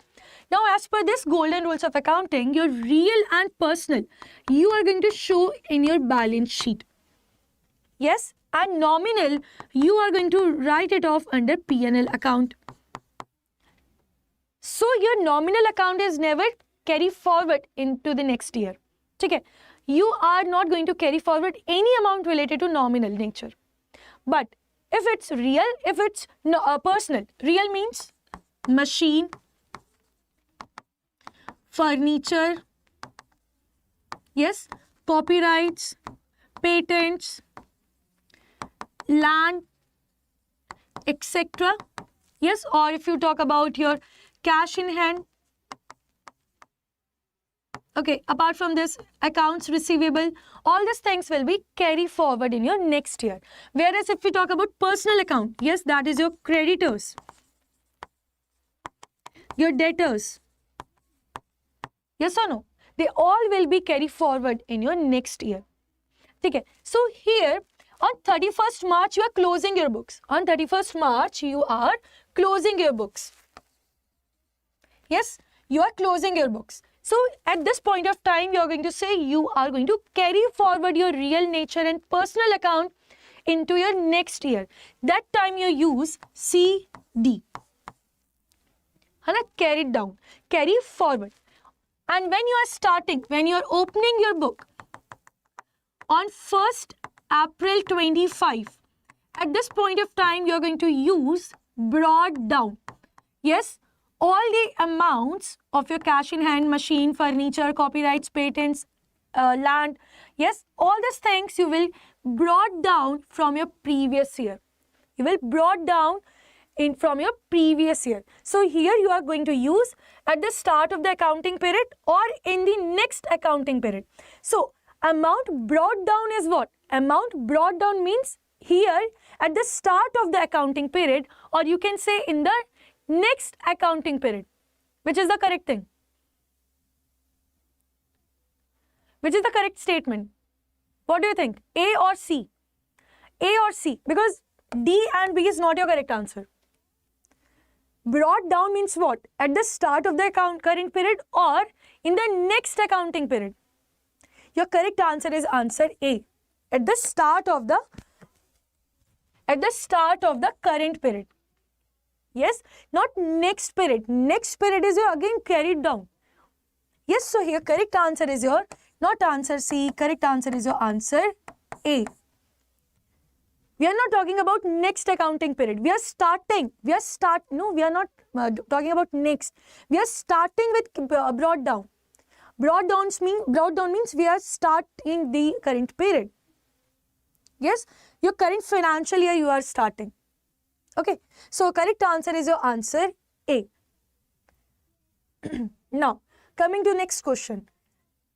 Now, as per this golden rules of accounting, your real and personal, you are going to show in your balance sheet. Yes, and nominal, you are going to write it off under P&L account. So, your nominal account is never carry forward into the next year. Okay, you are not going to carry forward any amount related to nominal nature. But if it's real, if it's personal, real means machine, furniture, yes, copyrights, patents, land, etc. Yes, or if you talk about your cash in hand. Okay, apart from this, accounts receivable, all these things will be carry forward in your next year. Whereas if we talk about personal account, yes, that is your creditors, your debtors. Yes or no? They all will be carry forward in your next year. Okay, so here on 31st March, you are closing your books. On 31st March, you are closing your books. Yes, you are closing your books. So at this point of time, you are going to say you are going to carry forward your real nature and personal account into your next year. That time you use CD. Carry it down, carry forward. And when you are starting, when you are opening your book on 1st April 25, at this point of time, you are going to use brought down. Yes, all the amounts of your cash in hand, machine, furniture, copyrights, patents, land, yes, all these things you will brought down from your previous year. You will brought down from your previous year. So here you are going to use at the start of the accounting period or in the next accounting period. So amount brought down is what? Amount brought down means here at the start of the accounting period, or you can say in the next accounting period. Which is the correct thing? Which is the correct statement? What do you think? A or C? A or C? Because D and B is not your correct answer. Brought down means what? At the start of the current period or in the next accounting period. Your correct answer is answer A. At the start of the current period. Yes, not next period. Next period is your again carried down. Yes, so here correct answer is your, not answer C, correct answer is your answer A. We are not talking about next accounting period. We are not talking about next. We are starting with brought down. Brought down means we are starting the current period. Yes, your current financial year you are starting. Okay, so correct answer is your answer A. Now, coming to next question.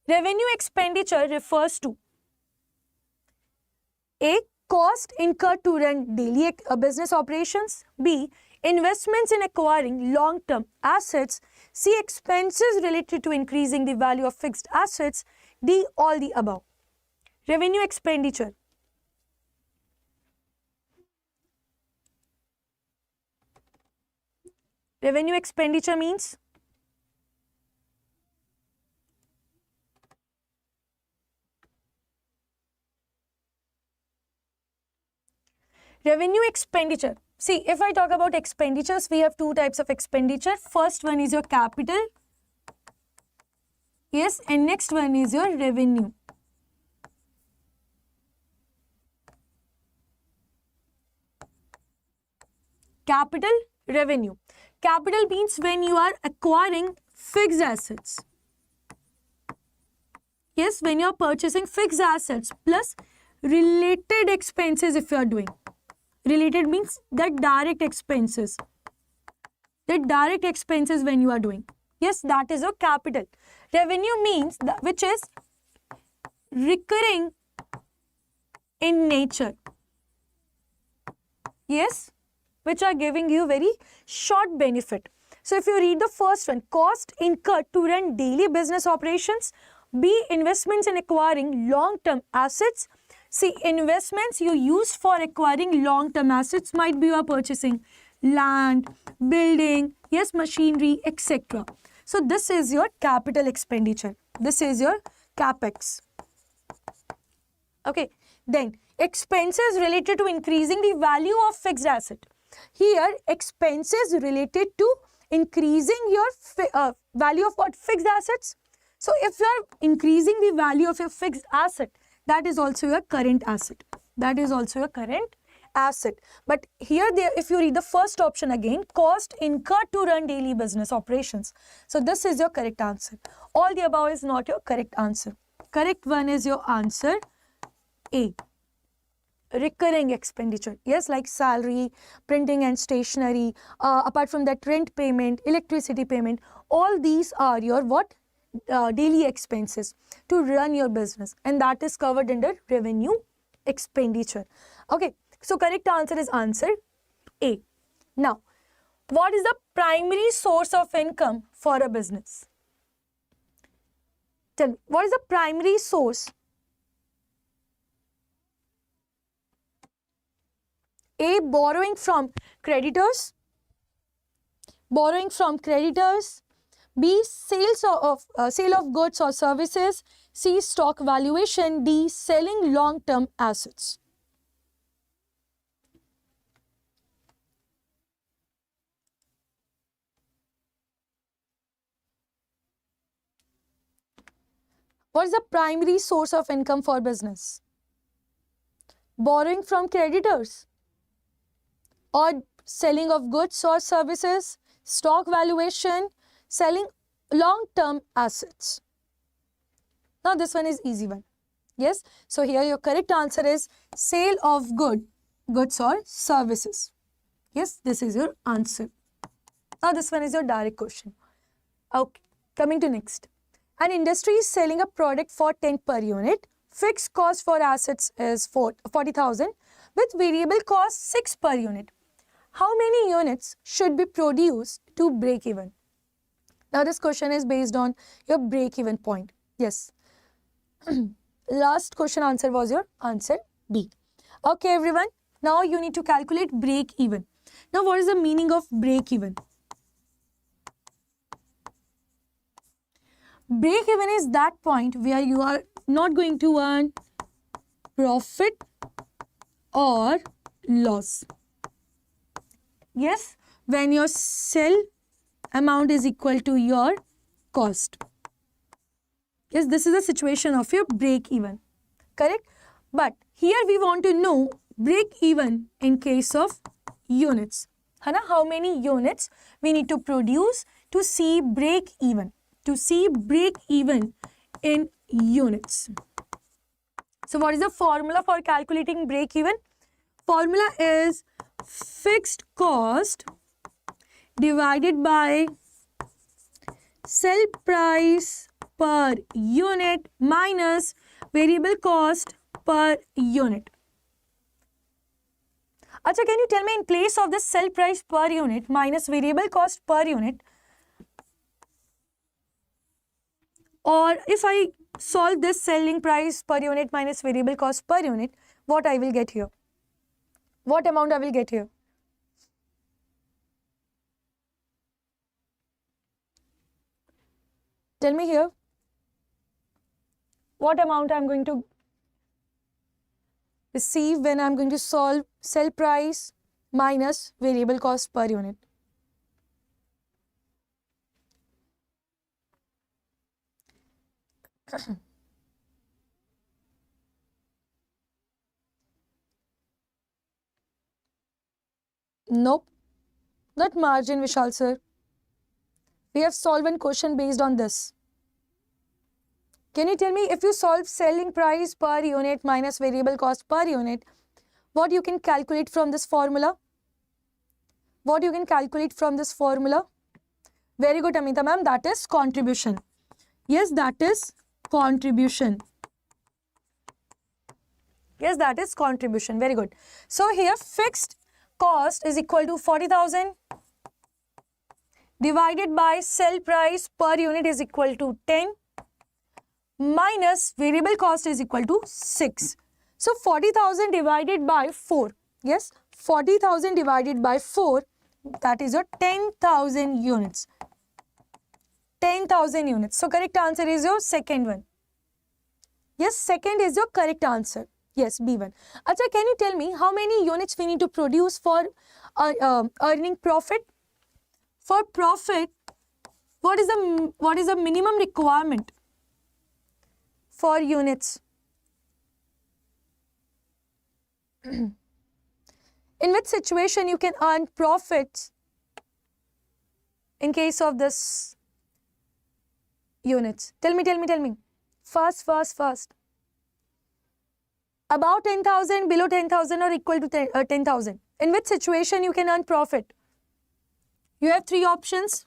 Revenue expenditure refers to A. Cost incurred to run daily business operations. B. Investments in acquiring long-term assets. C. Expenses related to increasing the value of fixed assets. D. All the above. Revenue expenditure. Revenue expenditure means revenue expenditure. See, if I talk about expenditures, we have two types of expenditure. First one is your capital. Yes, and next one is your revenue. Capital, revenue. Capital means when you are acquiring fixed assets. Yes, when you are purchasing fixed assets plus related expenses if you are doing. Related means the direct expenses. The direct expenses when you are doing. Yes, that is your capital. Revenue means which is recurring in nature. Yes, which are giving you very short benefit. So if you read the first one, cost incurred to run daily business operations. B, investments in acquiring long-term assets. See, investments you use for acquiring long-term assets might be you are purchasing land, building, yes, machinery, etc. So this is your capital expenditure. This is your capex. Okay, then expenses related to increasing the value of fixed asset. Here, expenses related to increasing your value of what? Fixed assets. So if you are increasing the value of your fixed asset, that is also your current asset. That is also your current asset. But here, if you read the first option again, cost incurred to run daily business operations. So this is your correct answer. All the above is not your correct answer. Correct one is your answer A. Recurring expenditure. Yes, like salary, printing and stationery, apart from that rent payment, electricity payment, all these are your what? Daily expenses to run your business, and that is covered under revenue expenditure. Okay, so correct answer is answer A. Now, what is the primary source of income for a business? Tell me, what is the primary source? A, borrowing from creditors. Borrowing from creditors. B, sale of goods or services. C, stock valuation. D, selling long-term assets. What is the primary source of income for business? Borrowing from creditors, or selling of goods or services, stock valuation, selling long-term assets. Now this one is easy one. Yes, so here your correct answer is sale of goods or services. Yes, this is your answer. Now this one is your direct question. Okay, coming to next. An industry is selling a product for 10 per unit. Fixed cost for assets is 40,000 with variable cost 6 per unit. How many units should be produced to break even? Now this question is based on your break even point. Yes. Last question answer was your answer B. Okay everyone, now you need to calculate break even. Now what is the meaning of break even? Break even is that point where you are not going to earn profit or loss. Yes, when your sell amount is equal to your cost. Yes, this is the situation of your break even. Correct? But here we want to know break even in case of units. How many units we need to produce to see break even? To see break even in units. So what is the formula for calculating break even? Formula is fixed cost divided by sell price per unit minus variable cost per unit. Acha, can you tell me in place of the sell price per unit minus variable cost per unit, or if I solve this selling price per unit minus variable cost per unit, what I will get here? What amount I will get here? Tell me here. What amount I am going to receive when I am going to solve sell price minus variable cost per unit? Nope, not margin, Vishal sir. We have solved one question based on this. Can you tell me if you solve selling price per unit minus variable cost per unit, what you can calculate from this formula? What you can calculate from this formula? Very good, Amita ma'am, that is contribution. Yes, that is contribution. Yes, that is contribution. Very good. So here fixed cost is equal to 40,000 divided by sell price per unit is equal to 10 minus variable cost is equal to 6. So 40,000 divided by 4. Yes, 40,000 divided by 4, that is your 10,000 units. 10,000 units. So correct answer is your second one. Yes, second is your correct answer. Yes, B1. Acha, can you tell me how many units we need to produce for earning profit? For profit, what is the minimum requirement for units? In which situation you can earn profits in case of this units? Tell me. Fast. Above 10,000, below 10,000 or equal to 10,000. In which situation you can earn profit? You have three options.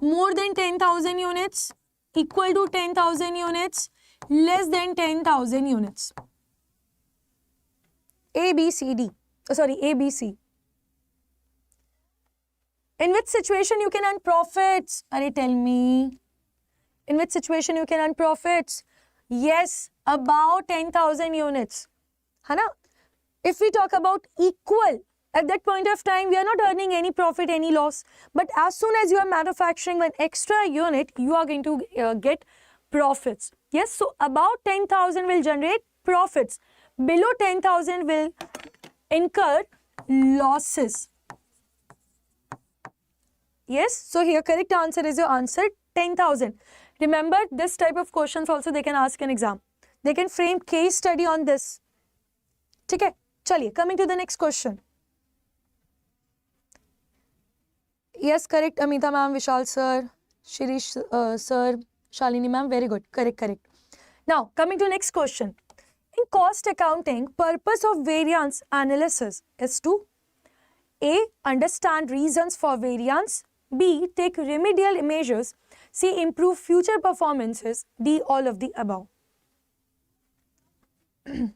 More than 10,000 units, equal to 10,000 units, less than 10,000 units. A, B, C, D. A, B, C. In which situation you can earn profits? Arey, tell me. In which situation you can earn profits? Yes, about 10,000 units. Hana? If we talk about equal, at that point of time, we are not earning any profit, any loss. But as soon as you are manufacturing one extra unit, you are going to get profits. Yes, so about 10,000 will generate profits. Below 10,000 will incur losses. Yes, so here correct answer is your answer 10,000. Remember, this type of questions also they can ask in exam. They can frame case study on this. Okay, chaliye, coming to the next question. Yes, correct, Amita ma'am, Vishal sir, Shirish sir, Shalini ma'am, very good, correct. Now, coming to next question. In cost accounting, purpose of variance analysis is to A. Understand reasons for variance, B. Take remedial measures, C. Improve future performances, D. All of the above. In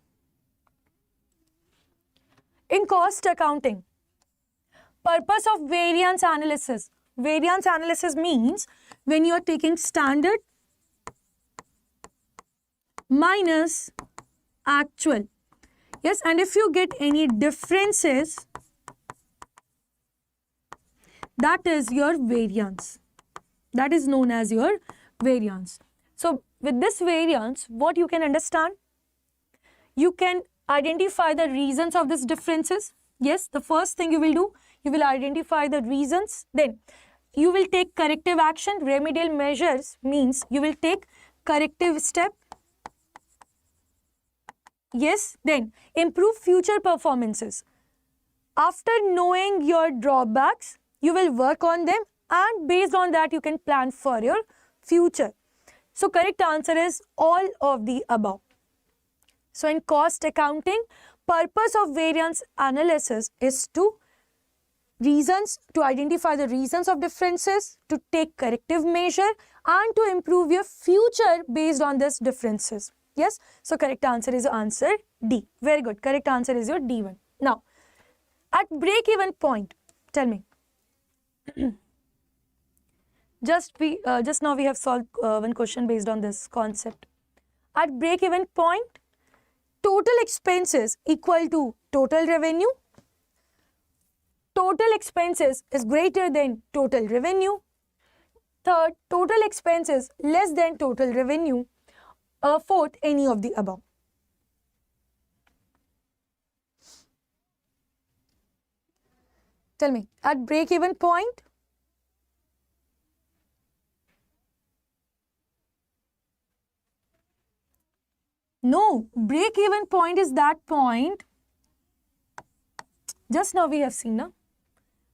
cost accounting, purpose of variance analysis. Variance analysis means when you are taking standard minus actual. Yes, and if you get any differences, that is your variance. That is known as your variance. So with this variance, what you can understand? You can identify the reasons of these differences. Yes, the first thing you will do, you will identify the reasons. Then you will take corrective action. Remedial measures means you will take corrective step. Yes, then improve future performances. After knowing your drawbacks, you will work on them, and based on that you can plan for your future. So correct answer is all of the above. So in cost accounting, purpose of variance analysis is to identify the reasons of differences, to take corrective measure, and to improve your future based on these differences. Yes, so correct answer is answer D. Very good. Correct answer is your D1. Now, at break-even point, tell me. Just now we have solved one question based on this concept. At break-even point, total expenses equal to total revenue. Total expenses is greater than total revenue. Third, total expenses less than total revenue. Fourth, any of the above. Tell me, at break-even point, no, break-even point is that point. Just now we have seen, na?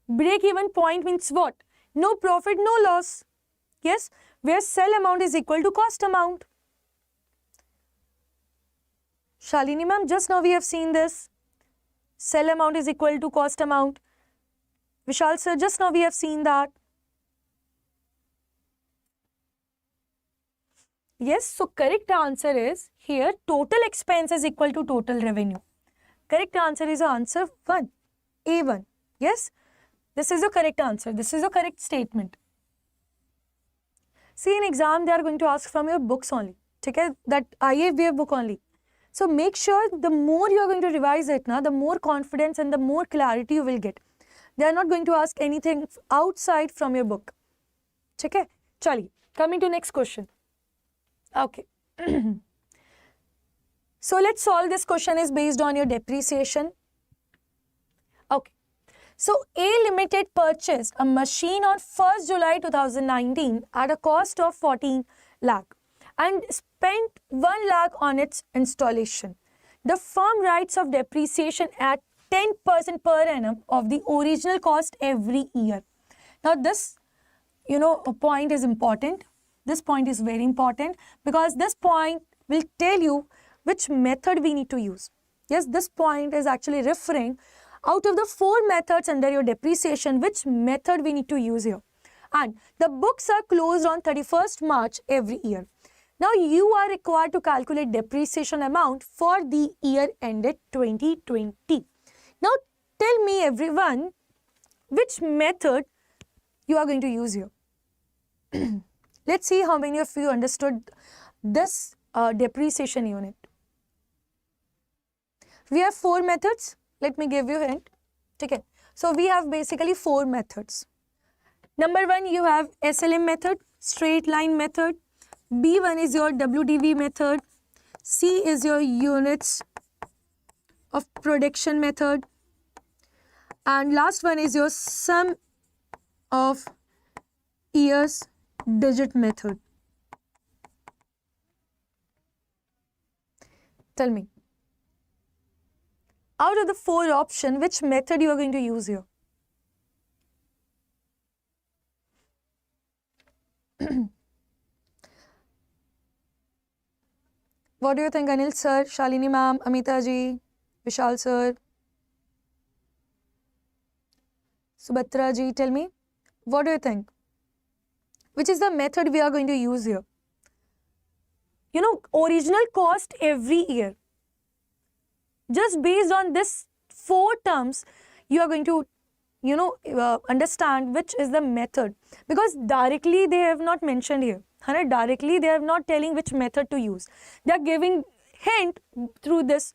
Break-even point means what? No profit, no loss. Yes, where sell amount is equal to cost amount. Shalini ma'am, just now we have seen this. Sell amount is equal to cost amount. Vishal sir, just now we have seen that. Yes, so correct answer is here total expense is equal to total revenue. Correct answer is answer 1, A1. Yes, This is the correct answer. This is the correct statement. See, in exam, they are going to ask from your books only. Okay? That IFBF book only. So make sure the more you are going to revise it, the more confidence and the more clarity you will get. They are not going to ask anything outside from your book. Okay? Chali. Coming to next question. Okay. So let's solve this question is based on your depreciation. Okay. So A Limited purchased a machine on 1st July 2019 at a cost of 14 lakh and spent 1 lakh on its installation. The firm writes of depreciation at 10% per annum of the original cost every year. Now this, point is important. This point is very important because this point will tell you which method we need to use. Yes, this point is actually referring out of the 4 methods under your depreciation, which method we need to use here. And the books are closed on 31st March every year. Now you are required to calculate depreciation amount for the year ended 2020. Now tell me everyone which method you are going to use here. Let's see how many of you understood this depreciation unit. We have 4 methods. Let me give you a hint. Okay. So we have basically 4 methods. Number 1, you have SLM method, straight line method. B1 is your WDV method. C is your units of production method. And last one is your sum of years digit method. Tell me, out of the 4 options, which method you are going to use here? What do you think, Anil sir, Shalini ma'am, Amita ji, Vishal sir, Subhatra ji, tell me, what do you think? Which is the method we are going to use here? Original cost every year. Just based on this 4 terms, you are going to, understand which is the method. Because directly they have not mentioned here. Directly they are not telling which method to use. They are giving hint through this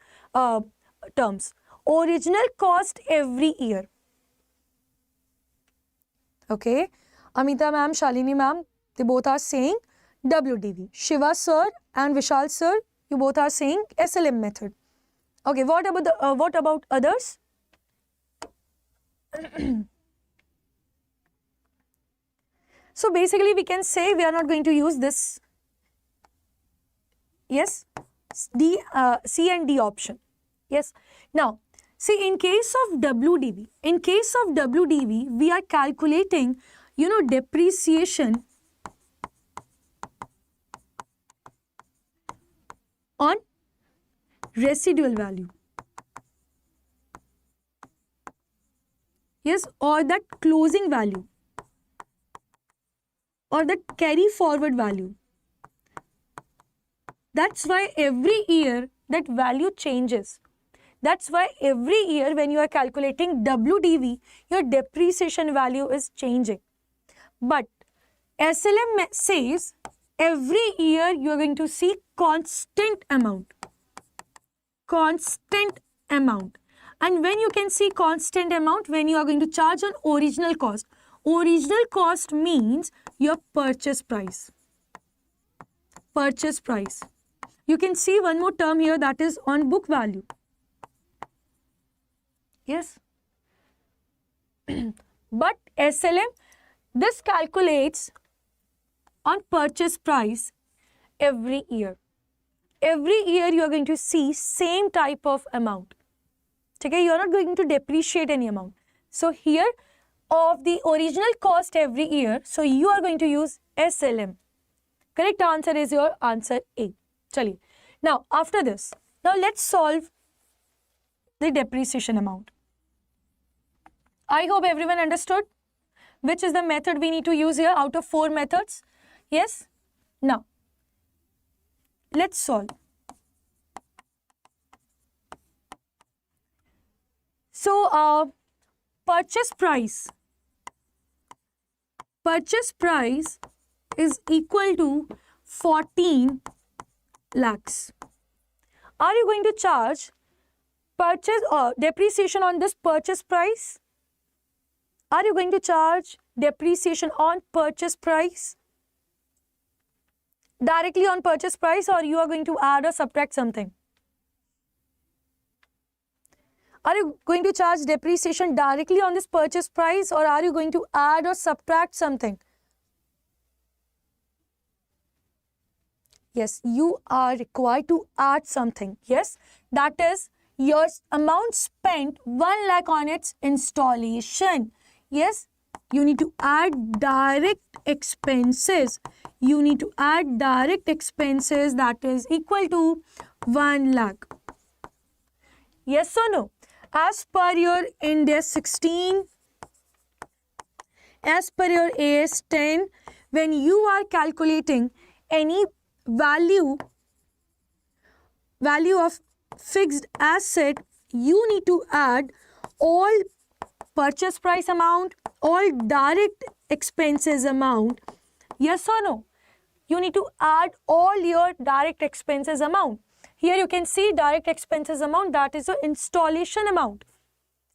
terms. Original cost every year. Okay. Amita ma'am, Shalini ma'am, they both are saying WDV. Shiva sir and Vishal sir, you both are saying SLM method. Okay, what about others? So basically we can say we are not going to use this. Yes, C and D option. Yes. Now, see, in case of WDV, we are calculating, depreciation on residual value. Yes, or that closing value or that carry forward value. That's why every year that value changes. That's why every year when you are calculating WDV, your depreciation value is changing. But SLM says every year you are going to see constant amount. Constant amount. And when you can see constant amount, when you are going to charge on original cost. Original cost means your purchase price. Purchase price. You can see one more term here, that is on book value. Yes. But SLM, this calculates on purchase price every year. Every year you are going to see same type of amount. Okay, you are not going to depreciate any amount. So here of the original cost every year, so you are going to use SLM. Correct answer is your answer A. Chali. Now after this, now let's solve the depreciation amount. I hope everyone understood which is the method we need to use here out of 4 methods. Yes? Now, let's solve. So, purchase price purchase price is equal to 14 lakhs. Are you going to charge purchase or depreciation on this purchase price? Are you going to charge depreciation on purchase price? Directly on purchase price, or you are going to add or subtract something? Are you going to charge depreciation directly on this purchase price, or are you going to add or subtract something? Yes, you are required to add something. Yes, that is your amount spent 1 lakh on its installation. Yes, you need to add direct expenses. You need to add direct expenses that is equal to 1 lakh. Yes or no? As per your Index 16, as per your AS 10, when you are calculating any value of fixed asset, you need to add all purchase price amount, all direct expenses amount. Yes or no? You need to add all your direct expenses amount. Here you can see direct expenses amount, that is the installation amount.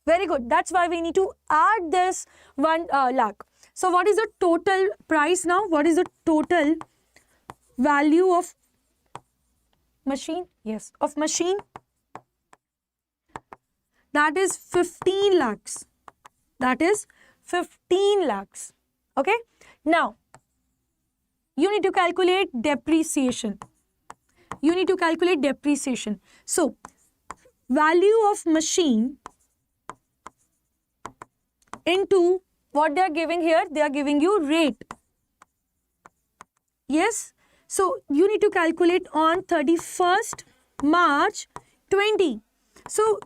Very good. That's why we need to add this 1 lakh. So what is the total price now? What is the total value of machine? Yes, of machine. That is 15 lakhs. That is 15 lakhs. Okay. Now, you need to calculate depreciation. You need to calculate depreciation. So, value of machine into what they are giving here, they are giving you rate. Yes. So, you need to calculate on 31st March 20. So,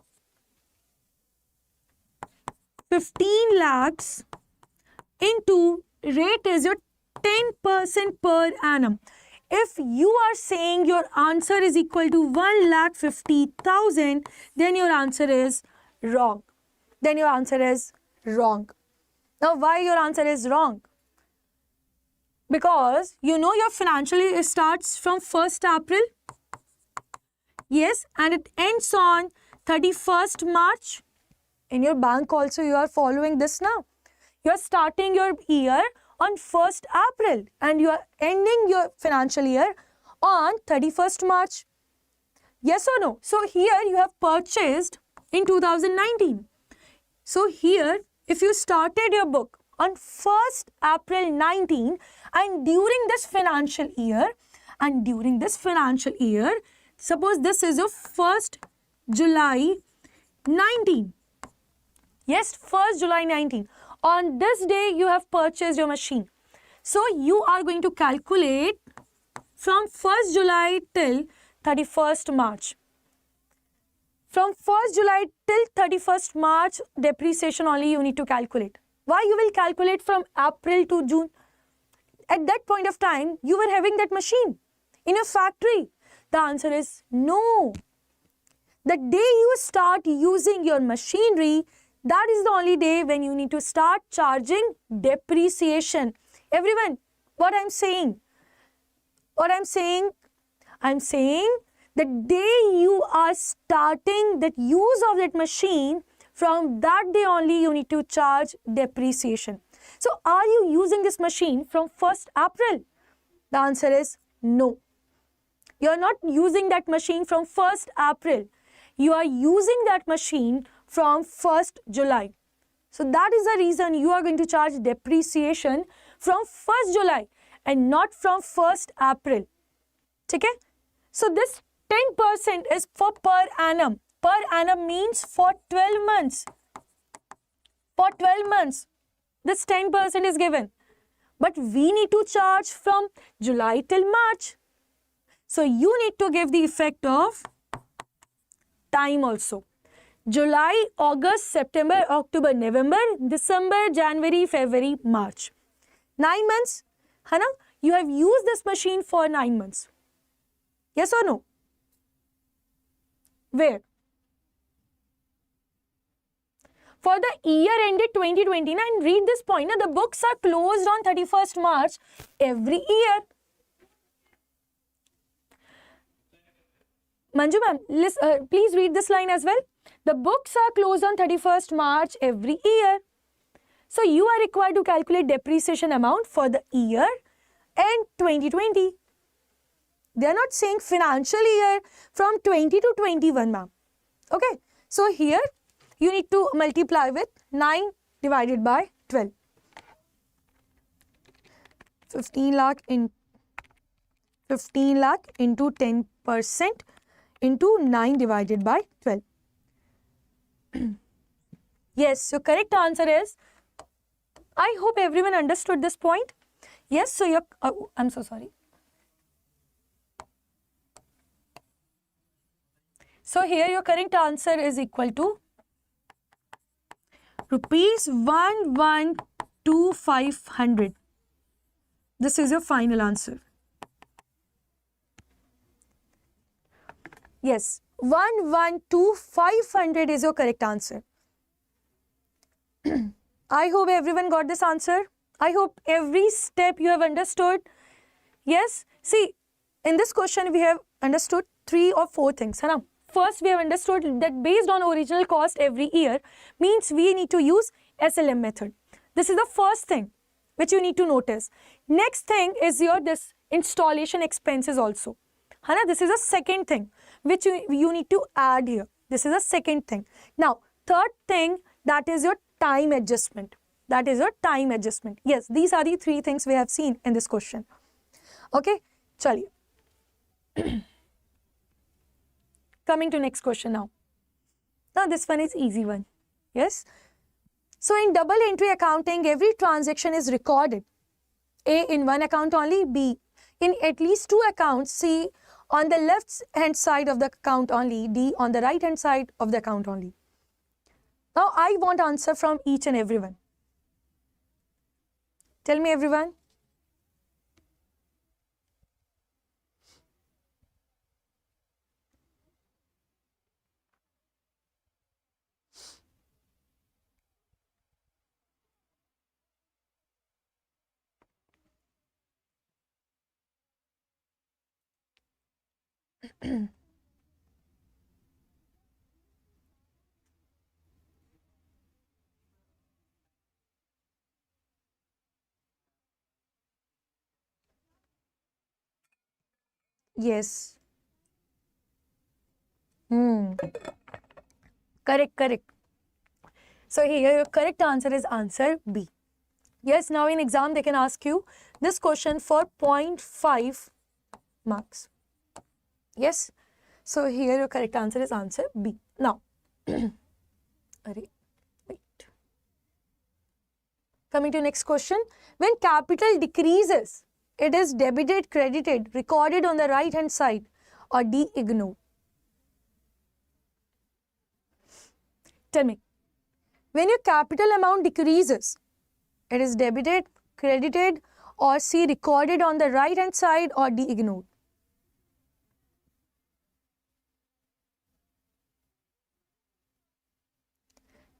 15 lakhs into rate is your 10% per annum. If you are saying your answer is equal to 1,50,000, then your answer is wrong. Then your answer is wrong. Now, why your answer is wrong? Because you know your financial year starts from 1st April. Yes, and it ends on 31st March. In your bank also you are following this now. You are starting your year on 1st April and you are ending your financial year on 31st March. Yes or no? So here you have purchased in 2019. So here if you started your book on 1st April 19 and during this financial year, suppose this is your 1st July 19. Yes, 1st July 19. On this day, you have purchased your machine. So, you are going to calculate from 1st July till 31st March. From 1st July till 31st March, depreciation only you need to calculate. Why you will calculate from April to June? At that point of time, you were having that machine in a factory. The answer is no. The day you start using your machinery, that is the only day when you need to start charging depreciation. Everyone, I'm saying the day you are starting that use of that machine, from that day only you need to charge depreciation. So, are you using this machine from 1st April? The answer is no. You are not using that machine from 1st April. You are using that machine from 1st July. So that is the reason you are going to charge depreciation from 1st July and not from 1st April. Okay? So this 10% is for per annum. Per annum means for 12 months. For 12 months, this 10% is given. But we need to charge from July till March. So you need to give the effect of time also. July, August, September, October, November, December, January, February, March. 9 months, है ना? You have used this machine for 9 months. Yes or no? Where? for the year ended 2029. Read this point. Now, the books are closed on 31st March every year. Manju ma'am, please read this line as well. The books are closed on 31st March every year. So, you are required to calculate depreciation amount for the year end 2020. They are not saying financial year from 20 to 21, ma'am. Okay. So, here you need to multiply with 9 divided by 12. 15 lakh into 10% into 9 divided by 12. Yes, so correct answer is, I hope everyone understood this point. Yes, so you're, I'm so sorry. So here your correct answer is equal to rupees 112,500. This is your final answer. Yes, 112,500 is your correct answer. I hope everyone got this answer. I hope every step you have understood. Yes, see, in this question we have understood 3 or 4 things. Hai na? First, we have understood that based on original cost every year means we need to use SLM method. This is the first thing which you need to notice. Next thing is your this installation expenses also. Hai na? This is the second thing which you need to add here. This is the second thing. Now, third thing, that is your time adjustment. That is your time adjustment. Yes, these are the 3 things we have seen in this question. Okay, chaliye. Coming to next question now. Now, this one is easy one. Yes. So, in double entry accounting, every transaction is recorded. A in one account only, B in at least 2 accounts, C on the left hand side of the account only, D on the right hand side of the account only. Now, I want answer from each and everyone. Tell me, everyone. Yes. Correct. So here your correct answer is answer B. Yes, now in exam they can ask you this question for 0.5 marks. Yes. So here your correct answer is answer B. Now, wait. Coming to next question. When capital decreases, it is debited, credited, recorded on the right hand side, or D, ignored. Tell me, when your capital amount decreases, it is debited, credited, or C, recorded on the right hand side, or D, ignored.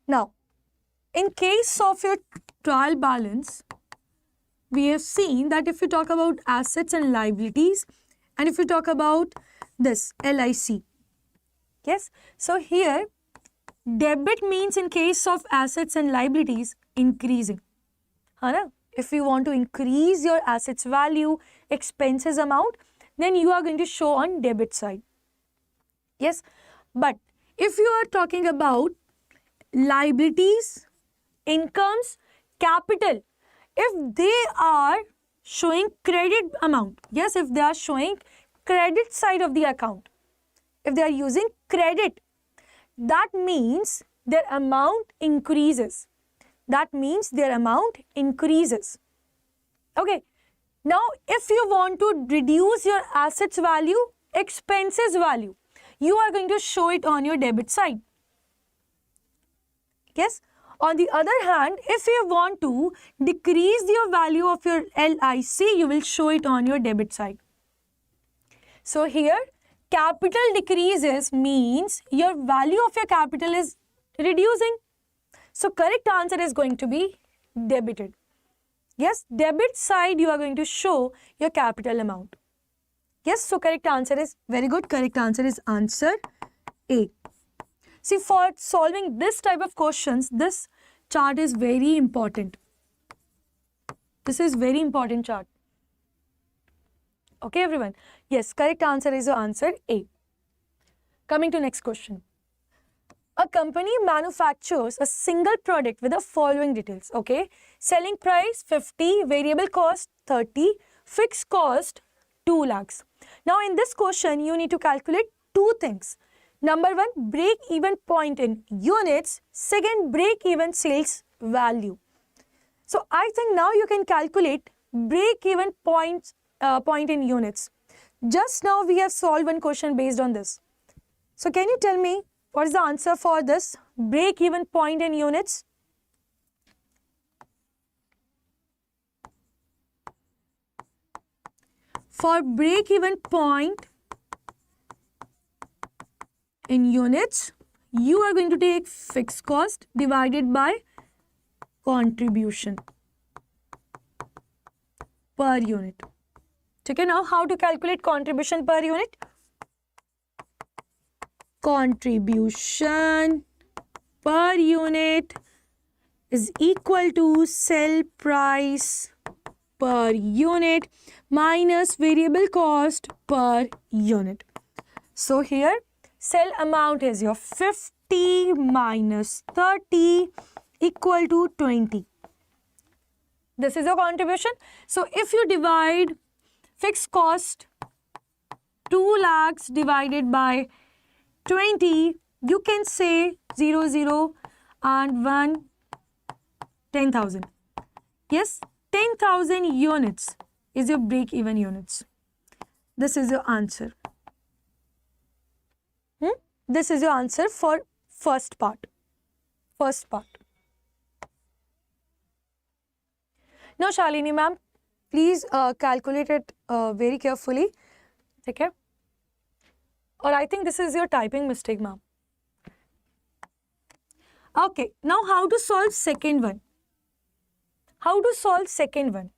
Now, in case of your trial balance, we have seen that if you talk about assets and liabilities, and if you talk about this LIC, yes, so here debit means in case of assets and liabilities increasing. Hana? If you want to increase your assets value, expenses amount, then you are going to show on debit side. Yes, but if you are talking about liabilities, incomes, capital, if they are showing credit amount, yes, if they are showing credit side of the account, if they are using credit, that means their amount increases. That means their amount increases. Okay. Now, if you want to reduce your assets value, expenses value, you are going to show it on your debit side. Yes. On the other hand, if you want to decrease your value of your LIC, you will show it on your debit side. So here, capital decreases means your value of your capital is reducing. So correct answer is going to be debited. Yes, debit side you are going to show your capital amount. Yes, so correct answer is very good. Correct answer is answer A. See, for solving this type of questions, this chart is very important. This is very important chart. Okay, everyone. Yes, correct answer is your answer A. Coming to next question. A company manufactures a single product with the following details. Okay, selling price 50, variable cost 30, fixed cost 2 lakhs. Now in this question, you need to calculate two things. Number one, break-even point in units. Second, break-even sales value. So I think now you can calculate break-even point in units. Just now we have solved one question based on this. So can you tell me what is the answer for this break-even point in units? For break-even point in units, you are going to take fixed cost divided by contribution per unit. Okay, now how to calculate contribution per unit? Contribution per unit is equal to sell price per unit minus variable cost per unit. So here sell amount is your 50 minus 30 equal to 20. This is your contribution. So if you divide fixed cost 2 lakhs divided by 20, you can say 0, 0 and 1, 10,000. Yes, 10,000 units is your break-even units. This is your answer. This is your answer for first part. First part. Now, Shalini ma'am, please calculate it very carefully. Okay? Or I think this is your typing mistake, ma'am. Okay, now how to solve second one? How to solve second one?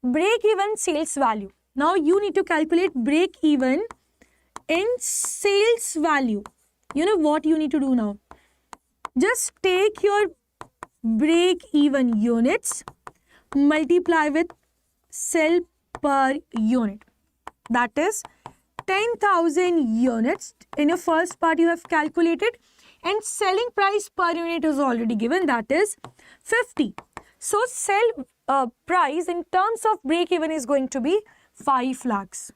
Break-even sales value. Now you need to calculate break-even in sales value. You know what you need to do now? Just take your break-even units, multiply with sell per unit. That is 10,000 units. In your first part you have calculated, and selling price per unit is already given, that is 50. So sell price in terms of break even is going to be 5 lakhs.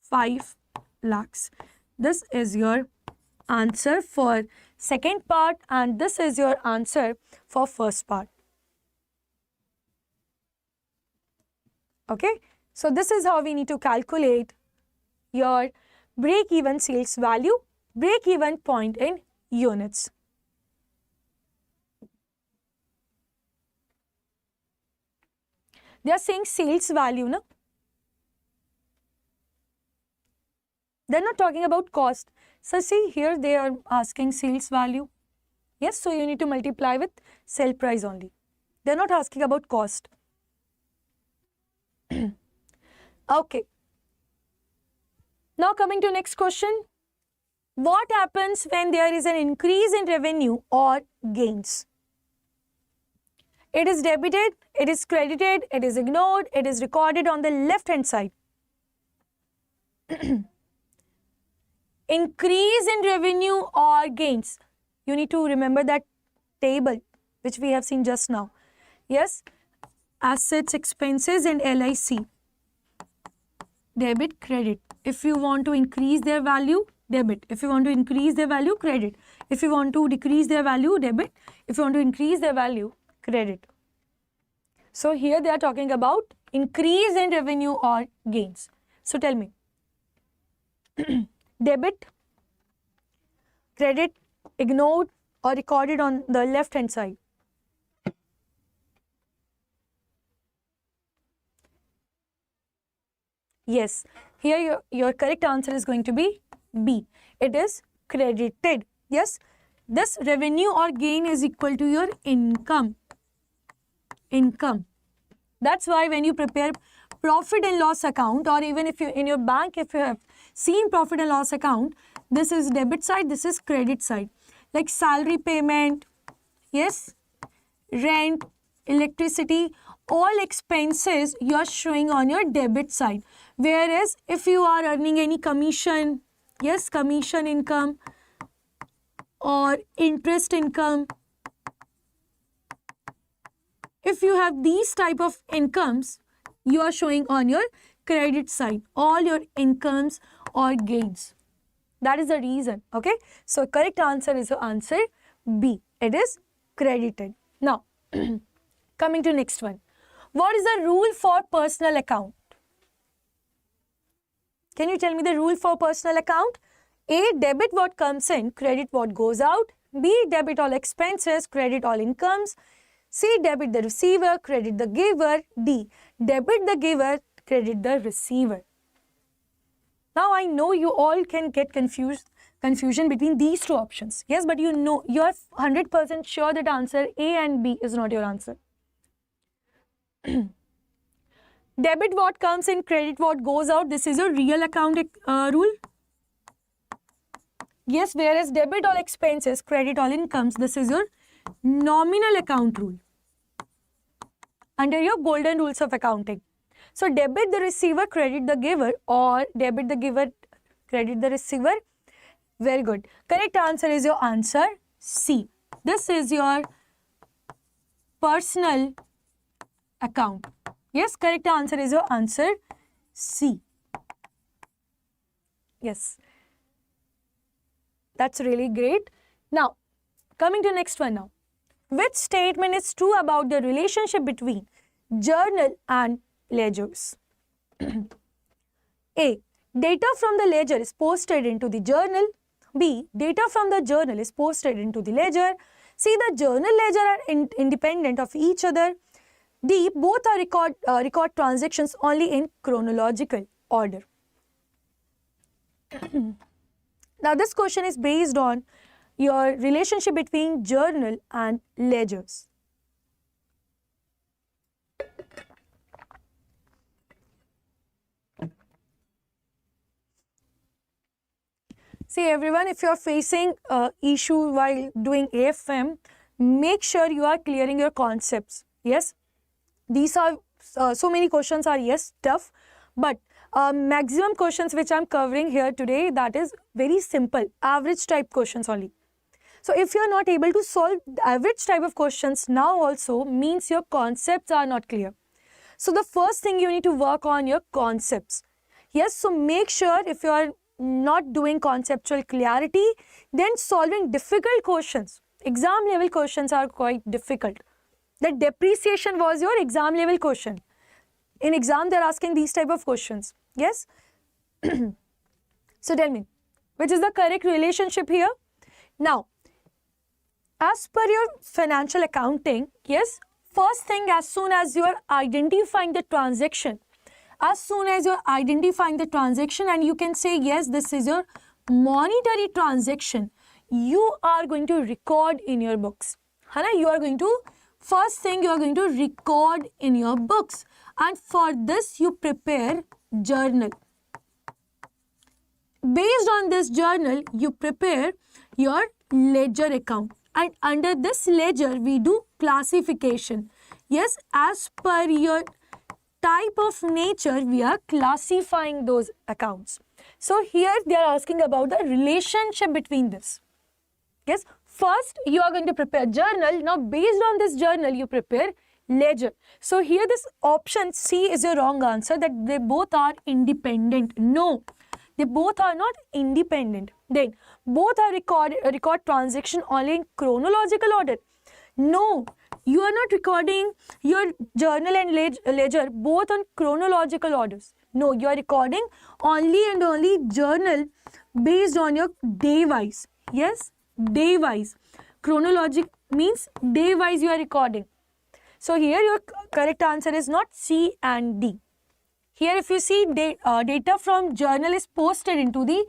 5 lakhs. This is your answer for second part, and this is your answer for first part. Okay, so this is how we need to calculate your break-even sales value, break-even point in units. They are saying sales value, no? They're not talking about cost. So see here they are asking sales value. Yes, so you need to multiply with sell price only. They're not asking about cost. Okay. Now coming to next question. What happens when there is an increase in revenue or gains? It is debited, it is credited, it is ignored, it is recorded on the left hand side. Increase in revenue or gains. You need to remember that table which we have seen just now. Yes, assets, expenses and LIC. Debit, credit. If you want to increase their value, debit. If you want to increase their value, credit. If you want to decrease their value, debit. If you want to increase their value, credit. So here they are talking about increase in revenue or gains. So tell me, debit, credit, ignored or recorded on the left hand side? Yes, here your correct answer is going to be B. It is credited. Yes, this revenue or gain is equal to your income. That's why when you prepare profit and loss account, or even if you in your bank, if you have seen profit and loss account, this is debit side, this is credit side. Like salary payment, yes, rent, electricity, all expenses you are showing on your debit side. Whereas if you are earning any commission, yes, commission income or interest income, if you have these type of incomes, you are showing on your credit side all your incomes or gains. That is the reason, okay? So correct answer is your answer B. It is credited. Now, coming to next one. What is the rule for personal account? Can you tell me the rule for personal account? A, debit what comes in, credit what goes out. B, debit all expenses, credit all incomes. C, debit the receiver, credit the giver. D, debit the giver, credit the receiver. Now I know you all can get confusion between these two options. Yes, but you know, you are 100% sure that answer A and B is not your answer. Debit what comes in, credit what goes out. This is your real account rule. Yes, whereas debit all expenses, credit all incomes, this is your nominal account rule under your golden rules of accounting. So debit the receiver, credit the giver, or debit the giver, credit the receiver. Very good. Correct answer is your answer C. This is your personal account. Yes, correct answer is your answer C. Yes. That's really great. Now, coming to next one now. Which statement is true about the relationship between journal and ledgers? A, data from the ledger is posted into the journal. B, data from the journal is posted into the ledger. C, the journal ledger are independent of each other. D, both are record transactions only in chronological order. Now this question is based on your relationship between journal and ledgers. See everyone, if you are facing issue while doing AFM, make sure you are clearing your concepts. Yes, these are so many questions are yes tough, but maximum questions which I am covering here today, that is very simple, average type questions only. So if you are not able to solve the average type of questions now also, means your concepts are not clear. So the first thing you need to work on your concepts. Yes, so make sure if you are not doing conceptual clarity, then solving difficult questions. Exam level questions are quite difficult. The depreciation was your exam level question. In exam, they are asking these type of questions. Yes? So tell me, which is the correct relationship here? Now, as per your financial accounting, yes, first thing, as soon as you are identifying the transaction, and you can say, yes, this is your monetary transaction, you are going to record in your books. First thing you are going to record in your books. And for this, you prepare journal. Based on this journal, you prepare your ledger account. And under this ledger, we do classification. Yes, as per your type of nature, we are classifying those accounts. So here they are asking about the relationship between this. Yes, first you are going to prepare journal. Now based on this journal, you prepare ledger. So here this option C is your wrong answer, that they both are independent. No, they both are not independent. Then both are record transaction only in chronological order. No, you are not recording your journal and ledger both on chronological orders. No, you are recording only and only journal based on your day wise. Yes, day wise. Chronologic means day wise you are recording. So here your correct answer is not C and D. Here if you see data from journal is posted into the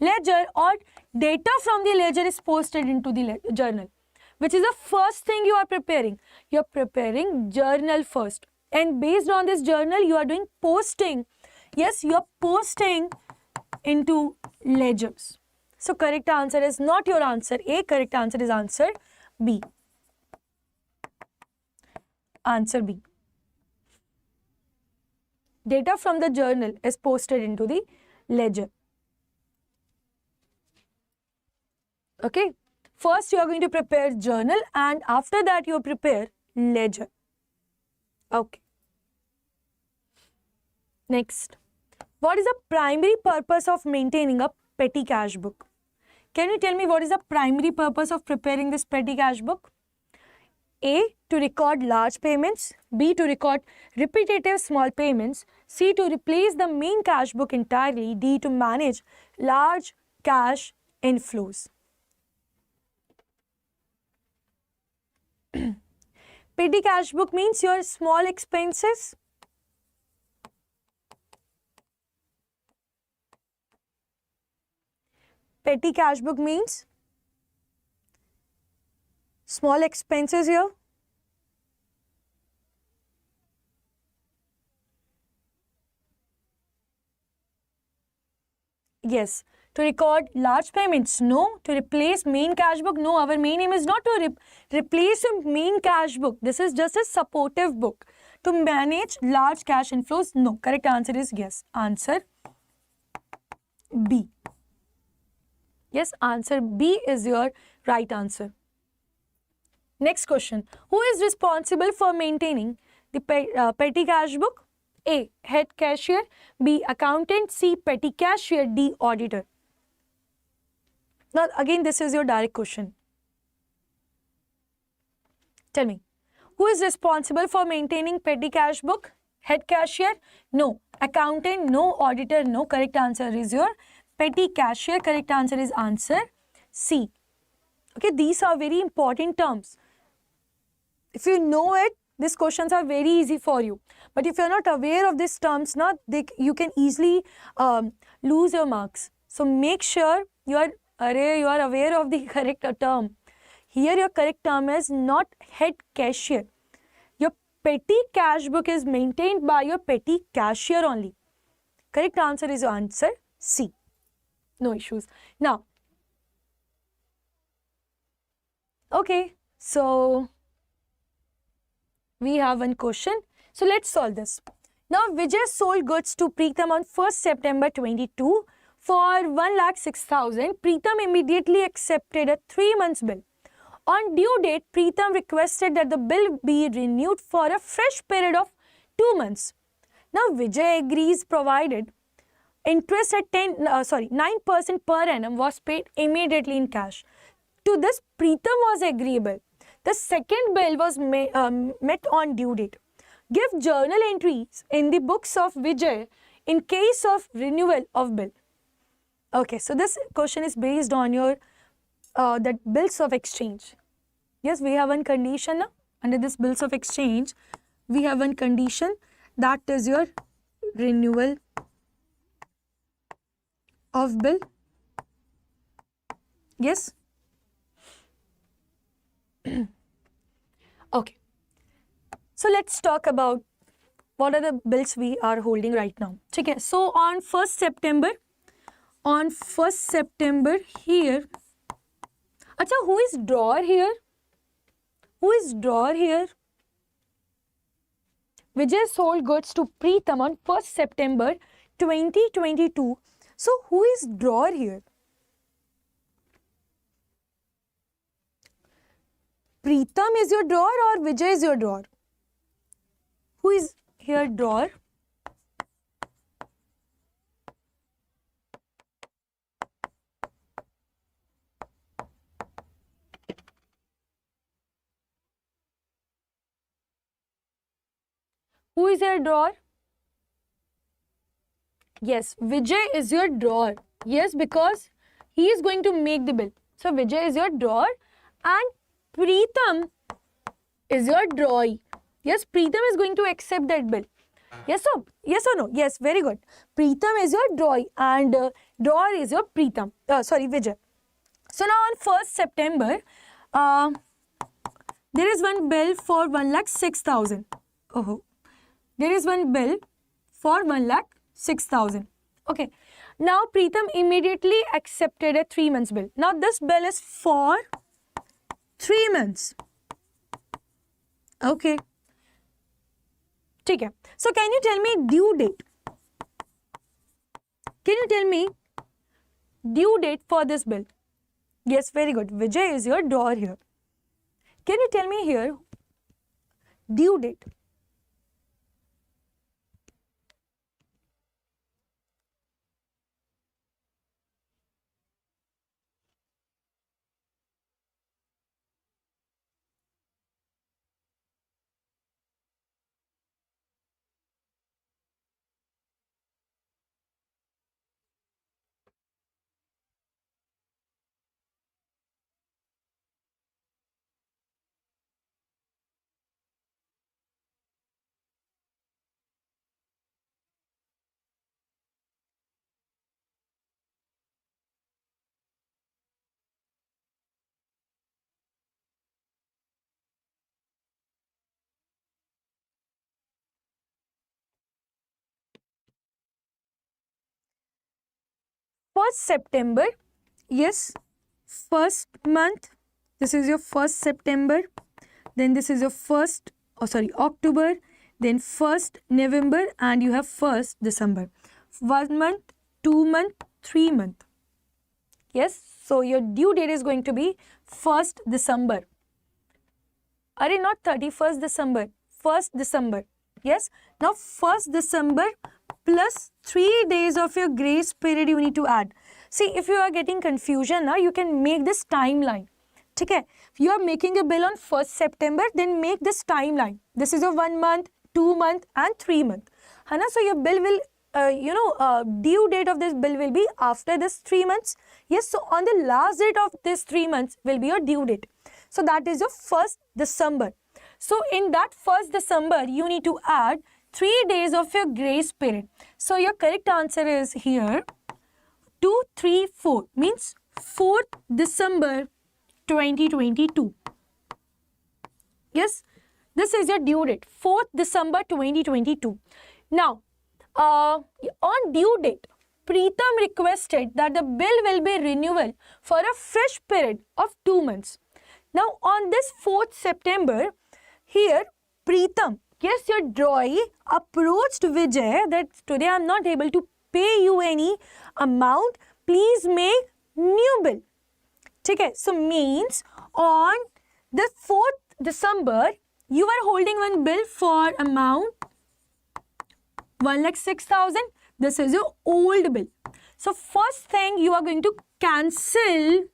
ledger or data from the ledger is posted into the journal. Which is the first thing you are preparing? You are preparing journal first. And based on this journal, you are doing posting. Yes, you are posting into ledgers. So correct answer is not your answer A, correct answer is answer B. Answer B. Data from the journal is posted into the ledger. Okay. First you are going to prepare journal and after that you prepare ledger. Okay. Next. What is the primary purpose of maintaining a petty cash book? Can you tell me what is the primary purpose of preparing this petty cash book? A. To record large payments. B. To record repetitive small payments. C. To replace the main cash book entirely. D. To manage large cash inflows. Petty cash book means your small expenses. Petty cash book means small expenses here. Yes. To record large payments? No. To replace main cash book? No. Our main aim is not to replace the main cash book. This is just a supportive book. To manage large cash inflows? No. Correct answer is yes. Answer B. Yes, answer B is your right answer. Next question. Who is responsible for maintaining the petty cash book? A. Head cashier. B. Accountant. C. Petty cashier. D. Auditor. Now again this is your direct question. Tell me. Who is responsible for maintaining petty cash book? Head cashier? No. Accountant? No. Auditor? No. Correct answer is your petty cashier. Correct answer is answer C. Okay, these are very important terms. If you know it, these questions are very easy for you. But if you are not aware of these terms, you can easily lose your marks. So make sure you are aware of the correct term. Here your correct term is not head cashier. Your petty cash book is maintained by your petty cashier only. Correct answer is your answer C. No issues. Now, okay, so we have one question. So let's solve this. Now, Vijay sold goods to Preetham on 1st September 22 for 1,06,000. Preetham immediately accepted a 3 months bill. On due date, Preetham requested that the bill be renewed for a fresh period of 2 months. Now, Vijay agrees provided interest at 9% per annum was paid immediately in cash. To this, Preetham was agreeable. The second bill was met on due date. Give journal entries in the books of Vijay in case of renewal of bill. Okay, so this question is based on your that bills of exchange. Yes, we have one condition now. Under this bills of exchange, we have one condition, that is your renewal of bill. Yes. Okay. So let's talk about what are the bills we are holding right now. Okay. So on 1st September here. Acha, who is drawer here? Who is drawer here? Vijay sold goods to Preetham on 1st September 2022. So who is drawer here? Preetham is your drawer or Vijay is your drawer? Who is here drawer? Who is your drawer? Yes, Vijay is your drawer. Yes, because he is going to make the bill. So Vijay is your drawer and Preetham is your drawee. Yes, Preetham is going to accept that bill. Yes or no? Yes, very good. Preetham is your drawee and drawer is your Preetham, Vijay. So now on 1st September, there is one bill for 1,06,000. Oh, there is one bill for 1,06,000. Okay. Now Preetham immediately accepted a 3 months bill. Now this bill is for 3 months. Okay. Okay. So can you tell me due date? Can you tell me due date for this bill? Yes, very good. Vijay is your drawer here. Can you tell me here due date? First September, yes, first month, this is your 1st September, then this is your October, then 1st November, and you have 1st December. 1 month, 2 month, 3 month. Yes, so your due date is going to be 1st December. Are not 31st December, 1st December. Yes, now 1st December plus 3 days of your grace period you need to add. See, if you are getting confusion now, you can make this timeline. Okay, if you are making a bill on 1st September, then make this timeline. This is a 1 month, 2 month and 3 month. Hana? So your bill will, due date of this bill will be after this 3 months. Yes, so on the last date of this 3 months will be your due date. So that is your 1st December. So in that 1st December, you need to add 3 days of your grace period. So your correct answer is here 2, 3, 4 means 4th December 2022. Yes, this is your due date, 4th December 2022. Now, on due date, Preetham requested that the bill will be renewal for a fresh period of 2 months. Now, on this 4th September, here Preetham, yes, your drawee approached Vijay that today I am not able to pay you any amount. Please make new bill. Okay, so means on the 4th December, you are holding one bill for amount 1,06,000. This is your old bill. So first thing you are going to cancel.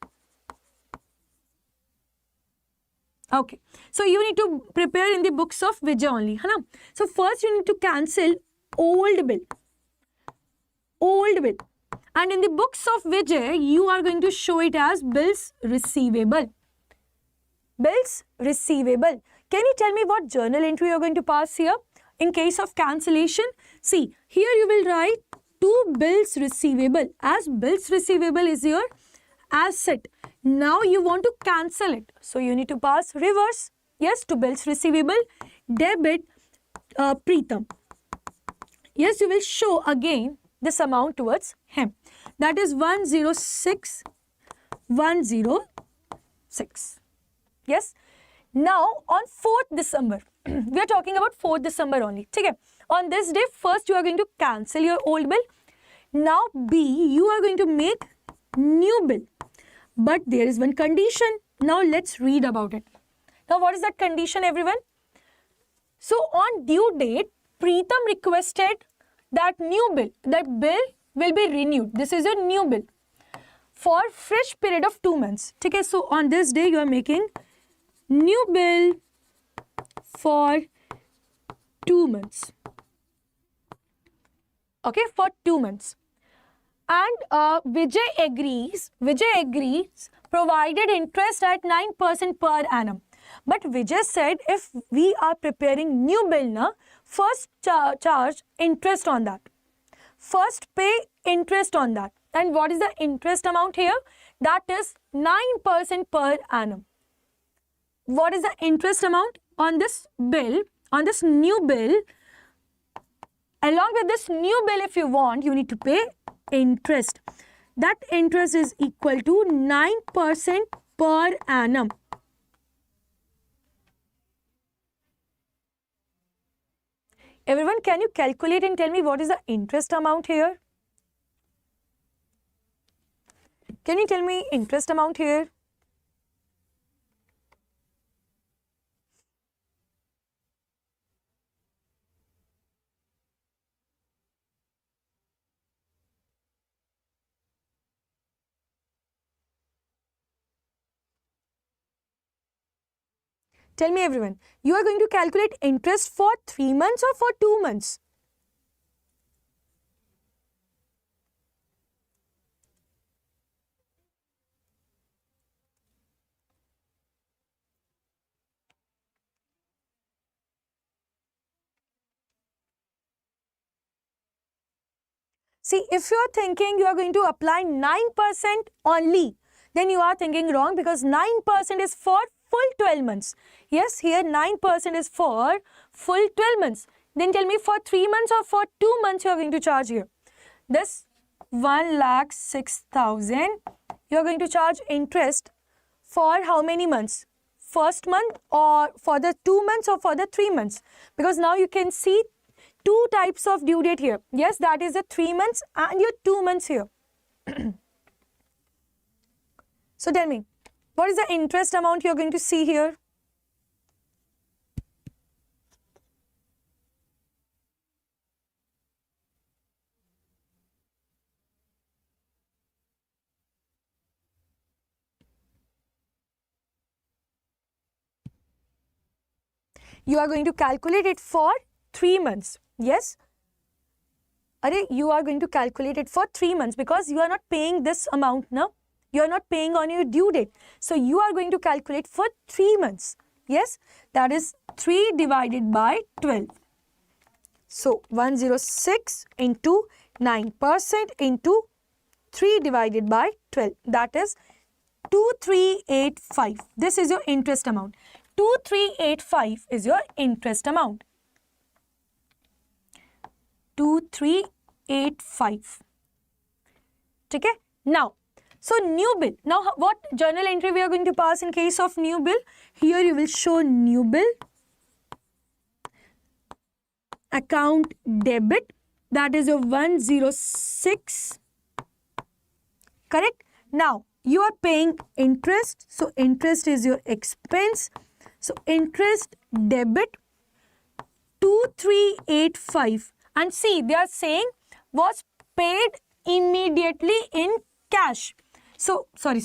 Okay, so you need to prepare in the books of Vijay only. Hana? So first you need to cancel old bill. Old bill. And in the books of Vijay, you are going to show it as bills receivable. Bills receivable. Can you tell me what journal entry you are going to pass here? In case of cancellation, see, here you will write 2 bills receivable, as bills receivable is your asset. Now you want to cancel it. So you need to pass reverse, yes, to bills receivable, debit Preetham. Yes, you will show again this amount towards him. That is 106,106. Yes. Now on 4th December, we are talking about 4th December only. Okay. On this day, first you are going to cancel your old bill. Now B, you are going to make new bill. But there is one condition. Now let's read about it. Now what is that condition, everyone? So on due date, Preetham requested that new bill, that bill will be renewed. This is a new bill for fresh period of 2 months. Okay, so on this day you are making new bill for 2 months. Okay, for 2 months. And Vijay agrees, provided interest at 9% per annum. But Vijay said if we are preparing new bill, na, first charge interest on that. First pay interest on that. And what is the interest amount here? That is 9% per annum. What is the interest amount on this bill, on this new bill? Along with this new bill, if you want, you need to pay interest. That interest is equal to 9% per annum. Everyone, can you calculate and tell me what is the interest amount here? Can you tell me interest amount here? Tell me everyone, you are going to calculate interest for 3 months or for 2 months? See, if you are thinking you are going to apply 9% only, then you are thinking wrong, because 9% is for full 12 months. Yes, here 9% is for full 12 months. Then tell me, for 3 months or for 2 months you are going to charge here. This 1,06,000, you are going to charge interest for how many months? First month, or for the 2 months, or for the 3 months? Because now you can see 2 types of due date here. Yes, that is the 3 months and your 2 months here. So tell me, what is the interest amount you are going to see here? You are going to calculate it for 3 months. Yes? You are going to calculate it for 3 months, because you are not paying this amount now. You are not paying on your due date. So you are going to calculate for 3 months. Yes? That is 3 divided by 12. So 106 into 9% into 3 divided by 12. That is 2385. This is your interest amount. 2385 is your interest amount. 2385. Okay? Now, so new bill. Now, what journal entry we are going to pass in case of new bill? Here you will show new bill, account debit, that is your 106. Correct? Now, you are paying interest. So, interest is your expense. So, interest debit 2385. And see, they are saying was paid immediately in cash. So, sorry.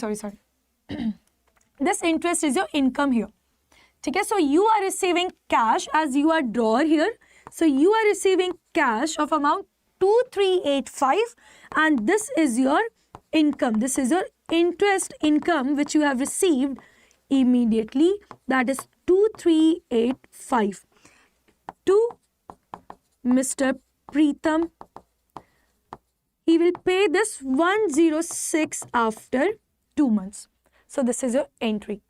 This interest is your income here. Okay, so you are receiving cash as you are drawer here. So, you are receiving cash of amount 2385, and this is your income. This is your interest income which you have received immediately. That is 2385. To Mr. Preetham, he will pay this 106 after 2 months. So this is your entry.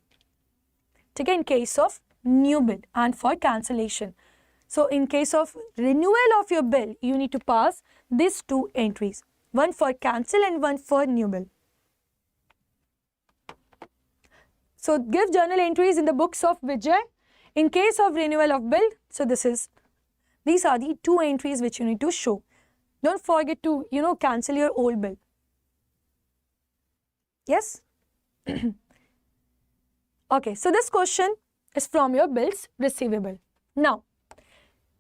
Okay, in case of new bill and for cancellation. So in case of renewal of your bill, you need to pass these 2 entries. One for cancel and one for new bill. So give journal entries in the books of Vijay. In case of renewal of bill, so these are the 2 entries which you need to show. Don't forget to, cancel your old bill. Yes? Okay, so this question is from your bills receivable. Now,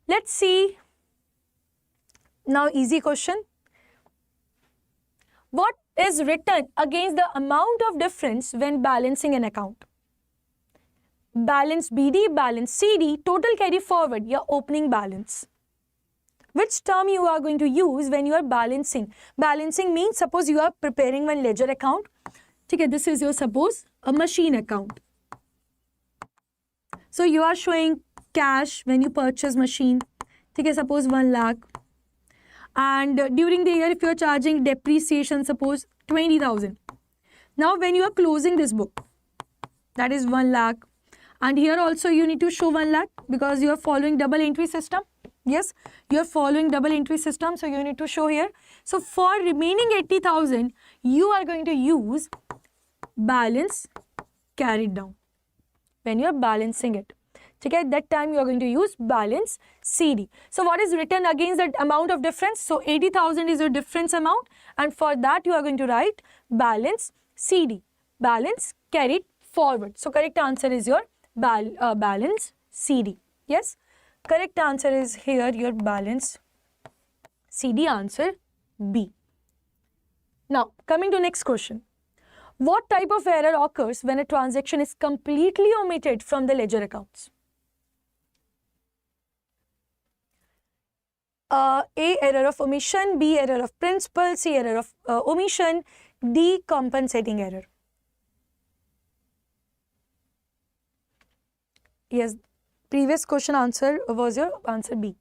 let's see. Now, easy question. What is written against the amount of difference when balancing an account? Balance BD, balance CD, total carry forward, your opening balance. Which term you are going to use when you are balancing? Balancing means, suppose you are preparing one ledger account. Okay, this is your, suppose, a machine account. So you are showing cash when you purchase machine. Okay, suppose 1 lakh. And during the year, if you're charging depreciation, suppose 20,000. Now, when you are closing this book, that is 1 lakh. And here also you need to show 1 lakh because you are following double entry system. Yes, you are following double entry system. So you need to show here. So for remaining 80,000, you are going to use balance carried down when you are balancing it. Okay, at that time you are going to use balance CD. So what is written against that amount of difference? So 80,000 is your difference amount, and for that you are going to write balance CD, balance carried forward. So correct answer is your balance CD. Yes, correct answer is here your balance CD, answer B. Now coming to next question. What type of error occurs when a transaction is completely omitted from the ledger accounts? A, error of omission, B, error of principal, C, error of omission, D, compensating error. Yes, previous question answer was your answer B.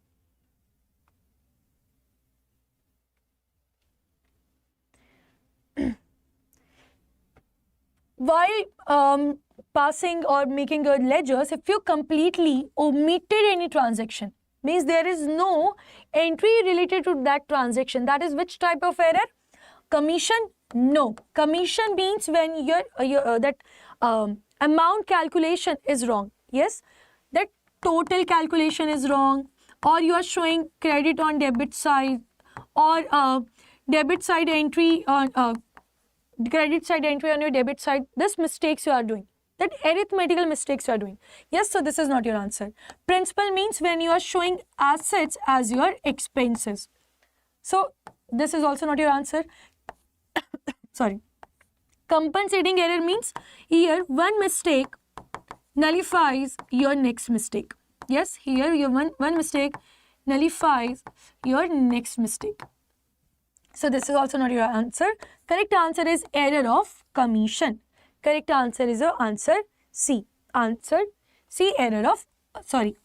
While passing or making your ledgers, if you completely omitted any transaction, means there is no entry related to that transaction. That is which type of error? Commission? No. Commission means when your that amount calculation is wrong. Yes, that total calculation is wrong, or you are showing credit on debit side, or debit side entry on credit side entry on your debit side. This mistakes you are doing, that arithmetical mistakes you are doing. Yes, so this is not your answer. Principal means when you are showing assets as your expenses. So this is also not your answer. Sorry. Compensating error means here one mistake nullifies your next mistake. Yes, here your one mistake nullifies your next mistake. So this is also not your answer. Correct answer is error of commission. Correct answer is your answer C. Answer C, error of,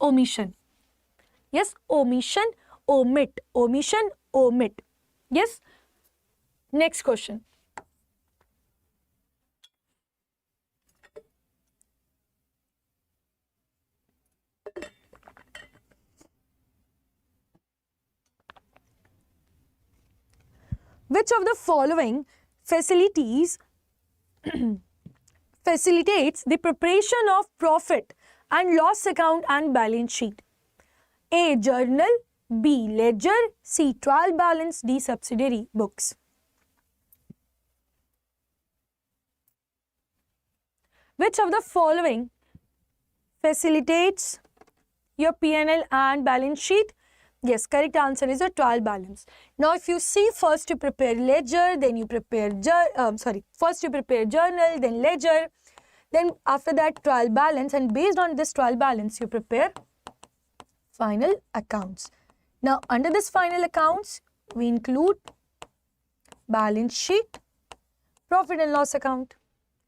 omission. Yes, omission, omit. Omission, omit. Yes. Next question. Which of the following facilitates the preparation of profit and loss account and balance sheet? A, journal, B, ledger, C, trial balance, D, subsidiary books. Which of the following facilitates your P&L and balance sheet? Yes, correct answer is a trial balance. Now, if you see, first you prepare ledger, then you prepare first you prepare journal, then ledger, then after that trial balance, and based on this trial balance, you prepare final accounts. Now, under this final accounts, we include balance sheet, profit and loss account.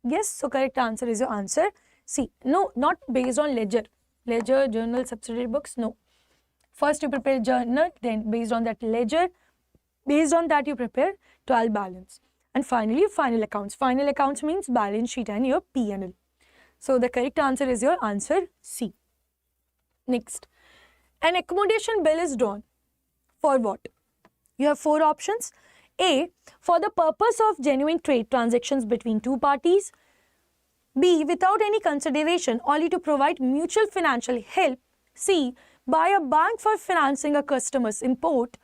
Yes, so correct answer is your answer C. No, not based on ledger, journal, subsidiary books, no. First you prepare journal, then based on that ledger, based on that you prepare trial balance. And finally, final accounts. Final accounts means balance sheet and your P&L. So the correct answer is your answer C. Next, an accommodation bill is drawn for what? You have 4 options. A, for the purpose of genuine trade transactions between two parties. B, without any consideration, only to provide mutual financial help. C, by a bank for financing a customer's import.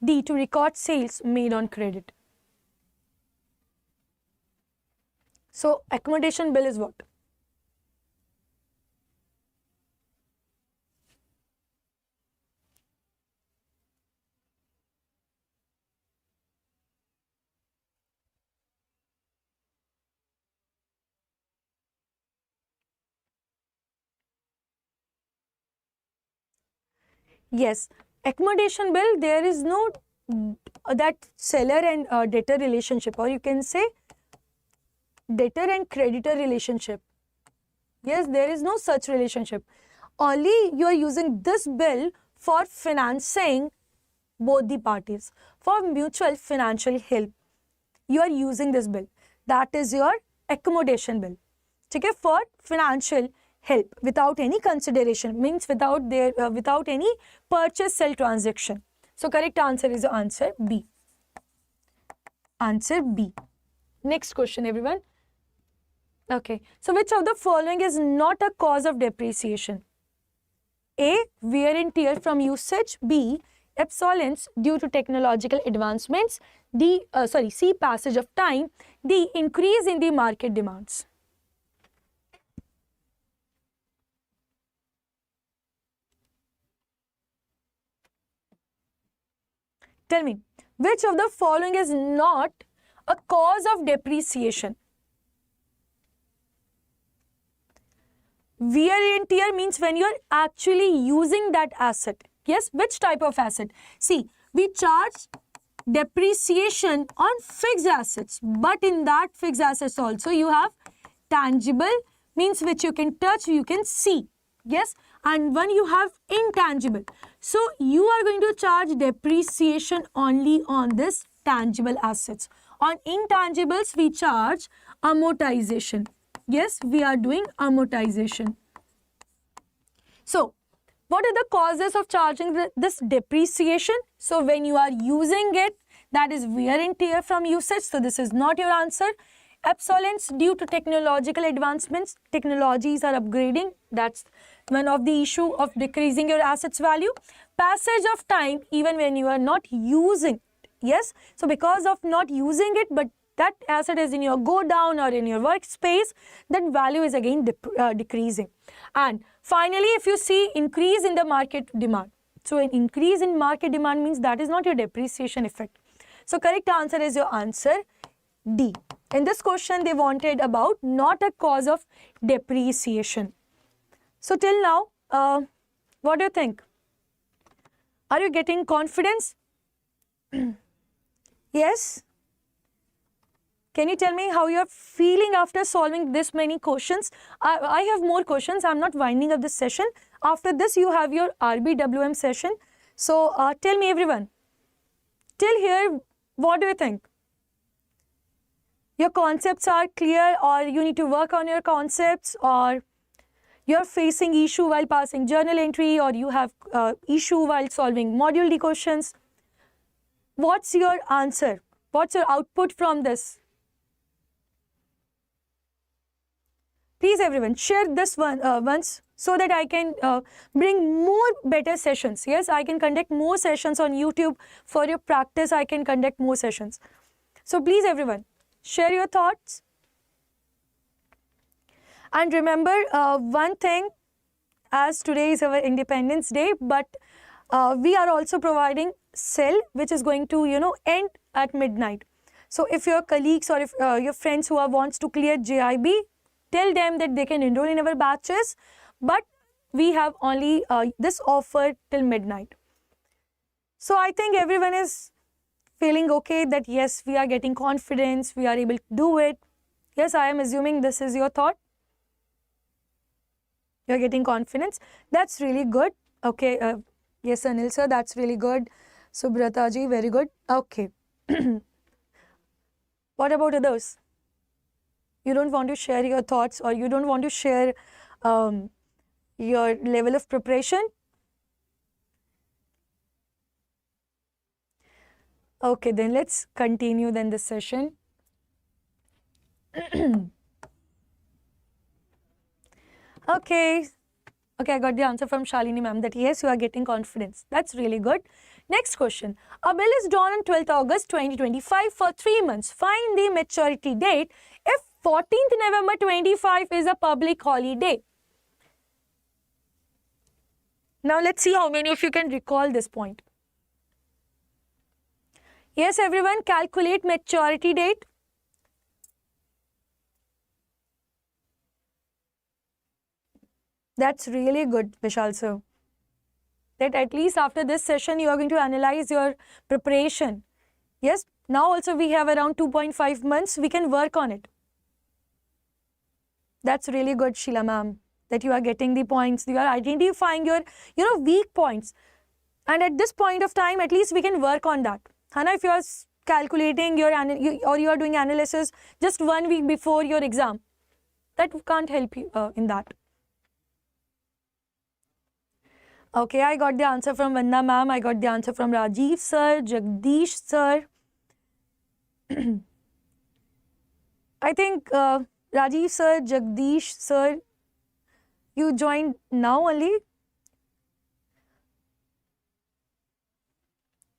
D, to record sales made on credit. So, accommodation bill is what? Yes, accommodation bill, there is no that seller and debtor relationship, or you can say debtor and creditor relationship. Yes, there is no such relationship. Only you are using this bill for financing both the parties. For mutual financial help, you are using this bill. That is your accommodation bill. Okay, for financial help without any consideration, means without any purchase sell transaction. So correct answer is answer B. Answer B. Next question, everyone. Okay, so which of the following is not a cause of depreciation? A, wear and tear from usage. B, obsolescence due to technological advancements. C, passage of time. D, increase in the market demands. Tell me, which of the following is not a cause of depreciation? Wear and tear means when you are actually using that asset. Yes, which type of asset? See, we charge depreciation on fixed assets, but in that fixed assets also you have tangible, means which you can touch, you can see. Yes, and when you have intangible, so you are going to charge depreciation only on this tangible assets. On intangibles we charge amortization. Yes, we are doing amortization. So what are the causes of charging this depreciation? So when you are using it, that is wear and tear from usage. So this is not your answer. Obsolescence due to technological advancements. Technologies are upgrading. That's one of the issue of decreasing your assets value. Passage of time, even when you are not using it. Yes. So because of not using it, but that asset is in your go down or in your workspace, that value is again decreasing. And finally, if you see increase in the market demand. So an increase in market demand means that is not your depreciation effect. So correct answer is your answer D. In this question, they wanted about not a cause of depreciation. So till now, what do you think? Are you getting confidence? Yes? Can you tell me how you are feeling after solving this many questions? I have more questions. I'm not winding up this session. After this, you have your RBWM session. So tell me, everyone, till here, what do you think? Your concepts are clear, or you need to work on your concepts, or you're facing issue while passing journal entry, or you have issue while solving module D questions? What's your answer? What's your output from this? Please, everyone, share this one once so that I can bring more better sessions. Yes, I can conduct more sessions on YouTube. For your practice, I can conduct more sessions. So please, everyone, share your thoughts. And remember one thing, as today is our Independence Day, but we are also providing cell, which is going to, end at midnight. So if your colleagues or if your friends who wants to clear JIB, tell them that they can enroll in our batches, but we have only this offer till midnight. So I think everyone is feeling okay that yes, we are getting confidence, we are able to do it. Yes, I am assuming this is your thought. You're getting confidence. That's really good. Okay. Yes, Anil sir, that's really good. Subrata ji, very good. Okay. What about others? You don't want to share your thoughts, or you don't want to share your level of preparation? Okay, then let's continue then this session. Okay, I got the answer from Shalini ma'am that yes, you are getting confidence. That's really good. Next question. A bill is drawn on 12th August 2025 for 3 months. Find the maturity date if 14th November 25 is a public holiday. Now let's see how many of you can recall this point. Yes, everyone, calculate maturity date. That's really good, Vishal sir. That at least after this session, you are going to analyze your preparation. Yes, now also we have around 2.5 months. We can work on it. That's really good, Sheila ma'am, that you are getting the points. You are identifying your, weak points. And at this point of time, at least we can work on that. Hana, if you are calculating your or you are doing analysis just 1 week before your exam, that can't help you in that. Okay, I got the answer from Vanda ma'am. I got the answer from Rajiv sir, Jagdish sir. I think Rajiv sir, Jagdish sir, you joined now only.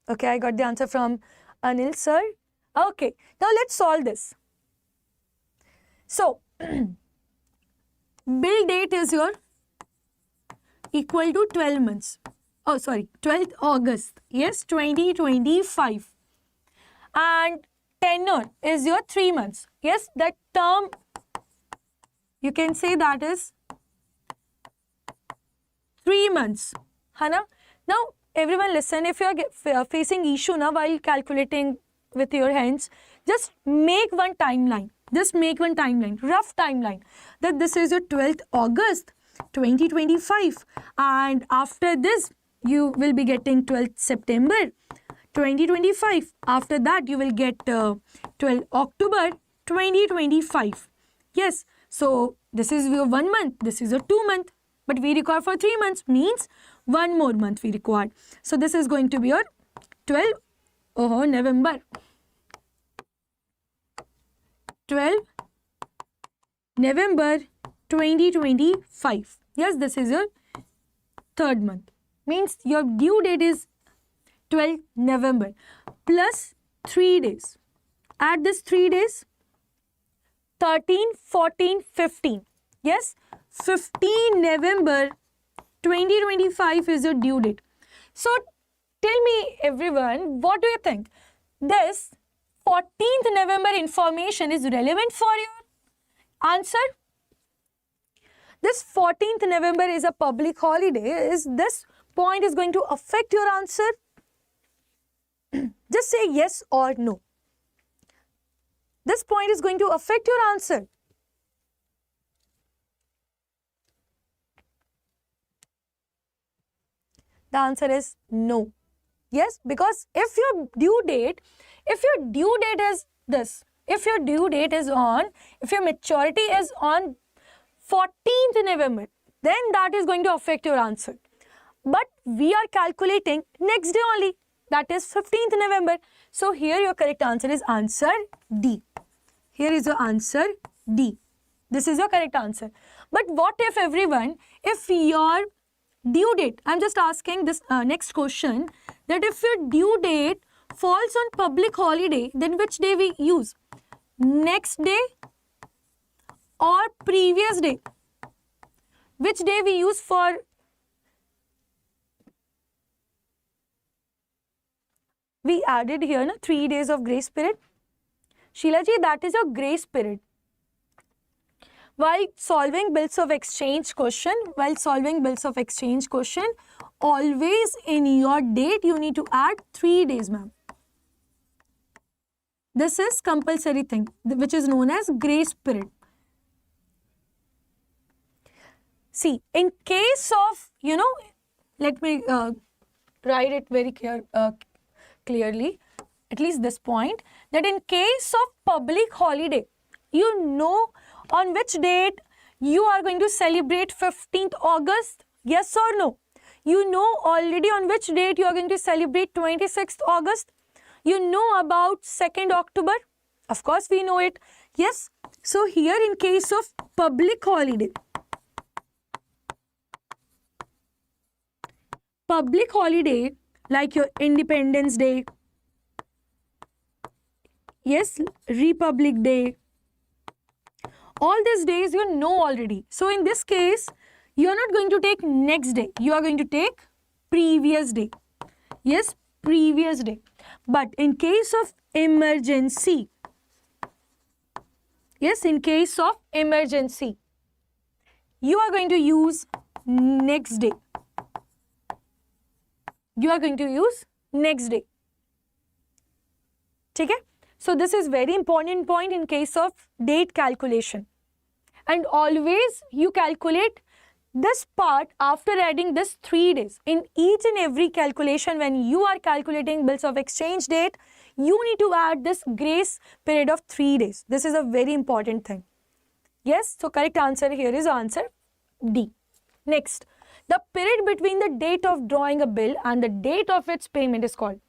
Okay, I got the answer from Anil sir. Okay, now let's solve this. So, bill date is your equal to 12 months. Oh, sorry, 12th August. Yes, 2025. And tenure is your 3 months. Yes, that term, you can say that is 3 months. Hana? Now, everyone listen, if you are facing issue now while calculating with your hands, just make one timeline. Just make one timeline, rough timeline. That this is your 12th August 2025. And after this, you will be getting 12th September 2025. After that, you will get 12th October 2025. Yes, so this is your 1 month, this is your 2 month. But we require for 3 months, means 1 more month we require. So this is going to be your 12 November. 12 November 2025. Yes, this is your 3rd month. Means your due date is 12 November plus 3 days. Add this 3 days. 13, 14, 15. Yes, 15 November 2025 is your due date. So, tell me everyone, what do you think? This 14th November information is relevant for your answer? This 14th November is a public holiday. Is this point is going to affect your answer? Just say yes or no. This point is going to affect your answer. The answer is no. Yes, because if your due date is this, if your due date is on, if your maturity is on 14th November, then that is going to affect your answer. But we are calculating next day only, that is 15th November. So here your correct answer is answer D. Here is your answer D. This is your correct answer. But what if everyone, if your due date, I'm just asking this next question, that if your due date falls on public holiday, then which day we use? Next day or previous day? Which day we use for? We added here 3 days of grace period. Sheila ji, that is a grace period. While solving bills of exchange question, always in your date you need to add 3 days, ma'am. This is compulsory thing, which is known as grace period. See, in case of, let me write it very clearly, at least this point, that in case of public holiday, on which date you are going to celebrate 15th August, yes or no? You know already on which date you are going to celebrate 26th August. You know about 2nd October. Of course, we know it. Yes. So here in case of public holiday, like your Independence Day, yes, Republic Day, all these days you know already. So in this case, you are not going to take next day. You are going to take previous day. Yes, previous day. But in case of emergency, yes, in case of emergency, you are going to use next day. You are going to use next day. Okay? So this is very important point in case of date calculation. And always you calculate this part, after adding this 3 days, in each and every calculation when you are calculating bills of exchange date, you need to add this grace period of 3 days. This is a very important thing. Yes, so correct answer here is answer D. Next, the period between the date of drawing a bill and the date of its payment is called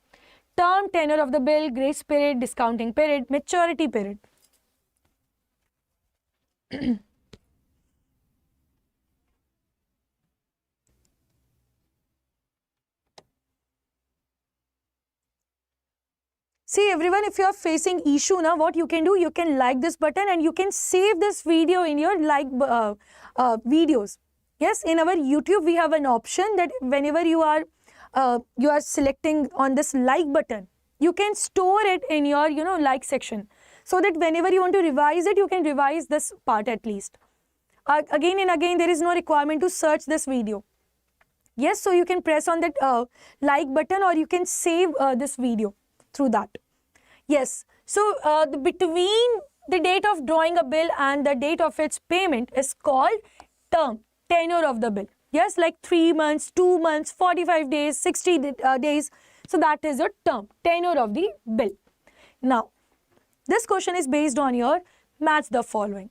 term, tenure of the bill, grace period, discounting period, maturity period. See everyone, if you are facing issue now, what you can do, you can like this button and you can save this video in your videos. Yes, in our YouTube we have an option that whenever you are selecting on this like button, you can store it in your like section, so that whenever you want to revise it, you can revise this part at least. Again and again, there is no requirement to search this video. Yes, so you can press on that like button, or you can save this video through that. Yes, so between the date of drawing a bill and the date of its payment is called term, tenure of the bill. Yes, like 3 months, 2 months, 45 days, 60 days. So that is your term, tenure of the bill. Now, this question is based on your match the following.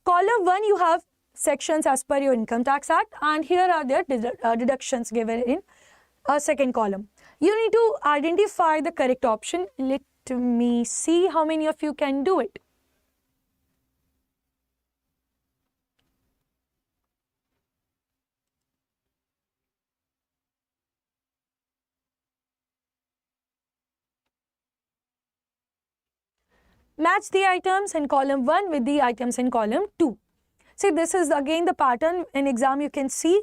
Column 1, you have sections as per your Income Tax Act, and here are their deductions given in a second column. You need to identify the correct option. Let me see how many of you can do it. Match the items in column 1 with the items in column 2. See, this is again the pattern in exam. You can see,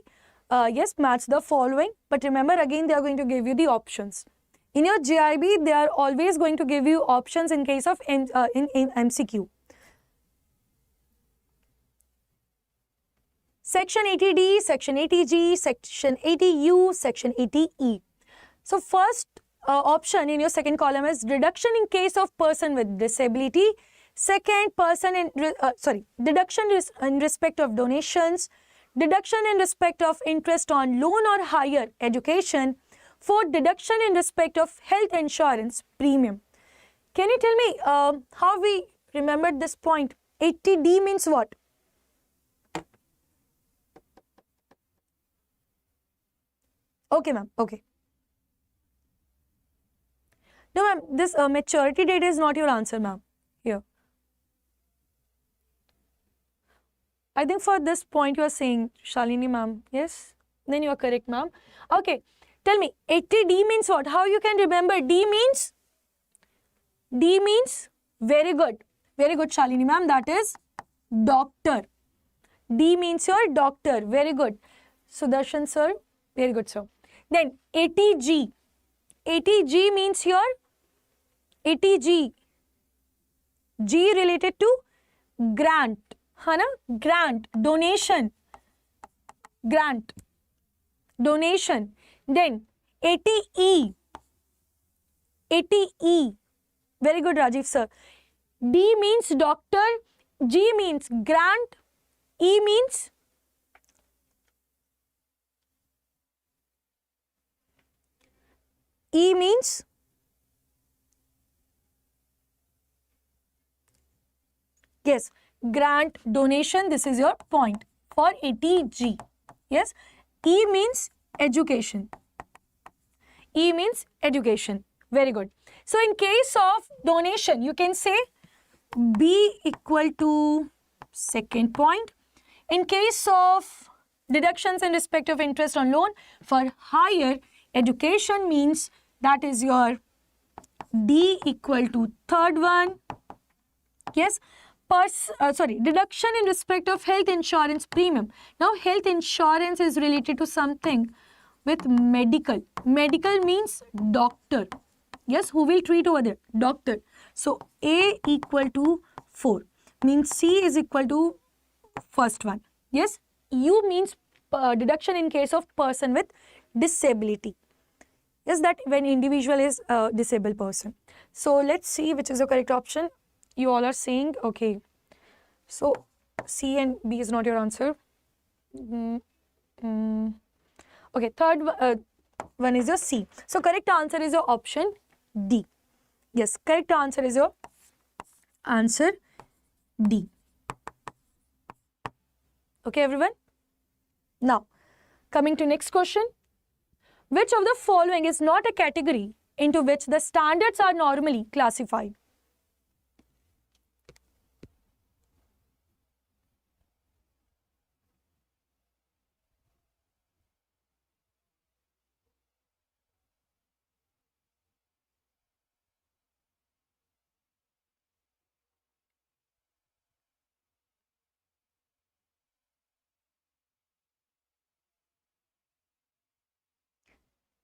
yes, match the following. But remember, again, they are going to give you the options. In your JIB, they are always going to give you options in case of in MCQ. Section 80D, Section 80G, Section 80U, Section 80E. So first option in your second column is deduction in case of person with disability. Second, deduction in respect of donations. Deduction in respect of interest on loan or higher education. Fourth, deduction in respect of health insurance premium. Can you tell me how we remembered this point? 80D means what? Okay, ma'am. Okay. No, ma'am, this maturity date is not your answer, ma'am. Here. I think for this point you are saying, Shalini, ma'am. Yes? Then you are correct, ma'am. Okay. Tell me, 80D means what? How you can remember? D means very good. Very good, Shalini, ma'am. That is doctor. D means your doctor. Very good. Sudarshan, sir. Very good, sir. Then 80G. 80G means your 80G. G related to grant. Hana? Grant. Donation. Grant. Donation. Then 80E. 80E. Very good, Rajiv, sir. D means doctor. G means grant. E means yes, grant, donation. This is your point for 80G. Yes, E means education. E means education. Very good. So in case of donation, you can say B equal to second point. In case of deductions in respect of interest on loan for higher education means that is your D equal to third one. Yes. Deduction in respect of health insurance premium. Now, health insurance is related to something with medical. Medical means doctor. Yes, who will treat over there? Doctor. So, A equal to 4 means C is equal to first one. Yes, U means deduction in case of person with disability. Yes, that when individual is a disabled person. So, let's see which is the correct option. You all are saying, okay, so C and B is not your answer. Okay, third one is your C. So correct answer is your option D. Yes, correct answer is your answer D. Okay, everyone. Now, coming to next question. Which of the following is not a category into which the standards are normally classified?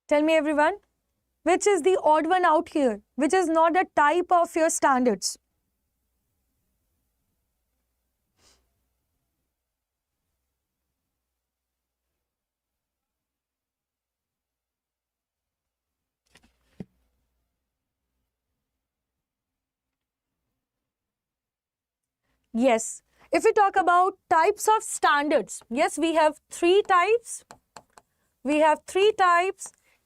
Tell me, everyone, which is the odd one out here, which is not a type of your standards? Yes, if we talk about types of standards, yes, we have three types.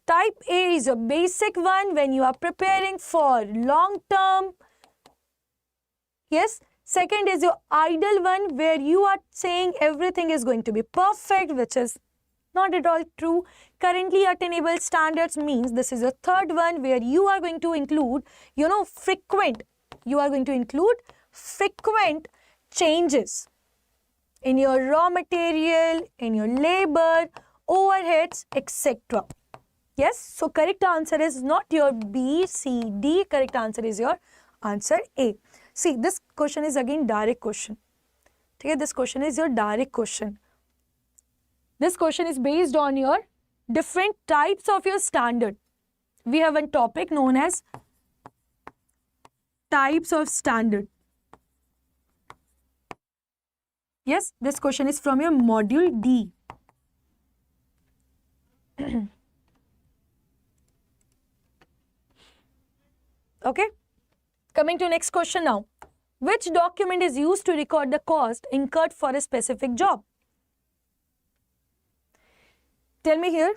Type A is a basic one when you are preparing for long term. Yes. Second is your ideal one where you are saying everything is going to be perfect, which is not at all true. Currently attainable standards means this is a third one where you are going to include, frequent. You are going to include frequent changes in your raw material, in your labor, overheads, etc. Yes, so correct answer is not your B, C, D. Correct answer is your answer A. See, this question is again direct question. Okay, this question is your direct question. This question is based on your different types of your standard. We have a topic known as types of standard. Yes, this question is from your module D. Okay, coming to next question now. Which document is used to record the cost incurred for a specific job? Tell me here.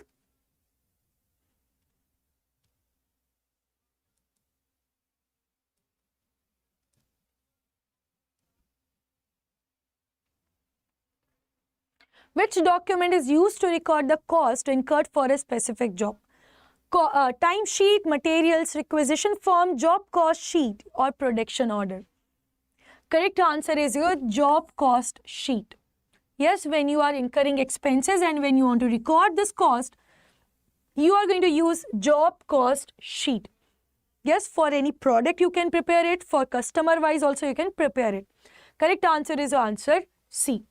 Which document is used to record the cost incurred for a specific job? Time sheet, materials, requisition form, job cost sheet, or production order? Correct answer is your job cost sheet. Yes, when you are incurring expenses and when you want to record this cost, you are going to use job cost sheet. Yes, for any product you can prepare it, for customer wise also you can prepare it. Correct answer is your answer C.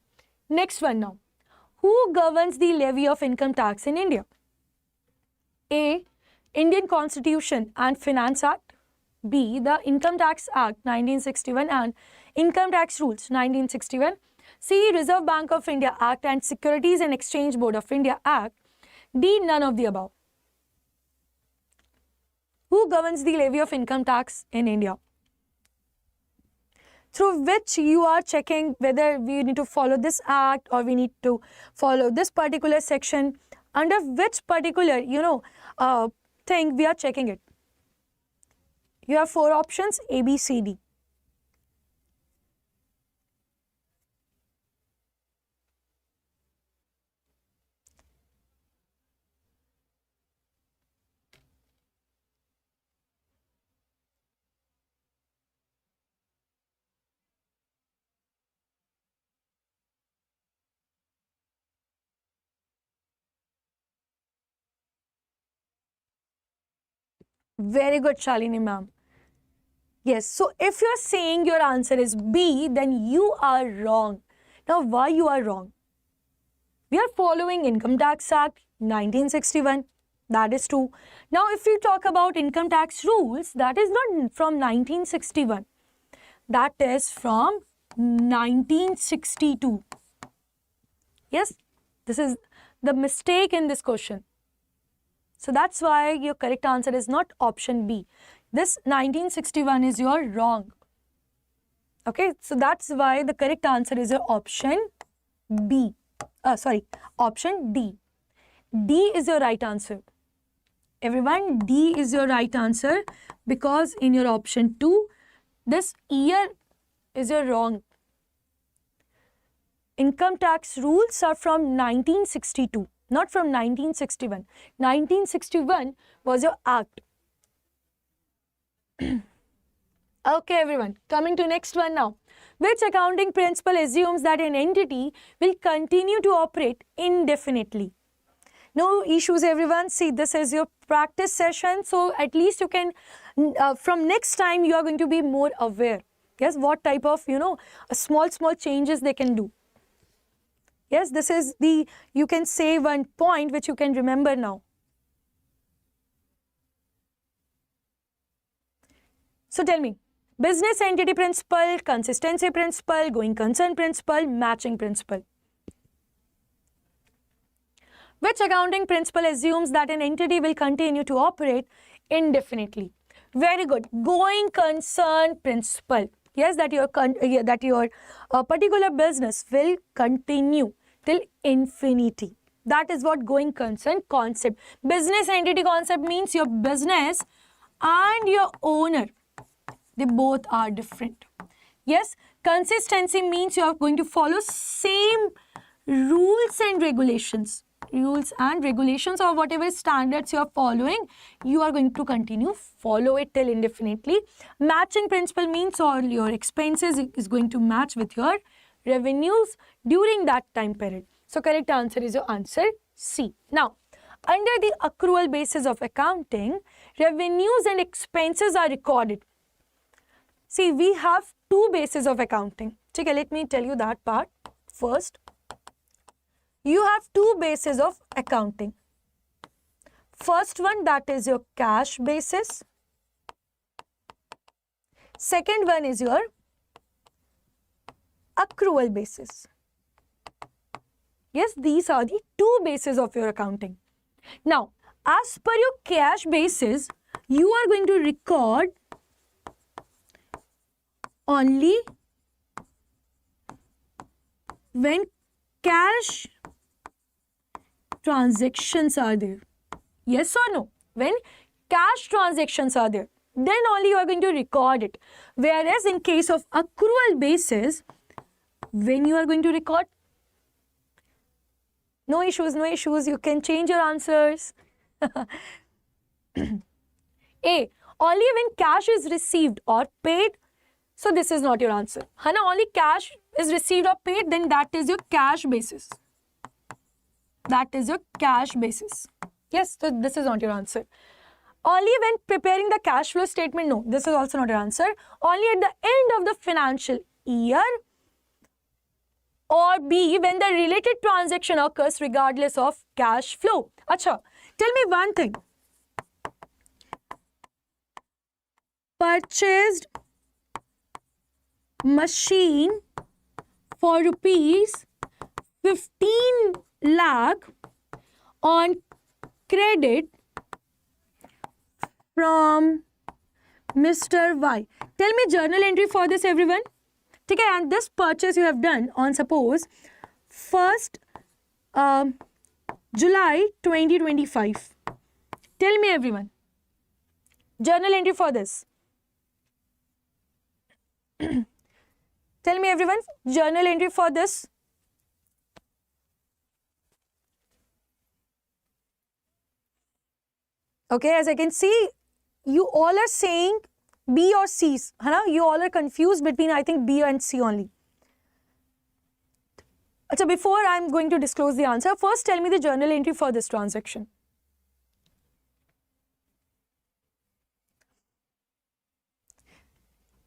Next one now. Who governs the levy of income tax in India? A. Indian Constitution and Finance Act. B. The Income Tax Act 1961 and Income Tax Rules 1961. C. Reserve Bank of India Act and Securities and Exchange Board of India Act. D. None of the above. Who governs the levy of income tax in India? Through which you are checking whether we need to follow this act or we need to follow this particular section. Under which particular, thing we are checking it. You have four options, A, B, C, D. Very good, Shalini ma'am. Yes, so if you're saying your answer is B, then you are wrong. Now, why you are wrong? We are following Income Tax Act 1961. That is true. Now, if we talk about income tax rules, that is not from 1961. That is from 1962. Yes, this is the mistake in this question. So that's why your correct answer is not option B. This 1961 is your wrong. Okay, so that's why the correct answer is your option B. Option D. D is your right answer. Everyone, D is your right answer because in your option 2, this year is your wrong. Income tax rules are from 1962, not from 1961. 1961 was your act. Okay, everyone, coming to next one now. Which accounting principle assumes that an entity will continue to operate indefinitely? No issues, everyone. See, this is your practice session, so at least you can, from next time, you are going to be more aware. Yes, what type of, small changes they can do. Yes, this is the, you can say one point which you can remember now. So tell me, business entity principle, consistency principle, going concern principle, matching principle. Which accounting principle assumes that an entity will continue to operate indefinitely? Very good. Going concern principle. Yes, that your particular business will continue till infinity. That is what going concern concept. Business entity concept means your business and your owner, they both are different. Yes, consistency means you are going to follow same rules and regulations. Rules and regulations or whatever standards you are following, you are going to continue follow it till indefinitely. Matching principle means all your expenses is going to match with your revenues during that time period. So correct answer is your answer C. Now, under the accrual basis of accounting, revenues and expenses are recorded. See, we have two bases of accounting. Okay, let me tell you that part first. You have two bases of accounting. First one, that is your cash basis. Second one is your accrual basis. Yes, these are the two bases of your accounting. Now, as per your cash basis, you are going to record only when cash transactions are there. Yes or no? When cash transactions are there, then only you are going to record it. Whereas in case of accrual basis, when you are going to record, no issues, you can change your answers. A, only when cash is received or paid, so this is not your answer. Hana, only cash is received or paid, then that is your cash basis. That is your cash basis. Yes, so this is not your answer. Only when preparing the cash flow statement, no, this is also not your answer. Only at the end of the financial year, or B, when the related transaction occurs regardless of cash flow. Acha, tell me one thing. Purchased machine for rupees 15 lakh on credit from Mr. Y. Tell me journal entry for this, everyone. Okay, and this purchase you have done on suppose 1st July 2025. Tell me, everyone. Journal entry for this. Tell me, everyone, journal entry for this. Okay, as I can see, you all are saying B or C's. You all are confused between, I think, B and C only. So before I'm going to disclose the answer, first tell me the journal entry for this transaction.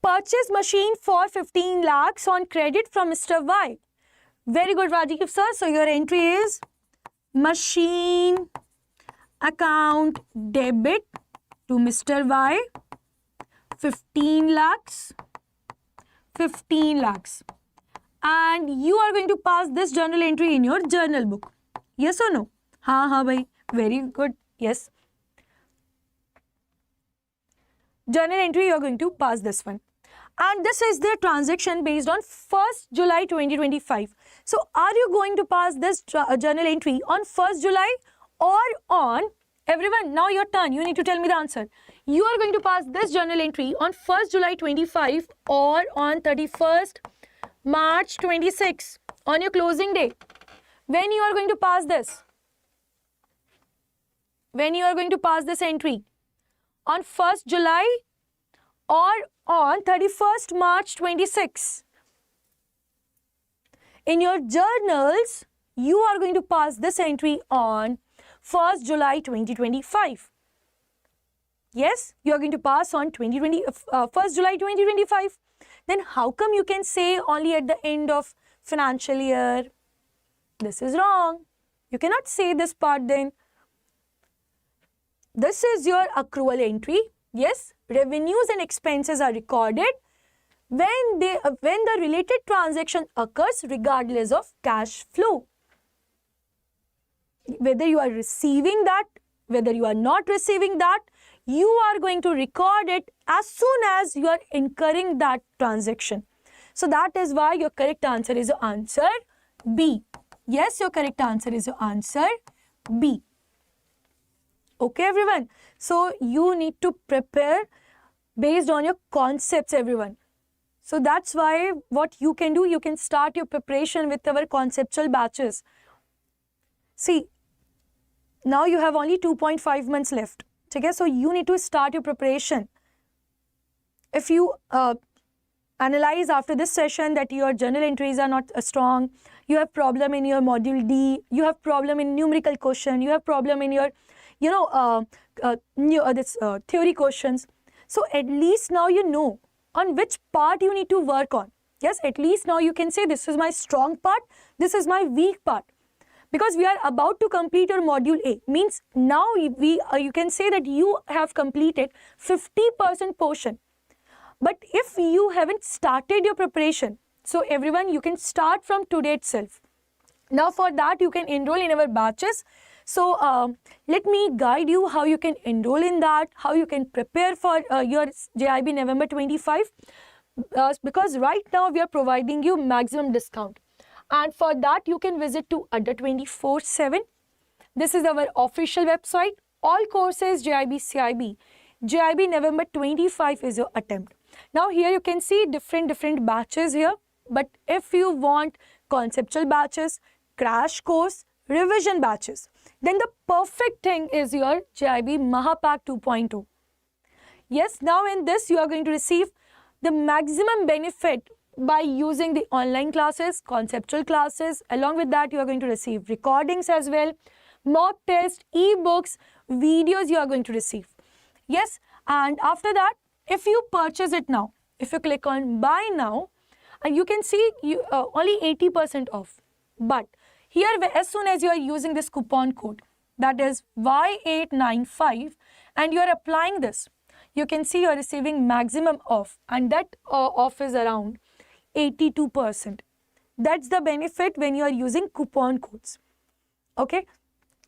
Purchase machine for 15 lakhs on credit from Mr. Y. Very good, Rajiv sir. So your entry is machine account debit to Mr. Y. 15 lakhs. 15 lakhs. And you are going to pass this journal entry in your journal book. Yes or no? Ha, bhai. Very good. Yes. Journal entry, you are going to pass this one. And this is the transaction based on 1st July 2025. So are you going to pass this journal entry on 1st July or on, everyone, now your turn, you need to tell me the answer. You are going to pass this journal entry on 1st July 25 or on 31st March 26 on your closing day. When you are going to pass this? When you are going to pass this entry? On 1st July or on 31st March 26? In your journals, you are going to pass this entry on 1st July 2025. Yes, you are going to pass on 1st July 2025. Then how come you can say only at the end of financial year? This is wrong. You cannot say this part then. This is your accrual entry. Yes, revenues and expenses are recorded when the related transaction occurs regardless of cash flow. Whether you are receiving that, whether you are not receiving that, you are going to record it as soon as you are incurring that transaction. So that is why your correct answer is your answer B. Yes, your correct answer is your answer B. Okay, everyone. So you need to prepare based on your concepts, everyone. So that's why what you can do, you can start your preparation with our conceptual batches. See, now you have only 2.5 months left. Okay, so you need to start your preparation. If you analyze after this session that your journal entries are not strong, you have problem in your module D, you have problem in numerical question, you have problem in your, theory questions. So at least now you know on which part you need to work on. Yes, at least now you can say this is my strong part, this is my weak part. Because we are about to complete your module A, means now you can say that you have completed 50% portion. But if you haven't started your preparation, so everyone, you can start from today itself. Now for that you can enroll in our batches. So let me guide you how you can enroll in that, how you can prepare for your JAIIB November 25. Because right now we are providing you maximum discount. And for that, you can visit to Adda 24/7. This is our official website. All courses JAIIB CIB. JAIIB November 25 is your attempt. Now here you can see different batches here. But if you want conceptual batches, crash course, revision batches, then the perfect thing is your JAIIB Mahapack 2.0. Yes, now in this you are going to receive the maximum benefit by using the online classes, conceptual classes. Along with that, you are going to receive recordings as well, mock test, e-books, videos you are going to receive. Yes, and after that, if you purchase it now, if you click on buy now, and you can see you only 80% off. But here, as soon as you are using this coupon code, that is Y895, and you are applying this, you can see you are receiving maximum off, and that off is around 82%. That's the benefit when you are using coupon codes. Okay,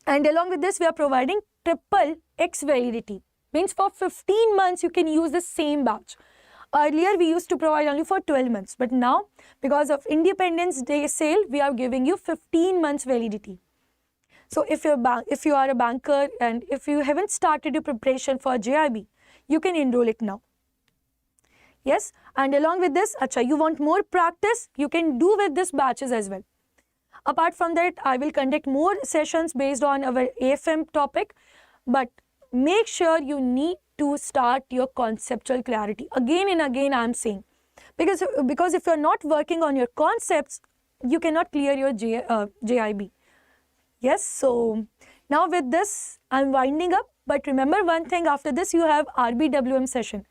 and along with this we are providing triple X validity, means for 15 months you can use the same batch. Earlier we used to provide only for 12 months, but now because of Independence Day sale we are giving you 15 months validity. So if you are a banker and if you haven't started your preparation for JAIIB, you can enroll it now. Yes, and along with this, you want more practice, you can do with this batches as well. Apart from that, I will conduct more sessions based on our AFM topic, but make sure you need to start your conceptual clarity. Again and again I am saying, because if you are not working on your concepts, you cannot clear your JAIIB. Yes, so now with this, I am winding up, but remember one thing, after this you have RBWM session,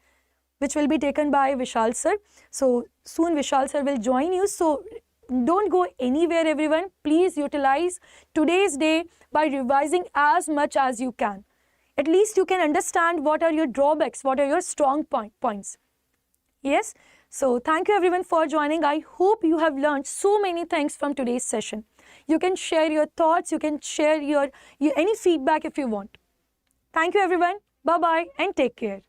which will be taken by Vishal sir. So soon Vishal sir will join you. So don't go anywhere, everyone. Please utilize today's day by revising as much as you can. At least you can understand what are your drawbacks, what are your strong points. Yes. So thank you everyone for joining. I hope you have learned so many things from today's session. You can share your thoughts, you can share your any feedback if you want. Thank you everyone. Bye-bye and take care.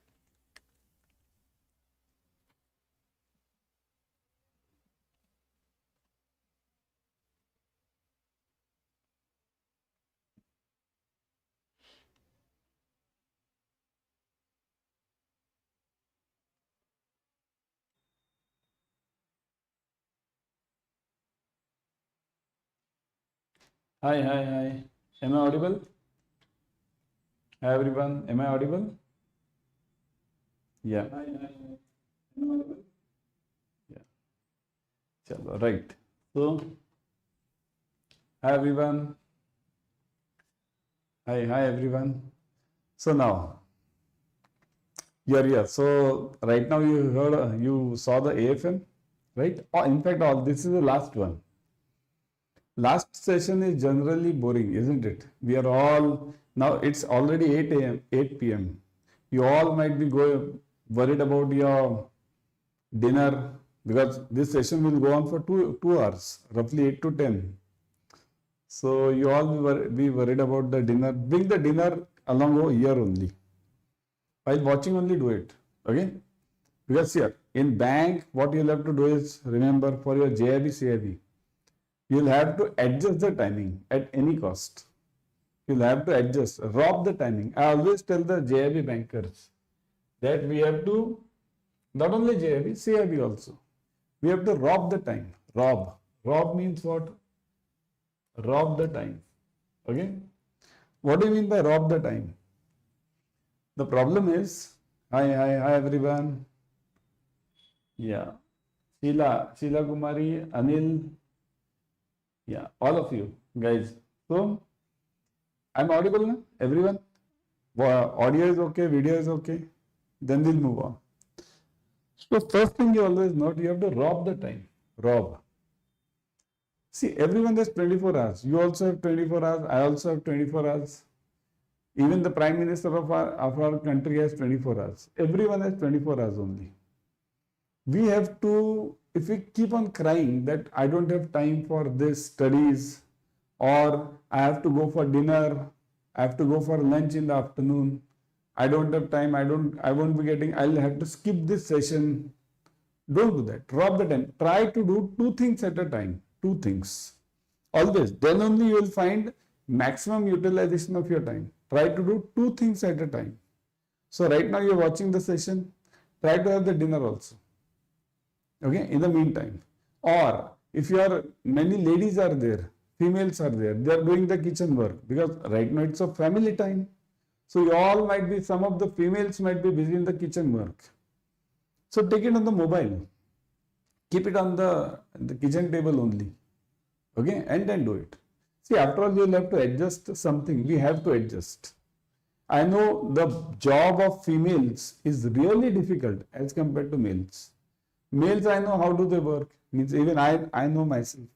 Hi, hi, hi. Am I audible? Hi everyone, am I audible? Yeah. Hi, hi, hi. Am I audible? Yeah. Chalo, right. So, hi everyone. Hi everyone. So now, you're here. So right now you heard, you saw the AFM, right? Oh, in fact, all this is the last one. Last session is generally boring, isn't it? We are all, now it's already 8 a.m., 8 p.m. You all might be worried about your dinner because this session will go on for 2 hours, roughly 8 to 10. So you all be worried about the dinner. Bring the dinner along over here only. While watching only do it. Okay? Because here, in bank, what you'll have to do is, remember for your JIIB, CIB, you'll have to adjust the timing at any cost. You'll have to adjust, rob the timing. I always tell the JIIB bankers that we have to, not only JIIB, CIB also. We have to rob the time. Rob. Rob means what? Rob the time. Okay? What do you mean by rob the time? The problem is, hi everyone. Yeah. Sheila Kumari, Anil. Yeah, all of you guys. So, I'm audible now? Everyone? Audio is okay, video is okay. Then we'll move on. So, first thing you always note, you have to rob the time. Rob. See, everyone has 24 hours. You also have 24 hours. I also have 24 hours. Even the Prime Minister of our country has 24 hours. Everyone has 24 hours only. We have to, if we keep on crying that I don't have time for this studies, or I have to go for dinner, I have to go for lunch in the afternoon, I don't have time, I won't be getting, I'll have to skip this session. Don't do that. Rob the time. Try to do 2 things at a time. 2 things. Always. Then only you will find maximum utilization of your time. Try to do 2 things at a time. So right now you're watching the session. Try to have the dinner also. Okay, in the meantime. Or if you are, many ladies are there, females are there, they are doing the kitchen work because right now it's a family time. So you all might be, some of the females might be busy in the kitchen work. So take it on the mobile. Keep it on the kitchen table only. Okay, and then do it. See, after all, you'll have to adjust something. We have to adjust. I know the job of females is really difficult as compared to males. Males, I know how do they work. Means even I know myself.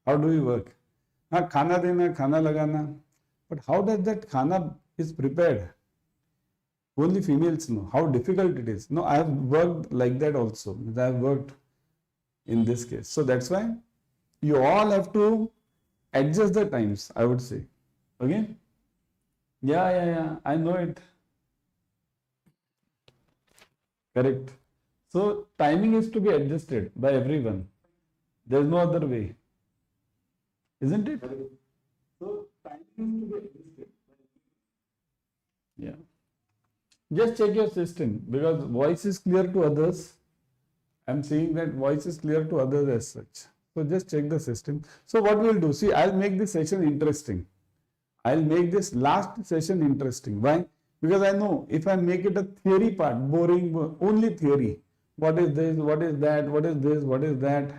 How do we work? Khana dena, khana lagana. But how does that khana is prepared? Only females know how difficult it is. No, I have worked like that also. I have worked in this case. So that's why you all have to adjust the times, I would say. Okay? Yeah. I know it. Correct. So timing is to be adjusted by everyone. There's no other way. Isn't it? So timing is to be adjusted. Yeah. Just check your system because voice is clear to others. I'm seeing that voice is clear to others as such. So just check the system. So what we'll do, see, I'll make this session interesting. I'll make this last session interesting. Why? Because I know if I make it a theory part, boring, only theory. What is this? What is that? What is this? What is that?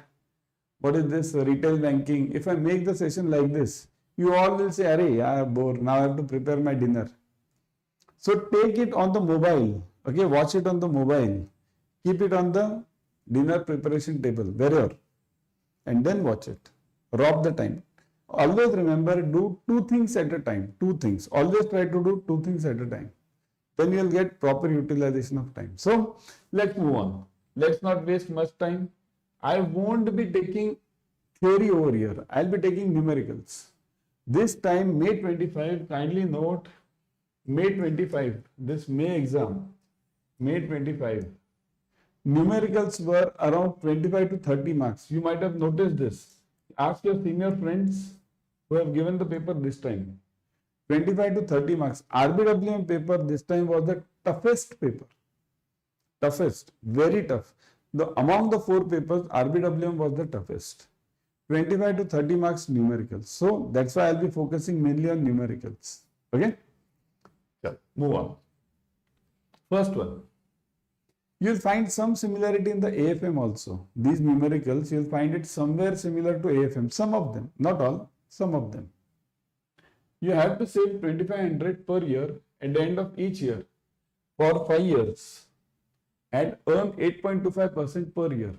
What is this retail banking? If I make the session like this, you all will say, "Arey, I am bored. Now I have to prepare my dinner." So take it on the mobile. Okay, watch it on the mobile. Keep it on the dinner preparation table, wherever, and then watch it. Rob the time. Always remember, do 2 things at a time. 2 things. Always try to do 2 things at a time. Then you'll get proper utilization of time. So let's move on. Let's not waste much time. I won't be taking theory over here. I'll be taking numericals. This time, May 25, kindly note, May 25, this May exam, May 25. Numericals were around 25 to 30 marks. You might have noticed this. Ask your senior friends who have given the paper this time. 25 to 30 marks. RBWM paper this time was the toughest paper. Toughest. Very tough. Among the 4 papers, RBWM was the toughest. 25 to 30 marks numericals. So that's why I'll be focusing mainly on numericals. Okay? Yeah, move on. First one. You'll find some similarity in the AFM also. These numericals, you'll find it somewhere similar to AFM. Some of them, not all, some of them. You have to save 2500 per year at the end of each year for 5 years and earn 8.25% per year.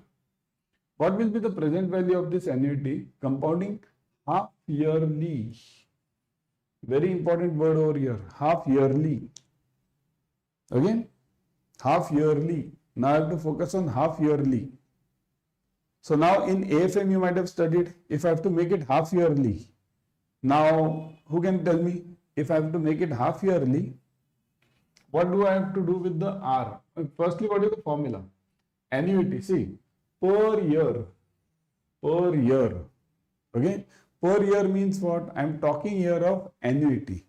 What will be the present value of this annuity? Compounding half yearly. Very important word over here, half yearly. Again, half yearly. Now I have to focus on half yearly. So now in AFM you might have studied, if I have to make it half yearly. Now who can tell me, if I have to make it half yearly, what do I have to do with the R? Firstly, what is the formula? Annuity, see, per year, okay? Per year means what? I am talking here of annuity.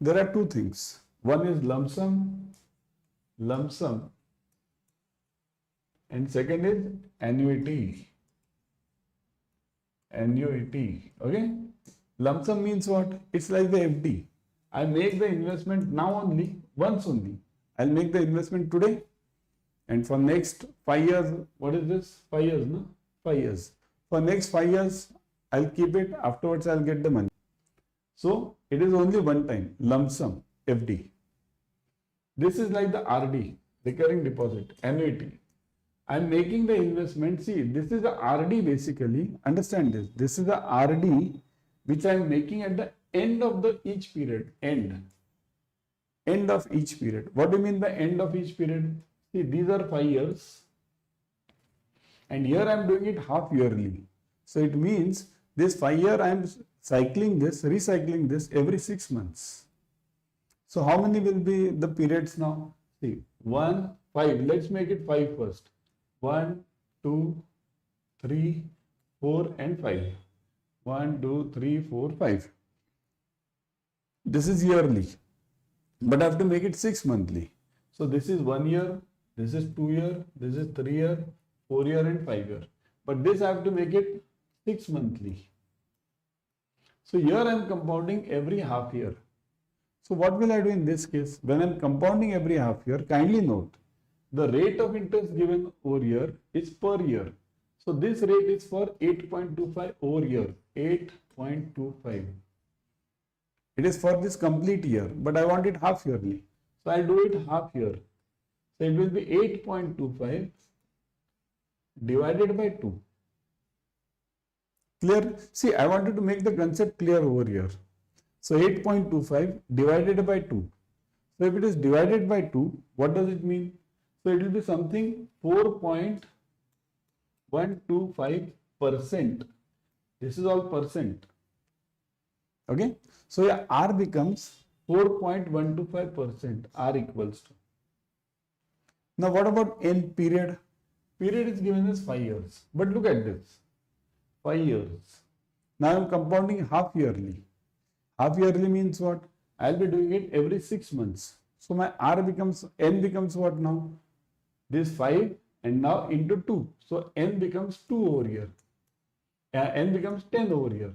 There are two things. One is lump sum, and second is annuity, okay? Lump sum means what? It's like the FD. I make the investment now only, once only. I'll make the investment today, and for next 5 years, what is this? 5 years, no? 5 years. For next 5 years, I'll keep it, afterwards I'll get the money. So, it is only one time, lump sum, FD. This is like the RD, recurring deposit, annuity. I'm making the investment, see, this is the RD basically, understand this. This is the RD which I'm making at the end of the each period, end of each period. What do you mean by end of each period? See, these are 5 years and here I'm doing it half yearly. So it means this 5 year I'm cycling this, recycling this every 6 months. So how many will be the periods now? See, 1, 5. Let's make it 5 first. 1, 2, 3, 4 and 5. 1, 2, 3, 4, 5. This is yearly, but I have to make it 6 monthly. So this is 1 year, this is 2 year, this is 3 year, 4 year and 5 year. But this I have to make it 6 monthly. So here I am compounding every half year. So what will I do in this case? When I am compounding every half year, kindly note, the rate of interest given over here is per year. So this rate is for 8.25 over year, 8.25. It is for this complete year, but I want it half yearly. So I'll do it half year. So it will be 8.25 divided by 2. Clear? See, I wanted to make the concept clear over here. So 8.25 divided by 2. So if it is divided by 2, what does it mean? So it will be something 4.125%. This is all percent. Okay. So yeah, R becomes 4.125%. R equals to. Now what about N period? Period is given as 5 years. But look at this. 5 years. Now I am compounding half yearly. Half yearly means what? I will be doing it every 6 months. So my R becomes, N becomes what now? This 5 and now into 2. So N becomes 2 over here. N becomes 10 over here.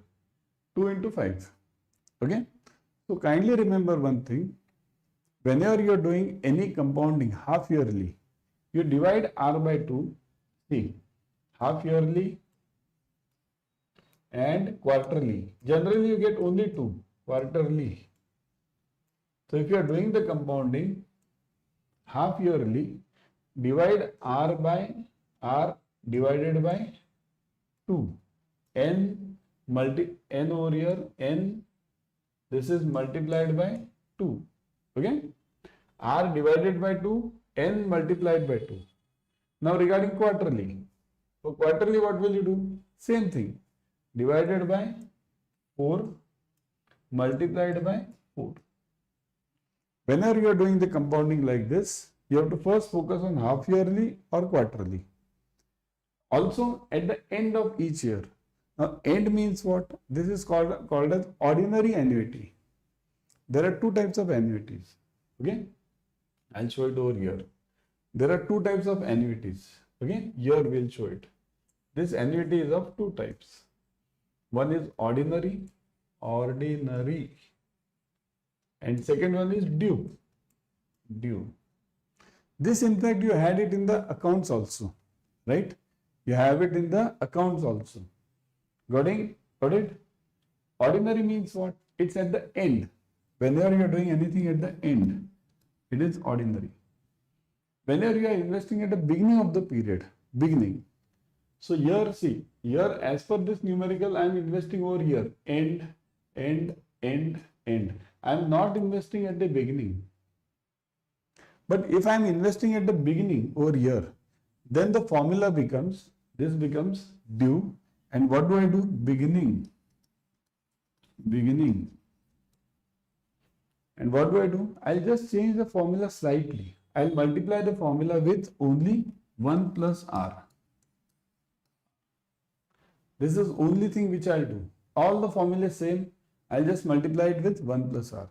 2 into 5. Okay. So kindly remember one thing. Whenever you are doing any compounding half yearly, you divide R by 2. See, half yearly and quarterly. Generally you get only 2. Quarterly. So if you are doing the compounding half yearly, divide R by R divided by 2. N over here, N, this is multiplied by 2. Okay. R divided by 2, N multiplied by 2. Now regarding quarterly. For quarterly what will you do? Same thing. Divided by 4, multiplied by 4. Whenever you are doing the compounding like this, you have to first focus on half yearly or quarterly. Also at the end of each year. Now end means what? This is called as ordinary annuity. There are two types of annuities. Okay. I'll show it over here. There are two types of annuities. Okay. Here we'll show it. This annuity is of two types. One is ordinary, and second one is due. This in fact you had it in the accounts also, right? You have it in the accounts also. Got it? Ordinary means what? It's at the end. Whenever you are doing anything at the end, it is ordinary. Whenever you are investing at the beginning of the period, So here see, here as per this numerical I am investing over here, end. I am not investing at the beginning. But if I am investing at the beginning over here, then the formula becomes, this becomes due. And what do I do? Beginning. And what do I do? I'll just change the formula slightly. I'll multiply the formula with only 1 plus r. This is only thing which I'll do. All the formula is same. I'll just multiply it with 1 plus r.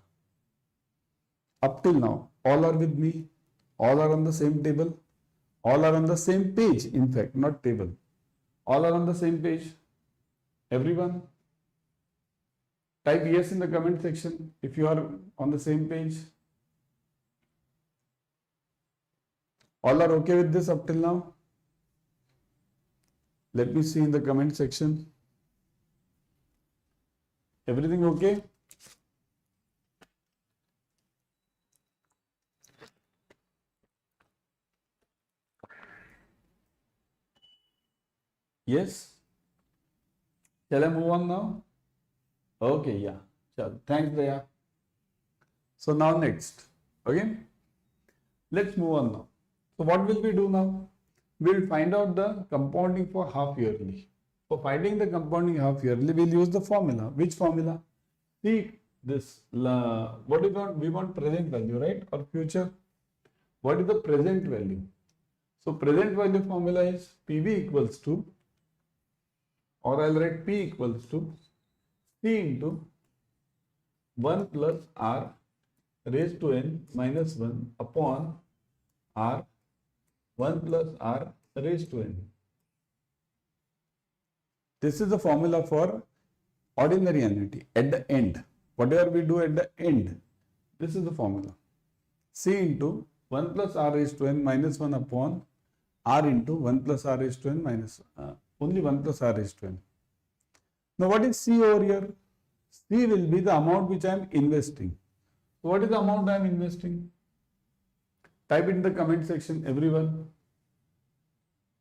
Up till now, all are with me. All are on the same table. All are on the same page, in fact, not table. All are on the same page. Everyone? Type yes in the comment section if you are on the same page. All are okay with this up till now? Let me see in the comment section. Everything okay? Yes? Shall I move on now? Okay, yeah. Chal. Thanks, Daya. So now next. Okay? Let's move on now. So what will we do now? We'll find out the compounding for half yearly. For finding the compounding half yearly, we'll use the formula. Which formula? See this. What do we want? We want present value, right? Or future. What is the present value? So present value formula is PV equals to, or I'll write P equals to C into 1 plus R raised to n minus 1 upon R 1 plus R raised to n. This is the formula for ordinary annuity at the end. Whatever we do at the end, this is the formula. C into 1 plus R raised to n minus 1 upon R into 1 plus R raised to n minus only 1 plus R raised to n. Now what is C over here? C will be the amount which I am investing. So what is the amount I am investing? Type it in the comment section, everyone.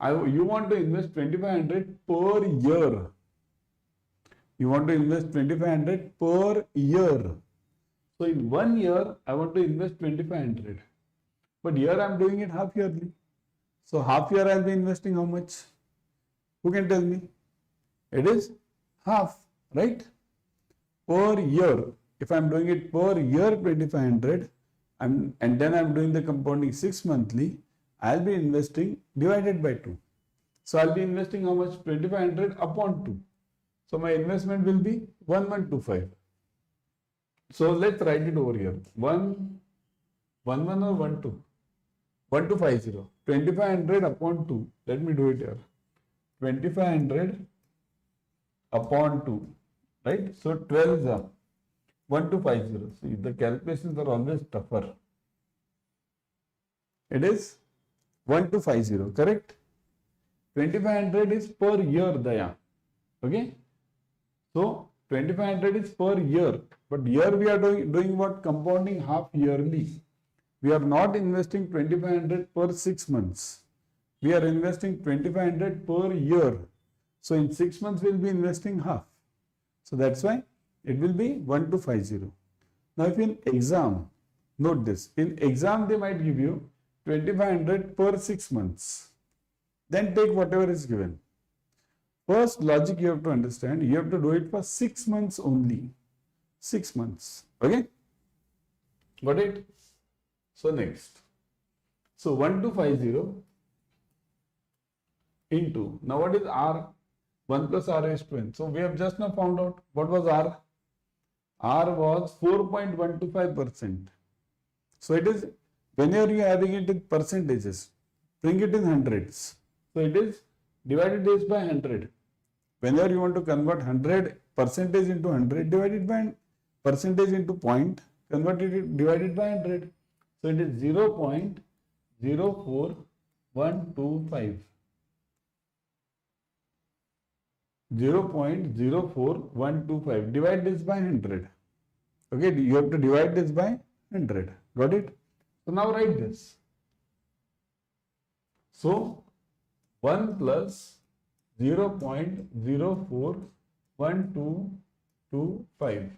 You want to invest 2500 per year. You want to invest 2500 per year. So in 1 year, I want to invest 2500. But here I am doing it half yearly. So half year I will be investing how much? Who can tell me? It is half, right? Per year. If I am doing it per year 2500, and then I am doing the compounding 6 monthly, I will be investing divided by 2. So I will be investing how much? 2500 upon 2. So my investment will be 1125. So let's write it over here. 1 or 1 2? 1250. 2500 upon 2. Let me do it here. 2500 upon 2. Right? So 12 is 1250. See, the calculations are always tougher. It is 1250, correct? 2500 is per year, Daya. Okay? So 2500 is per year. But here we are doing what? Compounding half yearly. We are not investing 2500 per 6 months. We are investing 2500 per year. So in 6 months we will be investing half. So that's why it will be 1250. Now if in exam, note this, in exam they might give you 2500 per 6 months. Then take whatever is given. First logic you have to understand, you have to do it for 6 months only. 6 months. Okay? Got it? So next. So 1250 into, now what is R? 1 plus R raised to n. So we have just now found out what was R. R was 4.125%. So it is, whenever you are having it in percentages, bring it in hundreds. So it is Divided this by 100. Whenever you want to convert 100 percentage into 100, divided by percentage into point, converted it divided by 100. So it is 0.04125. 0.04125. Divide this by 100. Okay, you have to divide this by 100. Got it? So now write this. So 1 plus 0.041225.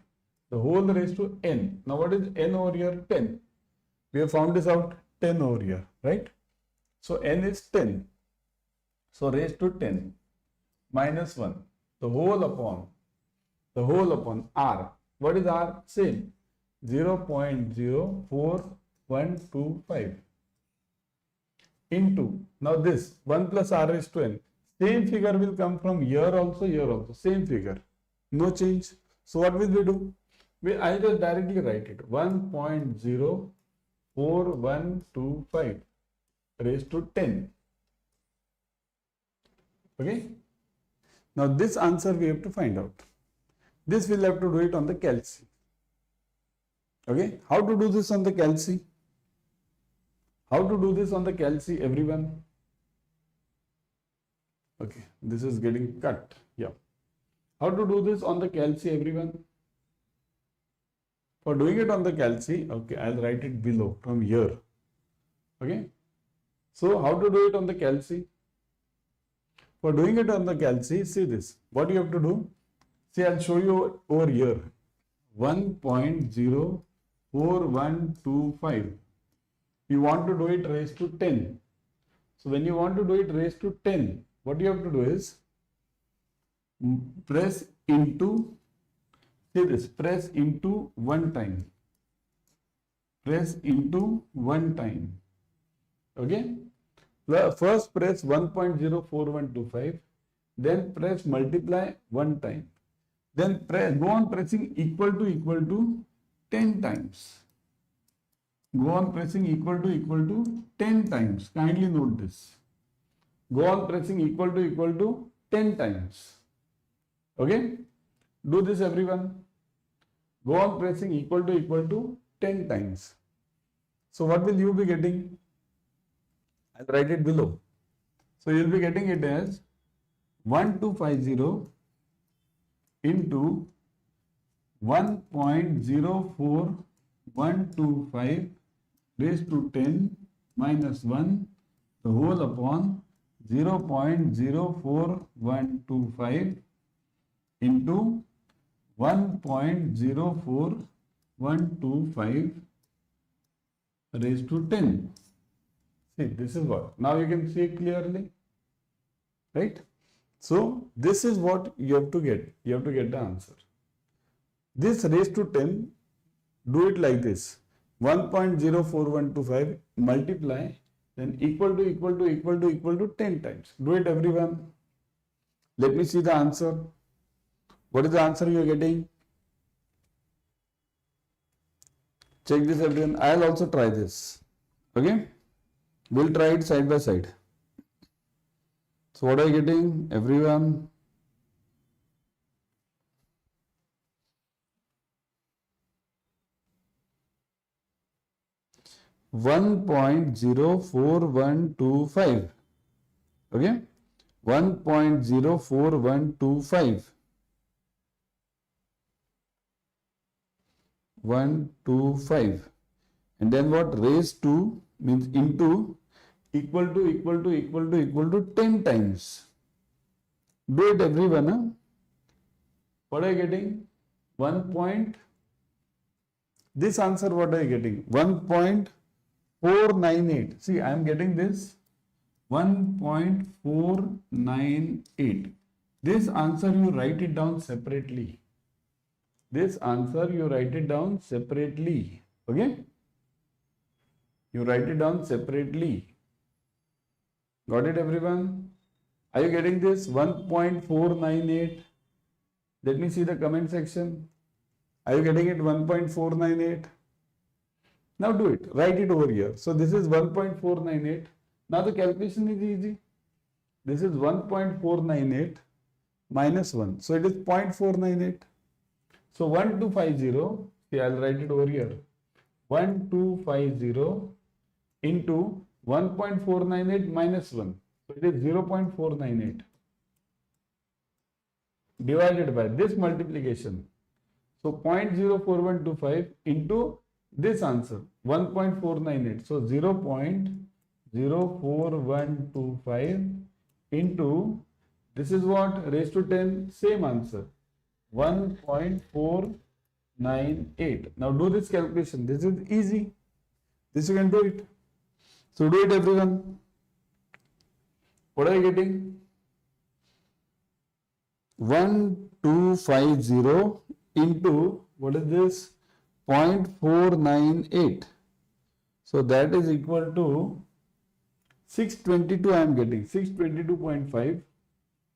The whole raised to n. Now what is n over here? 10. We have found this out. 10 over here, right? So n is 10. So raised to 10 minus 1. The whole upon r. What is r? Same. 0.04125 into, now this 1 plus r raised to n. Same figure will come from here also, same figure. No change. So what will we do? I'll just directly write it. 1.04125 raised to 10. Okay. Now this answer we have to find out. This we'll have to do it on the calc. Okay. How to do this on the calc? How to do this on the calc, everyone? Okay, this is getting cut. Yeah. How to do this on the calc, everyone? For doing it on the calc, okay, I'll write it below from here. Okay. So how to do it on the calc? For doing it on the calc, see this. What you have to do? See, I'll show you over here. 1.04125. You want to do it raised to 10. So when you want to do it raised to 10, what you have to do is press into, see this, press into one time. Press into one time. Okay. First press 1.04125, then press multiply one time. Then go on pressing equal to 10 times. Go on pressing equal to 10 times. Kindly note this. Go on pressing equal to 10 times. Okay? Do this, everyone. Go on pressing equal to 10 times. So what will you be getting? I'll write it below. So you'll be getting it as 1250 into 1.04125 raised to 10 minus 1, the whole upon 0.04125 into 1.04125 raised to 10. See, this is what. Now you can see it clearly, right? So this is what you have to get. You have to get the answer. This raised to 10, do it like this. 1.04125 multiply, then equal to 10 times. Do it, everyone. Let me see the answer. What is the answer you are getting? Check this, everyone. I'll also try this. Okay. We'll try it side by side. So what are you getting, everyone? $1.04125. Okay, 1.04125. 125. And then what? Raised to means into equal to 10 times. Do it, everyone. Huh? What are you getting? 1 point. This answer, what are you getting? 1.498. See, I am getting this 1.498. This answer you write it down separately. This answer you write it down separately. Okay? You write it down separately. Got it, everyone? Are you getting this? 1.498. Let me see the comment section. Are you getting it? 1.498. Now do it. Write it over here. So this is 1.498. Now the calculation is easy. This is 1.498 minus 1. So it is 0.498. So 1250, see, I'll write it over here. 1250 into 1.498 minus 1. So it is 0.498 divided by this multiplication. So 0.04125 into this answer 1.498. So 0.04125 into this is what raised to 10, same answer 1.498. Now do this calculation. This is easy. This you can do it. So do it, everyone. What are you getting? 1250 into what is this? 0.498. So that is equal to 622. I am getting 622.5.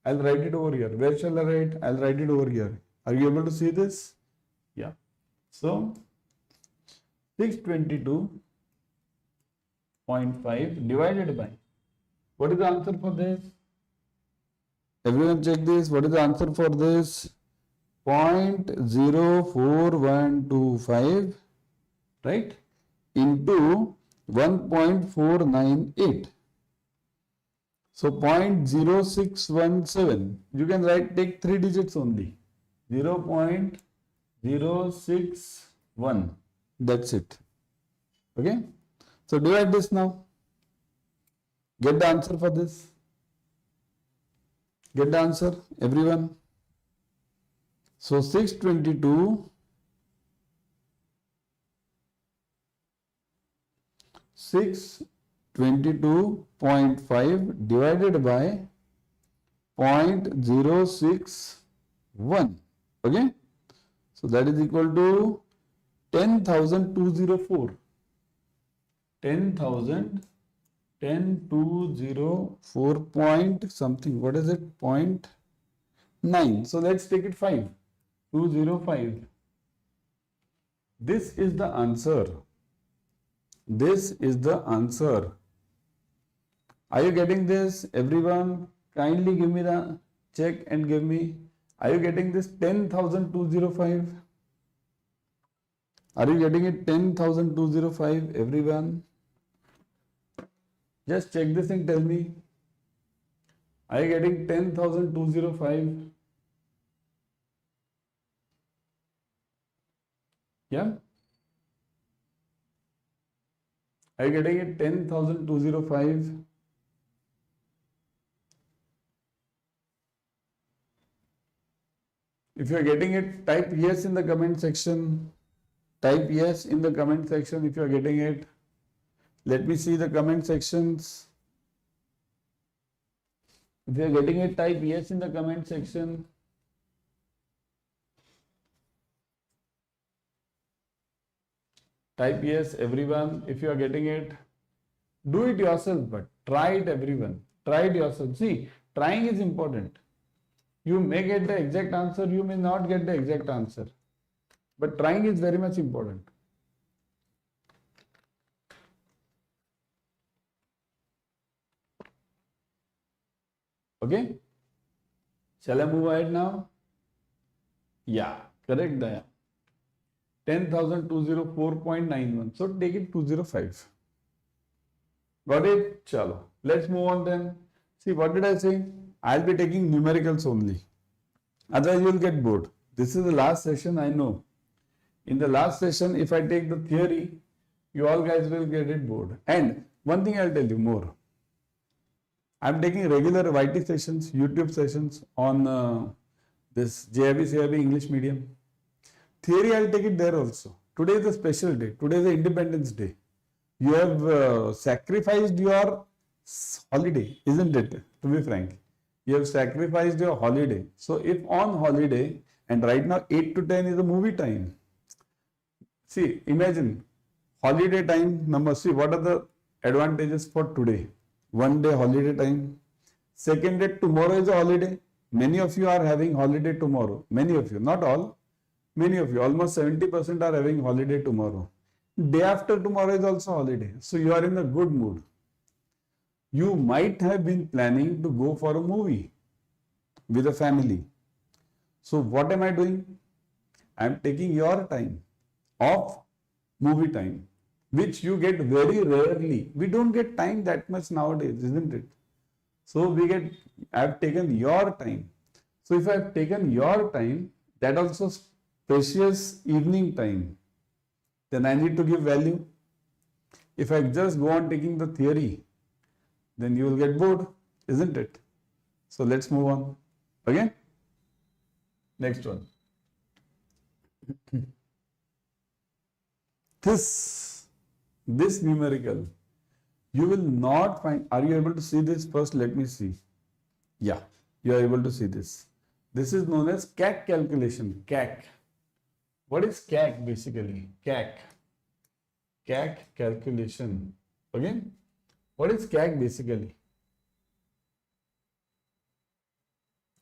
I'll write it over here. Where shall I write? I'll write it over here. Are you able to see this? Yeah. So 622.5 divided by, what is the answer for this? Everyone check this. What is the answer for this? 0.04125, right, into 1.498. So 0.0617. You can write, take 3 digits only. 0.061. That's it. Okay. So divide this now. Get the answer for this. Get the answer, everyone. So 622.5 divided by 0.061. Okay. So that is equal to 10,204. 10,204 point something. What is it? 0.9. So let's take it 5. 205. This is the answer. This is the answer. Are you getting this, everyone? Kindly give me the check and give me. Are you getting this? 10,205. Are you getting it? 10,205, everyone? Just check this and tell me. Are you getting 10,205? Yeah? Are you getting it? 10,205. If you are getting it, type yes in the comment section. Type yes in the comment section if you are getting it. Let me see the comment sections. If you are getting it, type yes in the comment section. Type yes, everyone, if you are getting it. Do it yourself, but try it, everyone. Try it yourself. See, trying is important. You may get the exact answer, you may not get the exact answer. But trying is very much important. Okay? Shall I move ahead now? Yeah, correct, Daya. 10,204.91. So take it 205. Got it? Chalo. Let's move on then. See, what did I say? I'll be taking numericals only. Otherwise, you will get bored. This is the last session, I know. In the last session, if I take the theory, you all guys will get it bored. And one thing I'll tell you more. I'm taking regular YT sessions, YouTube sessions on this JAIIB CAIIB English medium. Theory, I'll take it there also. Today is a special day. Today is the Independence Day. You have sacrificed your holiday, isn't it? To be frank, you have sacrificed your holiday. So if on holiday, and right now 8 to 10 is the movie time. See, imagine holiday time number. See, what are the advantages for today? 1 day holiday time. Second day, tomorrow is a holiday. Many of you are having holiday tomorrow. Many of you, not all. Many of you, almost 70% are having holiday tomorrow. Day after tomorrow is also holiday. So you are in a good mood. You might have been planning to go for a movie with a family. So what am I doing? I am taking your time of movie time, which you get very rarely. We don't get time that much nowadays, isn't it? So I have taken your time. So if I have taken your time, that also precious evening time, then I need to give value. If I just go on taking the theory, then you will get bored, isn't it? So let's move on. Again, next one. This numerical, you will not find. Are you able to see this? First, let me see. Yeah, you are able to see this. This is known as CAC calculation. CAC. What is CAC basically? CAC. CAC calculation. Again, what is CAC basically?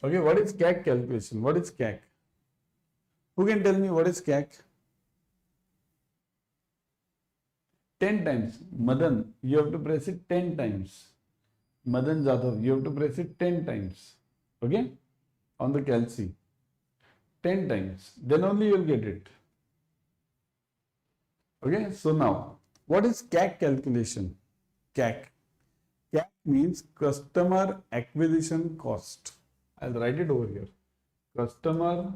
Okay, what is CAC calculation? What is CAC? Who can tell me what is CAC? 10 times. Madan, you have to press it 10 times. Madan Jadhav, you have to press it 10 times. Okay? On the calci. 10 times. Then only you will get it. Okay? So now, what is CAC calculation? CAC. CAC means customer acquisition cost. I'll write it over here. Customer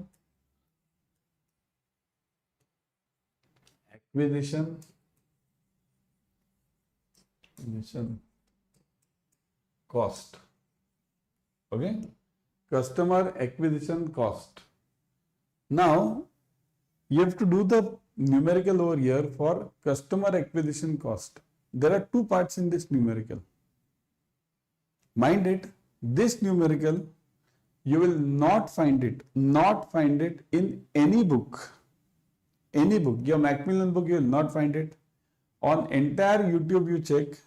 acquisition cost. Okay? Customer acquisition cost. Now, you have to do the numerical over here for customer acquisition cost. There are two parts in this numerical. Mind it, this numerical, you will not find it in any book. Any book, your Macmillan book, you will not find it. On entire YouTube, you check,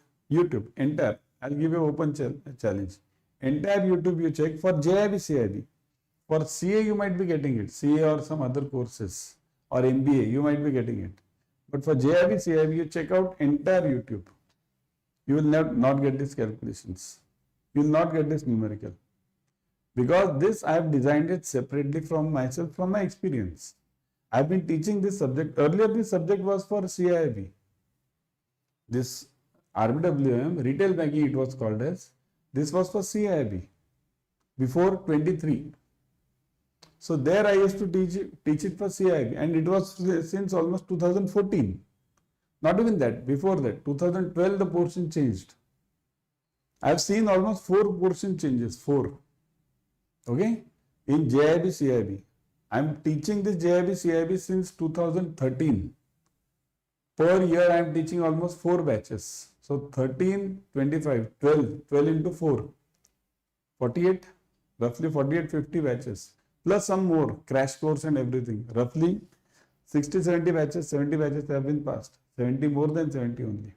entire, I'll give you open challenge. Entire YouTube you check for JAIIB CAIIB. For CA you might be getting it, CA or some other courses, or MBA you might be getting it. But for JAIIB CAIIB you check out entire YouTube. You will not get these calculations. You will not get this numerical. Because this I have designed it separately from myself, from my experience. I have been teaching this subject. Earlier this subject was for CIIB. This RBWM, retail banking it was called as. This was for CIIB before 23. So there I used to teach it for CIIB, and it was since almost 2014. Not even that, before that, 2012 the portion changed. I have seen almost 4 portion changes, 4. Okay, in JAIIB CIIB. I am teaching this JAIIB CIIB since 2013. Per year I am teaching almost 4 batches. So 13, 25, 12 into 4. 48, roughly 48, 50 batches. Plus some more, crash course and everything. Roughly 60, 70 batches, 70 batches have been passed. 70, more than 70 only.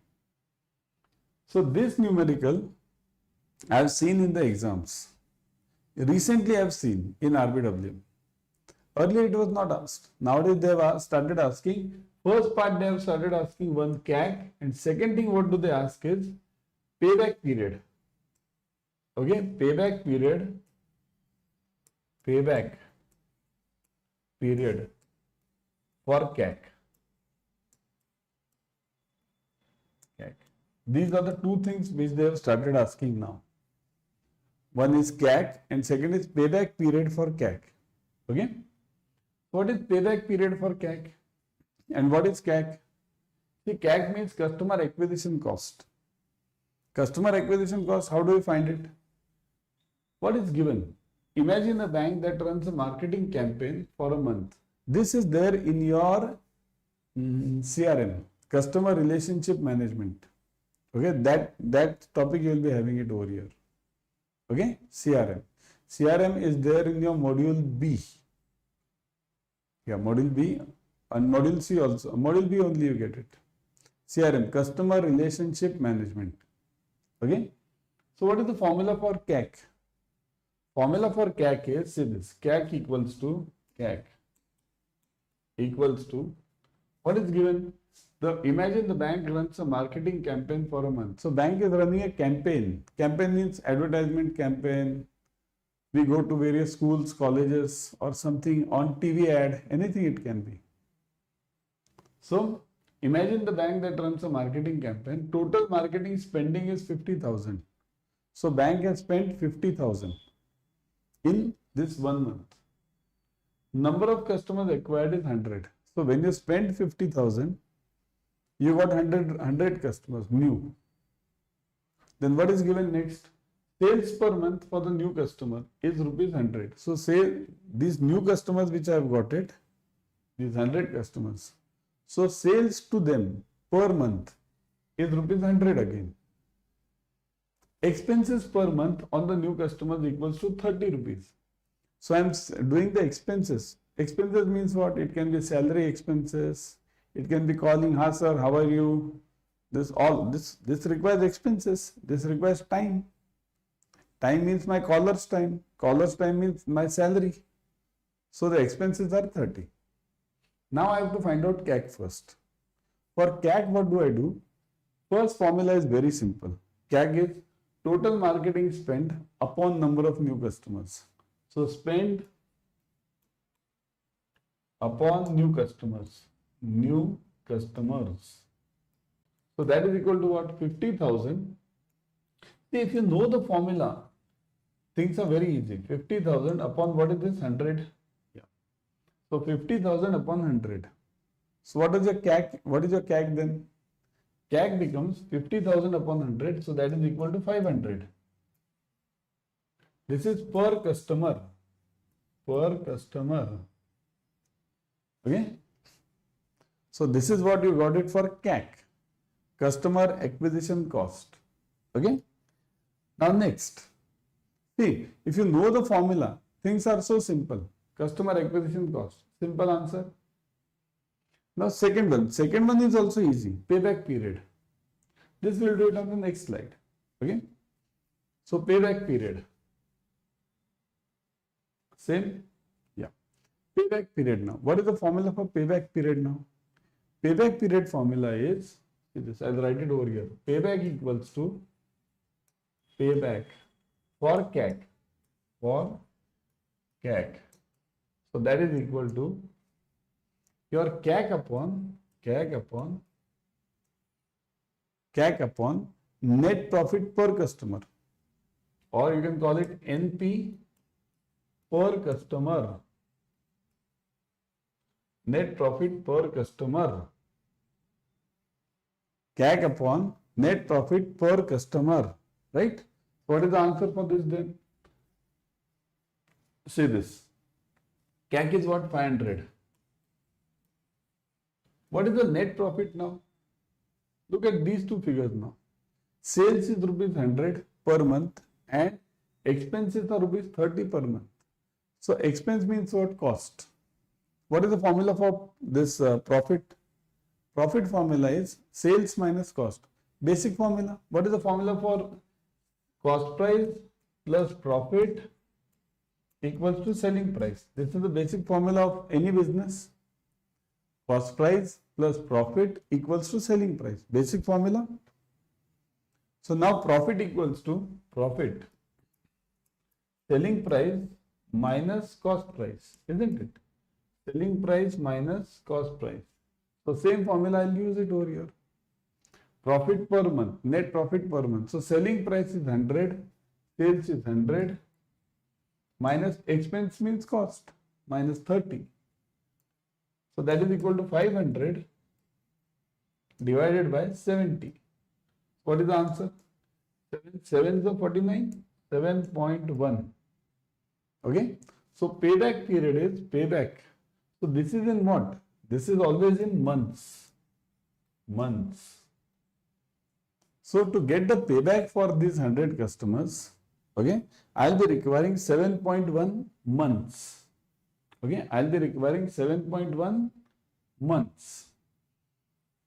So this numerical I have seen in the exams. Recently I have seen in RBW. Earlier it was not asked. Nowadays they have started asking. First part they have started asking one CAC, and second thing what do they ask is payback period. Okay, payback period for CAC. These are the 2 things which they have started asking now. One is CAC and second is payback period for CAC. Okay. What is payback period for CAC? And what is CAC? See, CAC means customer acquisition cost. Customer acquisition cost, how do we find it? What is given? Imagine a bank that runs a marketing campaign for a month. This is there in your CRM, customer relationship management. Okay, that topic you will be having it over here. Okay, CRM. CRM is there in your module B. Yeah, module B and module C also. Module B only you get it. CRM, customer relationship management. Okay. So what is the formula for CAC? Formula for CAC is, see this, CAC equals to what is given? Imagine the bank runs a marketing campaign for a month. So bank is running a campaign. Campaign means advertisement campaign. We go to various schools, colleges, or something on TV ad, anything it can be. So imagine the bank that runs a marketing campaign. Total marketing spending is 50,000. So bank has spent 50,000 in this 1 month. Number of customers acquired is 100. So when you spend 50,000, you got 100 customers new. Then what is given next? Sales per month for the new customer is rupees 100. So say these new customers which I have got it, these 100 customers. So sales to them per month is rupees 100 again. Expenses per month on the new customers equals to 30 rupees. So I am doing the expenses. Expenses means what? It can be salary expenses. It can be calling, "Hi sir, how are you?" This requires expenses. This requires time. Time means my caller's time. Caller's time means my salary. So the expenses are 30. Now I have to find out CAC first. For CAC, what do I do? First formula is very simple. CAC is total marketing spend upon number of new customers. So spend upon new customers. New customers. So that is equal to what? 50,000. See, if you know the formula, things are very easy. 50,000 upon what is this? 100. Yeah. So 50,000 upon 100. So what is your CAC? What is your CAC then? CAC becomes 50,000 upon 100. So that is equal to 500. This is per customer. Per customer. Okay. So this is what you got it for CAC. Customer acquisition cost. Okay. Now next. See, if you know the formula, things are so simple. Customer acquisition cost. Simple answer. Now second one. Second one is also easy. Payback period. This we'll do it on the next slide. Okay. So payback period. Same. Yeah. Payback period now. What is the formula for payback period now? Payback period formula is, see this, I'll write it over here. Payback equals to payback for CAC. For CAC. So that is equal to your CAC upon net profit per customer, or you can call it NP per customer. Net profit per customer. CAC upon net profit per customer. Right? What is the answer for this then? See this. CAC is what? 500. What is the net profit now? Look at these two figures now. Sales is rupees 100 per month and expenses are rupees 30 per month. So expense means what? Cost. What is the formula for this profit? Profit formula is sales minus cost. Basic formula. What is the formula for cost price plus profit equals to selling price? This is the basic formula of any business. Cost price plus profit equals to selling price. Basic formula. So now profit equals to profit. Selling price minus cost price, isn't it? Selling price minus cost price. So same formula, I'll use it over here. Profit per month, net profit per month. So selling price is 100, sales is 100, minus expense means cost, minus 30. So that is equal to 500 divided by 70. What is the answer? 7 is 49, 7.1. Okay. So payback period is payback. So this is in what? This is always in months. Months. So to get the payback for these 100 customers, okay, I'll be requiring 7.1 months. Okay, I'll be requiring 7.1 months.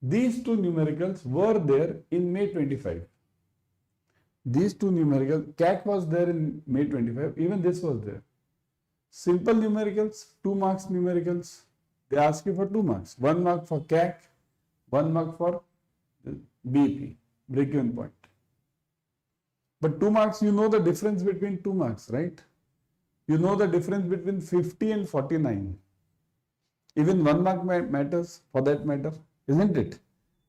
These two numericals were there in May 25. These two numericals, CAC was there in May 25, even this was there. Simple numericals, 2 marks numericals, they ask you for 2 marks. 1 mark for CAC, 1 mark for BEP, break-even point. But 2 marks, you know the difference between 2 marks, right? You know the difference between 50 and 49. Even 1 mark matters for that matter, isn't it?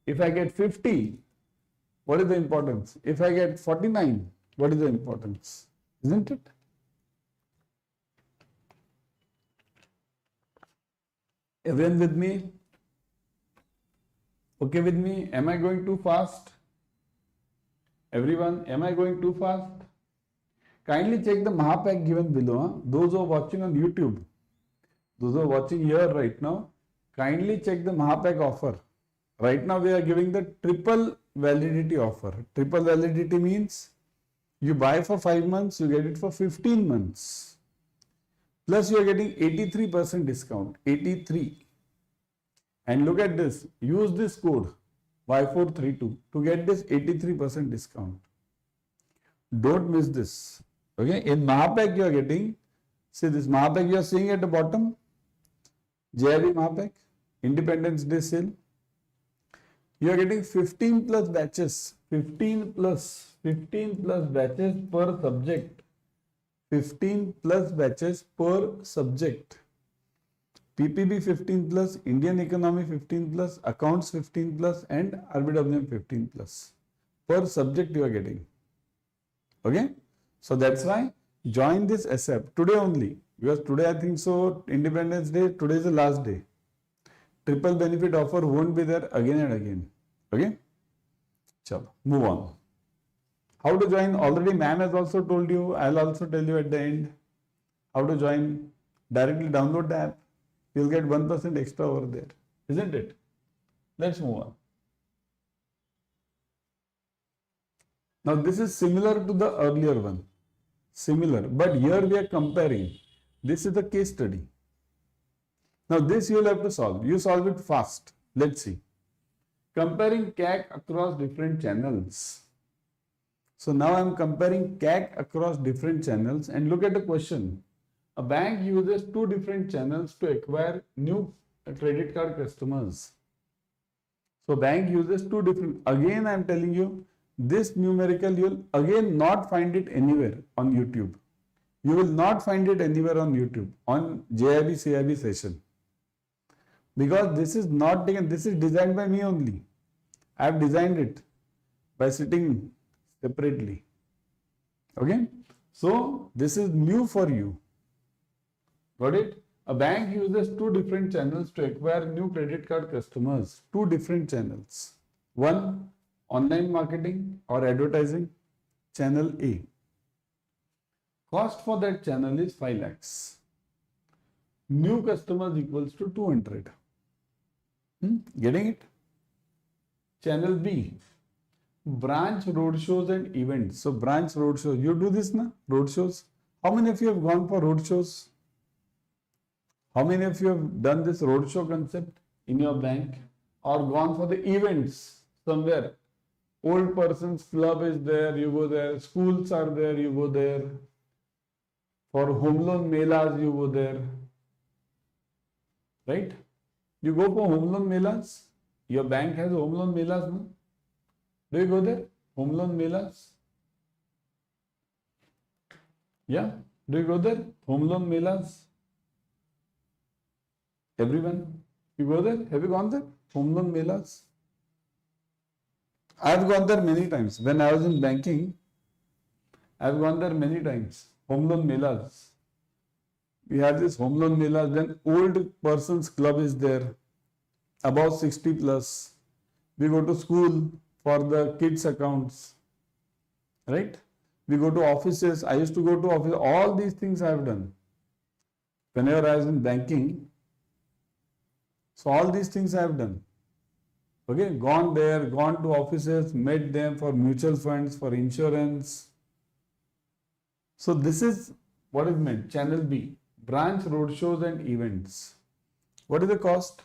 If I get 50, what is the importance? If I get 49, what is the importance? Isn't it? Everyone with me? Okay with me? Am I going too fast? Everyone, am I going too fast? Kindly check the Mahapack given below. Huh? Those who are watching on YouTube, those who are watching here right now, kindly check the Mahapack offer. Right now we are giving the triple validity offer. Triple validity means you buy for 5 months, you get it for 15 months. Plus you are getting 83% discount, 83. And look at this, use this code Y432 to get this 83% discount. Don't miss this. Okay, in Mahapack you are getting, see this Mahapack you are seeing at the bottom, JAIIB Mahapack, Independence Day sale. You are getting 15 plus batches, 15 plus batches per subject, 15 plus batches per subject. PPB 15 plus, Indian economy 15 plus, accounts 15 plus and RBWM 15 plus per subject you are getting. Okay, so that's why join this SF today only, because today I think so Independence Day, today is the last day. Triple benefit offer won't be there again and again. Okay, chalo, move on. How to join? Already ma'am has also told you. I'll also tell you at the end how to join. Directly download the app. You'll get 1% extra over there, isn't it? Let's move on. Now this is similar to the earlier one. Similar, but here we are comparing. This is the case study. Now this you will have to solve. You solve it fast. Let's see. Comparing CAC across different channels. So now I am comparing CAC across different channels and look at the question. A bank uses 2 different channels to acquire new credit card customers. So bank uses 2 different, again I am telling you, this numerical you will again not find it anywhere on YouTube. You will not find it anywhere on YouTube on JAIIB CAIIB session. Because this is not taken, this is designed by me only. I have designed it by sitting separately. Okay, so this is new for you. Got it? A bank uses 2 different channels to acquire new credit card customers. 2 different channels. One, online marketing or advertising, channel A. Cost for that channel is 5 lakhs. New customers equals to 200. Getting it? Channel B, branch roadshows and events. So branch roadshows, you do this na? Roadshows. How many of you have gone for roadshows? How many of you have done this roadshow concept in your bank or gone for the events somewhere? Old person's club is there, you go there. Schools are there, you go there. For home loan melas, you go there. Right? You go for home loan melas. Your bank has home loan melas, no? Do you go there? Home loan melas? Yeah? Do you go there? Home loan melas? Everyone? You go there? Have you gone there? Home loan melas? I have gone there many times. When I was in banking, I have gone there many times. Home loan melas. We have this home loan melas. Then old person's club is there. Above 60 plus. We go to school for the kids' accounts. Right? We go to offices. I used to go to office. All these things I have done. Whenever I was in banking. So all these things I have done. Okay, gone there, gone to offices, met them for mutual funds, for insurance. So this is what is meant, channel B, branch roadshows and events. What is the cost?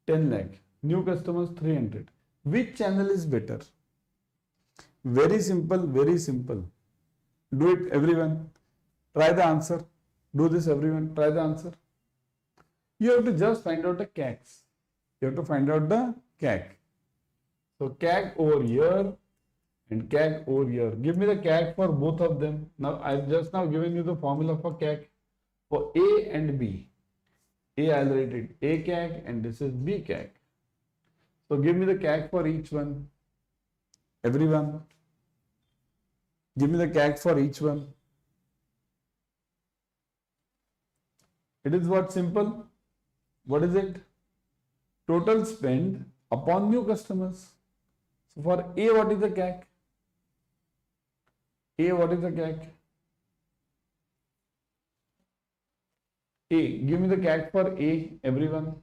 10 lakh. New customers 300. Which channel is better? Very simple, very simple. Do it everyone. Try the answer. Do this everyone. Try the answer. You have to just find out the CACs. You have to find out the CAC. So CAC over here and CAC over here. Give me the CAC for both of them. Now I've just now given you the formula for CAC for A and B. A I'll write it A CAC and this is B CAC. So give me the CAC for each one. Everyone. Give me the CAC for each one. It is what? Simple. What is it? Total spend upon new customers. So for A, what is the CAC? A, what is the CAC? A, give me the CAC for A, everyone.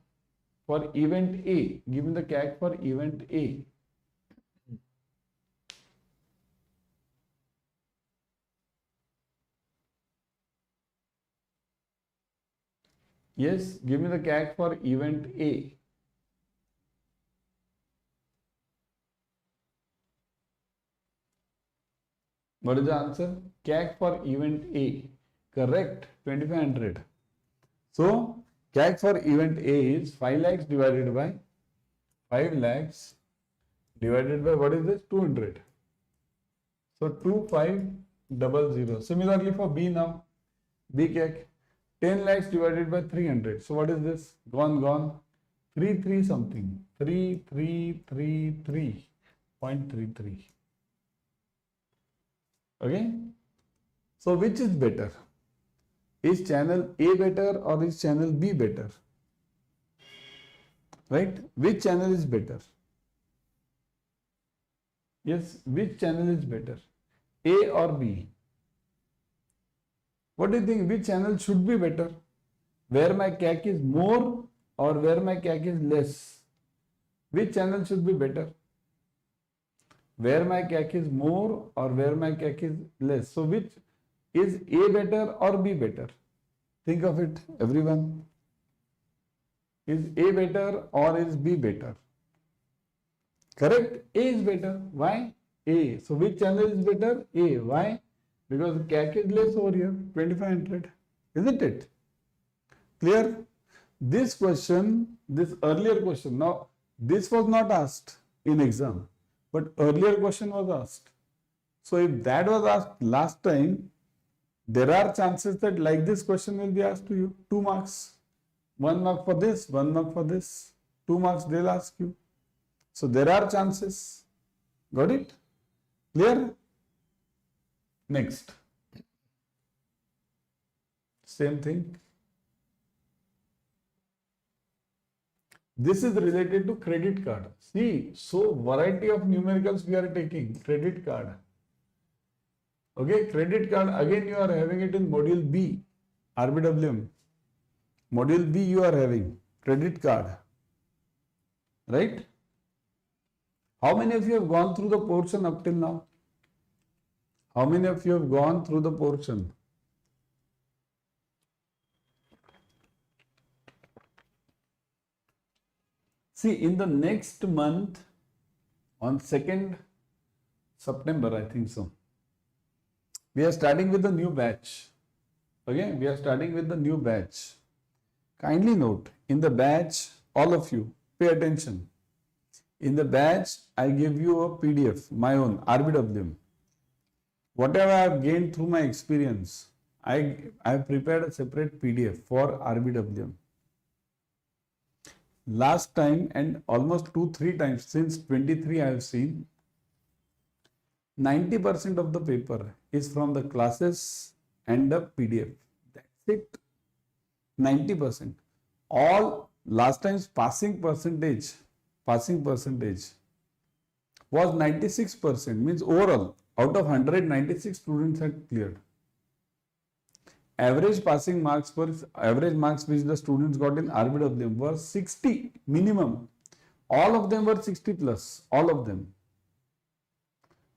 For event A, give me the CAC for event A. Yes, give me the CAC for event A. What is the answer? CAC for event A. Correct. 2500. So, CAC for event A is 5 lakhs divided by 5 lakhs divided by what is this? 200. So, 2500. Similarly for B now. B CAC. 10 lakhs divided by 300. So, what is this? Gone. 33 something. 3333.33. Okay. So, which is better? Is channel A better or is channel B better? Right? Which channel is better? Yes, which channel is better? A or B? What do you think? Which channel should be better? Where my CAC is more or where my CAC is less? Which channel should be better? Where my CAC is more or where my CAC is less? So which is A better or B better? Think of it, everyone. Is A better or is B better? Correct? A is better. Why? A. So which channel is better? A. Why? Because CAC is less over here, 2500. Isn't it? Clear? This question, this earlier question, now this was not asked in exam, but earlier question was asked. So if that was asked last time, there are chances that like this question will be asked to you. 2 marks. 1 mark for this, 1 mark for this. 2 marks they'll ask you. So there are chances. Got it? Clear? Next. Same thing. This is related to credit card. See, so variety of numericals we are taking. Credit card. Okay, credit card, again you are having it in module B, RBWM. Module B you are having credit card. Right? How many of you have gone through the portion up till now? How many of you have gone through the portion? See, in the next month, on 2nd September, I think so, we are starting with the new batch. Okay, we are starting with the new batch. Kindly note, in the batch, all of you, pay attention. In the batch, I give you a PDF, my own, RBWM. Whatever I have gained through my experience, I have prepared a separate PDF for RBWM. Last time and almost 2-3 times since 23 I have seen, 90% of the paper is from the classes and the PDF. That's it. 90%. All last time's passing percentage was 96%, means overall out of 100, 96 students had cleared. Average passing marks which the students got in RBWM were 60 minimum. All of them were 60 plus, all of them.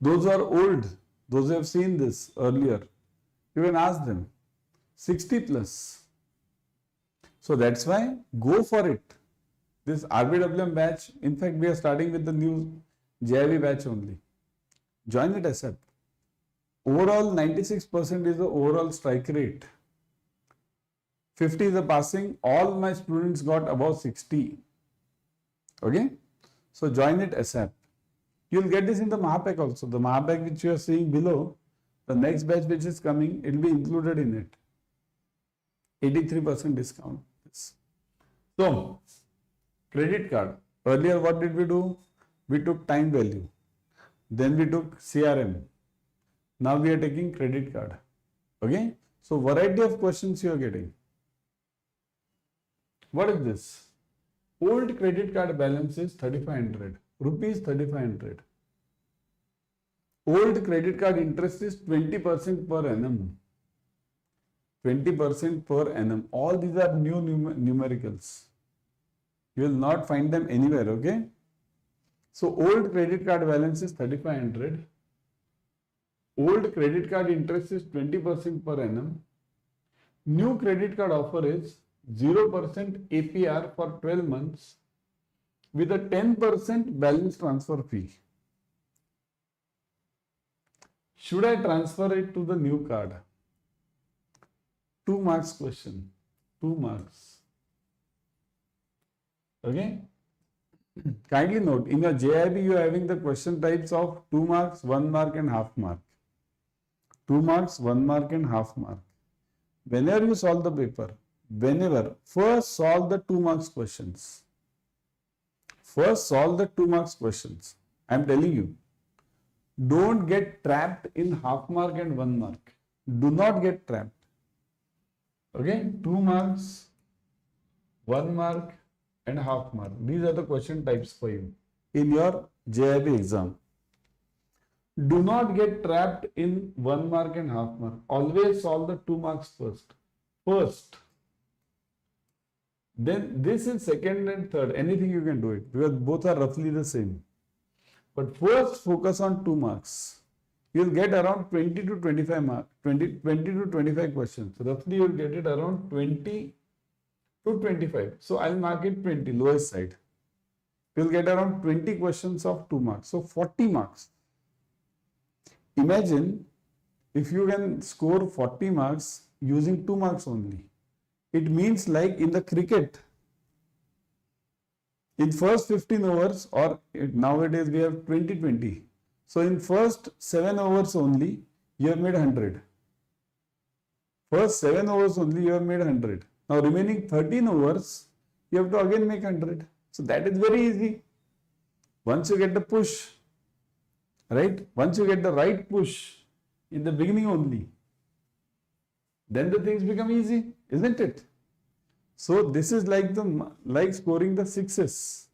Those who are old, those who have seen this earlier, you can ask them, 60 plus. So that's why go for it. This RBWM batch, in fact, we are starting with the new JAIIB batch only. Join it ASAP. Overall, 96% is the overall strike rate. 50 is the passing. All my students got above 60. Okay. So join it ASAP. You'll get this in the Mahapack also. The Mahapack which you are seeing below, the next batch which is coming, it will be included in it. 83% discount. So, credit card. Earlier what did we do? We took time value. Then we took CRM. Now we are taking credit card. Okay? So, variety of questions you are getting. What is this? Old credit card balance is 3500. Rupees 3500. Old credit card interest is 20% per annum. 20% per annum. All these are new numericals. You will not find them anywhere, okay? So, old credit card balance is 3500. Old credit card interest is 20% per annum. New credit card offer is 0% APR for 12 months with a 10% balance transfer fee. Should I transfer it to the new card? 2 marks question. 2 marks. Okay? Kindly note, in your JIB you are having the question types of 2 marks, 1 mark and half mark. 2 marks, 1 mark and half mark. Whenever you solve the paper, first solve the 2 marks questions. First solve the 2 marks questions. I am telling you, don't get trapped in half mark and 1 mark. Do not get trapped. Okay, 2 marks, 1 mark and half mark. These are the question types for you in your JIB exam. Do not get trapped in 1 mark and half mark. Always solve the 2 marks first. Then this is second and third. Anything you can do it because both are roughly the same. But first focus on 2 marks. You will get around 20 to 25 marks, 20 to 25 questions. Roughly you will get it around 20 to 25. So I will mark it 20, lowest side. You will get around 20 questions of 2 marks. So 40 marks. Imagine if you can score 40 marks using 2 marks only. It means like in the cricket, in first 15 overs or nowadays we have 20-20. So in first 7 overs only, you have made 100. First 7 overs only, you have made 100. Now remaining 13 overs, you have to again make 100. So that is very easy. Once you get the push, right? Once you get the right push in the beginning only, then the things become easy, isn't it? So this is like scoring the 6s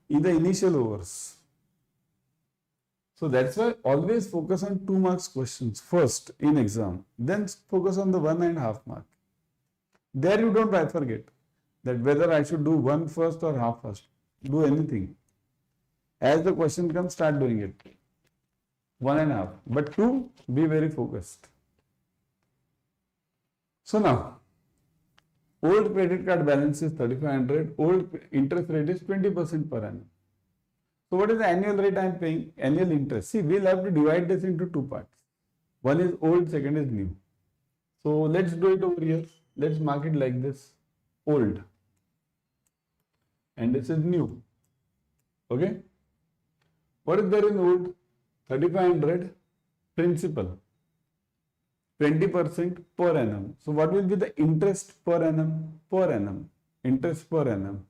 in the initial overs. So that's why always focus on 2 marks questions first in exam. Then focus on the 1.5 mark. There you don't forget that whether I should do 1 first or half first. Do anything. As the question comes, start doing it. 1.5. But 2, be very focused. So now, old credit card balance is 3500. Old interest rate is 20% per annum. So what is the annual rate I am paying? Annual interest. See, we will have to divide this into 2 parts. One is old, second is new. So let's do it over here. Let's mark it like this. Old. And this is new. Okay. What is there in old? 3500 principal. 20% per annum. So what will be the interest per annum? Per annum. Interest per annum.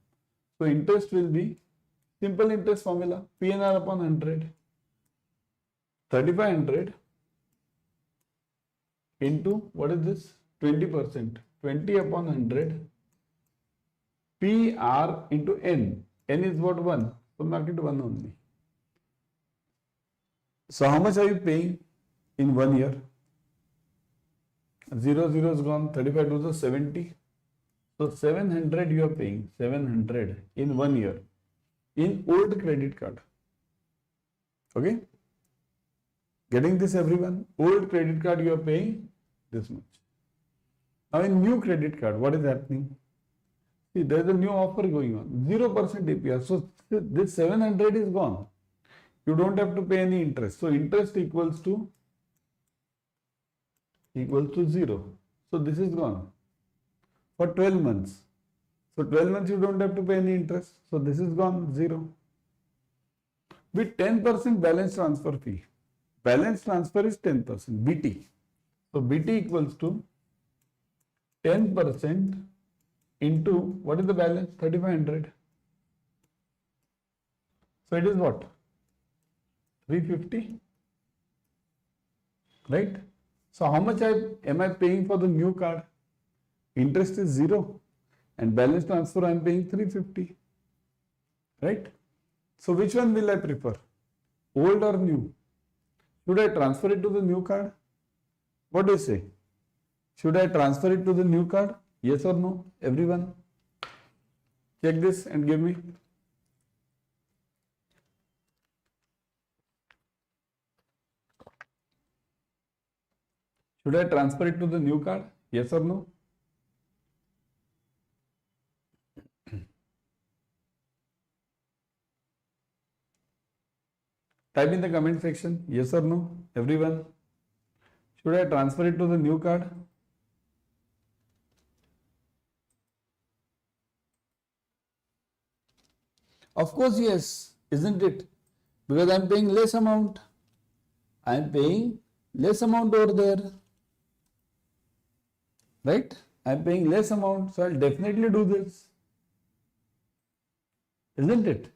So interest will be simple interest formula, PNR upon 100. 3500 into, what is this? 20%. 20 upon 100. PR into N. N is what? 1. So mark it 1 only. So how much are you paying in 1 year? 0 is gone. 35 to the 70. So 700 you are paying. 700 in 1 year. In old credit card. Okay? Getting this everyone? Old credit card you are paying this much. Now in new credit card, what is happening? See, there is a new offer going on. 0% APR. So this 700 is gone. You don't have to pay any interest. So interest equals to 0. So this is gone for 12 months. So 12 months you don't have to pay any interest. So this is gone 0. with 10% balance transfer fee. Balance transfer is 10%, BT. So BT equals to 10% into, what is the balance? 3500. So it is what? 350, right? So how much am I paying for the new card? Interest is 0 and balance transfer I am paying 350, right? So which one will I prefer? Old or new? Should I transfer it to the new card? What do you say? Should I transfer it to the new card? Yes or no? Everyone? Check this and give me. Should I transfer it to the new card? Yes or no? Type in the comment section, yes or no, everyone. Should I transfer it to the new card? Of course, yes, isn't it? Because I am paying less amount. I am paying less amount over there. Right? I am paying less amount, so I will definitely do this. Isn't it?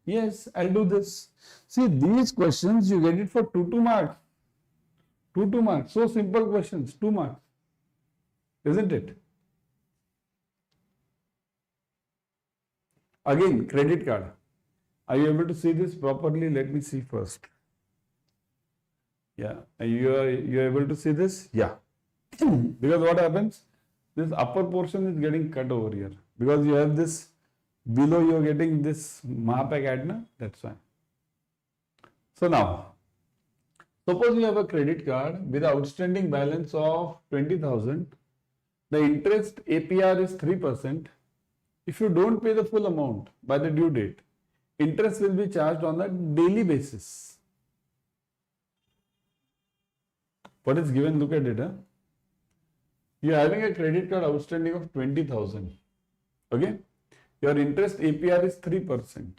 Yes, I'll do this. See, these questions you get it for 2 marks. 2 marks. So simple questions, 2 marks. Isn't it? Again, credit card. Are you able to see this properly? Let me see first. Yeah, you are able to see this? Yeah. Because what happens? This upper portion is getting cut over here. Because you have this, below you are getting this Mahapak Adna, that's why. So now, suppose you have a credit card with outstanding balance of 20,000. The interest APR is 3%. If you don't pay the full amount by the due date, interest will be charged on a daily basis. What is given? Look at it. You are having a credit card outstanding of 20,000. Okay? Your interest APR is 3%.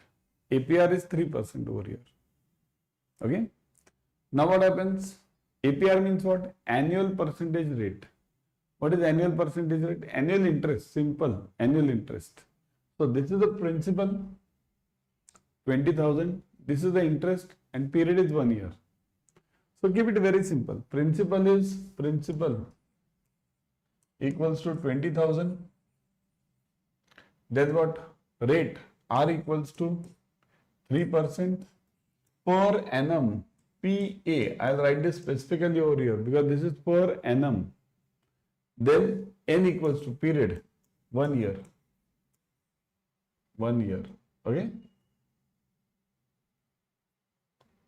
APR is 3% over here. Okay? Now what happens? APR means what? Annual percentage rate. What is annual percentage rate? Annual interest. Simple. Annual interest. So this is the principal, 20,000. This is the interest and period is 1 year. So keep it very simple. Principal is principal equals to 20,000. Then what? Rate R equals to 3% per annum. PA. I'll write this specifically over here because this is per annum. Then N equals to period 1 year. 1 year. Okay.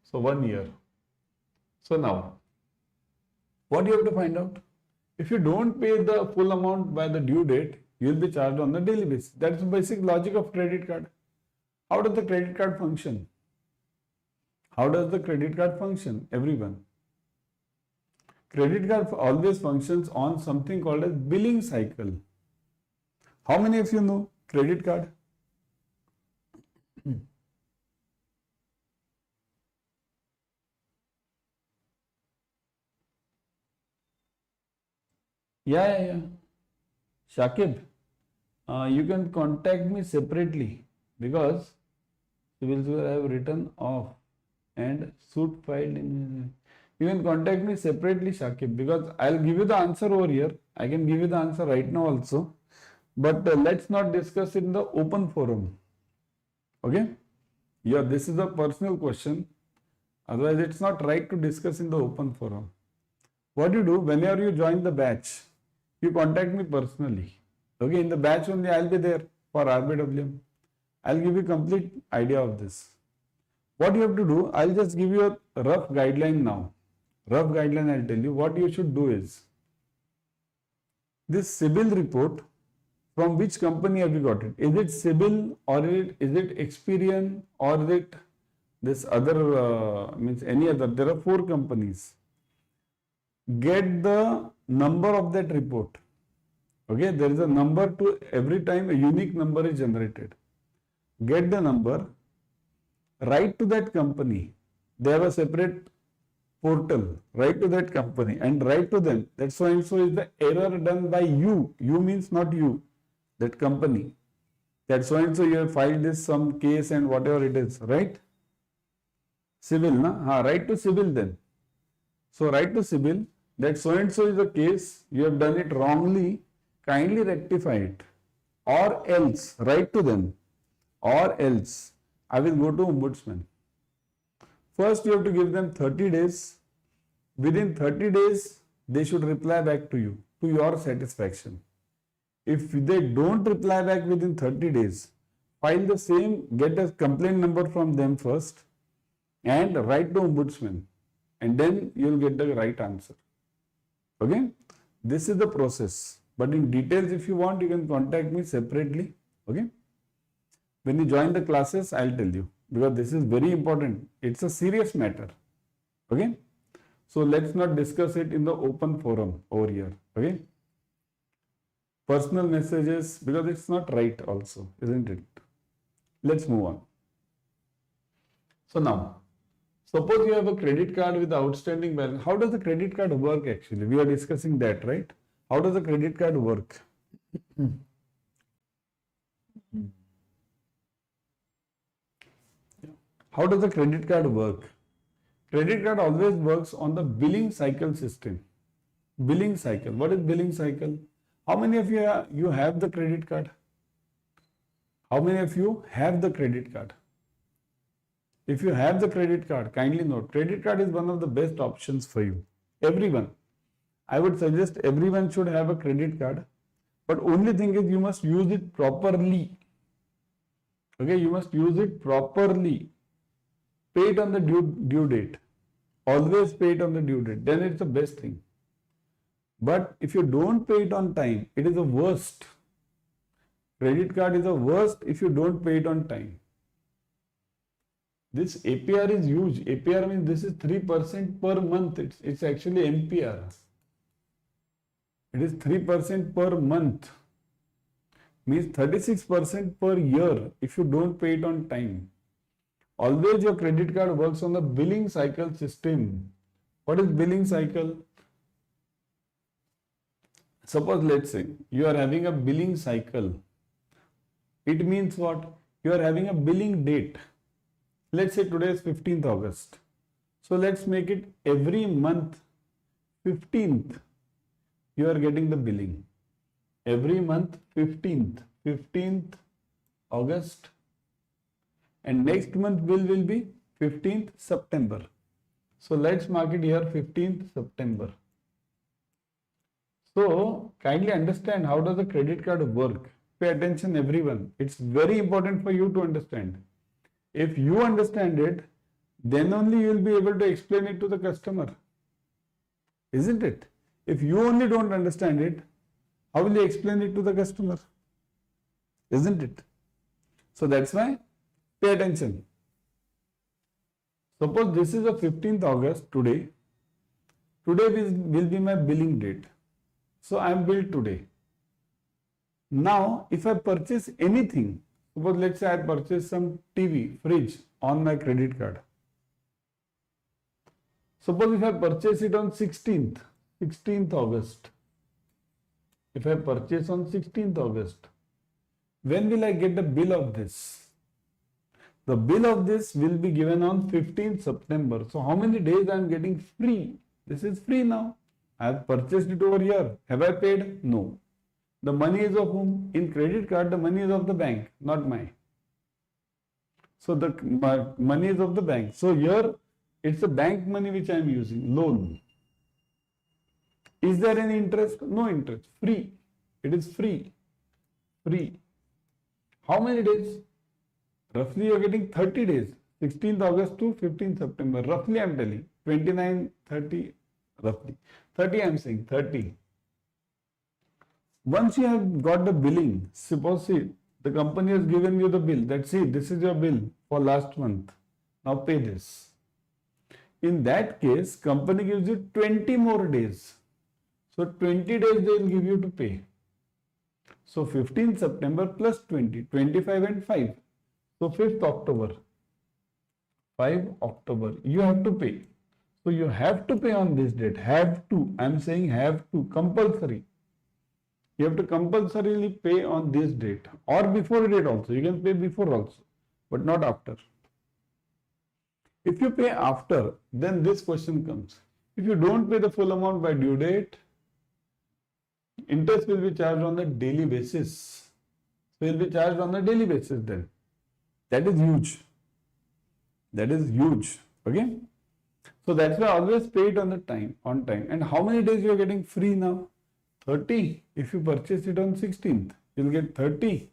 So 1 year. So now, what you have to find out? If you don't pay the full amount by the due date, you will be charged on the daily basis. That's the basic logic of credit card. How does the credit card function? How does the credit card function? Everyone. Credit card always functions on something called as billing cycle. How many of you know credit card? Yeah. Shakib, you can contact me separately because civil suit I have written off and suit filed in. You can contact me separately, Shakib, because I'll give you the answer over here. I can give you the answer right now also, but let's not discuss it in the open forum. Okay? Yeah, this is a personal question. Otherwise, it's not right to discuss in the open forum. What you do, whenever you join the batch, you contact me personally. Okay, in the batch only I'll be there for RBWM. I'll give you complete idea of this. What you have to do, I'll just give you a rough guideline now. Rough guideline I'll tell you. What you should do is, this CIBIL report, from which company have you got it? Is it CIBIL or is it Experian or is it this other, means any other? There are 4 companies. Get the number of that report. Okay, there is a number to every time a unique number is generated. Get the number, write to that company. They have a separate portal. Write to that company and write to them that so and so is the error done by you. You means not you, that company. That so and so you have filed this some case and whatever it is, right? Civil, na? Write to civil then. So write to civil that so and so is the case, you have done it wrongly, kindly rectify it. Or else, write to them, or else I will go to ombudsman. First you have to give them 30 days. Within 30 days, they should reply back to you, to your satisfaction. If they don't reply back within 30 days, file the same, get a complaint number from them first and write to ombudsman, and then you will get the right answer. Okay? This is the process. But in details, if you want, you can contact me separately. Okay? When you join the classes, I'll tell you, because this is very important. It's a serious matter. Okay? So let's not discuss it in the open forum over here. Okay? Personal messages, because it's not right also, isn't it? Let's move on. So now, suppose you have a credit card with outstanding balance. How does the credit card work actually? We are discussing that, right? How does the credit card work? How does the credit card work? Credit card always works on the billing cycle system. Billing cycle. What is billing cycle? How many of you have the credit card? How many of you have the credit card? If you have the credit card, kindly note, credit card is one of the best options for you. Everyone. I would suggest everyone should have a credit card. But only thing is you must use it properly. Okay, you must use it properly. Pay it on the due date. Always pay it on the due date. Then it's the best thing. But if you don't pay it on time, it is the worst. Credit card is the worst if you don't pay it on time. This APR is huge. APR means this is 3% per month. It's actually MPR. It is 3% per month. Means 36% per year if you don't pay it on time. Always your credit card works on the billing cycle system. What is billing cycle? Suppose let's say you are having a billing cycle. It means what? You are having a billing date. Let's say today is 15th August. So let's make it every month 15th. You are getting the billing. Every month 15th August. And next month bill will be 15th September. So let's mark it here 15th September. So kindly understand how does a credit card work. Pay attention everyone. It's very important for you to understand. If you understand it, then only you will be able to explain it to the customer. Isn't it? If you only don't understand it, how will you explain it to the customer? Isn't it? So that's why pay attention. Suppose this is the 15th August today. Today will be my billing date. So I am billed today. Now, if I purchase anything, suppose let's say I purchase some TV, fridge on my credit card. Suppose if I purchase it on 16th August. If I purchase on 16th August, when will I get the bill of this? The bill of this will be given on 15th September. So how many days I am getting free? This is free now. I have purchased it over here. Have I paid? No. The money is of whom? In credit card, the money is of the bank, not mine. So the money is of the bank. So here, it's the bank money which I am using, loan. Is there any interest? No interest. Free. It is free. Free. How many days? Roughly you are getting 30 days. 16th August to 15th September. Roughly I am telling. 29, 30, roughly. 30 I am saying. 30. Once you have got the billing, suppose see, the company has given you the bill. That's it. This is your bill for last month. Now pay this. In that case, company gives you 20 more days. So 20 days they will give you to pay. So 15th September plus 20, 25 and 5. So 5th October. 5 October. You have to pay. So you have to pay on this date. Have to. I'm saying have to. Compulsory. You have to compulsorily pay on this date or before date also. You can pay before also, but not after. If you pay after, then this question comes. If you don't pay the full amount by due date, interest will be charged on a daily basis. So it will be charged on a daily basis then. That is huge. That is huge. Okay. So that's why always pay it on time. And how many days you are getting free now? 30. If you purchase it on 16th, you will get 30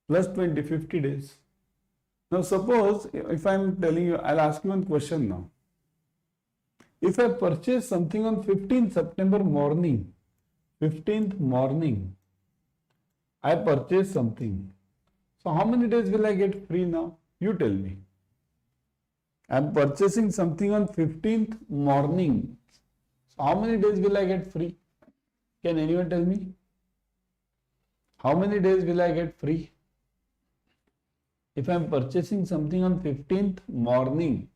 plus 20, 50 days. Now suppose if I am telling you, I'll ask you one question now. If I purchase something on 15th September morning, 15th morning, I purchase something. So how many days will I get free now? You tell me. I am purchasing something on 15th morning. So how many days will I get free? Can anyone tell me? How many days will I get free? If I am purchasing something on 15th morning,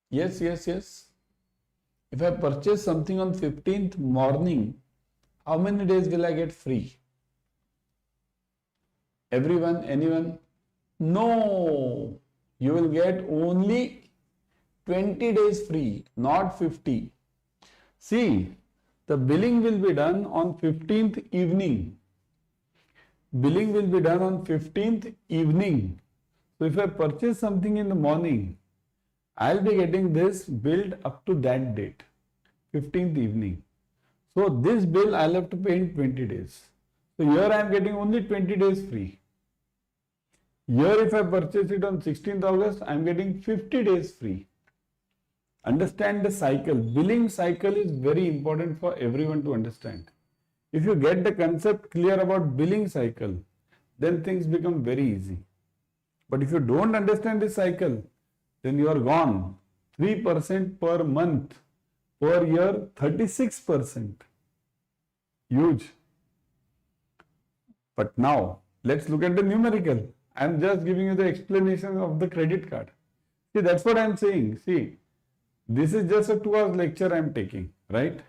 yes. If I purchase something on 15th morning, how many days will I get free? Everyone? Anyone? No. You will get only 20 days free, not 50. See, the billing will be done on 15th evening. Billing will be done on 15th evening. So if I purchase something in the morning, I'll be getting this billed up to that date, 15th evening. So this bill I'll have to pay in 20 days. So here I am getting only 20 days free. Here if I purchase it on 16th August, I am getting 50 days free. Understand the cycle. Billing cycle is very important for everyone to understand. If you get the concept clear about billing cycle, then things become very easy. But if you don't understand this cycle, then you are gone. 3% per month, per year 36%. Huge. But now let's look at the numerical. I am just giving you the explanation of the credit card. See, that's what I am saying. See, this is just a 2 hours lecture I am taking, right?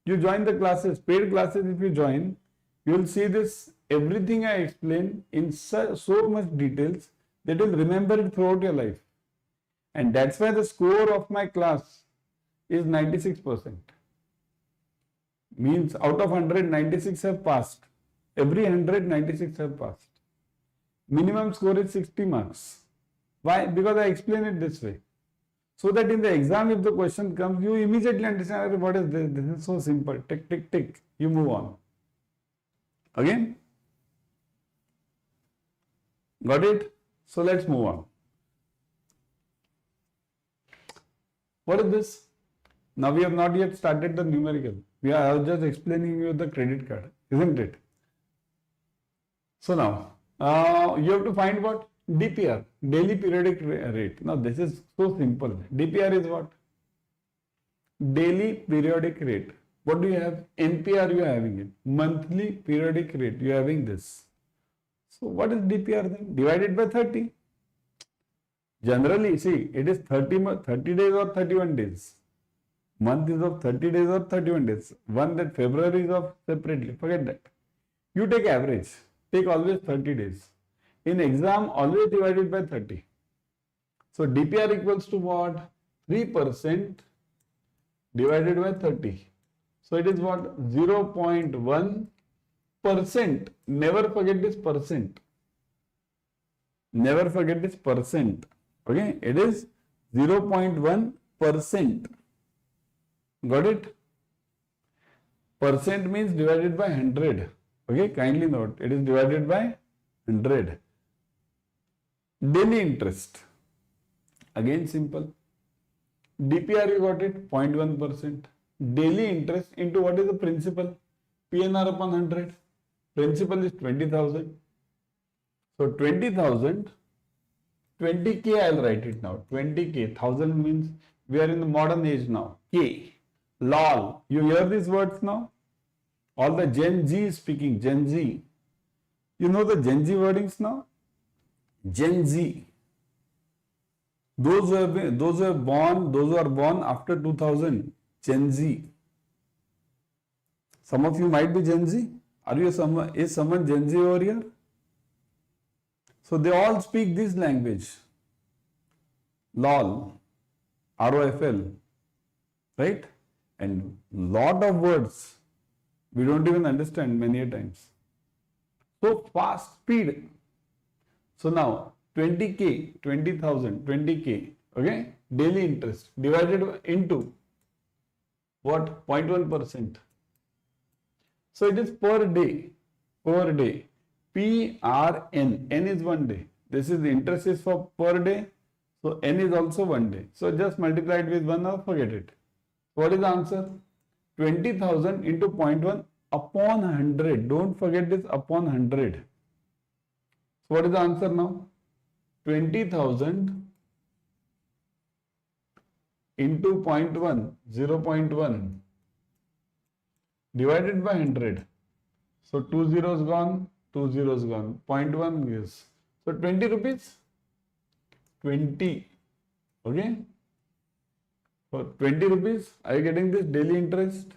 You join the classes, paid classes. If you join, you will see this, everything I explain in so much details that you will remember it throughout your life. And that's why the score of my class is 96%. Means out of 100, 96 have passed. Every 100, 96 have passed. Minimum score is 60 marks. Why? Because I explain it this way. So that in the exam, if the question comes, you immediately understand what is this. This is so simple. Tick, tick, tick. You move on. Again? Got it? So let's move on. What is this? Now we have not yet started the numerical. I was just explaining you the credit card, isn't it? So now, you have to find what? DPR, daily periodic rate. Now this is so simple. DPR is what? Daily periodic rate. What do you have? NPR you are having it. Monthly periodic rate. You are having this. So what is DPR then? Divided by 30. Generally, see, it is 30 days or 31 days. Month is of 30 days or 31 days. One that February is of separately. Forget that. You take average. Take always 30 days. In exam, always divided by 30. So DPR equals to what? 3% divided by 30. So it is what? 0.1%. Never forget this percent. Never forget this percent. Okay, it is 0.1%. Got it? Percent means divided by 100. Okay, kindly note, it is divided by 100. Daily interest. Again simple. DPR you got it, 0.1%. Daily interest into what is the principal? PNR upon 100. Principal is 20,000. So 20,000, 20K I will write it now. 20K, 1000 means We are in the modern age now. K. Lol. You hear these words now? All the Gen Z is speaking. Gen Z. You know the Gen Z wordings now? Gen Z. Those who are born after 2000. Gen Z. Some of you might be Gen Z. Is someone Gen Z over here? So they all speak this language. LOL, ROFL, right? And lot of words we don't even understand many a times. So fast speed. So now 20K, 20,000, 20K, okay? Daily interest divided into what? 0.1%. So it is per day, per day. PRN, N is 1 day. This is the interest is for per day. So N is also 1 day. So just multiply it with 1 or forget it. What is the answer? 20,000 into 0.1 upon 100. Don't forget this upon 100. So what is the answer now? 20,000 into 0.1, 0.1 divided by 100. So 2 zeros gone, 2 zeros gone. 0.1 is. So 20 rupees. 20. Okay. For 20 rupees, are you getting this daily interest?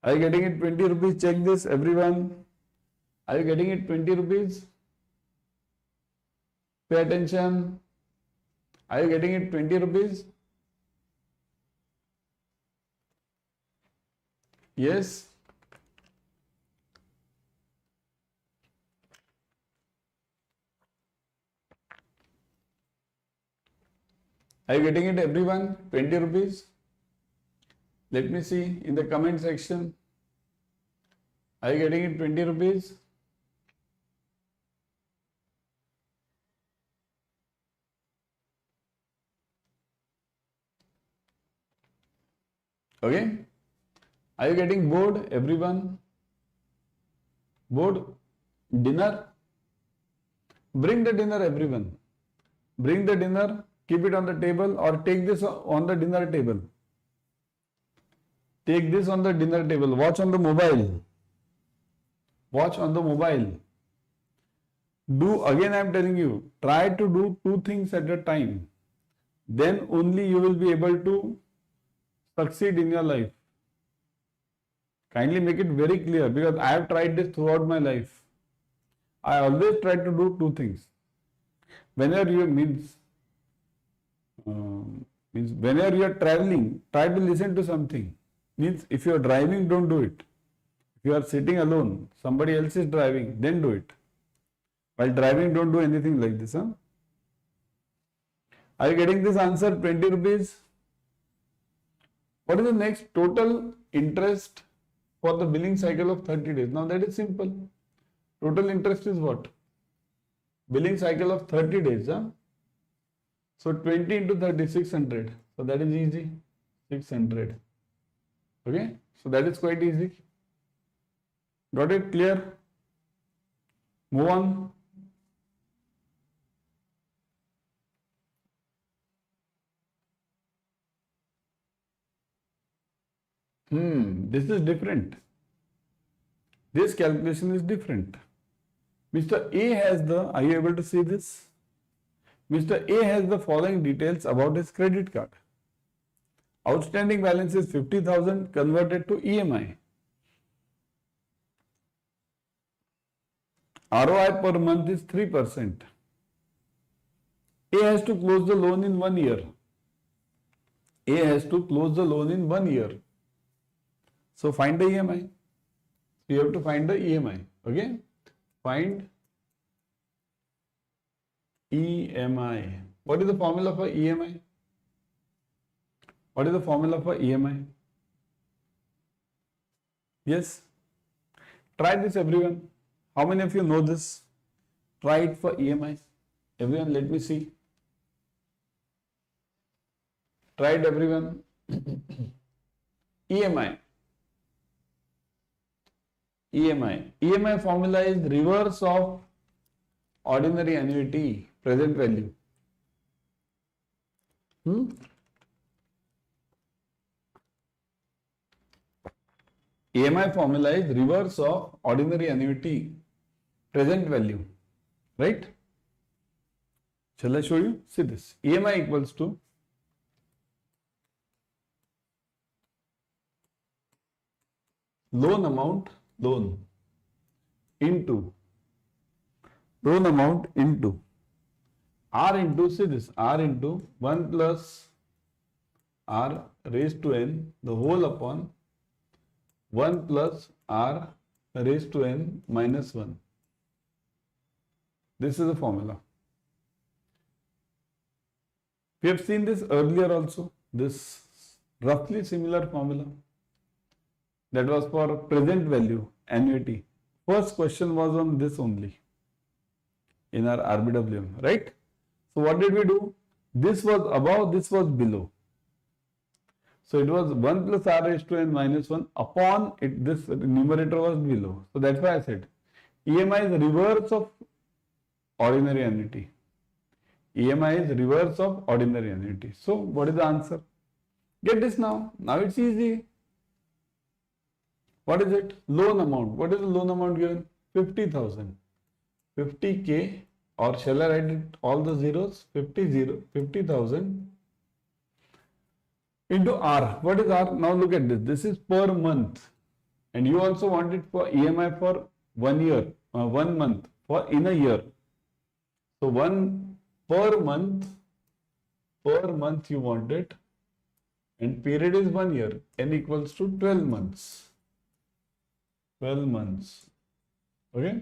Are you getting it 20 rupees? Check this, everyone. Are you getting it 20 rupees? Pay attention. Are you getting it 20 rupees? Yes. Are you getting it, everyone? 20 rupees? Let me see in the comment section. Are you getting it 20 rupees? Okay. Are you getting bored, everyone? Bored? Dinner? Bring the dinner, everyone. Bring the dinner. Keep it on the table or take this on the dinner table. Take this on the dinner table. Watch on the mobile. Watch on the mobile. Again I am telling you, try to do 2 things at a time. Then only you will be able to succeed in your life. Kindly make it very clear because I have tried this throughout my life. I always try to do 2 things. Whenever whenever you are traveling, try to listen to something. Means if you are driving, don't do it. If you are sitting alone, somebody else is driving, then do it. While driving, don't do anything like this. Huh? Are you getting this answer? 20 rupees. What is the next? Total interest for the billing cycle of 30 days. Now that is simple. Total interest is what? Billing cycle of 30 days. Huh? So 20 into 30, 600. So that is easy. 600. Okay. So that is quite easy. Got it? Clear? Move on. This is different. This calculation is different. Mr. A has are you able to see this? Mr. A has the following details about his credit card. Outstanding balance is 50,000 converted to EMI. ROI per month is 3%. A has to close the loan in 1 year. A has to close the loan in 1 year. So find the EMI. You have to find the EMI. Okay? Find EMI. What is the formula for EMI? What is the formula for EMI? Yes? Try this, everyone. How many of you know this? Try it for EMI. Everyone, let me see. Try it, everyone. EMI. EMI. EMI formula is reverse of ordinary annuity, present value. EMI formula is reverse of ordinary annuity present value, right? Shall I show you? See this. EMI equals to loan amount into R into, see this, R into 1 plus R raised to N the whole upon 1 plus R raised to N minus 1. This is the formula. We have seen this earlier also, this roughly similar formula. That was for present value annuity. First question was on this only in our RBWM, right? So what did we do? This was above, this was below. So it was 1 plus R raised to N minus 1 upon it, this numerator was below. So that's why I said EMI is reverse of ordinary annuity. EMI is reverse of ordinary annuity. So what is the answer? Get this now. Now it's easy. What is it? Loan amount. What is the loan amount given? 50,000. 50K, or shall I write it all the zeros? 50,000 into R. What is R? Now look at this. This is per month. And you also want it for EMI for 1 year, 1 month, for in a year. So per month you want it, and period is 1 year. N equals to 12 months. 12 months. Okay.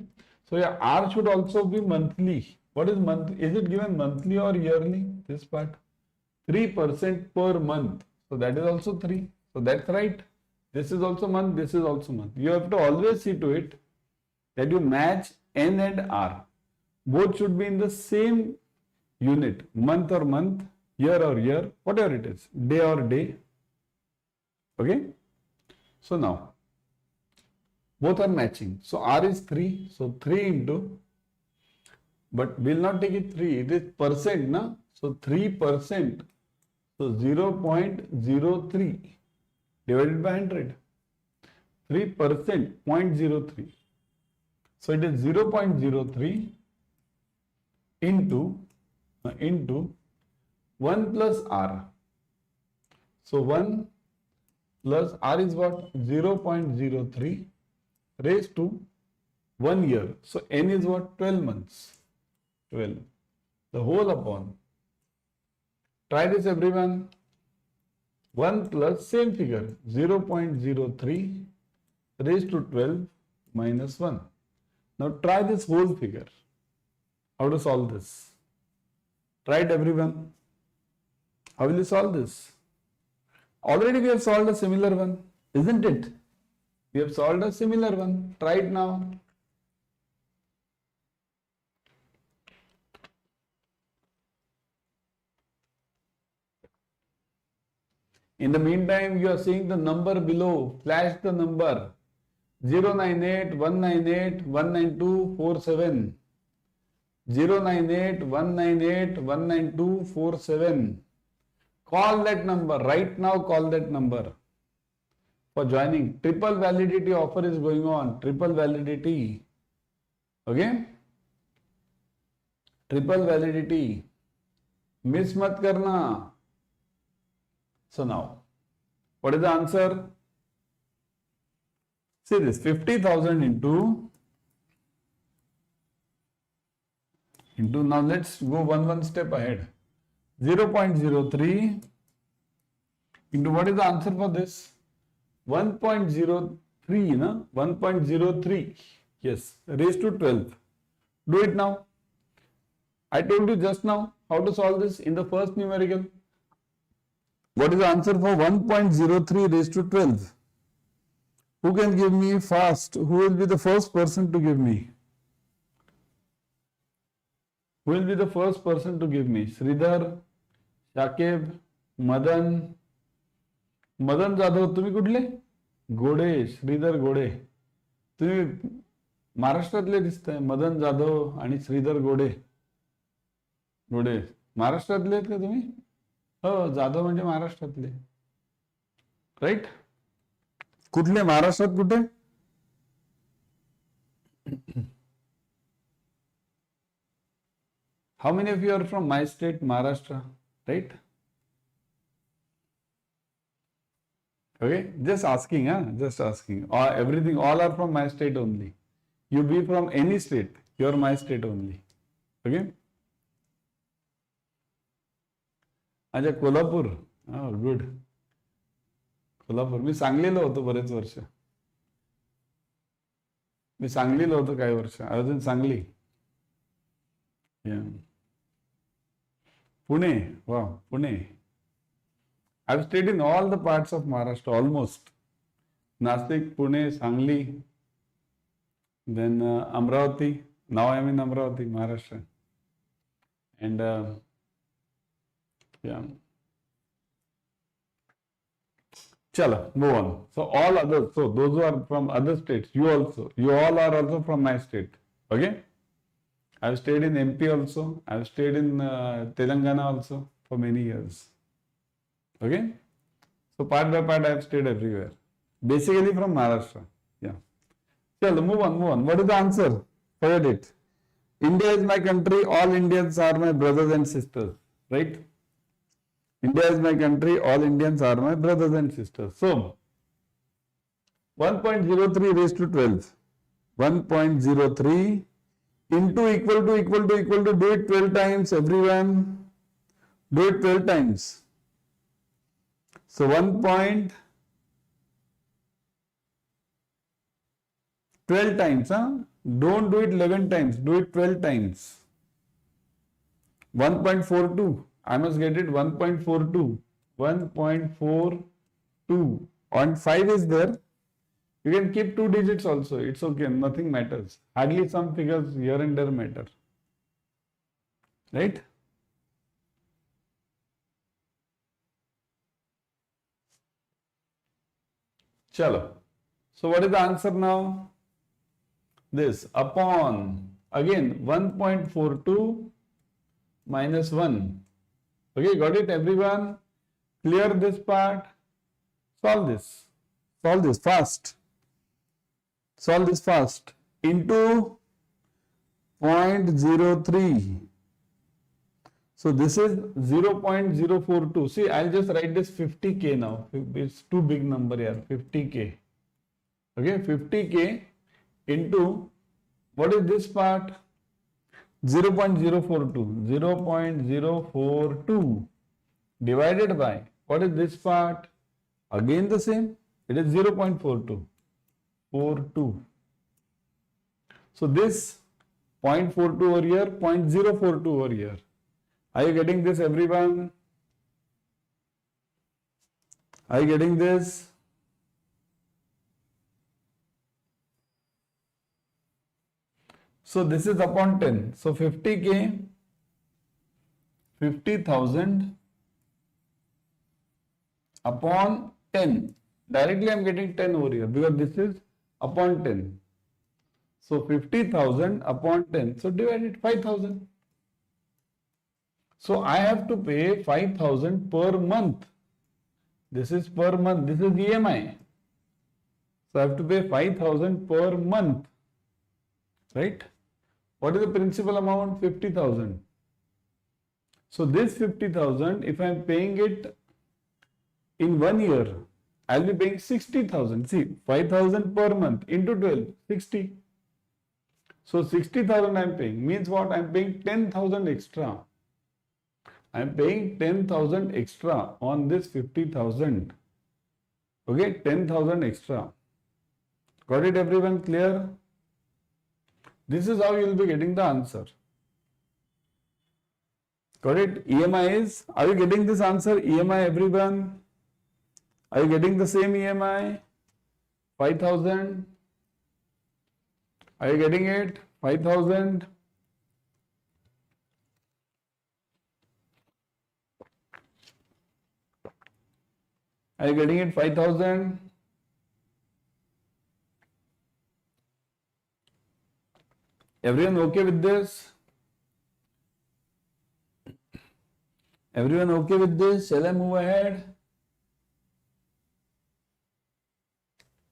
So yeah, R should also be monthly. What is month? Is it given monthly or yearly? This part. 3% per month. So that is also 3. So that's right. This is also month. This is also month. You have to always see to it that you match N and R. Both should be in the same unit. Month or month, year or year, whatever it is. Day or day. Okay. So now, both are matching. So R is 3. So 3 into, but we'll not take it 3. It is percent, na? So 3%. So 0.03 divided by 100. 3%, 0.03. So it is 0.03 into 1 plus R. So 1 plus R is what? 0.03 raised to 1 year. So N is what? 12 months. 12. The whole upon. Try this everyone. 1 plus same figure. 0.03 raised to 12 minus 1. Now try this whole figure. How to solve this? Try it everyone. How will you solve this? Already we have solved a similar one, isn't it? We have solved a similar one. Try it now. In the meantime, you are seeing the number below. Flash the number 098 198 192 47. 098 198 192 47. Call that number. Right now, call that number for joining. Triple validity offer is going on. Triple validity. Okay? Triple validity. Miss mat karna. So now, what is the answer? See this, 50,000 into, now let's go one step ahead. 0.03 into, what is the answer for this? 1.03, na? 1.03, yes, raised to 12. Do it now. I told you just now how to solve this in the first numerical. What is the answer for 1.03 raised to 12? Who can give me fast? Who will be the first person to give me? Who will be the first person to give me? Sridhar, Shakib, Madan. Madan Jadhav, तुम्ही कुठले? गोडे, श्रीधर गोडे. तुम्ही महाराष्ट्रातले दिसताय. मदन जाधव आणि श्रीधर गोडे. गोडे. महाराष्ट्रातले आहेत का तुम्ही? हो, जाधव म्हणजे महाराष्ट्रातले. राईट? कुठले महाराष्ट्रात कुठे? How many of you are from my state, Maharashtra? Right? Okay, just asking, huh? Just asking. Everything, all are from my state only. You be from any state, you are my state only. Okay? अच्छा, Kolhapur. Oh, good. Kolhapur. मी सांगलीला होतो बरेच वर्ष. मी सांगलीला होतो काही वर्ष. अजून Sangli. Yeah. Pune. Wow, Pune. I've stayed in all the parts of Maharashtra almost. Nasik, Pune, Sangli, then Amravati. Now I am in Amravati, Maharashtra. And yeah. Chala, move on. So all others, so those who are from other states, you all are also from my state. Okay? I've stayed in MP also. I've stayed in Telangana also for many years. Okay? So part by part I've stayed everywhere. Basically from Maharashtra. Yeah. Chalo, move on. What is the answer? Forget it. India is my country. All Indians are my brothers and sisters. Right? India is my country. All Indians are my brothers and sisters. So, 1.03 raised to 12. 1.03 into equal to, do it 12 times, everyone. Do it 12 times. So 1.12 times, huh? Don't do it 11 times, do it 12 times. 1.42, I must get it 1.42. 1.42 on 5 is there. You can keep 2 digits also, it's okay, nothing matters. Hardly some figures here and there matter. Right? Chalo. So what is the answer now? This upon, again 1.42 minus 1. Okay, got it everyone? Clear this part. Solve this. Solve this fast. Solve this fast. Into 0.03. So this is 0.042. See, I'll just write this 50k now. It's too big number here. 50k. Okay, 50k into, what is this part? 0.042. 0.042 divided by, what is this part? Again the same. It is 0.42. 42. So this 0.42 over here, 0.042 over here. Are you getting this, everyone? Are you getting this? So this is upon 10. So 50k, 50,000 upon 10. Directly I am getting 10 over here because this is upon 10. So 50,000 upon 10. So divide it 5,000. So I have to pay 5,000 per month. This is per month. This is EMI. So I have to pay 5,000 per month. Right? What is the principal amount? 50,000. So this 50,000, if I am paying it in 1 year, I will be paying 60,000. See, 5,000 per month into 12, 60. So 60,000 I am paying. Means what? I am paying 10,000 extra. I am paying 10,000 extra on this 50,000. Okay, 10,000 extra. Got it, everyone? Clear? This is how you will be getting the answer. Got it? EMI is, are you getting this answer? EMI, everyone? Are you getting the same EMI? 5,000. Are you getting it? 5,000. Are you getting it? 5,000. Everyone okay with this? Everyone okay with this? Shall I move ahead?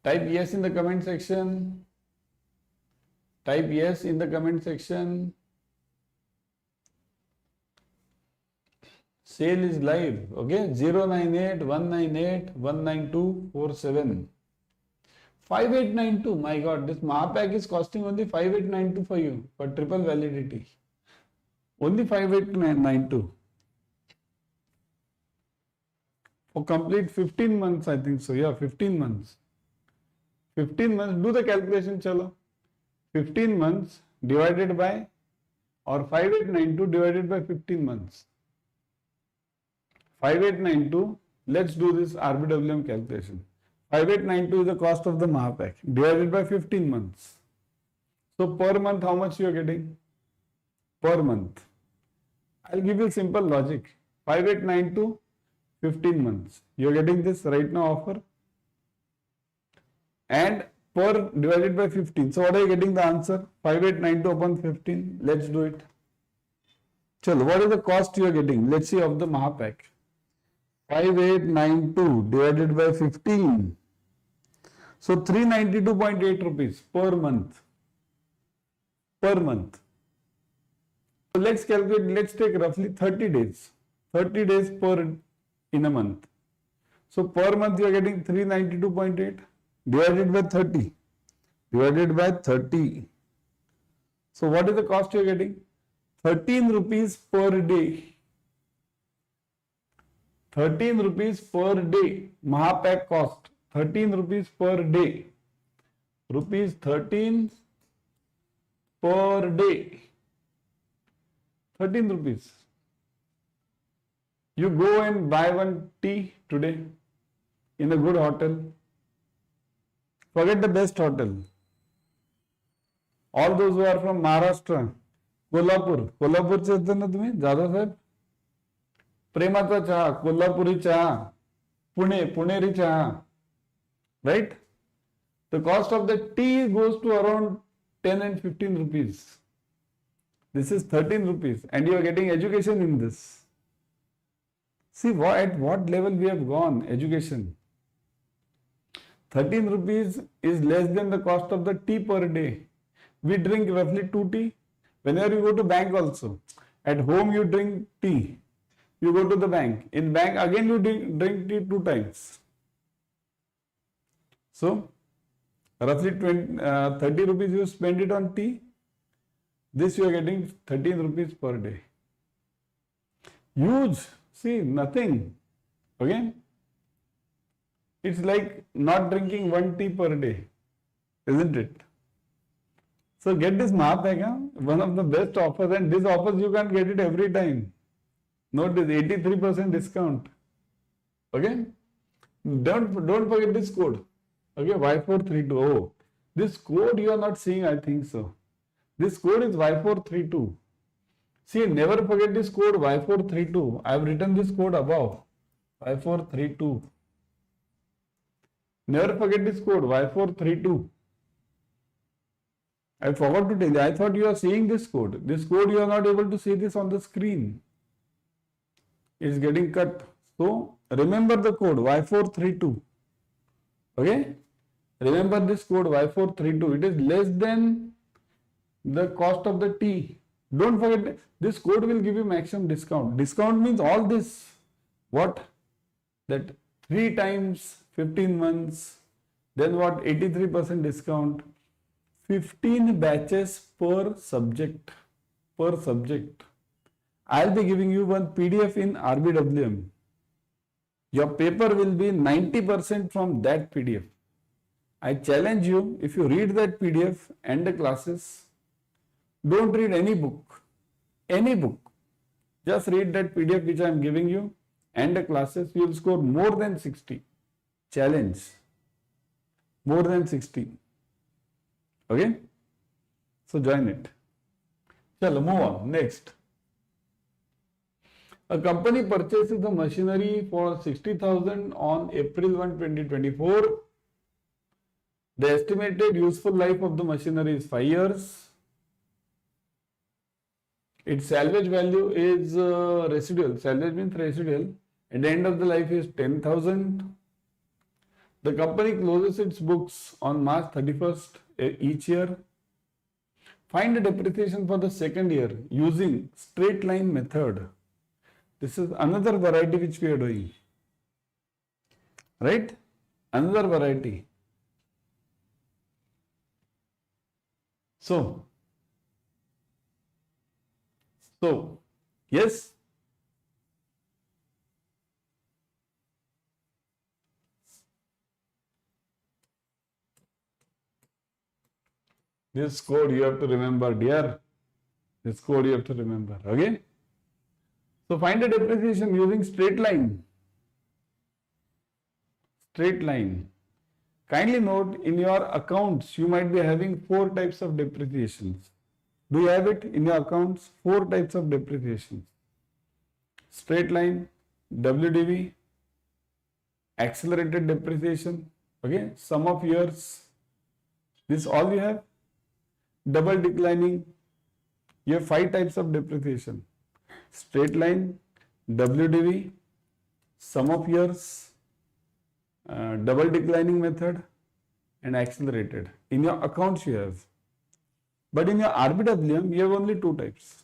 Type yes in the comment section. Type yes in the comment section. Sale is live. Okay, 098 198 192 47. 5892. My God, this Mahapack is costing only 5892 for you for triple validity. Only 5892. For complete 15 months, I think so. Yeah, 15 months. 15 months. Do the calculation, chalo. 15 months divided by, or 5892 divided by 15 months. 5892. Let's do this RBWM calculation. 5892 is the cost of the Mahapack divided by 15 months. So per month, how much you are getting? Per month. I'll give you simple logic. 5892, 15 months. You are getting this right now offer. And per divided by 15. So what are you getting the answer? 5892 upon 15. Let's do it. Chalo, what is the cost you are getting? Let's see of the Mahapack. 5892 divided by 15. So 392.8 rupees per month. Per month. So let's calculate, let's take roughly 30 days. 30 days per in a month. So per month you are getting 392.8 divided by 30. Divided by 30. So what is the cost you are getting? 13 rupees per day. 13 rupees per day. Mahapack cost. 13 rupees per day. Rupees 13 per day. 13 rupees. You go and buy one tea today in a good hotel. Forget the best hotel. All those who are from Maharashtra, Kolhapur. Kolhapur चे येतात ना तुम्ही जाधव साहेब? प्रेमाचा चहा, कोल्हापुरी चहा, पुणे, पुणेरी चहा. Right? The cost of the tea goes to around 10 and 15 rupees. This is 13 rupees and you are getting education in this. See at what level we have gone, education. 13 rupees is less than the cost of the tea per day. We drink roughly 2 tea. Whenever you go to bank also. At home you drink tea. You go to the bank. In bank again you drink tea 2 times. So, roughly 30 rupees you spend it on tea. This you are getting 13 rupees per day. Huge. See, nothing. Okay? It's like not drinking 1 tea per day. Isn't it? So, get this Mahapack, one of the best offers, and these offers you can't get it every time. Note this 83% discount. Okay? Don't forget this code. Okay, Y432. Oh, this code you are not seeing, I think so. This code is Y432. See, never forget this code Y432. I have written this code above. Y432. Never forget this code Y432. I forgot to tell you. I thought you are seeing this code. This code you are not able to see this on the screen. It's getting cut. So, remember the code Y432. Okay? Remember this code Y432. It is less than the cost of the tea. Don't forget, this code will give you maximum discount. Discount means all this. What? That 3 times 15 months. Then what? 83% discount. 15 batches per subject. Per subject. I'll be giving you one PDF in RBWM. Your paper will be 90% from that PDF. I challenge you, if you read that PDF and the classes, don't read any book. Any book. Just read that PDF which I am giving you and the classes. You will score more than 60. Challenge. More than 60. Okay? So join it. Chalo, move on. Next. A company purchases the machinery for 60,000 on April 1, 2024. The estimated useful life of the machinery is 5 years. Its salvage value is residual. Salvage means residual. At the end of the life is 10,000. The company closes its books on March 31st each year. Find the depreciation for the second year using straight line method. This is another variety which we are doing. Right? Another variety. So, yes. This code you have to remember, dear. This code you have to remember. Okay? So find the depreciation using straight line. Straight line. Kindly note, in your accounts you might be having 4 types of depreciations. Do you have it in your accounts? 4 types of depreciations. Straight line, WDV, accelerated depreciation, okay, sum of years. This all you have. Double declining, you have 5 types of depreciation. Straight line, WDV, sum of years, double declining method, and accelerated. In your accounts you have. But in your RBWM, you have only 2 types.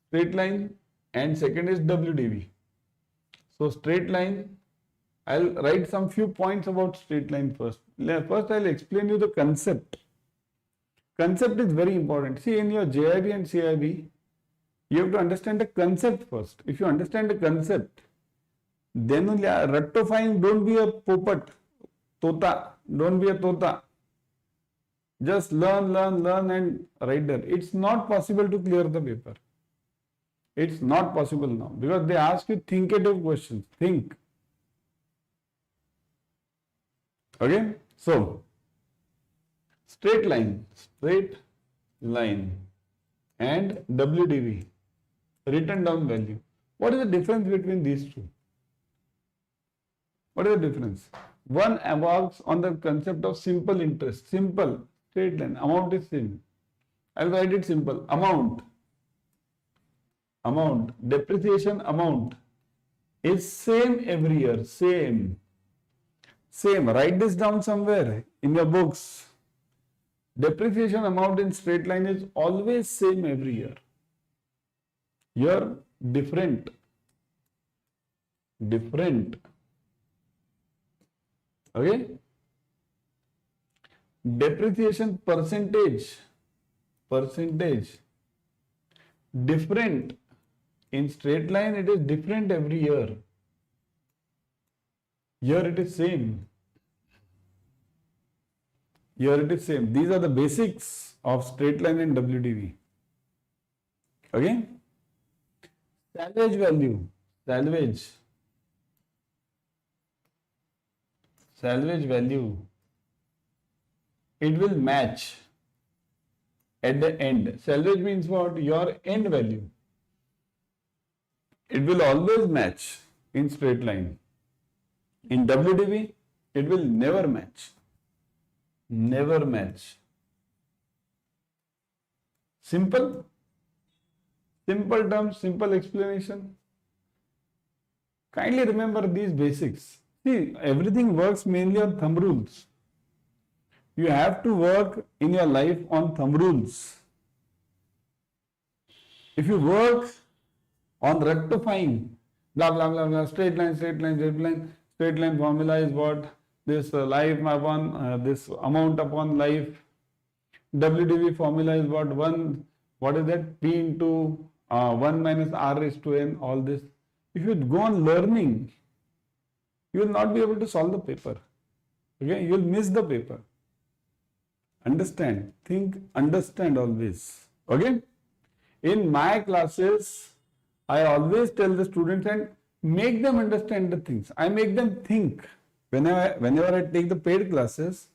Straight line and second is WDV. So straight line, I'll write some few points about straight line first. First I'll explain you the concept. Concept is very important. See, in your JIB and CIB, you have to understand the concept first. If you understand the concept, then only rectifying, don't be a popat, tota, don't be a tota. Just learn and write there. It's not possible to clear the paper. It's not possible now because they ask you thinkative questions. Think. Okay? So, straight line and WDV, written down value. What is the difference between these two? What is the difference? One works on the concept of simple interest, simple, straight line, amount is same. I'll write it simple, amount, depreciation amount is same every year, same, write this down somewhere in your books. Depreciation amount in straight line is always same every year. Here different. Okay? Depreciation percentage different. In straight line it is different every year. Here it is same. These are the basics of straight line and WDV. Okay? Salvage value. Salvage value. It will match at the end. Salvage means what? Your end value. It will always match in straight line. In WDV, it will never match. Simple terms, simple explanation. Kindly remember these basics. See, everything works mainly on thumb rules. You have to work in your life on thumb rules. If you work on rectifying, blah, blah, blah, blah, straight line formula is what? This life upon, this amount upon life. WDV formula is what? What is that? P into 1 minus R raised to N, all this. If you go on learning, you will not be able to solve the paper. Okay? You will miss the paper. Understand, think, understand always. Okay? In my classes, I always tell the students and make them understand the things. I make them think. Whenever I take the paid classes,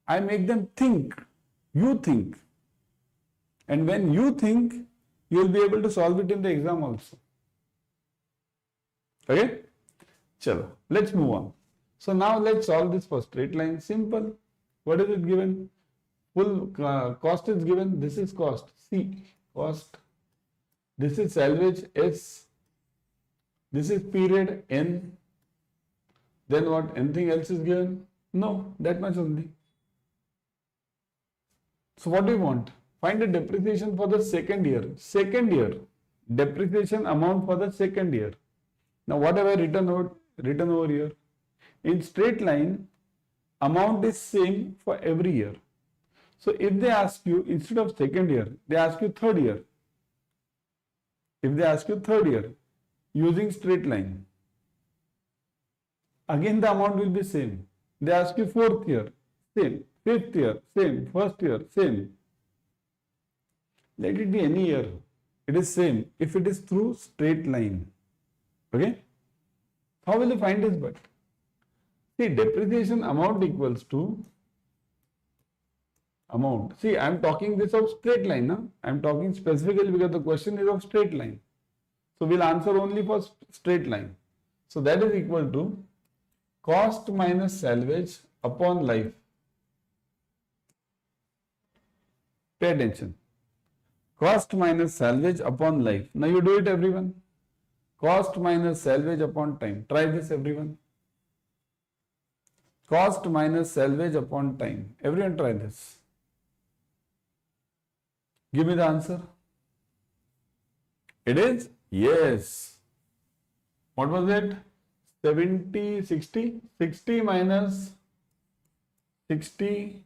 I make them think. You think. And when you think, you will be able to solve it in the exam also. Okay? Chalo, let's move on. So now let's solve this for straight line. Simple. What is it given? Full cost is given. This is cost. C. Cost. This is salvage. S. This is period. N. Then what? Anything else is given? No, that much only. So what do you want? Find the depreciation for the second year. Second year. Depreciation amount for the second year. Now what have I written over here? In straight line, amount is same for every year. So if they ask you, instead of second year, they ask you third year. If they ask you third year, using straight line, again the amount will be same. They ask you fourth year, same. Fifth year, same. First year, same. Let it be any year. It is same if it is through straight line. Okay? How will you find this? But see, depreciation amount equals to amount. See, I am talking this of straight line. Huh? I am talking specifically because the question is of straight line. So we'll answer only for straight line. So that is equal to cost minus salvage upon life. Pay attention. Cost minus salvage upon life. Now you do it, everyone. Cost minus salvage upon time. Try this, everyone. Cost minus salvage upon time. Everyone try this. Give me the answer. It is? Yes. What was it? 70, 60? 60 minus 60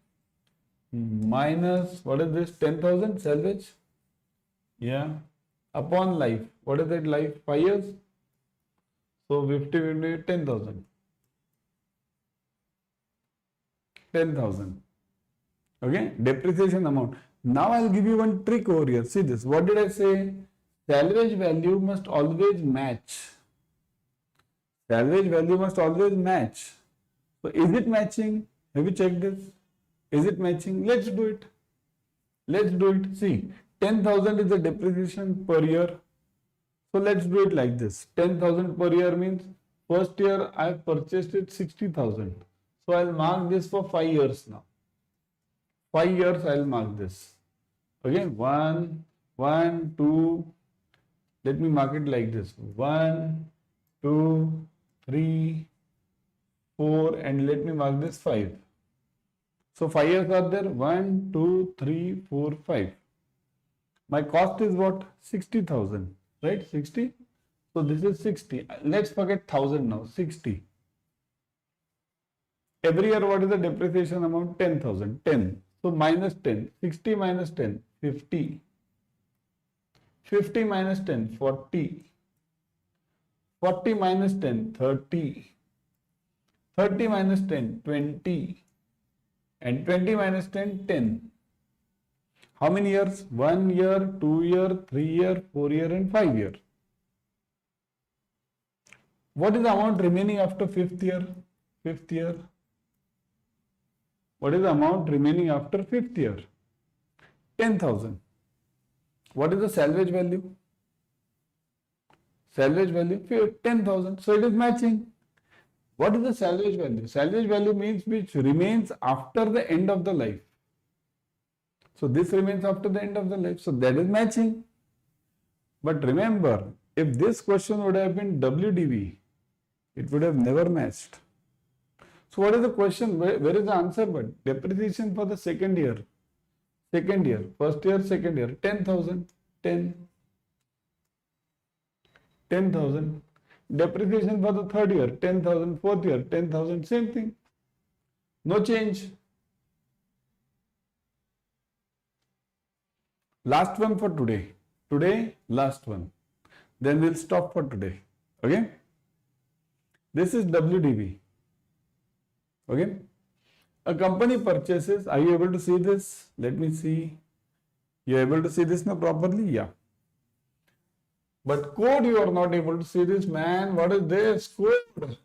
minus, what is this? 10,000 salvage? Yeah. Upon life. What is that life? 5 years? So 50 will be 10,000. 10,000. Okay? Depreciation amount. Now I'll give you one trick over here. See this. What did I say? Salvage value must always match. Salvage value must always match. So is it matching? Have you checked this? Is it matching? Let's do it. Let's do it. See, 10,000 is the depreciation per year. So let's do it like this. 10,000 per year means first year I purchased it 60,000. So I'll mark this for 5 years now. 5 years I'll mark this. Okay, 1, 2. Let me mark it like this. 1, 2, 3, 4, and let me mark this 5. So 5 years are there. 1, 2, 3, 4, 5. My cost is what? 60,000. Right? 60. So this is 60. Let's forget 1000 now. 60. Every year, what is the depreciation amount? 10,000. 10. So minus 10. 60 minus 10. 50. 50 minus 10. 40. 40 minus 10. 30. 30 minus 10. 20. And 20 minus 10. 10. How many years? 1 year, 2 year, 3 year, 4 year, and 5 year. What is the amount remaining after 5th year? 5th year. What is the amount remaining after 5th year? 10,000. What is the salvage value? Salvage value 10,000. So it is matching. What is the salvage value? Salvage value means which remains after the end of the life. So this remains after the end of the life. So that is matching. But remember, if this question would have been WDV, it would have never matched. So what is the question? Where is the answer? But depreciation for the second year. Second year. First year, second year. 10,000. 10. 10,000. Depreciation for the third year. 10,000. Fourth year. 10,000. Same thing. No change. Last one for today. Today, last one. Then we'll stop for today. Okay? This is WDV. Okay? A company purchases. Are you able to see this? Let me see. You are able to see this now properly? Yeah. But code you are not able to see this, man. What is this? Code.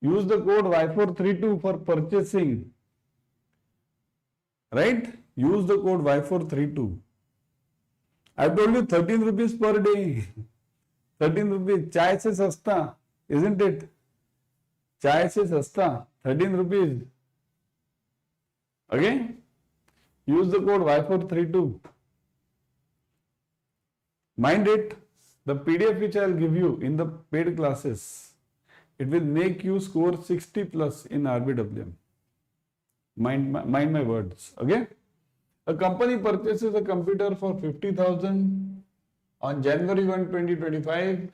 Use the code Y432 for purchasing. Right? Use the code Y432. I told you 13 rupees per day. 13 rupees. Chai se sasta. Isn't it? Chai se sasta. 13 rupees. Okay? Use the code Y432. Mind it, the PDF which I will give you in the paid classes, it will make you score 60 plus in RBWM. Mind my words. Okay. A company purchases a computer for 50,000 on January 1, 2025.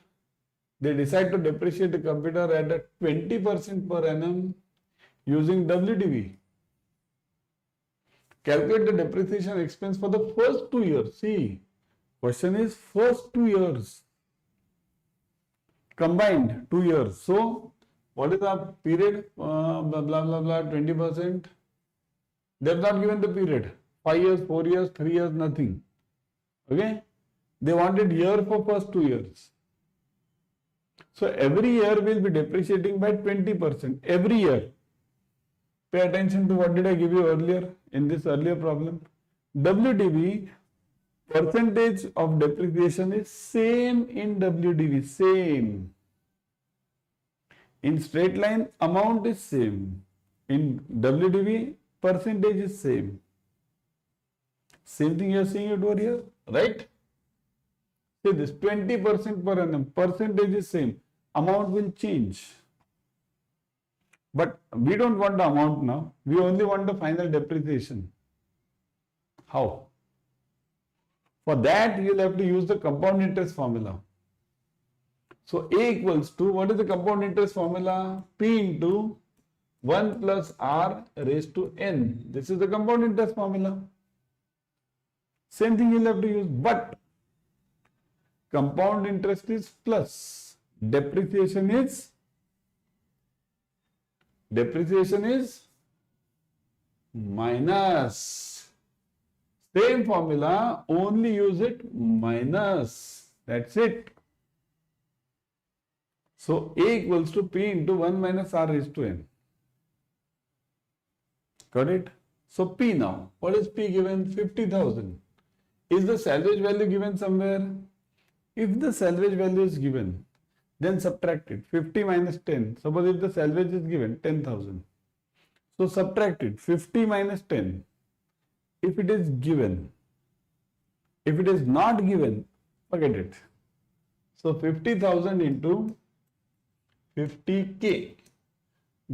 They decide to depreciate the computer at a 20% per annum using WDV. Calculate the depreciation expense for the first 2 years. See, question is first 2 years. Combined 2 years. So, what is the period? Blah, blah, blah, blah, 20%. They have not given the period. 5 years, 4 years, 3 years, nothing. Okay? They wanted year for first 2 years. So, every year will be depreciating by 20%. Every year. Pay attention to what did I give you earlier in this earlier problem. WDV, percentage of depreciation is same in WDV, same. In straight line, amount is same. In WDV, percentage is same. Same thing you are seeing it over here, right? See this, 20% per annum, percentage is same. Amount will change. But we don't want the amount now. We only want the final depreciation. How? For that, you'll have to use the compound interest formula. So, A equals to, what is the compound interest formula? P into 1 plus R raised to N. This is the compound interest formula. Same thing you'll have to use, but compound interest is plus. Depreciation is minus. Same formula, only use it minus. That's it. So, A equals to P into 1 minus R raised to N. Got it? So, P now. What is P given? 50,000. Is the salvage value given somewhere? If the salvage value is given, then subtract it. 50 minus 10. Suppose if the salvage is given 10,000. So, subtract it. 50 minus 10. If it is given. If it is not given, forget it. So, 50,000 into 50K.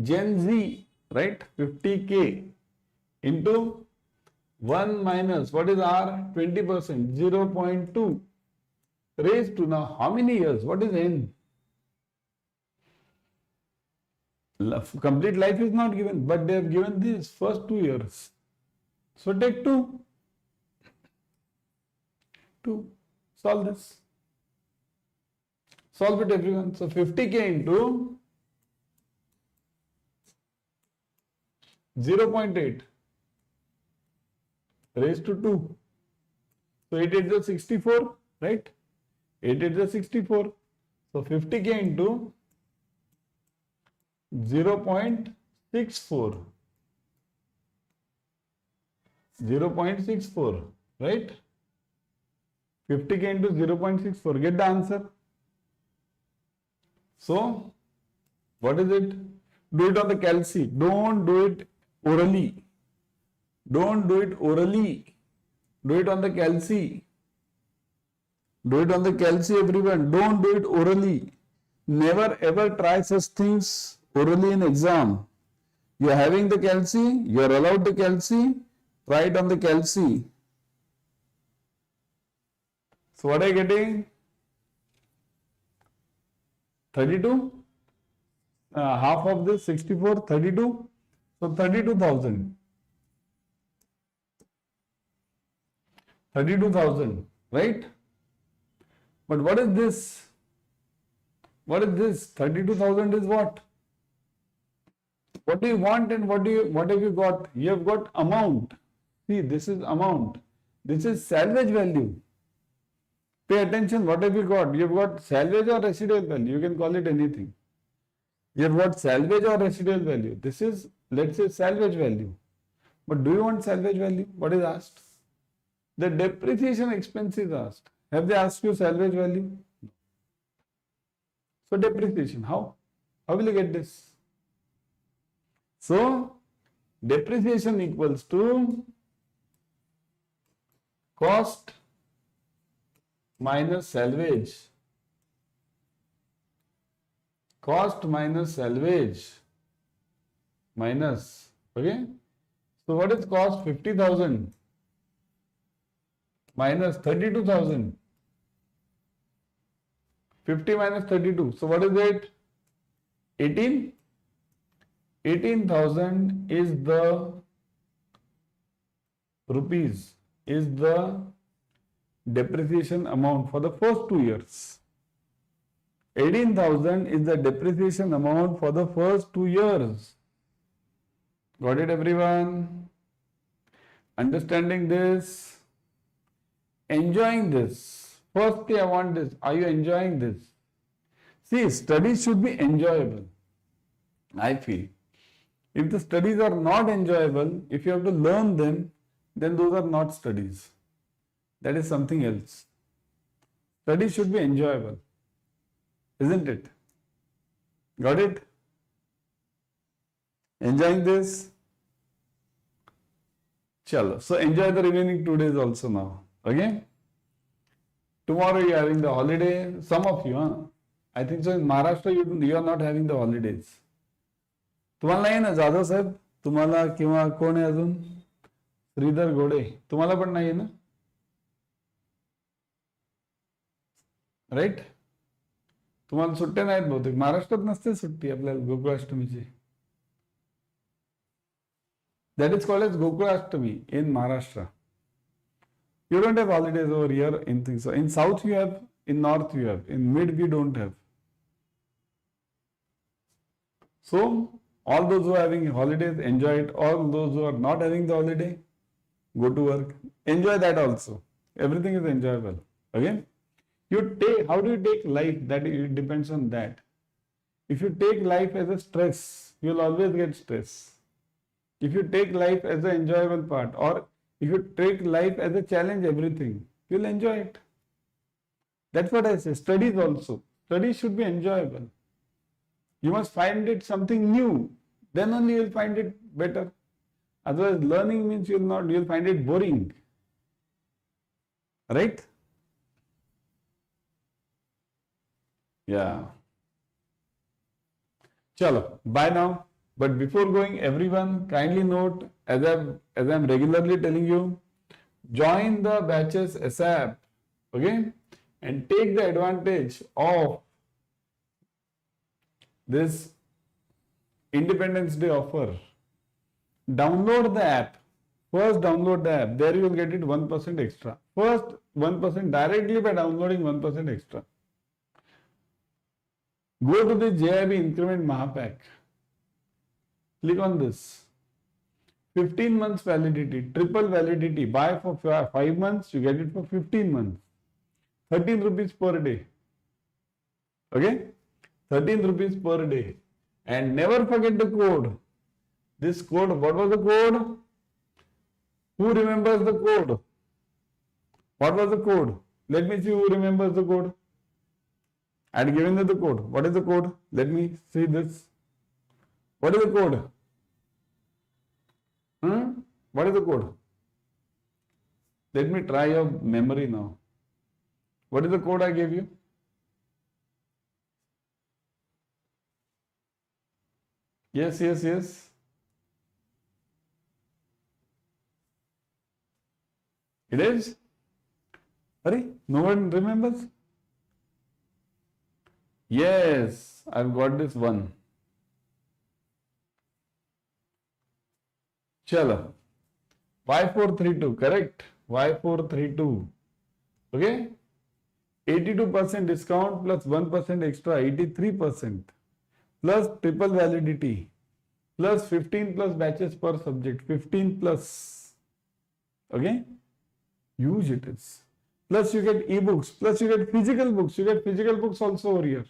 Gen Z, right? 50K into 1 minus, what is R? 20%, 0.2 raised to, now how many years? What is N? Complete life is not given, but they have given this first 2 years. So take 2. Solve this. Solve it everyone. So 50K into 0.8 raised to 2. So 8 is 64, right? 8 is 64. So 50K into 0.64. 0.64, right? 50K into 0.64. Get the answer. So, what is it? Do it on the calci. Don't do it orally. Don't do it orally. Do it on the calci. Do it on the calci, everyone. Don't do it orally. Never ever try such things orally in exam. You are having the calci. You are allowed the calci. Try it on the calci. So, what are you getting? 32, half of this 64, 32, so 32,000. 32,000, right? But what is this? What is this? 32,000 is what? What do you want and what have you got? You have got amount. See, this is amount. This is salvage value. Pay attention, what have you got? You have got salvage or residual value. You can call it anything. You have got salvage or residual value. This is, let's say, salvage value. But do you want salvage value? What is asked? The depreciation expense is asked. Have they asked you salvage value? So depreciation, how? How will you get this? So, depreciation equals to cost minus salvage. cost minus salvage minus, okay. So what is cost? 50,000 minus 32,000. 50 minus 32. So what is it? 18. 18,000 is the rupees, is the depreciation amount for the first 2 years. 18,000 is the depreciation amount for the first 2 years. Got it, everyone? Understanding this? Enjoying this? Firstly, I want this. Are you enjoying this? See, studies should be enjoyable, I feel. If the studies are not enjoyable, if you have to learn them, then those are not studies. That is something else. Studies should be enjoyable, isn't it? Got it? Enjoying this? Chalo. So enjoy the remaining 2 days also now. Okay? Tomorrow you are having the holiday. Some of you, huh? I think so in Maharashtra you are not having the holidays. तुम्हाला नाही ना जाधव साहेब? तुम्हाला किंवा कोण आहे अजून? श्रीधर घोडे. तुम्हाला पण नाही ना? राईट? तुम्हाला सुट्ट्या नाहीत बहुतेक. महाराष्ट्रात नसते सुट्टी आपल्याला गोकुळाष्टमीची. That is called as Gokulashtami in Maharashtra. You don't have holidays over here in things. So in south you have, in north you have, in mid we don't have. So all those who are having holidays, enjoy it. All those who are not having the holiday, go to work. Enjoy that also. Everything is enjoyable. Okay? How do you take life? That it depends on that. If you take life as a stress, you will always get stress. If you take life as an enjoyable part, or if you take life as a challenge, everything, you'll enjoy it. That's what I say. Studies also. Studies should be enjoyable. You must find it something new. Then only you'll find it better. Otherwise, learning means you'll find it boring. Right? Yeah. Chalo, bye now. But before going, everyone kindly note, as I'm regularly telling you, join the batches ASAP, okay? And take the advantage of this Independence Day offer. Download the app. First download the app. There you will get it 1% extra. First 1% directly by downloading 1% extra. Go to the JAIIB Increment Mahapack. Click on this. 15 months validity, triple validity. Buy for 5 months, you get it for 15 months. 13 rupees per day. Okay? 13 rupees per day. And never forget the code. This code, what was the code? Who remembers the code? What was the code? Let me see who remembers the code. I had given you the code. What is the code? Let me see this. What is the code? What is the code? Let me try your memory now. What is the code I gave you? Yes. It is? Hurry, no one remembers? Yes, I've got this one. Chalo. Y432, correct? Y432. Okay? 82% discount plus 1% extra, 83%. Plus triple validity. Plus 15 plus batches per subject. 15 plus. Okay? Huge it is. Plus you get e-books. Plus you get physical books. You get physical books also over here.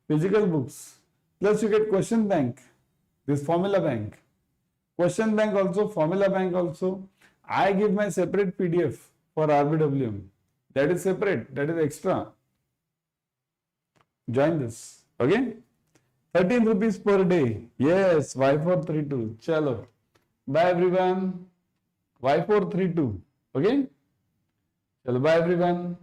Physical books. Plus you get question bank. This formula bank. Question bank also, formula bank also. I give my separate PDF for RBWM. That is separate. That is extra. Join this. Okay? 13 rupees per day. Yes, Y432. Chalo. Bye everyone. Y432. Okay? Chalo, bye everyone.